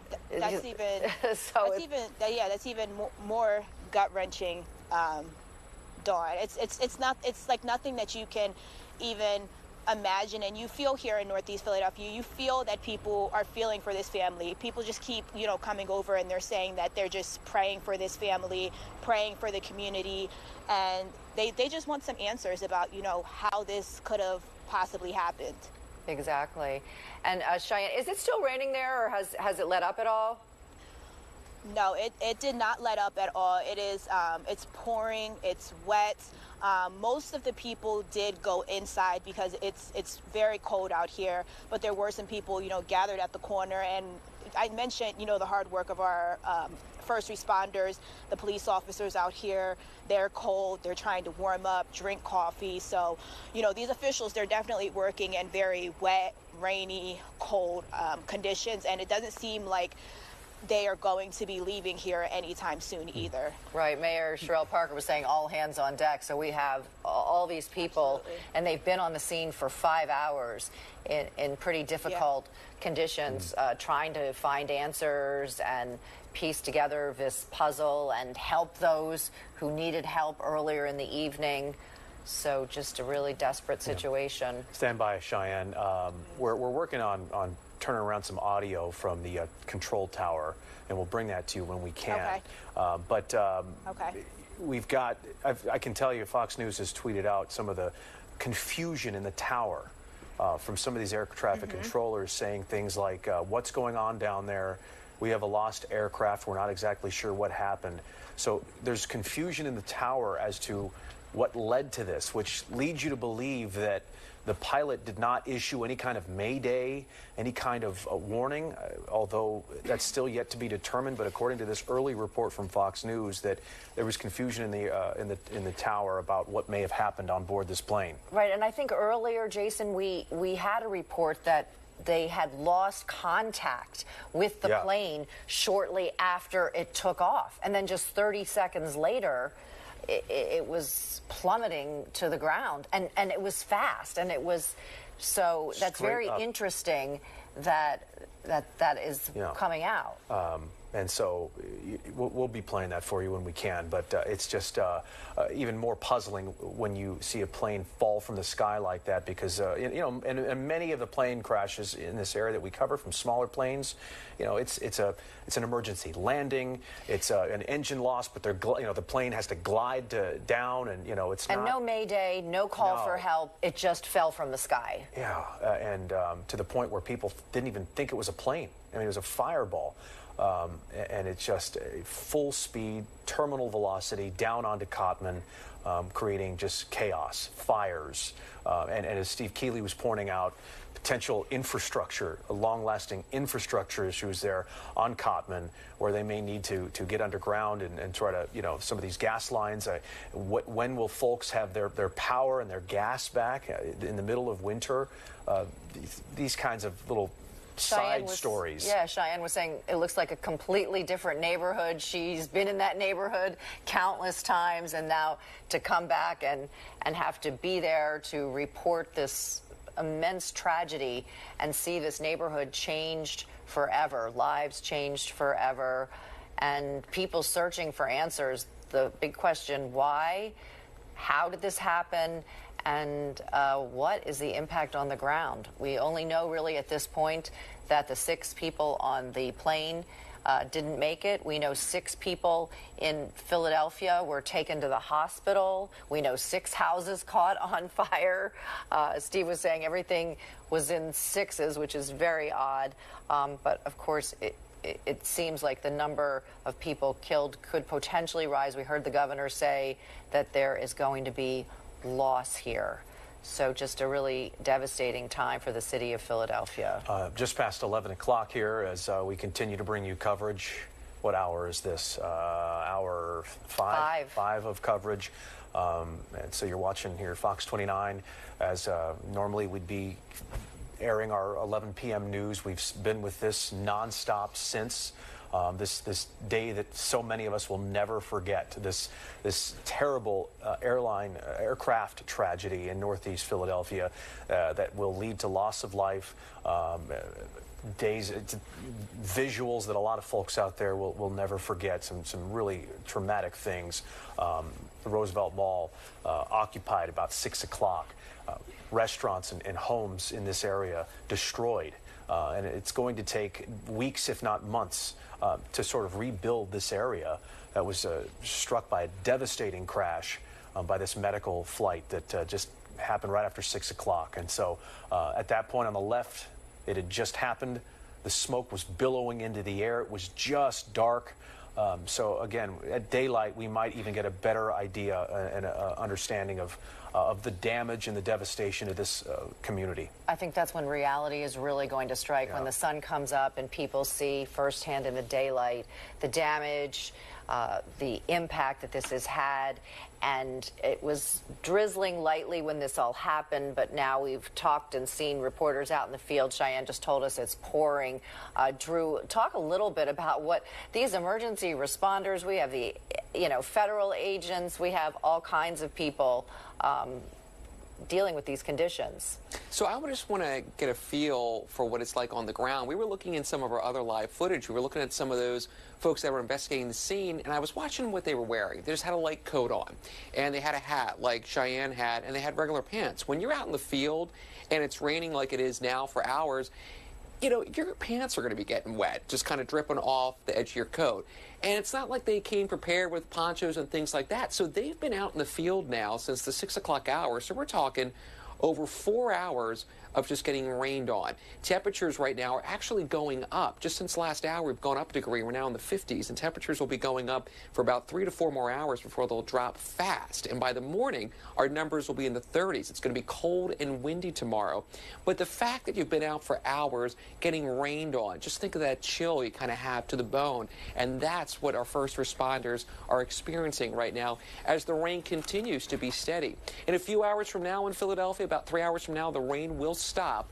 more gut-wrenching, Dawn. It's like nothing that you can even imagine. And you feel here in Northeast Philadelphia, you feel that people are feeling for this family. People just keep, coming over, and they're saying that they're just praying for this family, praying for the community, and they just want some answers about, how this could have possibly happened. Exactly. And Cheyenne, is it still raining there, or has it let up at all? No, it did not let up at all. It is, it's pouring, it's wet. Most of the people did go inside because it's very cold out here, but there were some people, gathered at the corner. And I mentioned, the hard work of our first responders, the police officers out here. They're cold, they're trying to warm up, drink coffee. So, these officials, they're definitely working in very wet, rainy, cold conditions, and it doesn't seem like they are going to be leaving here anytime soon either. Right. Mayor Sherrell Parker was saying all hands on deck. So we have all these people, absolutely, and they've been on the scene for 5 hours in pretty difficult conditions, trying to find answers and piece together this puzzle and help those who needed help earlier in the evening. So just a really desperate situation. Stand by, Cheyenne. We're working on turning around some audio from the control tower, and we'll bring that to you when we can. Okay. We've got, I can tell you, Fox News has tweeted out some of the confusion in the tower from some of these air traffic controllers, saying things like, what's going on down there? We have a lost aircraft. We're not exactly sure what happened. So there's confusion in the tower as to what led to this, which leads you to believe that the pilot did not issue any kind of mayday, any kind of warning, although that's still yet to be determined. But according to this early report from Fox News, that there was confusion in the tower about what may have happened on board this plane. Right, and I think earlier, Jason, we had a report that they had lost contact with the plane shortly after it took off, and then just 30 seconds later, it was plummeting to the ground, and it was fast, and it was, so that's straight very up. Interesting that is coming out. And so we'll be playing that for you when we can, but it's just even more puzzling when you see a plane fall from the sky like that, because and many of the plane crashes in this area that we cover, from smaller planes, it's an emergency landing, it's an engine loss, but the plane has to glide down, and it's not. And no mayday, no call for help. It just fell from the sky. Yeah, and to the point where people didn't even think it was a plane. I mean, it was a fireball. and it's just a full speed, terminal velocity down onto Cottman, creating just chaos, fires, and as Steve Keeley was pointing out, potential infrastructure, long-lasting infrastructure issues there on Cottman, where they may need to get underground and try to, some of these gas lines. When will folks have their power and their gas back in the middle of winter? These kinds of little side stories. Yeah, Cheyenne was saying it looks like a completely different neighborhood. She's been in that neighborhood countless times, and now to come back and have to be there to report this immense tragedy and see this neighborhood changed forever, lives changed forever, and people searching for answers. The big question, why? How did this happen? And what is the impact on the ground? We only know really at this point that the 6 people on the plane didn't make it. We know 6 people in Philadelphia were taken to the hospital. We know 6 houses caught on fire. Steve was saying everything was in 6s, which is very odd. But of course, it seems like the number of people killed could potentially rise. We heard the governor say that there is going to be loss here. So just a really devastating time for the city of Philadelphia. Just past 11 o'clock here as we continue to bring you coverage. What hour is this? Hour 5? 5 of coverage. And so you're watching here Fox 29 as normally we'd be airing our 11 p.m. news. We've been with this nonstop since. This day that so many of us will never forget, this terrible aircraft tragedy in Northeast Philadelphia that will lead to loss of life, visuals that a lot of folks out there will never forget, some really traumatic things. The Roosevelt Mall occupied about 6 o'clock, restaurants and homes in this area destroyed. And it's going to take weeks, if not months, to sort of rebuild this area that was struck by a devastating crash by this medical flight that just happened right after 6 o'clock. And so at that point on the left, it had just happened. The smoke was billowing into the air. It was just dark. So again, at daylight, we might even get a better idea and understanding of the damage and the devastation of this community. I think that's when reality is really going to strike, when the sun comes up and people see firsthand in the daylight the damage, the impact that this has had. And it was drizzling lightly when this all happened, but now we've talked and seen reporters out in the field. Cheyenne just told us it's pouring. Drew, talk a little bit about what these emergency responders, we have the federal agents, we have all kinds of people dealing with these conditions. So I just want to get a feel for what it's like on the ground. We were looking in some of our other live footage. We were looking at some of those folks that were investigating the scene, and I was watching what they were wearing. They just had a light coat on, and they had a hat like Cheyenne had, and they had regular pants. When you're out in the field and it's raining like it is now for hours, your pants are going to be getting wet, just kind of dripping off the edge of your coat. And it's not like they came prepared with ponchos and things like that. So they've been out in the field now since the 6 o'clock hour. So we're talking over 4 hours of just getting rained on. Temperatures right now are actually going up. Just since last hour, we've gone up a degree. We're now in the 50s, and temperatures will be going up for about 3 to 4 more hours before they'll drop fast. And by the morning, our numbers will be in the 30s. It's going to be cold and windy tomorrow. But the fact that you've been out for hours getting rained on, just think of that chill you kind of have to the bone. And that's what our first responders are experiencing right now as the rain continues to be steady. In a few hours from now in Philadelphia, about 3 hours from now, the rain will stop.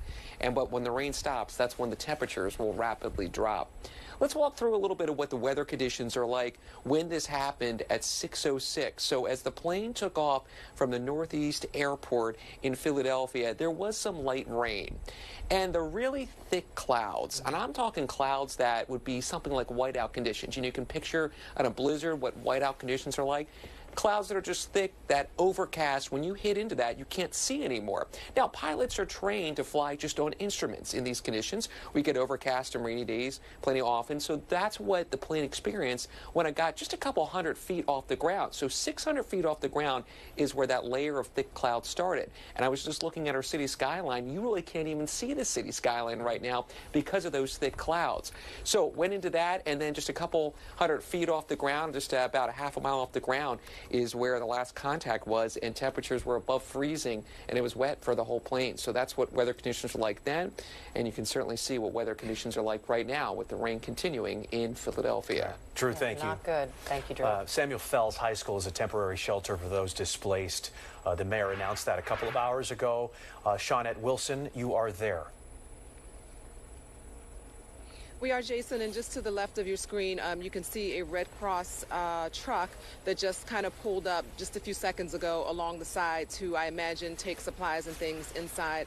But when the rain stops, that's when the temperatures will rapidly drop. Let's walk through a little bit of what the weather conditions are like when this happened at 6:06. So as the plane took off from the Northeast Airport in Philadelphia, there was some light rain. And the really thick clouds, and I'm talking clouds that would be something like whiteout conditions. You can picture on a blizzard what whiteout conditions are like. clouds that are just thick, that overcast. When you hit into that, you can't see anymore. Now, pilots are trained to fly just on instruments in these conditions. We get overcast and rainy days plenty often, so that's what the plane experienced when it got just a couple hundred feet off the ground. So 600 feet off the ground is where that layer of thick cloud started. And I was just looking at our city skyline. You really can't even see the city skyline right now because of those thick clouds. So went into that, and then just a couple hundred feet off the ground, just about a half a mile off the ground, is where the last contact was, and temperatures were above freezing, and it was wet for the whole plane. So that's what weather conditions were like then, and you can certainly see what weather conditions are like right now with the rain continuing in Philadelphia. Drew, thank you. Not good. Thank you, Drew. Samuel Fells High School is a temporary shelter for those displaced. The mayor announced that a couple of hours ago. Shawnette Wilson, you are there. We are, Jason, and just to the left of your screen, you can see a Red Cross truck that just kind of pulled up just a few seconds ago along the side to, I imagine, take supplies and things inside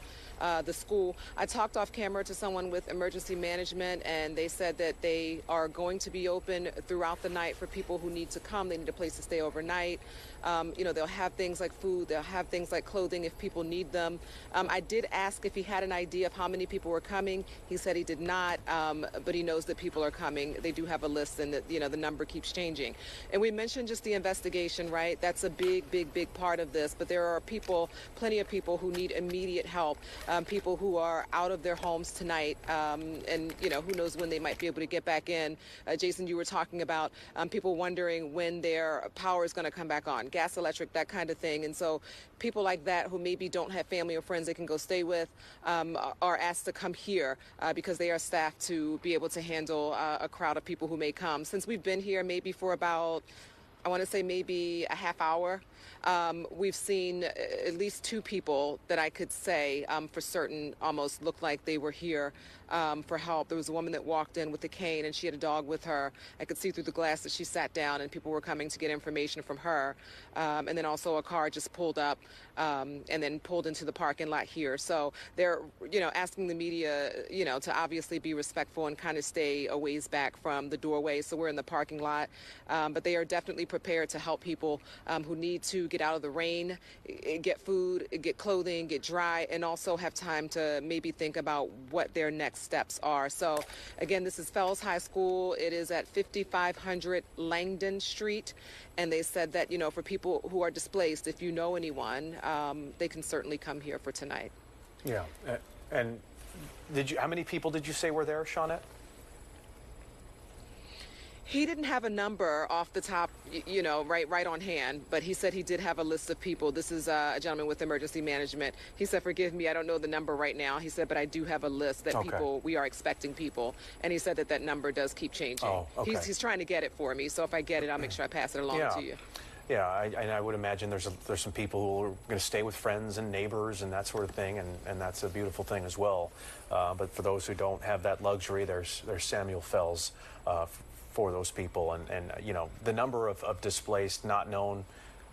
the school. I talked off camera to someone with emergency management, and they said that they are going to be open throughout the night for people who need to come. They need a place to stay overnight. They'll have things like food. They'll have things like clothing if people need them. I did ask if he had an idea of how many people were coming. He said he did not, but he knows that people are coming. They do have a list, and that, the number keeps changing. And we mentioned just the investigation, right? That's a big part of this. But there are plenty of people who need immediate help. People who are out of their homes tonight, and who knows when they might be able to get back in. Jason, you were talking about people wondering when their power is going to come back on, gas, electric, that kind of thing. And so people like that who maybe don't have family or friends they can go stay with are asked to come here because they are staffed to be able to handle a crowd of people who may come. Since we've been here maybe for about, I want to say maybe a half hour, we've seen at least two people that I could say for certain almost looked like they were here for help. There was a woman that walked in with a cane, and she had a dog with her. I could see through the glass that she sat down, and people were coming to get information from her. And then also a car just pulled up and then pulled into the parking lot here. So they're, asking the media, to obviously be respectful and kind of stay a ways back from the doorway. So we're in the parking lot. But they are definitely prepared to help people who need to get out of the rain, get food, get clothing, get dry, and also have time to maybe think about what their next steps are. So again, this is Fells High School. It is at 5500 Langdon Street. And they said that, for people who are displaced, if you know anyone, they can certainly come here for tonight. Yeah. And how many people did you say were there, Shawnette? He didn't have a number off the top, right on hand, but he said he did have a list of people. This is a gentleman with emergency management. He said, forgive me, I don't know the number right now. He said, but I do have a list that we are expecting people. And he said that number does keep changing. Oh, okay. He's trying to get it for me, so if I get it, I'll make sure I pass it along to you. Yeah, and I would imagine there's some people who are going to stay with friends and neighbors and that sort of thing, and that's a beautiful thing as well. But for those who don't have that luxury, there's Samuel Fells for those people, and the number of displaced not known.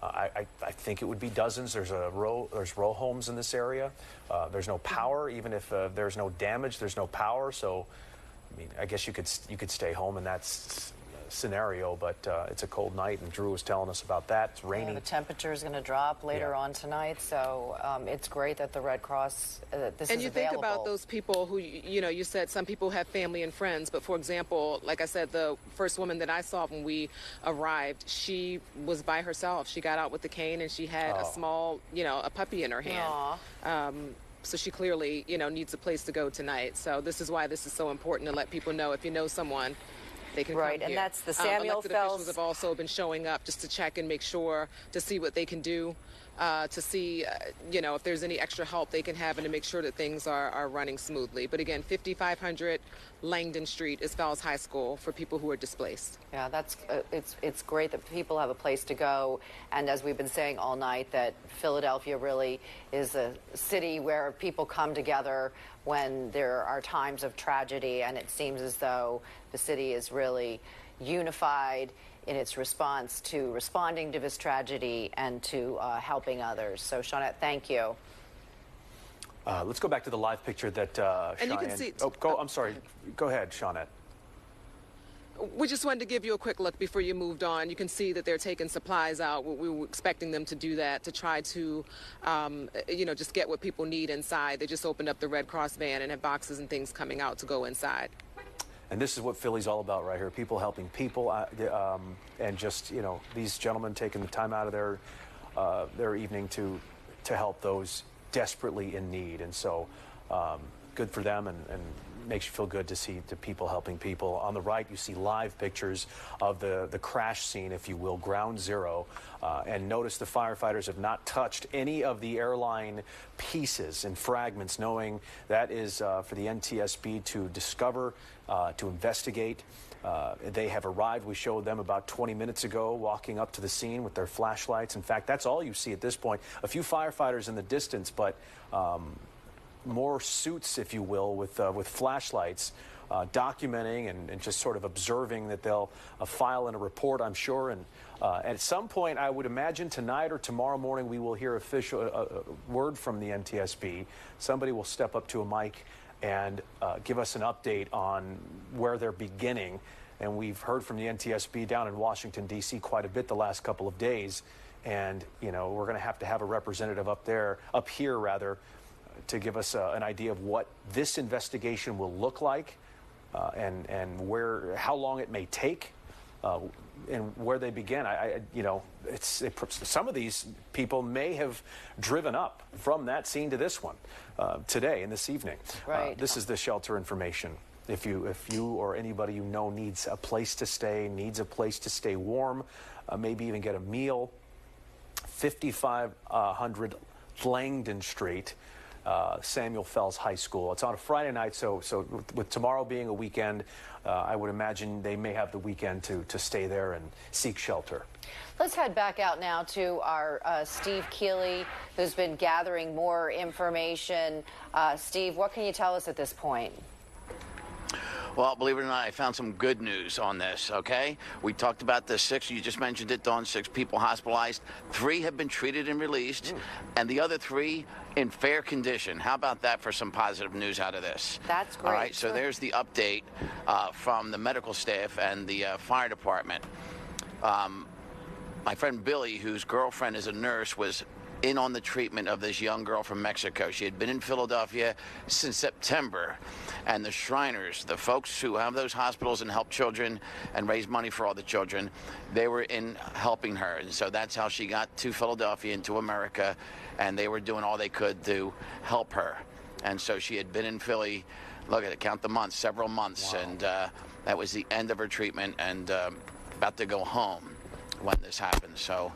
I think it would be dozens. There's row homes in this area. There's no power, even if there's no damage. There's no power. So, I mean, I guess you could stay home in that scenario, but it's a cold night, and Drew was telling us about that. It's rainy. The temperature is going to drop later on tonight, so it's great that the Red Cross this is available. And you think about those people who, you said some people have family and friends, but for example, like I said, the first woman that I saw when we arrived, she was by herself. She got out with the cane, and she had a small, a puppy in her hand. So she clearly, needs a place to go tonight. So this is why this is so important to let people know, if you know someone, they can come here. And that's the Samuel Elected Fells. officials have also been showing up just to check and make sure, to see what they can do, to see, if there's any extra help they can have, and to make sure that things are running smoothly. But again, 5500 Langdon Street is Fells High School for people who are displaced. Yeah, that's it's great that people have a place to go, and as we've been saying all night, that Philadelphia really is a city where people come together when there are times of tragedy, and it seems as though the city is really unified in its response to responding to this tragedy and to helping others. So, Shawnette, thank you. Let's go back to the live picture that And you can see. I'm sorry. Go ahead, Shawnette. We just wanted to give you a quick look before you moved on. You can see that they're taking supplies out. We were expecting them to do that to try to, just get what people need inside. They just opened up the Red Cross van and have boxes and things coming out to go inside. And this is what Philly's all about right here, people helping people, and just, these gentlemen taking the time out of their evening to help those desperately in need. And so good for them, and makes you feel good to see the people helping people. On the right, you see live pictures of the crash scene, if you will, ground zero. And notice the firefighters have not touched any of the airline pieces and fragments, knowing that is for the NTSB to discover, to investigate. They have arrived. We showed them about 20 minutes ago walking up to the scene with their flashlights. In fact, that's all you see at this point. A few firefighters in the distance, but more suits, if you will, with flashlights, documenting and just sort of observing that they'll file in a report, I'm sure. And at some point, I would imagine tonight or tomorrow morning, we will hear official word from the NTSB. Somebody will step up to a mic and give us an update on where they're beginning. And we've heard from the NTSB down in Washington, D.C. quite a bit the last couple of days. And, we're going to have a representative up here, to give us an idea of what this investigation will look like, and how long it may take, and where they begin. Some of these people may have driven up from that scene to this one today and this evening. Right. This is the shelter information. If you or anybody you know needs a place to stay warm, maybe even get a meal, 5500 Langdon Street. Samuel Fells High School. It's on a Friday night, so with tomorrow being a weekend, I would imagine they may have the weekend to stay there and seek shelter. Let's head back out now to our Steve Keeley, who's been gathering more information. Steve, what can you tell us at this point? Well, believe it or not, I found some good news on this, okay? We talked about the 6, you just mentioned it, Dawn, 6 people hospitalized. 3 have been treated and released, and the other 3 in fair condition. How about that for some positive news out of this? That's great. All right, so there's the update from the medical staff and the fire department. My friend Billy, whose girlfriend is a nurse, was in on the treatment of this young girl from Mexico. She had been in Philadelphia since September, and the Shriners, the folks who have those hospitals and help children and raise money for all the children, they were in helping her, and so that's how she got to Philadelphia and to America, and they were doing all they could to help her. And so she had been in Philly, look at it, count the months, several months. Wow. And that was the end of her treatment, and about to go home when this happened. So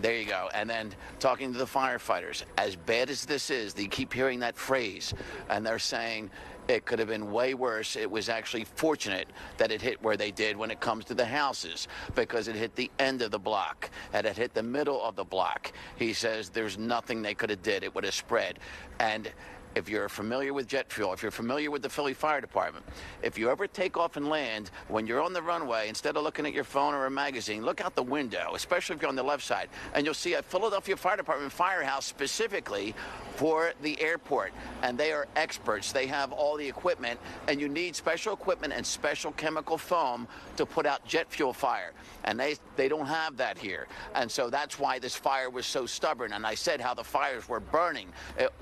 there you go. And then talking to the firefighters, as bad as this is, they keep hearing that phrase, and they're saying it could have been way worse. It was actually fortunate that it hit where they did when it comes to the houses, because it hit the end of the block and it hit the middle of the block. He says there's nothing they could have did. It would have spread. And if you're familiar with jet fuel, if you're familiar with the Philly Fire Department, if you ever take off and land, when you're on the runway, instead of looking at your phone or a magazine, look out the window, especially if you're on the left side, and you'll see a Philadelphia Fire Department firehouse specifically for the airport. And they are experts. They have all the equipment, and you need special equipment and special chemical foam to put out jet fuel fire. And they don't have that here. And so that's why this fire was so stubborn. And I said how the fires were burning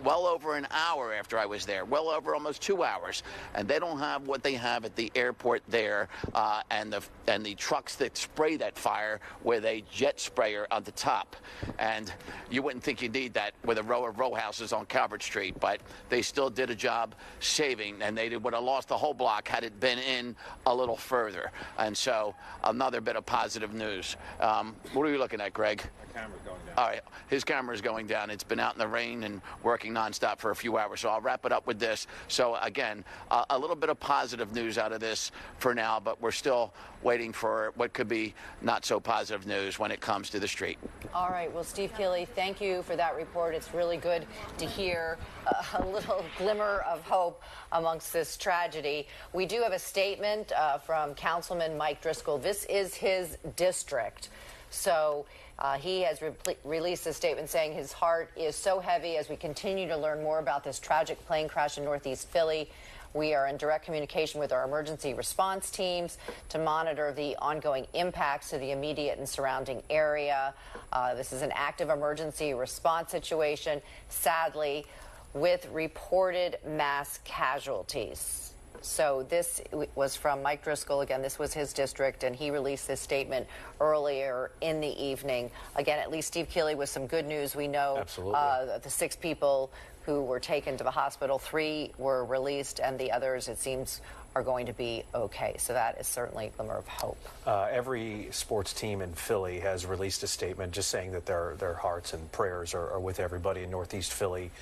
well over an hour after I was there, well over almost 2 hours. And they don't have what they have at the airport there, and the trucks that spray that fire with a jet sprayer on the top. And you wouldn't think you need that with a row of row houses on Calvert Street, but they still did a job saving, and they would have lost the whole block had it been in a little further. And so another bit of positive news. What are you looking at, Greg? My camera's going down. All right, his camera's going down. It's been out in the rain and working nonstop for a few hours, so I'll wrap it up with this. So again, a little bit of positive news out of this for now, but we're still waiting for what could be not so positive news when it comes to the street. All right, well, Steve Keeley, thank you for that report. It's really good to hear a little glimmer of hope amongst this tragedy. We do have a statement from Councilman Mike Driscoll. This is his district. So he has released a statement saying his heart is so heavy as we continue to learn more about this tragic plane crash in Northeast Philly. We are in direct communication with our emergency response teams to monitor the ongoing impacts to the immediate and surrounding area. This is an active emergency response situation, sadly, with reported mass casualties. So this was from Mike Driscoll. Again, this was his district, and he released this statement earlier in the evening. Again, at least Steve Keeley with some good news. We know the 6 people who were taken to the hospital, 3 were released, and the others, it seems, are going to be okay. So that is certainly a glimmer of hope. Every sports team in Philly has released a statement just saying that their hearts and prayers are with everybody in Northeast Philly.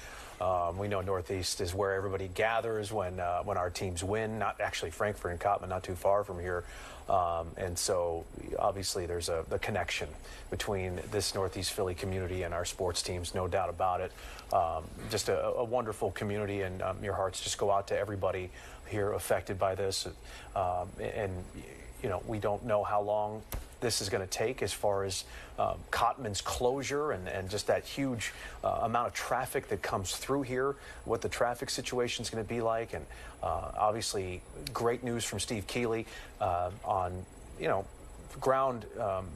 We know Northeast is where everybody gathers when our teams win. Not actually Frankfort and Cottman, not too far from here. And so obviously there's a connection between this Northeast Philly community and our sports teams, no doubt about it. Just a wonderful community, and your hearts just go out to everybody here affected by this. And you know, we don't know how long this is going to take as far as Cottman's closure and just that huge amount of traffic that comes through here, what the traffic situation is going to be like. And obviously great news from Steve Keeley on, you know, ground,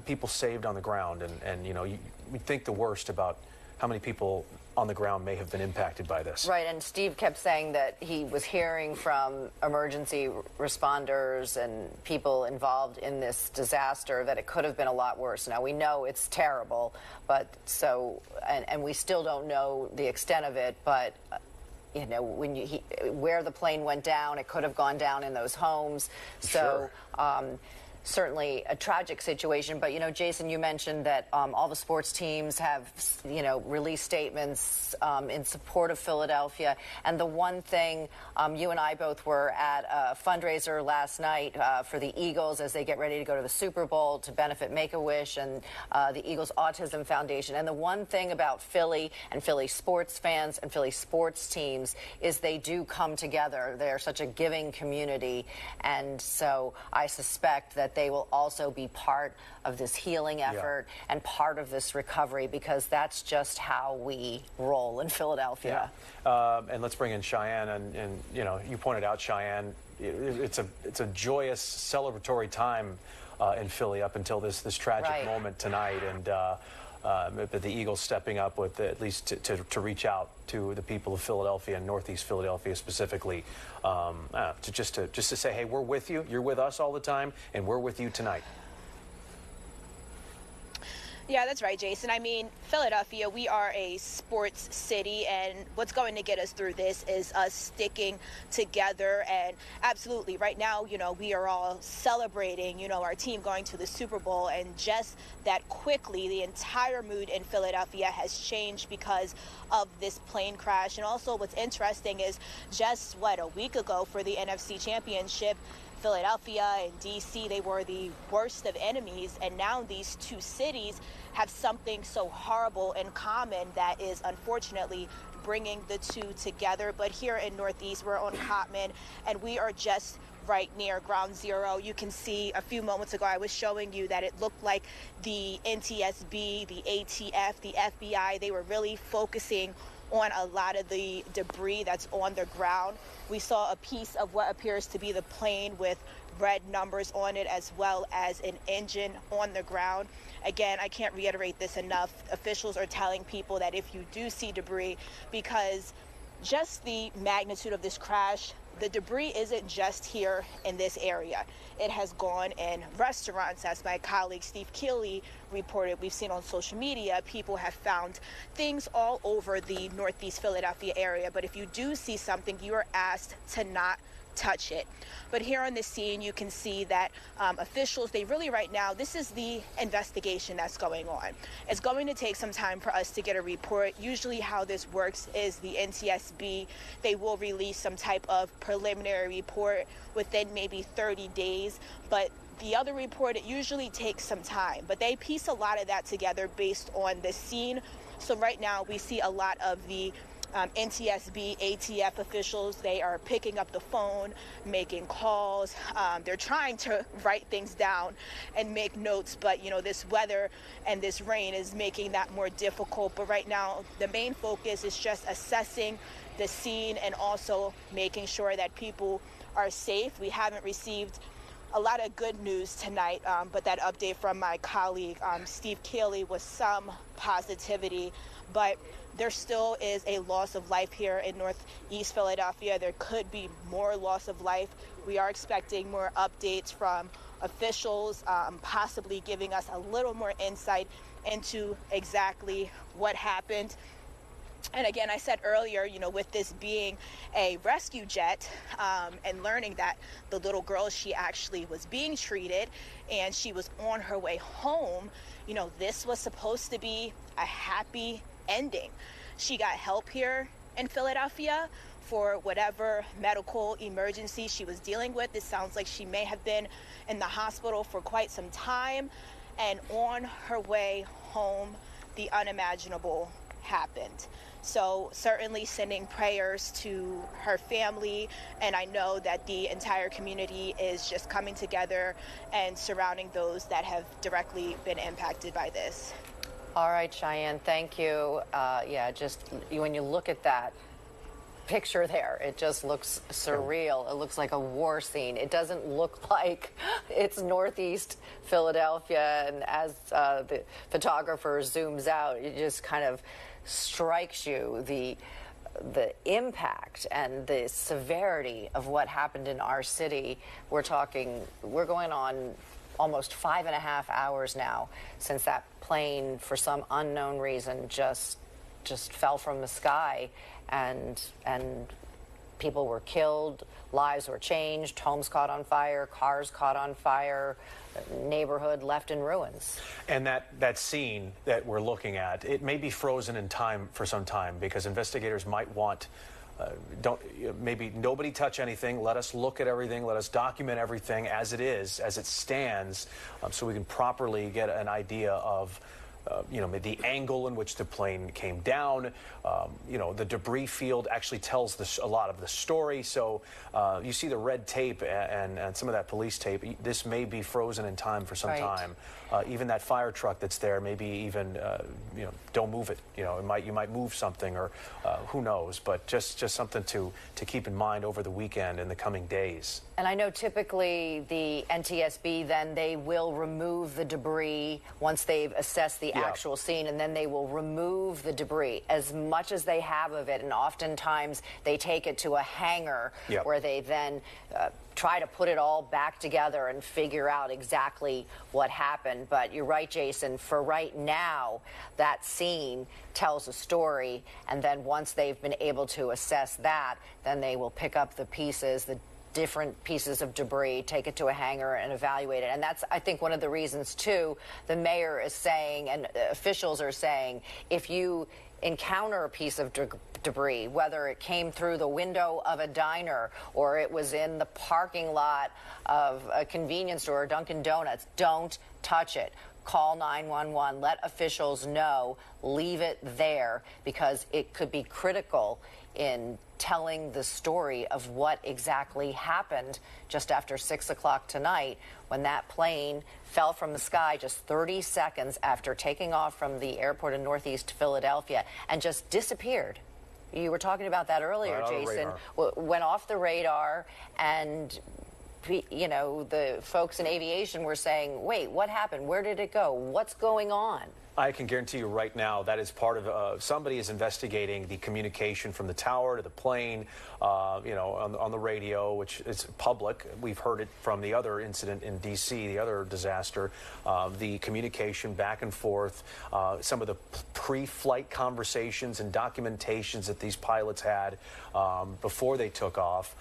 people saved on the ground. And you know, we think the worst about how many people on the ground may have been impacted by this. Right, and Steve kept saying that he was hearing from emergency responders and people involved in this disaster that it could have been a lot worse. Now, we know it's terrible, but so, and we still don't know the extent of it, but you know, when where the plane went down, it could have gone down in those homes. So, certainly a tragic situation. But, you know, Jason, you mentioned that all the sports teams have, you know, released statements in support of Philadelphia. And the one thing, you and I both were at a fundraiser last night for the Eagles as they get ready to go to the Super Bowl to benefit Make-A-Wish and the Eagles Autism Foundation. And the one thing about Philly and Philly sports fans and Philly sports teams is they do come together. They're such a giving community. And so I suspect that they will also be part of this healing effort and part of this recovery, because that's just how we roll in Philadelphia. And let's bring in Cheyenne. And you know, you pointed out, Cheyenne, it's a joyous, celebratory time in Philly up until this tragic moment tonight. And but the Eagles stepping up with at least to reach out to the people of Philadelphia and Northeast Philadelphia specifically, to say, hey, we're with you. You're with us all the time, and we're with you tonight. Yeah, that's right, Jason. I mean, Philadelphia, we are a sports city, and what's going to get us through this is us sticking together. And absolutely, right now, you know, we are all celebrating, you know, our team going to the Super Bowl, and just that quickly, the entire mood in Philadelphia has changed because of this plane crash. And also what's interesting is just, a week ago for the NFC Championship, Philadelphia and D.C., they were the worst of enemies, and now these two cities have something so horrible in common that is unfortunately bringing the two together. But here in Northeast, we're on Cottman, and we are just right near Ground Zero. You can see a few moments ago I was showing you that it looked like the NTSB, the ATF, the FBI, they were really focusing on a lot of the debris that's on the ground. We saw a piece of what appears to be the plane with red numbers on it, as well as an engine on the ground. Again, I can't reiterate this enough. Officials are telling people that if you do see debris, because just the magnitude of this crash, the debris isn't just here in this area. It has gone in restaurants, as my colleague Steve Keeley reported. We've seen on social media, people have found things all over the Northeast Philadelphia area. But if you do see something, you are asked to not touch it. But here on the scene, you can see that officials, they really right now, this is the investigation that's going on. It's going to take some time for us to get a report. Usually how this works is the NTSB, they will release some type of preliminary report within maybe 30 days. But the other report, it usually takes some time. But they piece a lot of that together based on the scene. So right now we see a lot of the NTSB, ATF officials, they are picking up the phone, making calls. They're trying to write things down and make notes, but you know, this weather and this rain is making that more difficult. But right now, the main focus is just assessing the scene and also making sure that people are safe. We haven't received a lot of good news tonight, but that update from my colleague, Steve Keeley, was some positivity. But there still is a loss of life here in Northeast Philadelphia. There could be more loss of life. We are expecting more updates from officials, possibly giving us a little more insight into exactly what happened. And again, I said earlier, you know, with this being a rescue jet, and learning that the little girl, she actually was being treated and she was on her way home, you know, this was supposed to be a happy ending. She got help here in Philadelphia for whatever medical emergency she was dealing with. It sounds like she may have been in the hospital for quite some time. And on her way home, the unimaginable happened. So certainly sending prayers to her family, and I know that the entire community is just coming together and surrounding those that have directly been impacted by this. All right, Cheyenne, thank you. Yeah, just when you look at that picture there, it just looks surreal. It looks like a war scene. It doesn't look like it's Northeast Philadelphia, and as the photographer zooms out, it just kind of strikes you the impact and the severity of what happened in our city. We're going on almost 5.5 hours now since that plane, for some unknown reason, just fell from the sky, and people were killed, lives were changed, homes caught on fire, cars caught on fire, neighborhood left in ruins. And that scene that we're looking at, it may be frozen in time for some time, because investigators might want maybe nobody touch anything. Let us look at everything. Let us document everything as it is, as it stands, so we can properly get an idea of the angle in which the plane came down. The debris field actually tells a lot of the story. So you see the red tape and some of that police tape. This may be frozen in time for some time. Even that fire truck that's there, maybe even don't move it. You might move something, or who knows. But just something to keep in mind over the weekend and the coming days. And I know typically the NTSB, then they will remove the debris once they've assessed the actual scene, and then they will remove the debris as much as they have of it. And oftentimes they take it to a hangar where they then try to put it all back together and figure out exactly what happened. But you're right, Jason, for right now, that scene tells a story. And then once they've been able to assess that, then they will pick up the pieces, the different pieces of debris, take it to a hangar and evaluate it. And that's, I think, one of the reasons, too, the mayor is saying and officials are saying, if you encounter a piece of debris, whether it came through the window of a diner or it was in the parking lot of a convenience store or Dunkin' Donuts, don't touch it. Call 911, let officials know, leave it there, because it could be critical in telling the story of what exactly happened just after 6 o'clock tonight, when that plane fell from the sky just 30 seconds after taking off from the airport in Northeast Philadelphia and just disappeared. You were talking about that earlier, Jason. Went off the radar, and the folks in aviation were saying, wait, what happened? Where did it go? What's going on? I can guarantee you right now that is part of somebody is investigating the communication from the tower to the plane, on the radio, which is public. We've heard it from the other incident in D.C., the other disaster, the communication back and forth, some of the pre-flight conversations and documentations that these pilots had before they took off.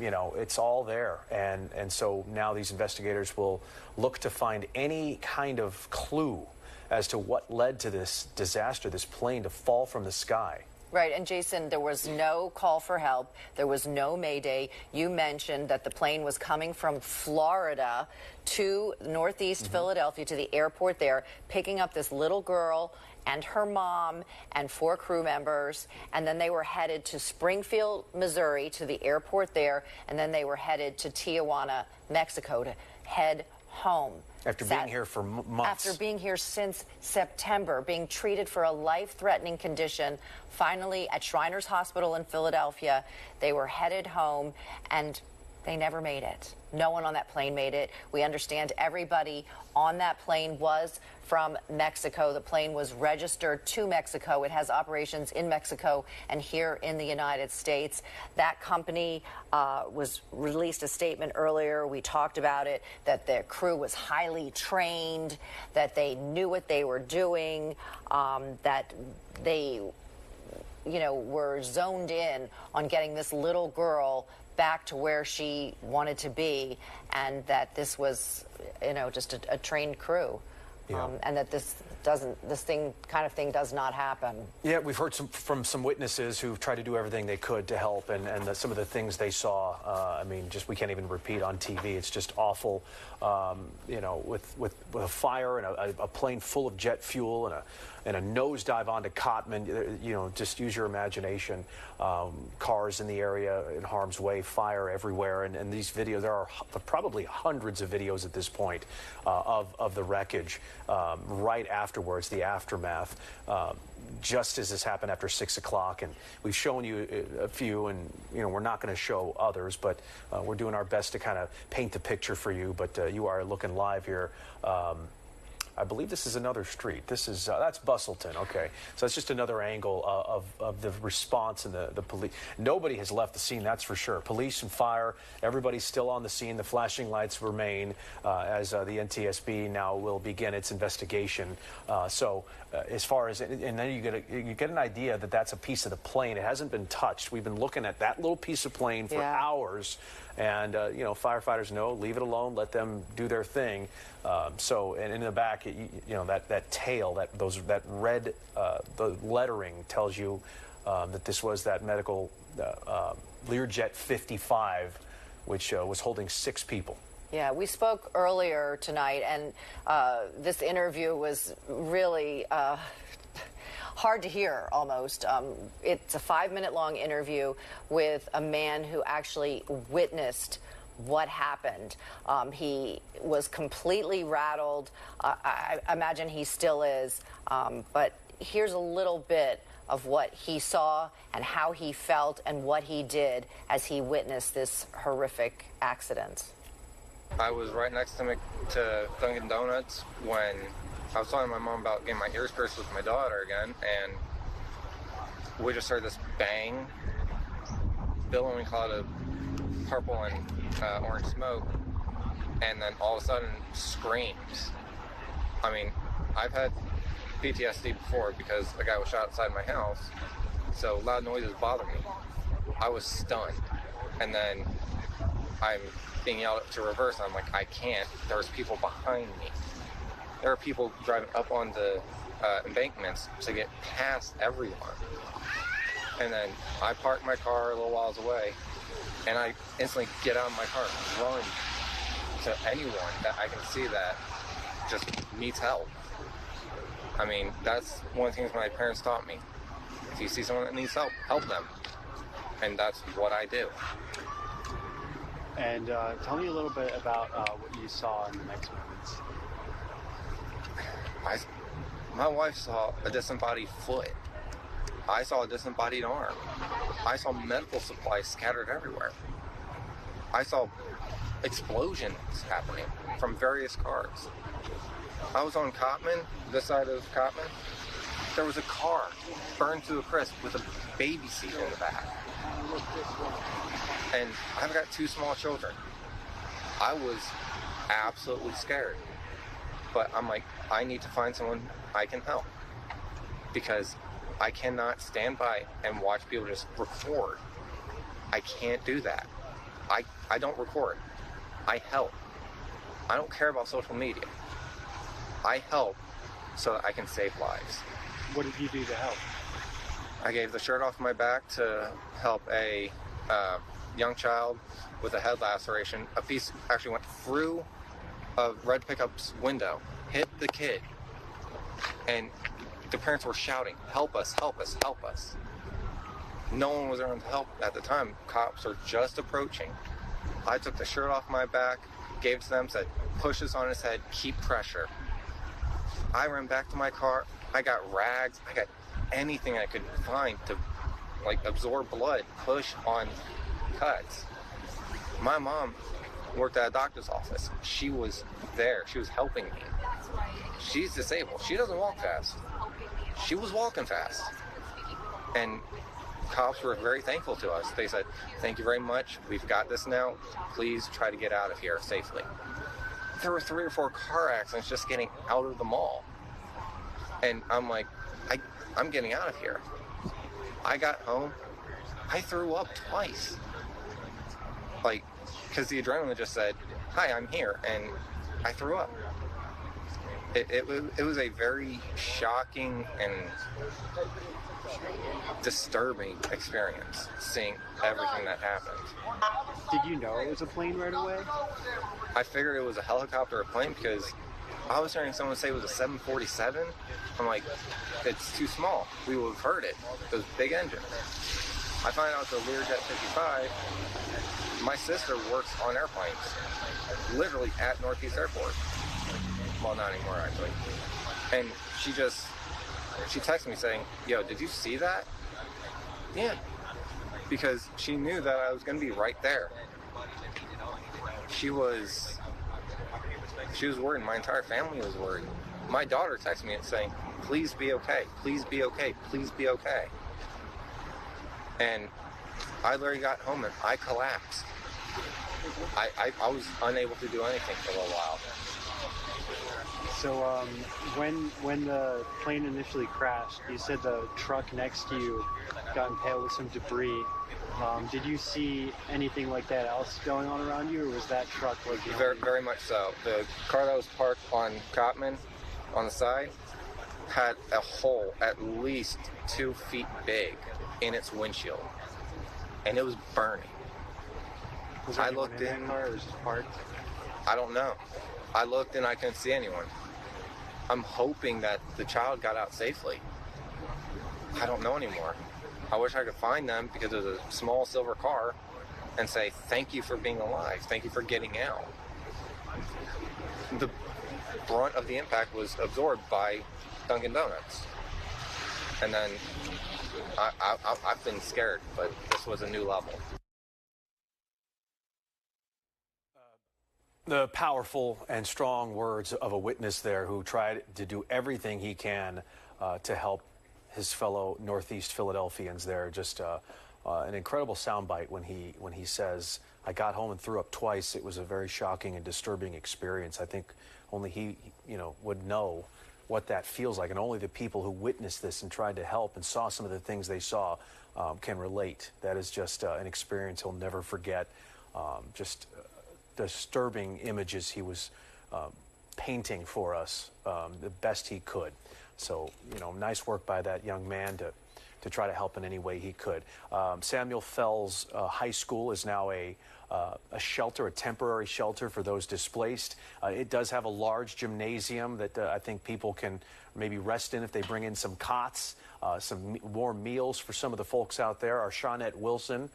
It's all there. And so now these investigators will look to find any kind of clue as to what led to this disaster, this plane to fall from the sky. Right, and Jason, there was no call for help. There was no mayday. You mentioned that the plane was coming from Florida to Northeast Philadelphia, to the airport there, picking up this little girl and her mom and 4 crew members, and then they were headed to Springfield, Missouri, to the airport there, and then they were headed to Tijuana, Mexico, to head home. After being here for months. After being here since September, being treated for a life-threatening condition. Finally, at Shriners Hospital in Philadelphia, they were headed home, and they never made it. No one on that plane made it. We understand everybody on that plane was from Mexico. The plane was registered to Mexico. It has operations in Mexico and here in the United States. That company released a statement earlier. We talked about it, that their crew was highly trained, that they knew what they were doing, that they, were zoned in on getting this little girl back to where she wanted to be, and that this was, just a trained crew, and that this kind of thing does not happen. Yeah, we've heard from some witnesses who've tried to do everything they could to help, and some of the things they saw, we can't even repeat on TV. It's just awful, with a fire and a plane full of jet fuel and a nosedive onto Cotman. Just use your imagination. Cars in the area in harm's way, fire everywhere, and these videos, there are probably hundreds of videos at this point of the wreckage right afterwards, the aftermath, just as this happened after 6 o'clock. And we've shown you a few, and we're not going to show others, but we're doing our best to kind of paint the picture for you. But you are looking live here. I believe this is another street. That's Bustleton. Okay, so it's just another angle of the response and the police. Nobody has left the scene, that's for sure. Police and fire, everybody's still on the scene. The flashing lights remain as the NTSB now will begin its investigation. As far as, and then you get an idea that that's a piece of the plane. It hasn't been touched. We've been looking at that little piece of plane for hours. And, firefighters know, leave it alone, let them do their thing. And in the back, that tail, that red, the lettering tells you that this was that medical Learjet 55, which was holding 6 people. Yeah, we spoke earlier tonight, and this interview was really hard to hear, almost. It's a 5-minute long interview with a man who actually witnessed what happened. He was completely rattled. I imagine he still is. But here's a little bit of what he saw and how he felt and what he did as he witnessed this horrific accident. I was right next to Dunkin' Donuts when I was talking to my mom about getting my ears pierced with my daughter again, and we just heard this bang, billowing cloud of purple and orange smoke, and then all of a sudden screams. I mean, I've had PTSD before because a guy was shot outside my house, so loud noises bother me. I was stunned, and then I'm being yelled at to reverse, and I'm like, I can't. There's people behind me. There are people driving up on the embankments to get past everyone. And then I park my car a little whiles away, and I instantly get out of my car and run to anyone that I can see that just needs help. I mean, that's one of the things my parents taught me. If you see someone that needs help, help them. And that's what I do. And tell me a little bit about what you saw in the next moments. My wife saw a disembodied foot. I saw a disembodied arm. I saw medical supplies scattered everywhere. I saw explosions happening from various cars. I was on Cotman, this side of Cotman. There was a car burned to a crisp with a baby seat in the back. And I've got 2 small children. I was absolutely scared. But I'm like, I need to find someone I can help. Because I cannot stand by and watch people just record. I can't do that. I don't record. I help. I don't care about social media. I help so that I can save lives. What did you do to help? I gave the shirt off my back to help a young child with a head laceration. A piece actually went through a red pickup's window, hit the kid, and the parents were shouting, "Help us, help us, help us." No one was around to help at the time. Cops are just approaching. I took the shirt off my back, gave it to them, said, pushes on his head, keep pressure. I ran back to my car. I got rags. I got anything I could find to like absorb blood, push on cuts. My mom worked at a doctor's office. She was there. She was helping me. She's disabled. She doesn't walk fast. She was walking fast. And cops were very thankful to us. They said, "Thank you very much. We've got this now. Please try to get out of here safely." There were 3 or 4 car accidents just getting out of the mall. And I'm like, I'm getting out of here. I got home. I threw up twice. Like, because the adrenaline just said, "Hi, I'm here," and I threw up. It was a very shocking and disturbing experience, seeing everything that happened. Did you know it was a plane right away? I figured it was a helicopter or a plane because I was hearing someone say it was a 747. I'm like, it's too small. We would have heard it. Those big engines. I find out it's a Learjet 55. My sister works on airplanes, literally at Northeast Airport. Well, not anymore, actually. And she texted me saying, "Yo, did you see that?" Yeah. Because she knew that I was going to be right there. She was worried. My entire family was worried. My daughter texted me and saying, "Please be okay. Please be okay. Please be okay." And I literally got home and I collapsed. I was unable to do anything for a little while. So when the plane initially crashed, you said the truck next to you got impaled with some debris. Did you see anything like that else going on around you, or was that truck like very, very much so? The car that was parked on Cottman on the side had a hole at least 2 feet big in its windshield, and it was burning. Was there anyone in that car, or was it parked? I don't know. I looked and I couldn't see anyone. I'm hoping that the child got out safely. I don't know anymore. I wish I could find them because it was a small silver car and say, "Thank you for being alive. Thank you for getting out." The brunt of the impact was absorbed by Dunkin' Donuts. And then I've been scared, but this was a new level. The powerful and strong words of a witness there who tried to do everything he can to help his fellow Northeast Philadelphians there. Just an incredible soundbite when he says, "I got home and threw up twice." It was a very shocking and disturbing experience. I think only he, would know what that feels like, and only the people who witnessed this and tried to help and saw some of the things they saw can relate. That is just an experience he'll never forget. Disturbing images he was painting for us the best he could. So, nice work by that young man to try to help in any way he could. Samuel Fells High School is now a shelter, a temporary shelter for those displaced. It does have a large gymnasium that I think people can maybe rest in if they bring in some cots, some more meals for some of the folks out there. Our Shawnette Wilson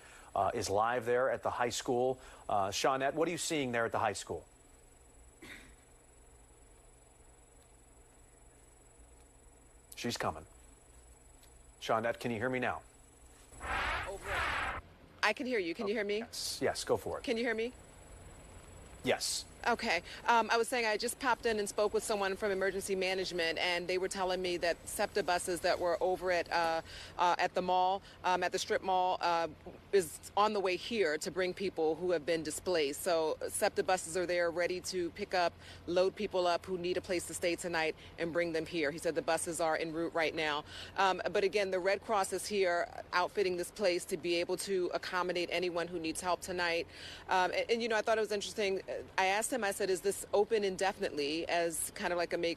is live there at the high school. Shawnette, what are you seeing there at the high school? She's coming. Shawnette, can you hear me now? I can hear you. Can you hear me? Yes, go for it. Can you hear me? Yes. Okay. I was saying I just popped in and spoke with someone from emergency management, and they were telling me that SEPTA buses that were over at the mall, at the strip mall, is on the way here to bring people who have been displaced. So SEPTA buses are there ready to pick up, load people up who need a place to stay tonight and bring them here. He said the buses are en route right now. But again, the Red Cross is here outfitting this place to be able to accommodate anyone who needs help tonight. And I thought it was interesting. I asked him, I said, is this open indefinitely as kind of like a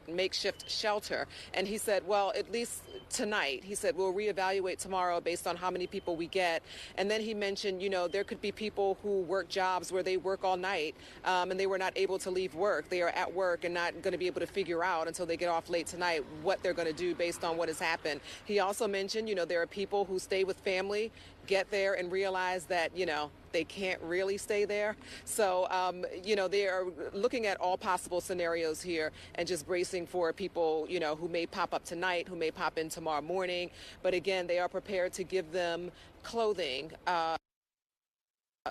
makeshift shelter? And he said, well, at least tonight. He said, we'll reevaluate tomorrow based on how many people we get. And then he mentioned, there could be people who work jobs where they work all night and they were not able to leave work. They are at work and not going to be able to figure out until they get off late tonight what they're going to do based on what has happened. He also mentioned, there are people who stay with family get there and realize that, they can't really stay there. So, they are looking at all possible scenarios here and just bracing for people, who may pop up tonight, who may pop in tomorrow morning. But again, they are prepared to give them clothing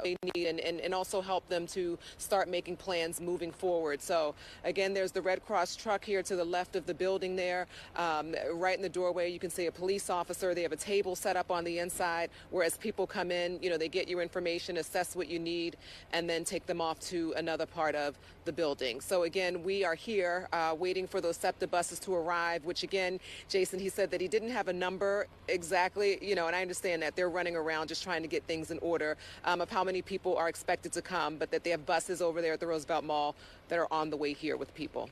they need and also help them to start making plans moving forward. So again, there's the Red Cross truck here to the left of the building there. Right in the doorway, you can see a police officer. They have a table set up on the inside where as people come in, they get your information, assess what you need, and then take them off to another part of the building. So again, we are here waiting for those SEPTA buses to arrive, which again, Jason, he said that he didn't have a number exactly, and I understand that they're running around just trying to get things in order of how many people are expected to come, but that they have buses over there at the Roosevelt Mall that are on the way here with people.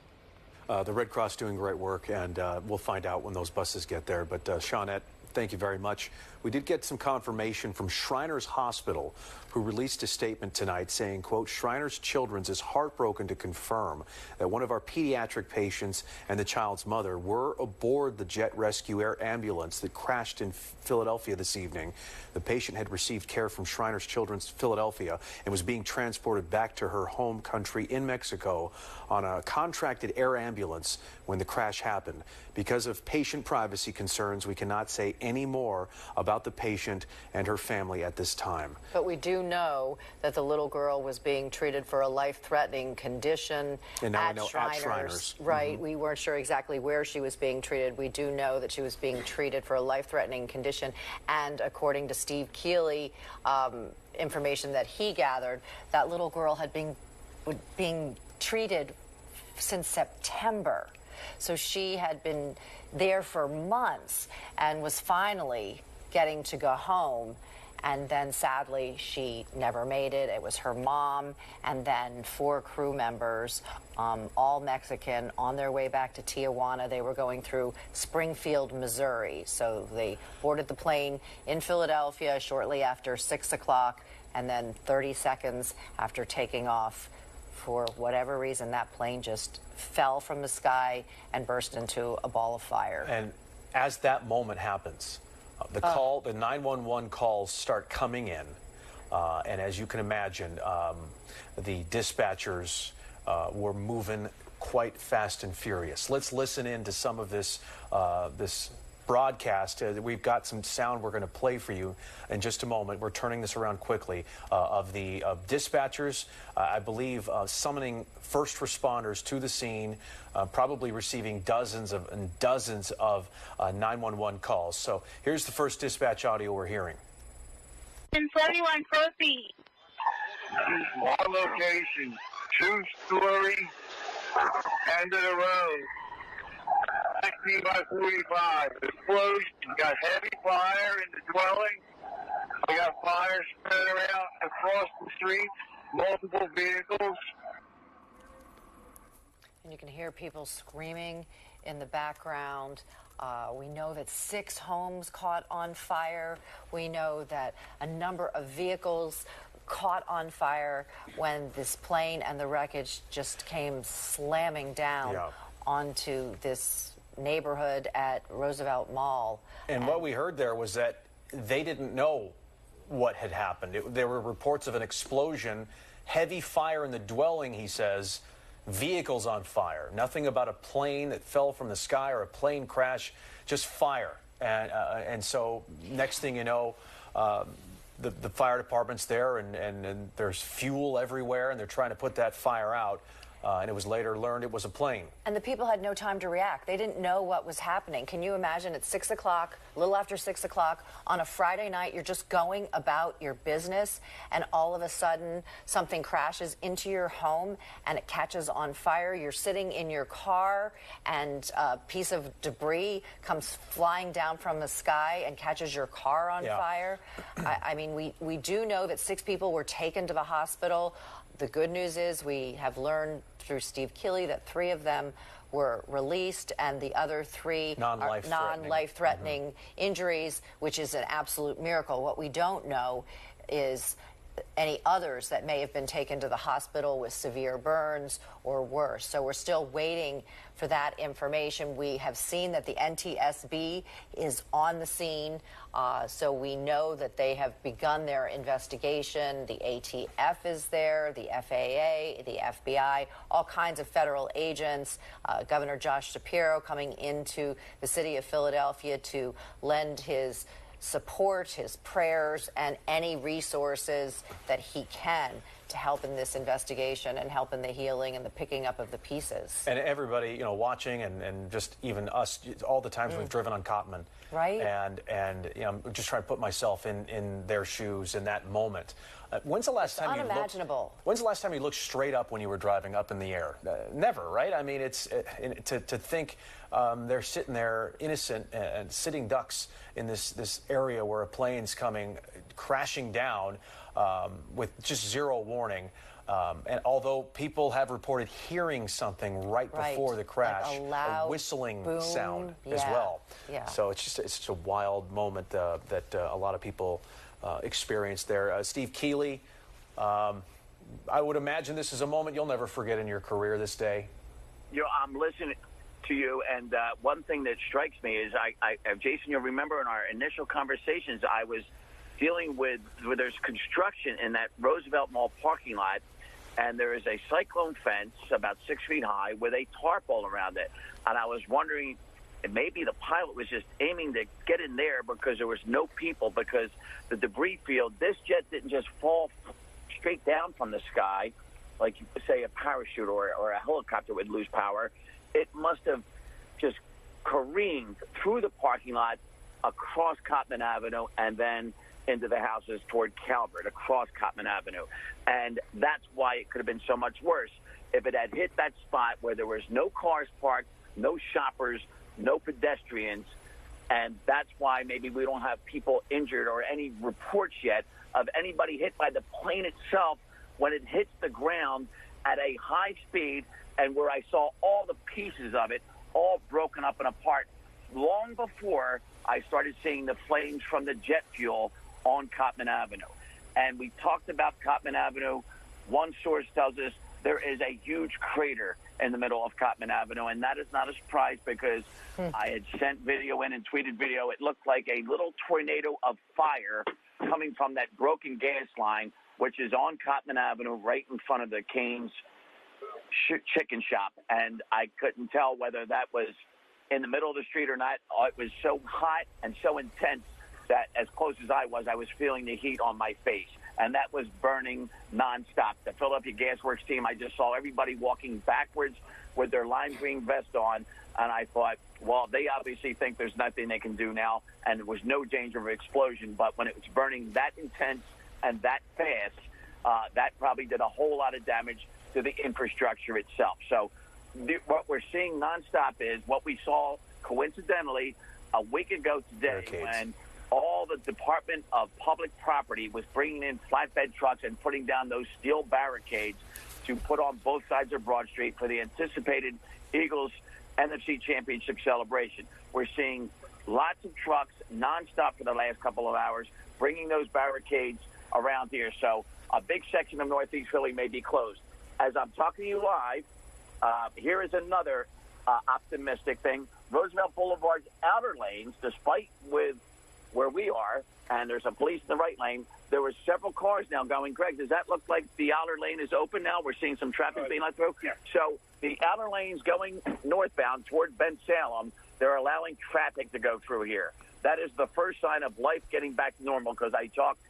The Red Cross doing great work, and we'll find out when those buses get there. But Shawnette, thank you very much. We did get some confirmation from Shriners Hospital, who released a statement tonight saying, quote, Shriners Children's is heartbroken to confirm that one of our pediatric patients and the child's mother were aboard the Jet Rescue Air ambulance that crashed in Philadelphia this evening. The patient had received care from Shriners Children's Philadelphia and was being transported back to her home country in Mexico on a contracted air ambulance when the crash happened. Because of patient privacy concerns, we cannot say any more about the patient and her family at this time. But we do know that the little girl was being treated for a life-threatening condition at Shriners. Right. Mm-hmm. We weren't sure exactly where she was being treated. We do know that she was being treated for a life-threatening condition. And according to Steve Keeley, information that he gathered, that little girl had been being treated since September. So she had been there for months and was finally getting to go home. And then, sadly, she never made it. It was her mom and then 4 crew members, all Mexican, on their way back to Tijuana. They were going through Springfield, Missouri. So they boarded the plane in Philadelphia shortly after 6 o'clock, and then 30 seconds after taking off, for whatever reason, that plane just fell from the sky and burst into a ball of fire. And as that moment happens, the 911 calls start coming in, and as you can imagine, the dispatchers were moving quite fast and furious. Let's listen in to some of this broadcast. We've got some sound we're going to play for you in just a moment. We're turning this around quickly of dispatchers, I believe, summoning first responders to the scene, probably receiving dozens of 911 calls. So here's the first dispatch audio we're hearing. 71 proceed. One location, 2-story, end of the road. 60 by 45. Explosion. Got heavy fire in the dwelling. We got fire spread around across the street. Multiple vehicles. And you can hear people screaming in the background. We know that 6 homes caught on fire. We know that a number of vehicles caught on fire when this plane and the wreckage just came slamming down onto this neighborhood at Roosevelt Mall. And what we heard there was that they didn't know what had happened. There were reports of an explosion, heavy fire in the dwelling, he says, vehicles on fire. Nothing about a plane that fell from the sky or a plane crash, just fire. And so next thing you know, the fire department's there and there's fuel everywhere and they're trying to put that fire out. And it was later learned it was a plane. And the people had no time to react. They didn't know what was happening. Can you imagine at 6 o'clock, a little after 6 o'clock, on a Friday night, you're just going about your business, and all of a sudden something crashes into your home and it catches on fire. You're sitting in your car and a piece of debris comes flying down from the sky and catches your car on fire. I mean, we do know that 6 people were taken to the hospital. The good news is we have learned through Steve Keeley that 3 of them were released and the other 3 are non-life-threatening injuries, which is an absolute miracle. What we don't know is any others that may have been taken to the hospital with severe burns or worse. So we're still waiting for that information. We have seen that the NTSB is on the scene, so we know that they have begun their investigation. The ATF is there, the FAA, the FBI, all kinds of federal agents. Governor Josh Shapiro coming into the city of Philadelphia to lend his support, his prayers, and any resources that he can to help in this investigation and help in the healing and the picking up of the pieces. And everybody, you know, watching and just even us, all the times we've driven on Cottman. Right. And you know, I'm just trying to put myself in their shoes in that moment. When's the last time unimaginable. When's the last time you looked straight up when you were driving up in the air? Never, right? I mean, it's to think they're sitting there innocent and sitting ducks in this area where a plane's coming crashing down with just zero warning. And although people have reported hearing something right before the crash, like a loud whistling boom sound as well. Yeah. So it's just a wild moment that a lot of people experienced there. Steve Keeley, I would imagine this is a moment you'll never forget in your career, this day. You know, I'm listening to you, and one thing that strikes me is, Jason, you'll remember in our initial conversations, I was dealing with where there's construction in that Roosevelt Mall parking lot, and there is a cyclone fence about 6 feet high with a tarp all around it. And I was wondering, maybe the pilot was just aiming to get in there because there was no people, because the debris field, this jet didn't just fall straight down from the sky like, say, a parachute or a helicopter would lose power. It must have just careened through the parking lot across Cottman Avenue and then into the houses toward Calvert, across Cottman Avenue. And that's why it could have been so much worse. If it had hit that spot where there was no cars parked, no shoppers, no pedestrians, and that's why maybe we don't have people injured or any reports yet of anybody hit by the plane itself when it hits the ground at a high speed, and where I saw all the pieces of it all broken up and apart long before I started seeing the flames from the jet fuel on Cottman Avenue. And we talked about Cottman Avenue. One source tells us there is a huge crater in the middle of Cottman Avenue, and that is not a surprise because I had sent video in and tweeted video. It looked like a little tornado of fire coming from that broken gas line, which is on Cottman Avenue right in front of the Cane's chicken shop. And I couldn't tell whether that was in the middle of the street or not. It was so hot and so intense that as close as I was feeling the heat on my face. And that was burning nonstop. The Philadelphia Gas Works team, I just saw everybody walking backwards with their lime green vest on. And I thought, well, they obviously think there's nothing they can do now, and there was no danger of explosion. But when it was burning that intense and that fast, that probably did a whole lot of damage to the infrastructure itself. So what we're seeing nonstop is what we saw, coincidentally, a week ago today, when all the Department of Public Property was bringing in flatbed trucks and putting down those steel barricades to put on both sides of Broad Street for the anticipated Eagles NFC Championship celebration. We're seeing lots of trucks nonstop for the last couple of hours, bringing those barricades around here. So a big section of Northeast Philly may be closed. As I'm talking to you live, here is another optimistic thing. Roosevelt Boulevard's outer lanes, despite with where we are, and there's a police in the right lane, there were several cars now going. Greg, does that look like the outer lane is open now? We're seeing some traffic being let through? Yeah. So the outer lanes going northbound toward Ben Salem, they're allowing traffic to go through here. That is the first sign of life getting back to normal, because I talked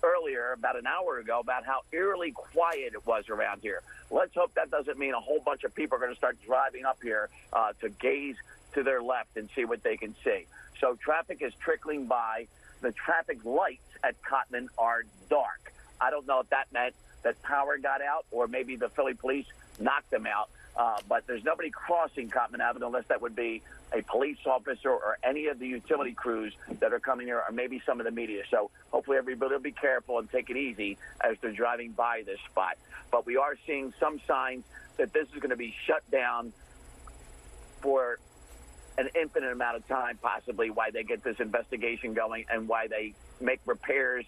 earlier, about an hour ago, about how eerily quiet it was around here. Let's hope that doesn't mean a whole bunch of people are going to start driving up here to gaze to their left and see what they can see. So traffic is trickling by. The traffic lights at Cottman are dark. I don't know if that meant that power got out or maybe the Philly police knocked them out. But there's nobody crossing Cottman Avenue unless that would be a police officer or any of the utility crews that are coming here, or maybe some of the media. So hopefully everybody will be careful and take it easy as they're driving by this spot. But we are seeing some signs that this is going to be shut down for an infinite amount of time, possibly, why they get this investigation going and why they make repairs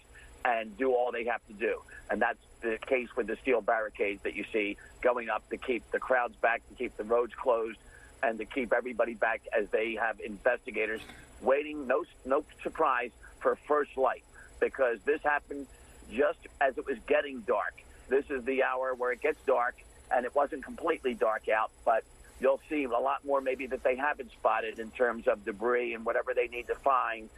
and do all they have to do. And that's the case with the steel barricades that you see going up to keep the crowds back, to keep the roads closed, and to keep everybody back as they have investigators waiting, no surprise, for first light, because this happened just as it was getting dark. This is the hour where it gets dark, and it wasn't completely dark out, but you'll see a lot more maybe that they haven't spotted in terms of debris and whatever they need to find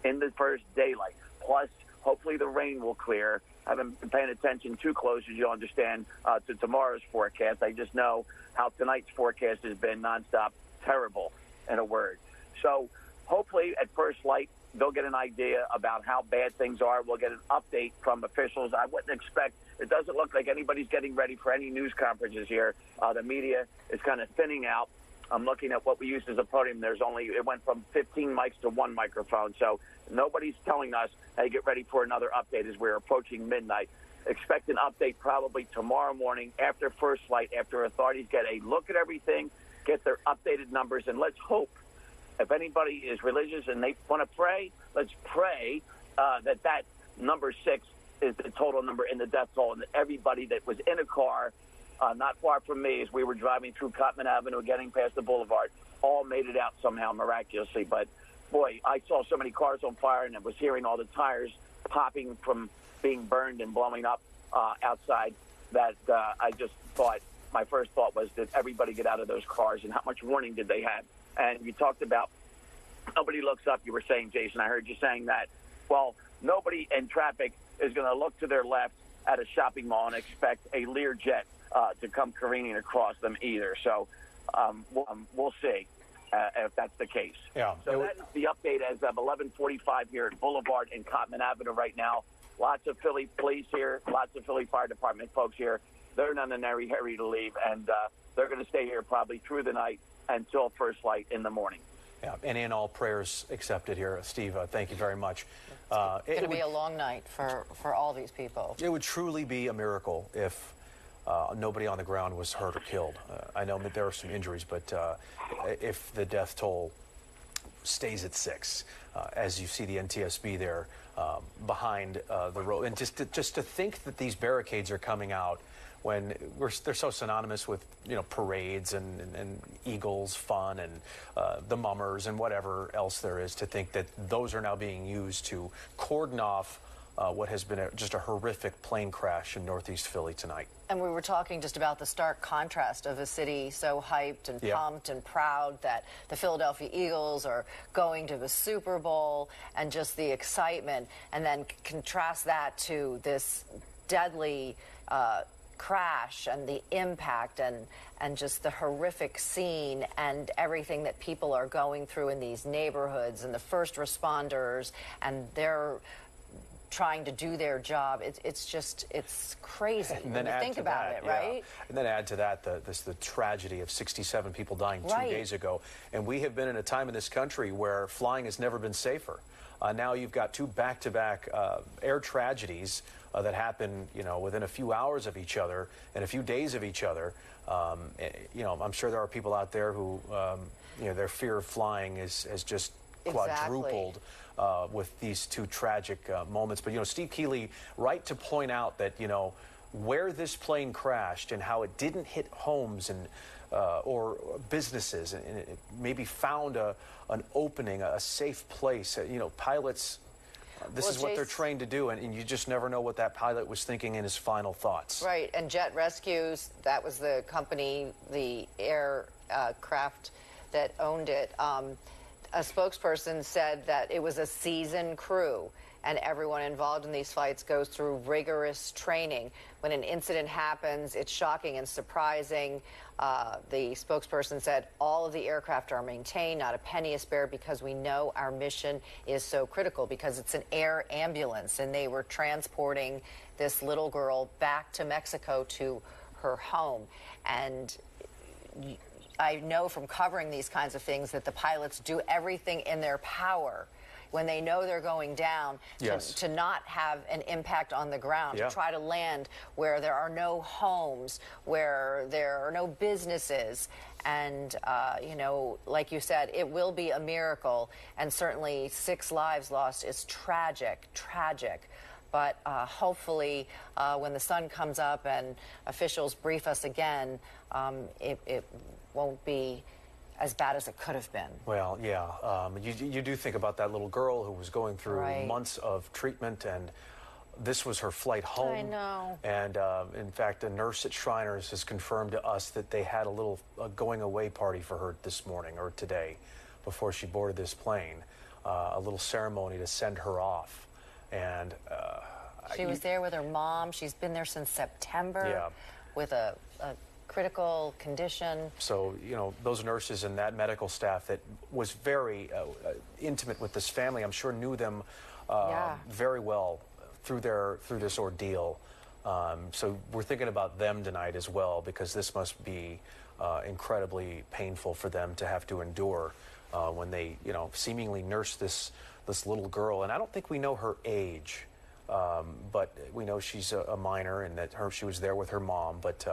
in the first daylight. Plus, hopefully the rain will clear. I haven't been paying attention too close, as you'll understand, to tomorrow's forecast. I just know how tonight's forecast has been nonstop terrible, in a word. So hopefully at first light, they'll get an idea about how bad things are. We'll get an update from officials. I wouldn't expect, it doesn't look like anybody's getting ready for any news conferences here. The media is kind of thinning out. I'm looking at what we used as a podium. It went from 15 mics to 1 microphone. So nobody's telling us, hey, get ready for another update as we're approaching midnight. Expect an update probably tomorrow morning after first light, after authorities get a look at everything, get their updated numbers, and let's hope, if anybody is religious and they want to pray, let's pray that number 6 is the total number in the death toll, and that everybody that was in a car not far from me as we were driving through Cotman Avenue, getting past the boulevard, all made it out somehow miraculously. But, boy, I saw so many cars on fire, and I was hearing all the tires popping from being burned and blowing up outside that I just thought, my first thought was, did everybody get out of those cars, and how much warning did they have? And you talked about nobody looks up, you were saying, Jason. I heard you saying that. Well, nobody in traffic is going to look to their left at a shopping mall and expect a Learjet to come careening across them either. So we'll see if that's the case. Yeah. So that is the update as of 11:45 here at Boulevard and Cotman Avenue right now. Lots of Philly police here, lots of Philly Fire Department folks here. They're none in any hurry to leave, and they're going to stay here probably through the night until first light in the morning. Yeah, and in all prayers accepted here. Steve, thank you very much. It's going to be a long night for all these people. It would truly be a miracle if nobody on the ground was hurt or killed. I know that there are some injuries, but if the death toll stays at 6, as you see the NTSB there behind the road, and just to think that these barricades are coming out when they're so synonymous with, parades and Eagles fun and the mummers and whatever else there is, to think that those are now being used to cordon off what has been just a horrific plane crash in Northeast Philly tonight. And we were talking just about the stark contrast of a city so hyped and pumped and proud that the Philadelphia Eagles are going to the Super Bowl, and just the excitement, and then contrast that to this deadly crash and the impact and just the horrific scene and everything that people are going through in these neighborhoods, and the first responders, and they're trying to do their job. It's crazy when you think about it, right? And then add to that the tragedy of 67 people dying 2 days ago. And we have been in a time in this country where flying has never been safer. Now you've got 2 back-to-back air tragedies that happen, within a few hours of each other and a few days of each other. I'm sure there are people out there who, their fear of flying has just quadrupled with these 2 tragic moments. But, Steve Keeley, right to point out that, where this plane crashed and how it didn't hit homes and or businesses, and it maybe found an opening, a safe place. Pilots, this is what they're trained to do, and you just never know what that pilot was thinking in his final thoughts. Right, and Jet Rescues, that was the company, the aircraft that owned it. A spokesperson said that it was a seasoned crew, and everyone involved in these flights goes through rigorous training. When an incident happens, it's shocking and surprising. The spokesperson said all of the aircraft are maintained, not a penny is spared, because we know our mission is so critical, because it's an air ambulance, and they were transporting this little girl back to Mexico to her home. And I know from covering these kinds of things that the pilots do everything in their power when they know they're going down to not have an impact on the ground, to try to land where there are no homes, where there are no businesses. And, like you said, it will be a miracle. And certainly 6 lives lost is tragic, tragic. But hopefully, when the sun comes up and officials brief us again, it won't be as bad as it could have been. Well, yeah. You do think about that little girl who was going through months of treatment, and this was her flight home. I know. And in fact, a nurse at Shriners has confirmed to us that they had a little going away party for her this morning or today before she boarded this plane, a little ceremony to send her off. And she was there with her mom. She's been there since September with a critical condition. So, you know, those nurses and that medical staff that was very intimate with this family, I'm sure knew them very well through this ordeal. So we're thinking about them tonight as well, because this must be incredibly painful for them to have to endure when they, you know, seemingly nurse this little girl. And I don't think we know her age, but we know she's a minor and that she was there with her mom. But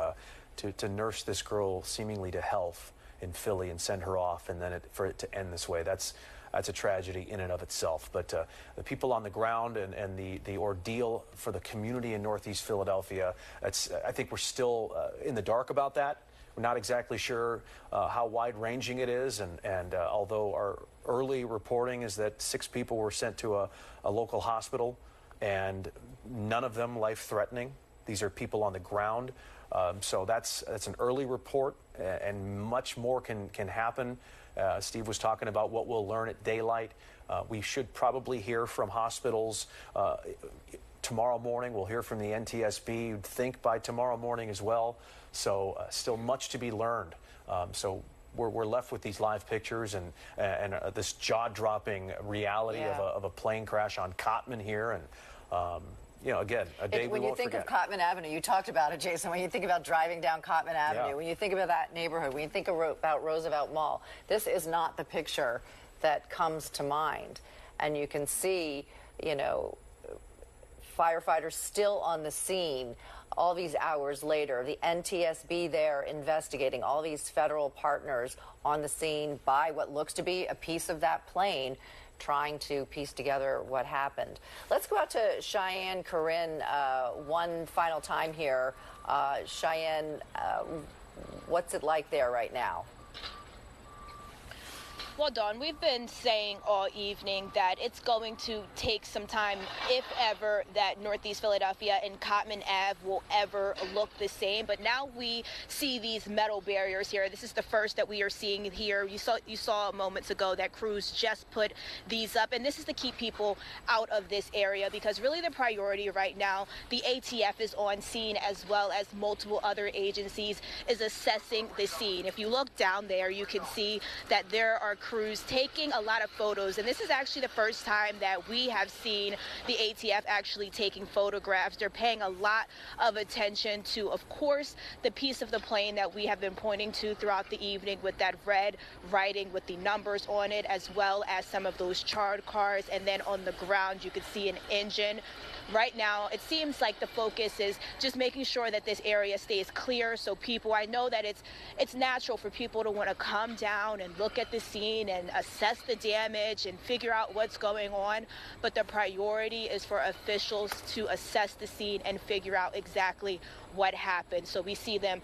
to nurse this girl seemingly to health in Philly and send her off, and then for it to end this way, that's a tragedy in and of itself. But the people on the ground and the ordeal for the community in Northeast Philadelphia, I think we're still in the dark about that. We're not exactly sure how wide-ranging it is, and although our early reporting is that 6 people were sent to a local hospital, and none of them life-threatening. These are people on the ground. So that's an early report, and much more can happen. Steve was talking about what we'll learn at daylight. We should probably hear from hospitals tomorrow morning. We'll hear from the NTSB, you'd think, by tomorrow morning as well. So still much to be learned. So we're left with these live pictures and this jaw-dropping reality of a plane crash on Cottman here. And you know, again, a day we won't forget. When you think of Cottman Avenue, you talked about it, Jason, when you think about driving down Cottman Avenue, when you think about that neighborhood, when you think about Roosevelt Mall, this is not the picture that comes to mind. And you can see, you know, firefighters still on the scene all these hours later, the NTSB there investigating, all these federal partners on the scene by what looks to be a piece of that plane, trying to piece together what happened. Let's go out to Cheyenne Corinne one final time here. Cheyenne, what's it like there right now? Well, Dawn, we've been saying all evening that it's going to take some time, if ever, that Northeast Philadelphia and Cottman Ave will ever look the same. But now we see these metal barriers here. This is the first that we are seeing here. You saw moments ago that crews just put these up, and this is to keep people out of this area, because really the priority right now, the ATF is on scene as well as multiple other agencies, is assessing the scene. If you look down there, you can see that there are crews taking a lot of photos, and this is actually the first time that we have seen the ATF actually taking photographs. They're paying a lot of attention to, of course, the piece of the plane that we have been pointing to throughout the evening with that red writing with the numbers on it, as well as some of those charred cars, and then on the ground you could see an engine. Right now, it seems like the focus is just making sure that this area stays clear, so people, I know that it's natural for people to want to come down and look at the scene and assess the damage and figure out what's going on, but the priority is for officials to assess the scene and figure out exactly what happened. So we see them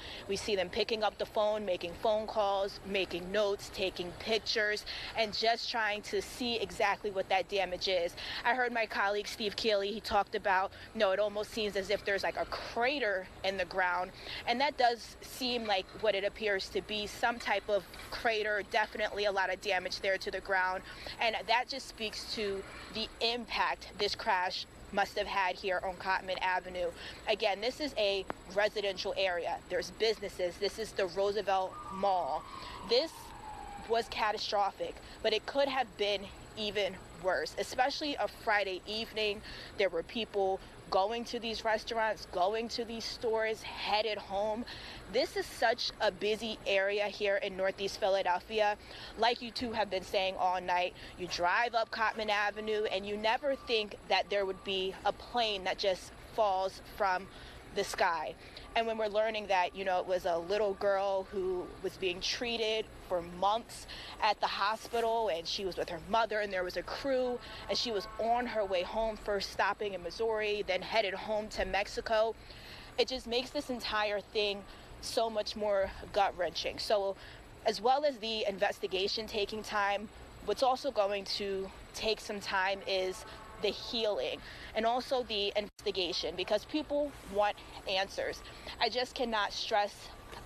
picking up the phone, making phone calls, making notes, taking pictures, and just trying to see exactly what that damage is. I heard my colleague Steve Keeley, he talked about, you know, it almost seems as if there's like a crater in the ground, and that does seem like what it appears to be, some type of crater, definitely a lot of damage there to the ground, and that just speaks to the impact this crash must have had here on Cottman Avenue. Again, this is a residential area. There's businesses. This is the Roosevelt Mall. This was catastrophic, but it could have been even worse, especially a Friday evening. There were people going to these restaurants, going to these stores, headed home. This is such a busy area here in Northeast Philadelphia. Like you two have been saying all night, you drive up Cottman Avenue and you never think that there would be a plane that just falls from the sky. And when we're learning that, you know, it was a little girl who was being treated for months at the hospital, and she was with her mother, and there was a crew, and she was on her way home, first stopping in Missouri, then headed home to Mexico. It just makes this entire thing so much more gut-wrenching. So as well as the investigation taking time, what's also going to take some time is the healing and also the investigation, because people want answers. I just cannot stress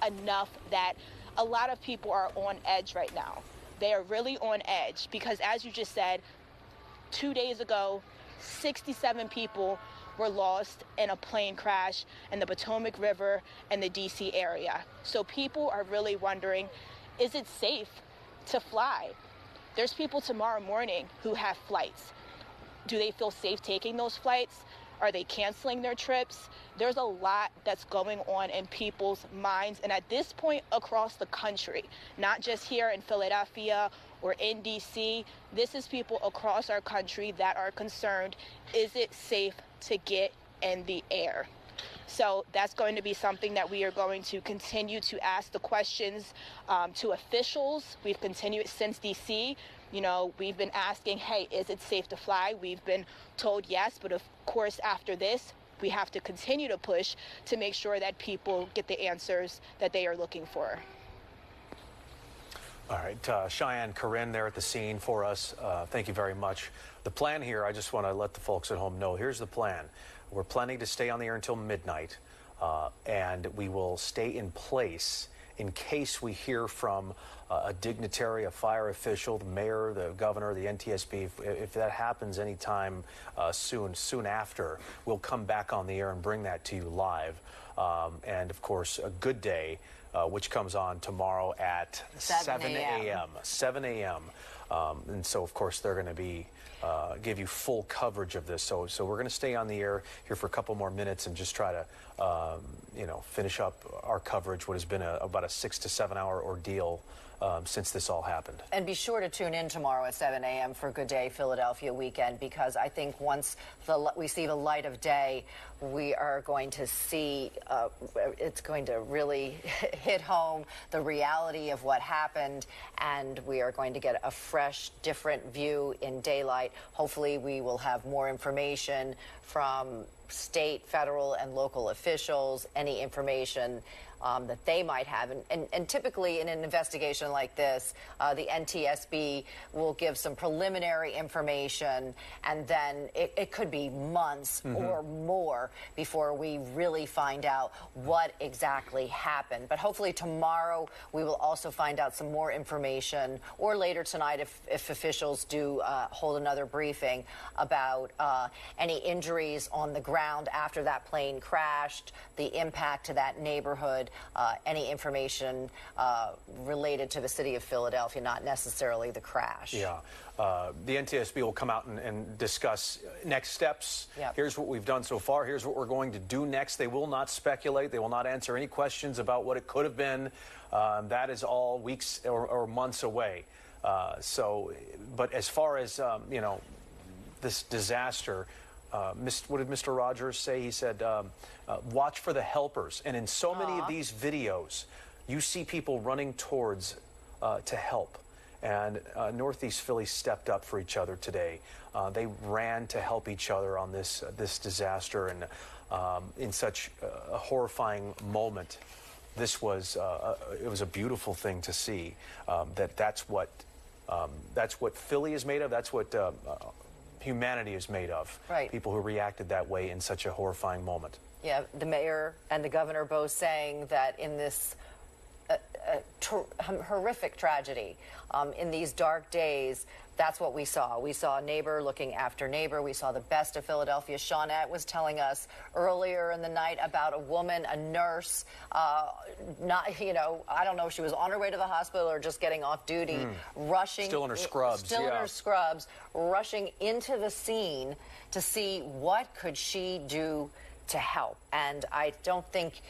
enough that a lot of people are on edge right now. They are really on edge because, as you just said, 2 days ago, 67 people were lost in a plane crash in the Potomac River and the DC area. So people are really wondering, is it safe to fly? There's people tomorrow morning who have flights. Do they feel safe taking those flights? Are they canceling their trips? There's a lot that's going on in people's minds, and at this point across the country, not just here in Philadelphia or in DC, this is people across our country that are concerned, is it safe to get in the air? So that's going to be something that we are going to continue to ask the questions to officials. We've continued since DC. You know, we've been asking, hey, is it safe to fly? We've been told yes, but of course after this, we have to continue to push to make sure that people get the answers that they are looking for. All right, Cheyenne Corinne there at the scene for us. Thank you very much. The plan here, I just want to let the folks at home know, here's the plan. We're planning to stay on the air until midnight, and we will stay in place in case we hear from a dignitary, a fire official, the mayor, the governor, the NTSB. If that happens anytime soon after, we'll come back on the air and bring that to you live. And, of course, a good day, which comes on tomorrow at 7 a.m. 7 a.m. And so, of course, they're going to be give you full coverage of this. So we're going to stay on the air here for a couple more minutes and just try to, finish up our coverage, what has been about a 6 to 7 hour ordeal since this all happened. And be sure to tune in tomorrow at 7 a.m. for Good Day Philadelphia Weekend, because I think once we see the light of day, we are going to see, it's going to really hit home the reality of what happened, and we are going to get a fresh, different view in daylight. Hopefully we will have more information from state, federal, and local officials, any information that they might have. And typically in an investigation like this, the NTSB will give some preliminary information, and then it could be months or more before we really find out what exactly happened. But hopefully tomorrow we will also find out some more information, or later tonight if officials do hold another briefing about any injuries on the ground after that plane crashed, the impact to that neighborhood, any information related to the city of Philadelphia, not necessarily the crash. Yeah. The NTSB will come out and discuss next steps. Yep. Here's what we've done so far. Here's what we're going to do next. They will not speculate. They will not answer any questions about what it could have been. That is all weeks or months away. But as far as, this disaster, what did Mr. Rogers say? He said, watch for the helpers. And in so many of these videos, you see people running towards to help. And Northeast Philly stepped up for each other today. They ran to help each other on this disaster, and in such a horrifying moment. This was it was a beautiful thing to see. That's what Philly is made of. That's what humanity is made of. Right. People who reacted that way in such a horrifying moment. Yeah, the mayor and the governor both saying that in this horrific tragedy, in these dark days, that's what we saw. We saw neighbor looking after neighbor. We saw the best of Philadelphia. Shawnette was telling us earlier in the night about a woman, a nurse, I don't know if she was on her way to the hospital or just getting off duty, rushing. Still in her scrubs. In her scrubs, rushing into the scene to see what could she do to help. And I don't think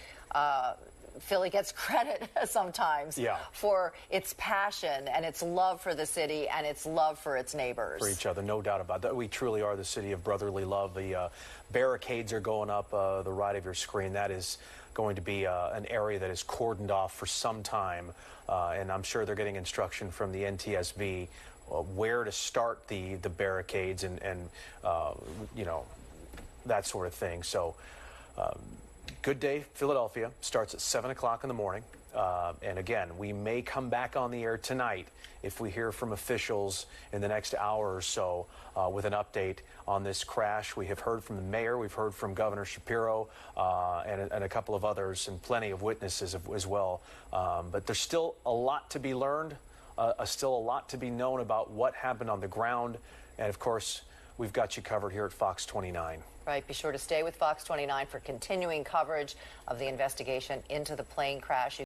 Philly gets credit sometimes for its passion and its love for the city and its love for its neighbors. For each other, no doubt about that. We truly are the city of brotherly love. The barricades are going up the right of your screen. That is going to be an area that is cordoned off for some time, and I'm sure they're getting instruction from the NTSB where to start the barricades and you know, that sort of thing. So Good Day Philadelphia starts at 7 o'clock in the morning. And again, we may come back on the air tonight if we hear from officials in the next hour or so with an update on this crash. We have heard from the mayor, we've heard from Governor Shapiro, and a couple of others, and plenty of witnesses as well. But there's still a lot to be learned, still a lot to be known about what happened on the ground. And of course, we've got you covered here at Fox 29. Right. Be sure to stay with Fox 29 for continuing coverage of the investigation into the plane crash.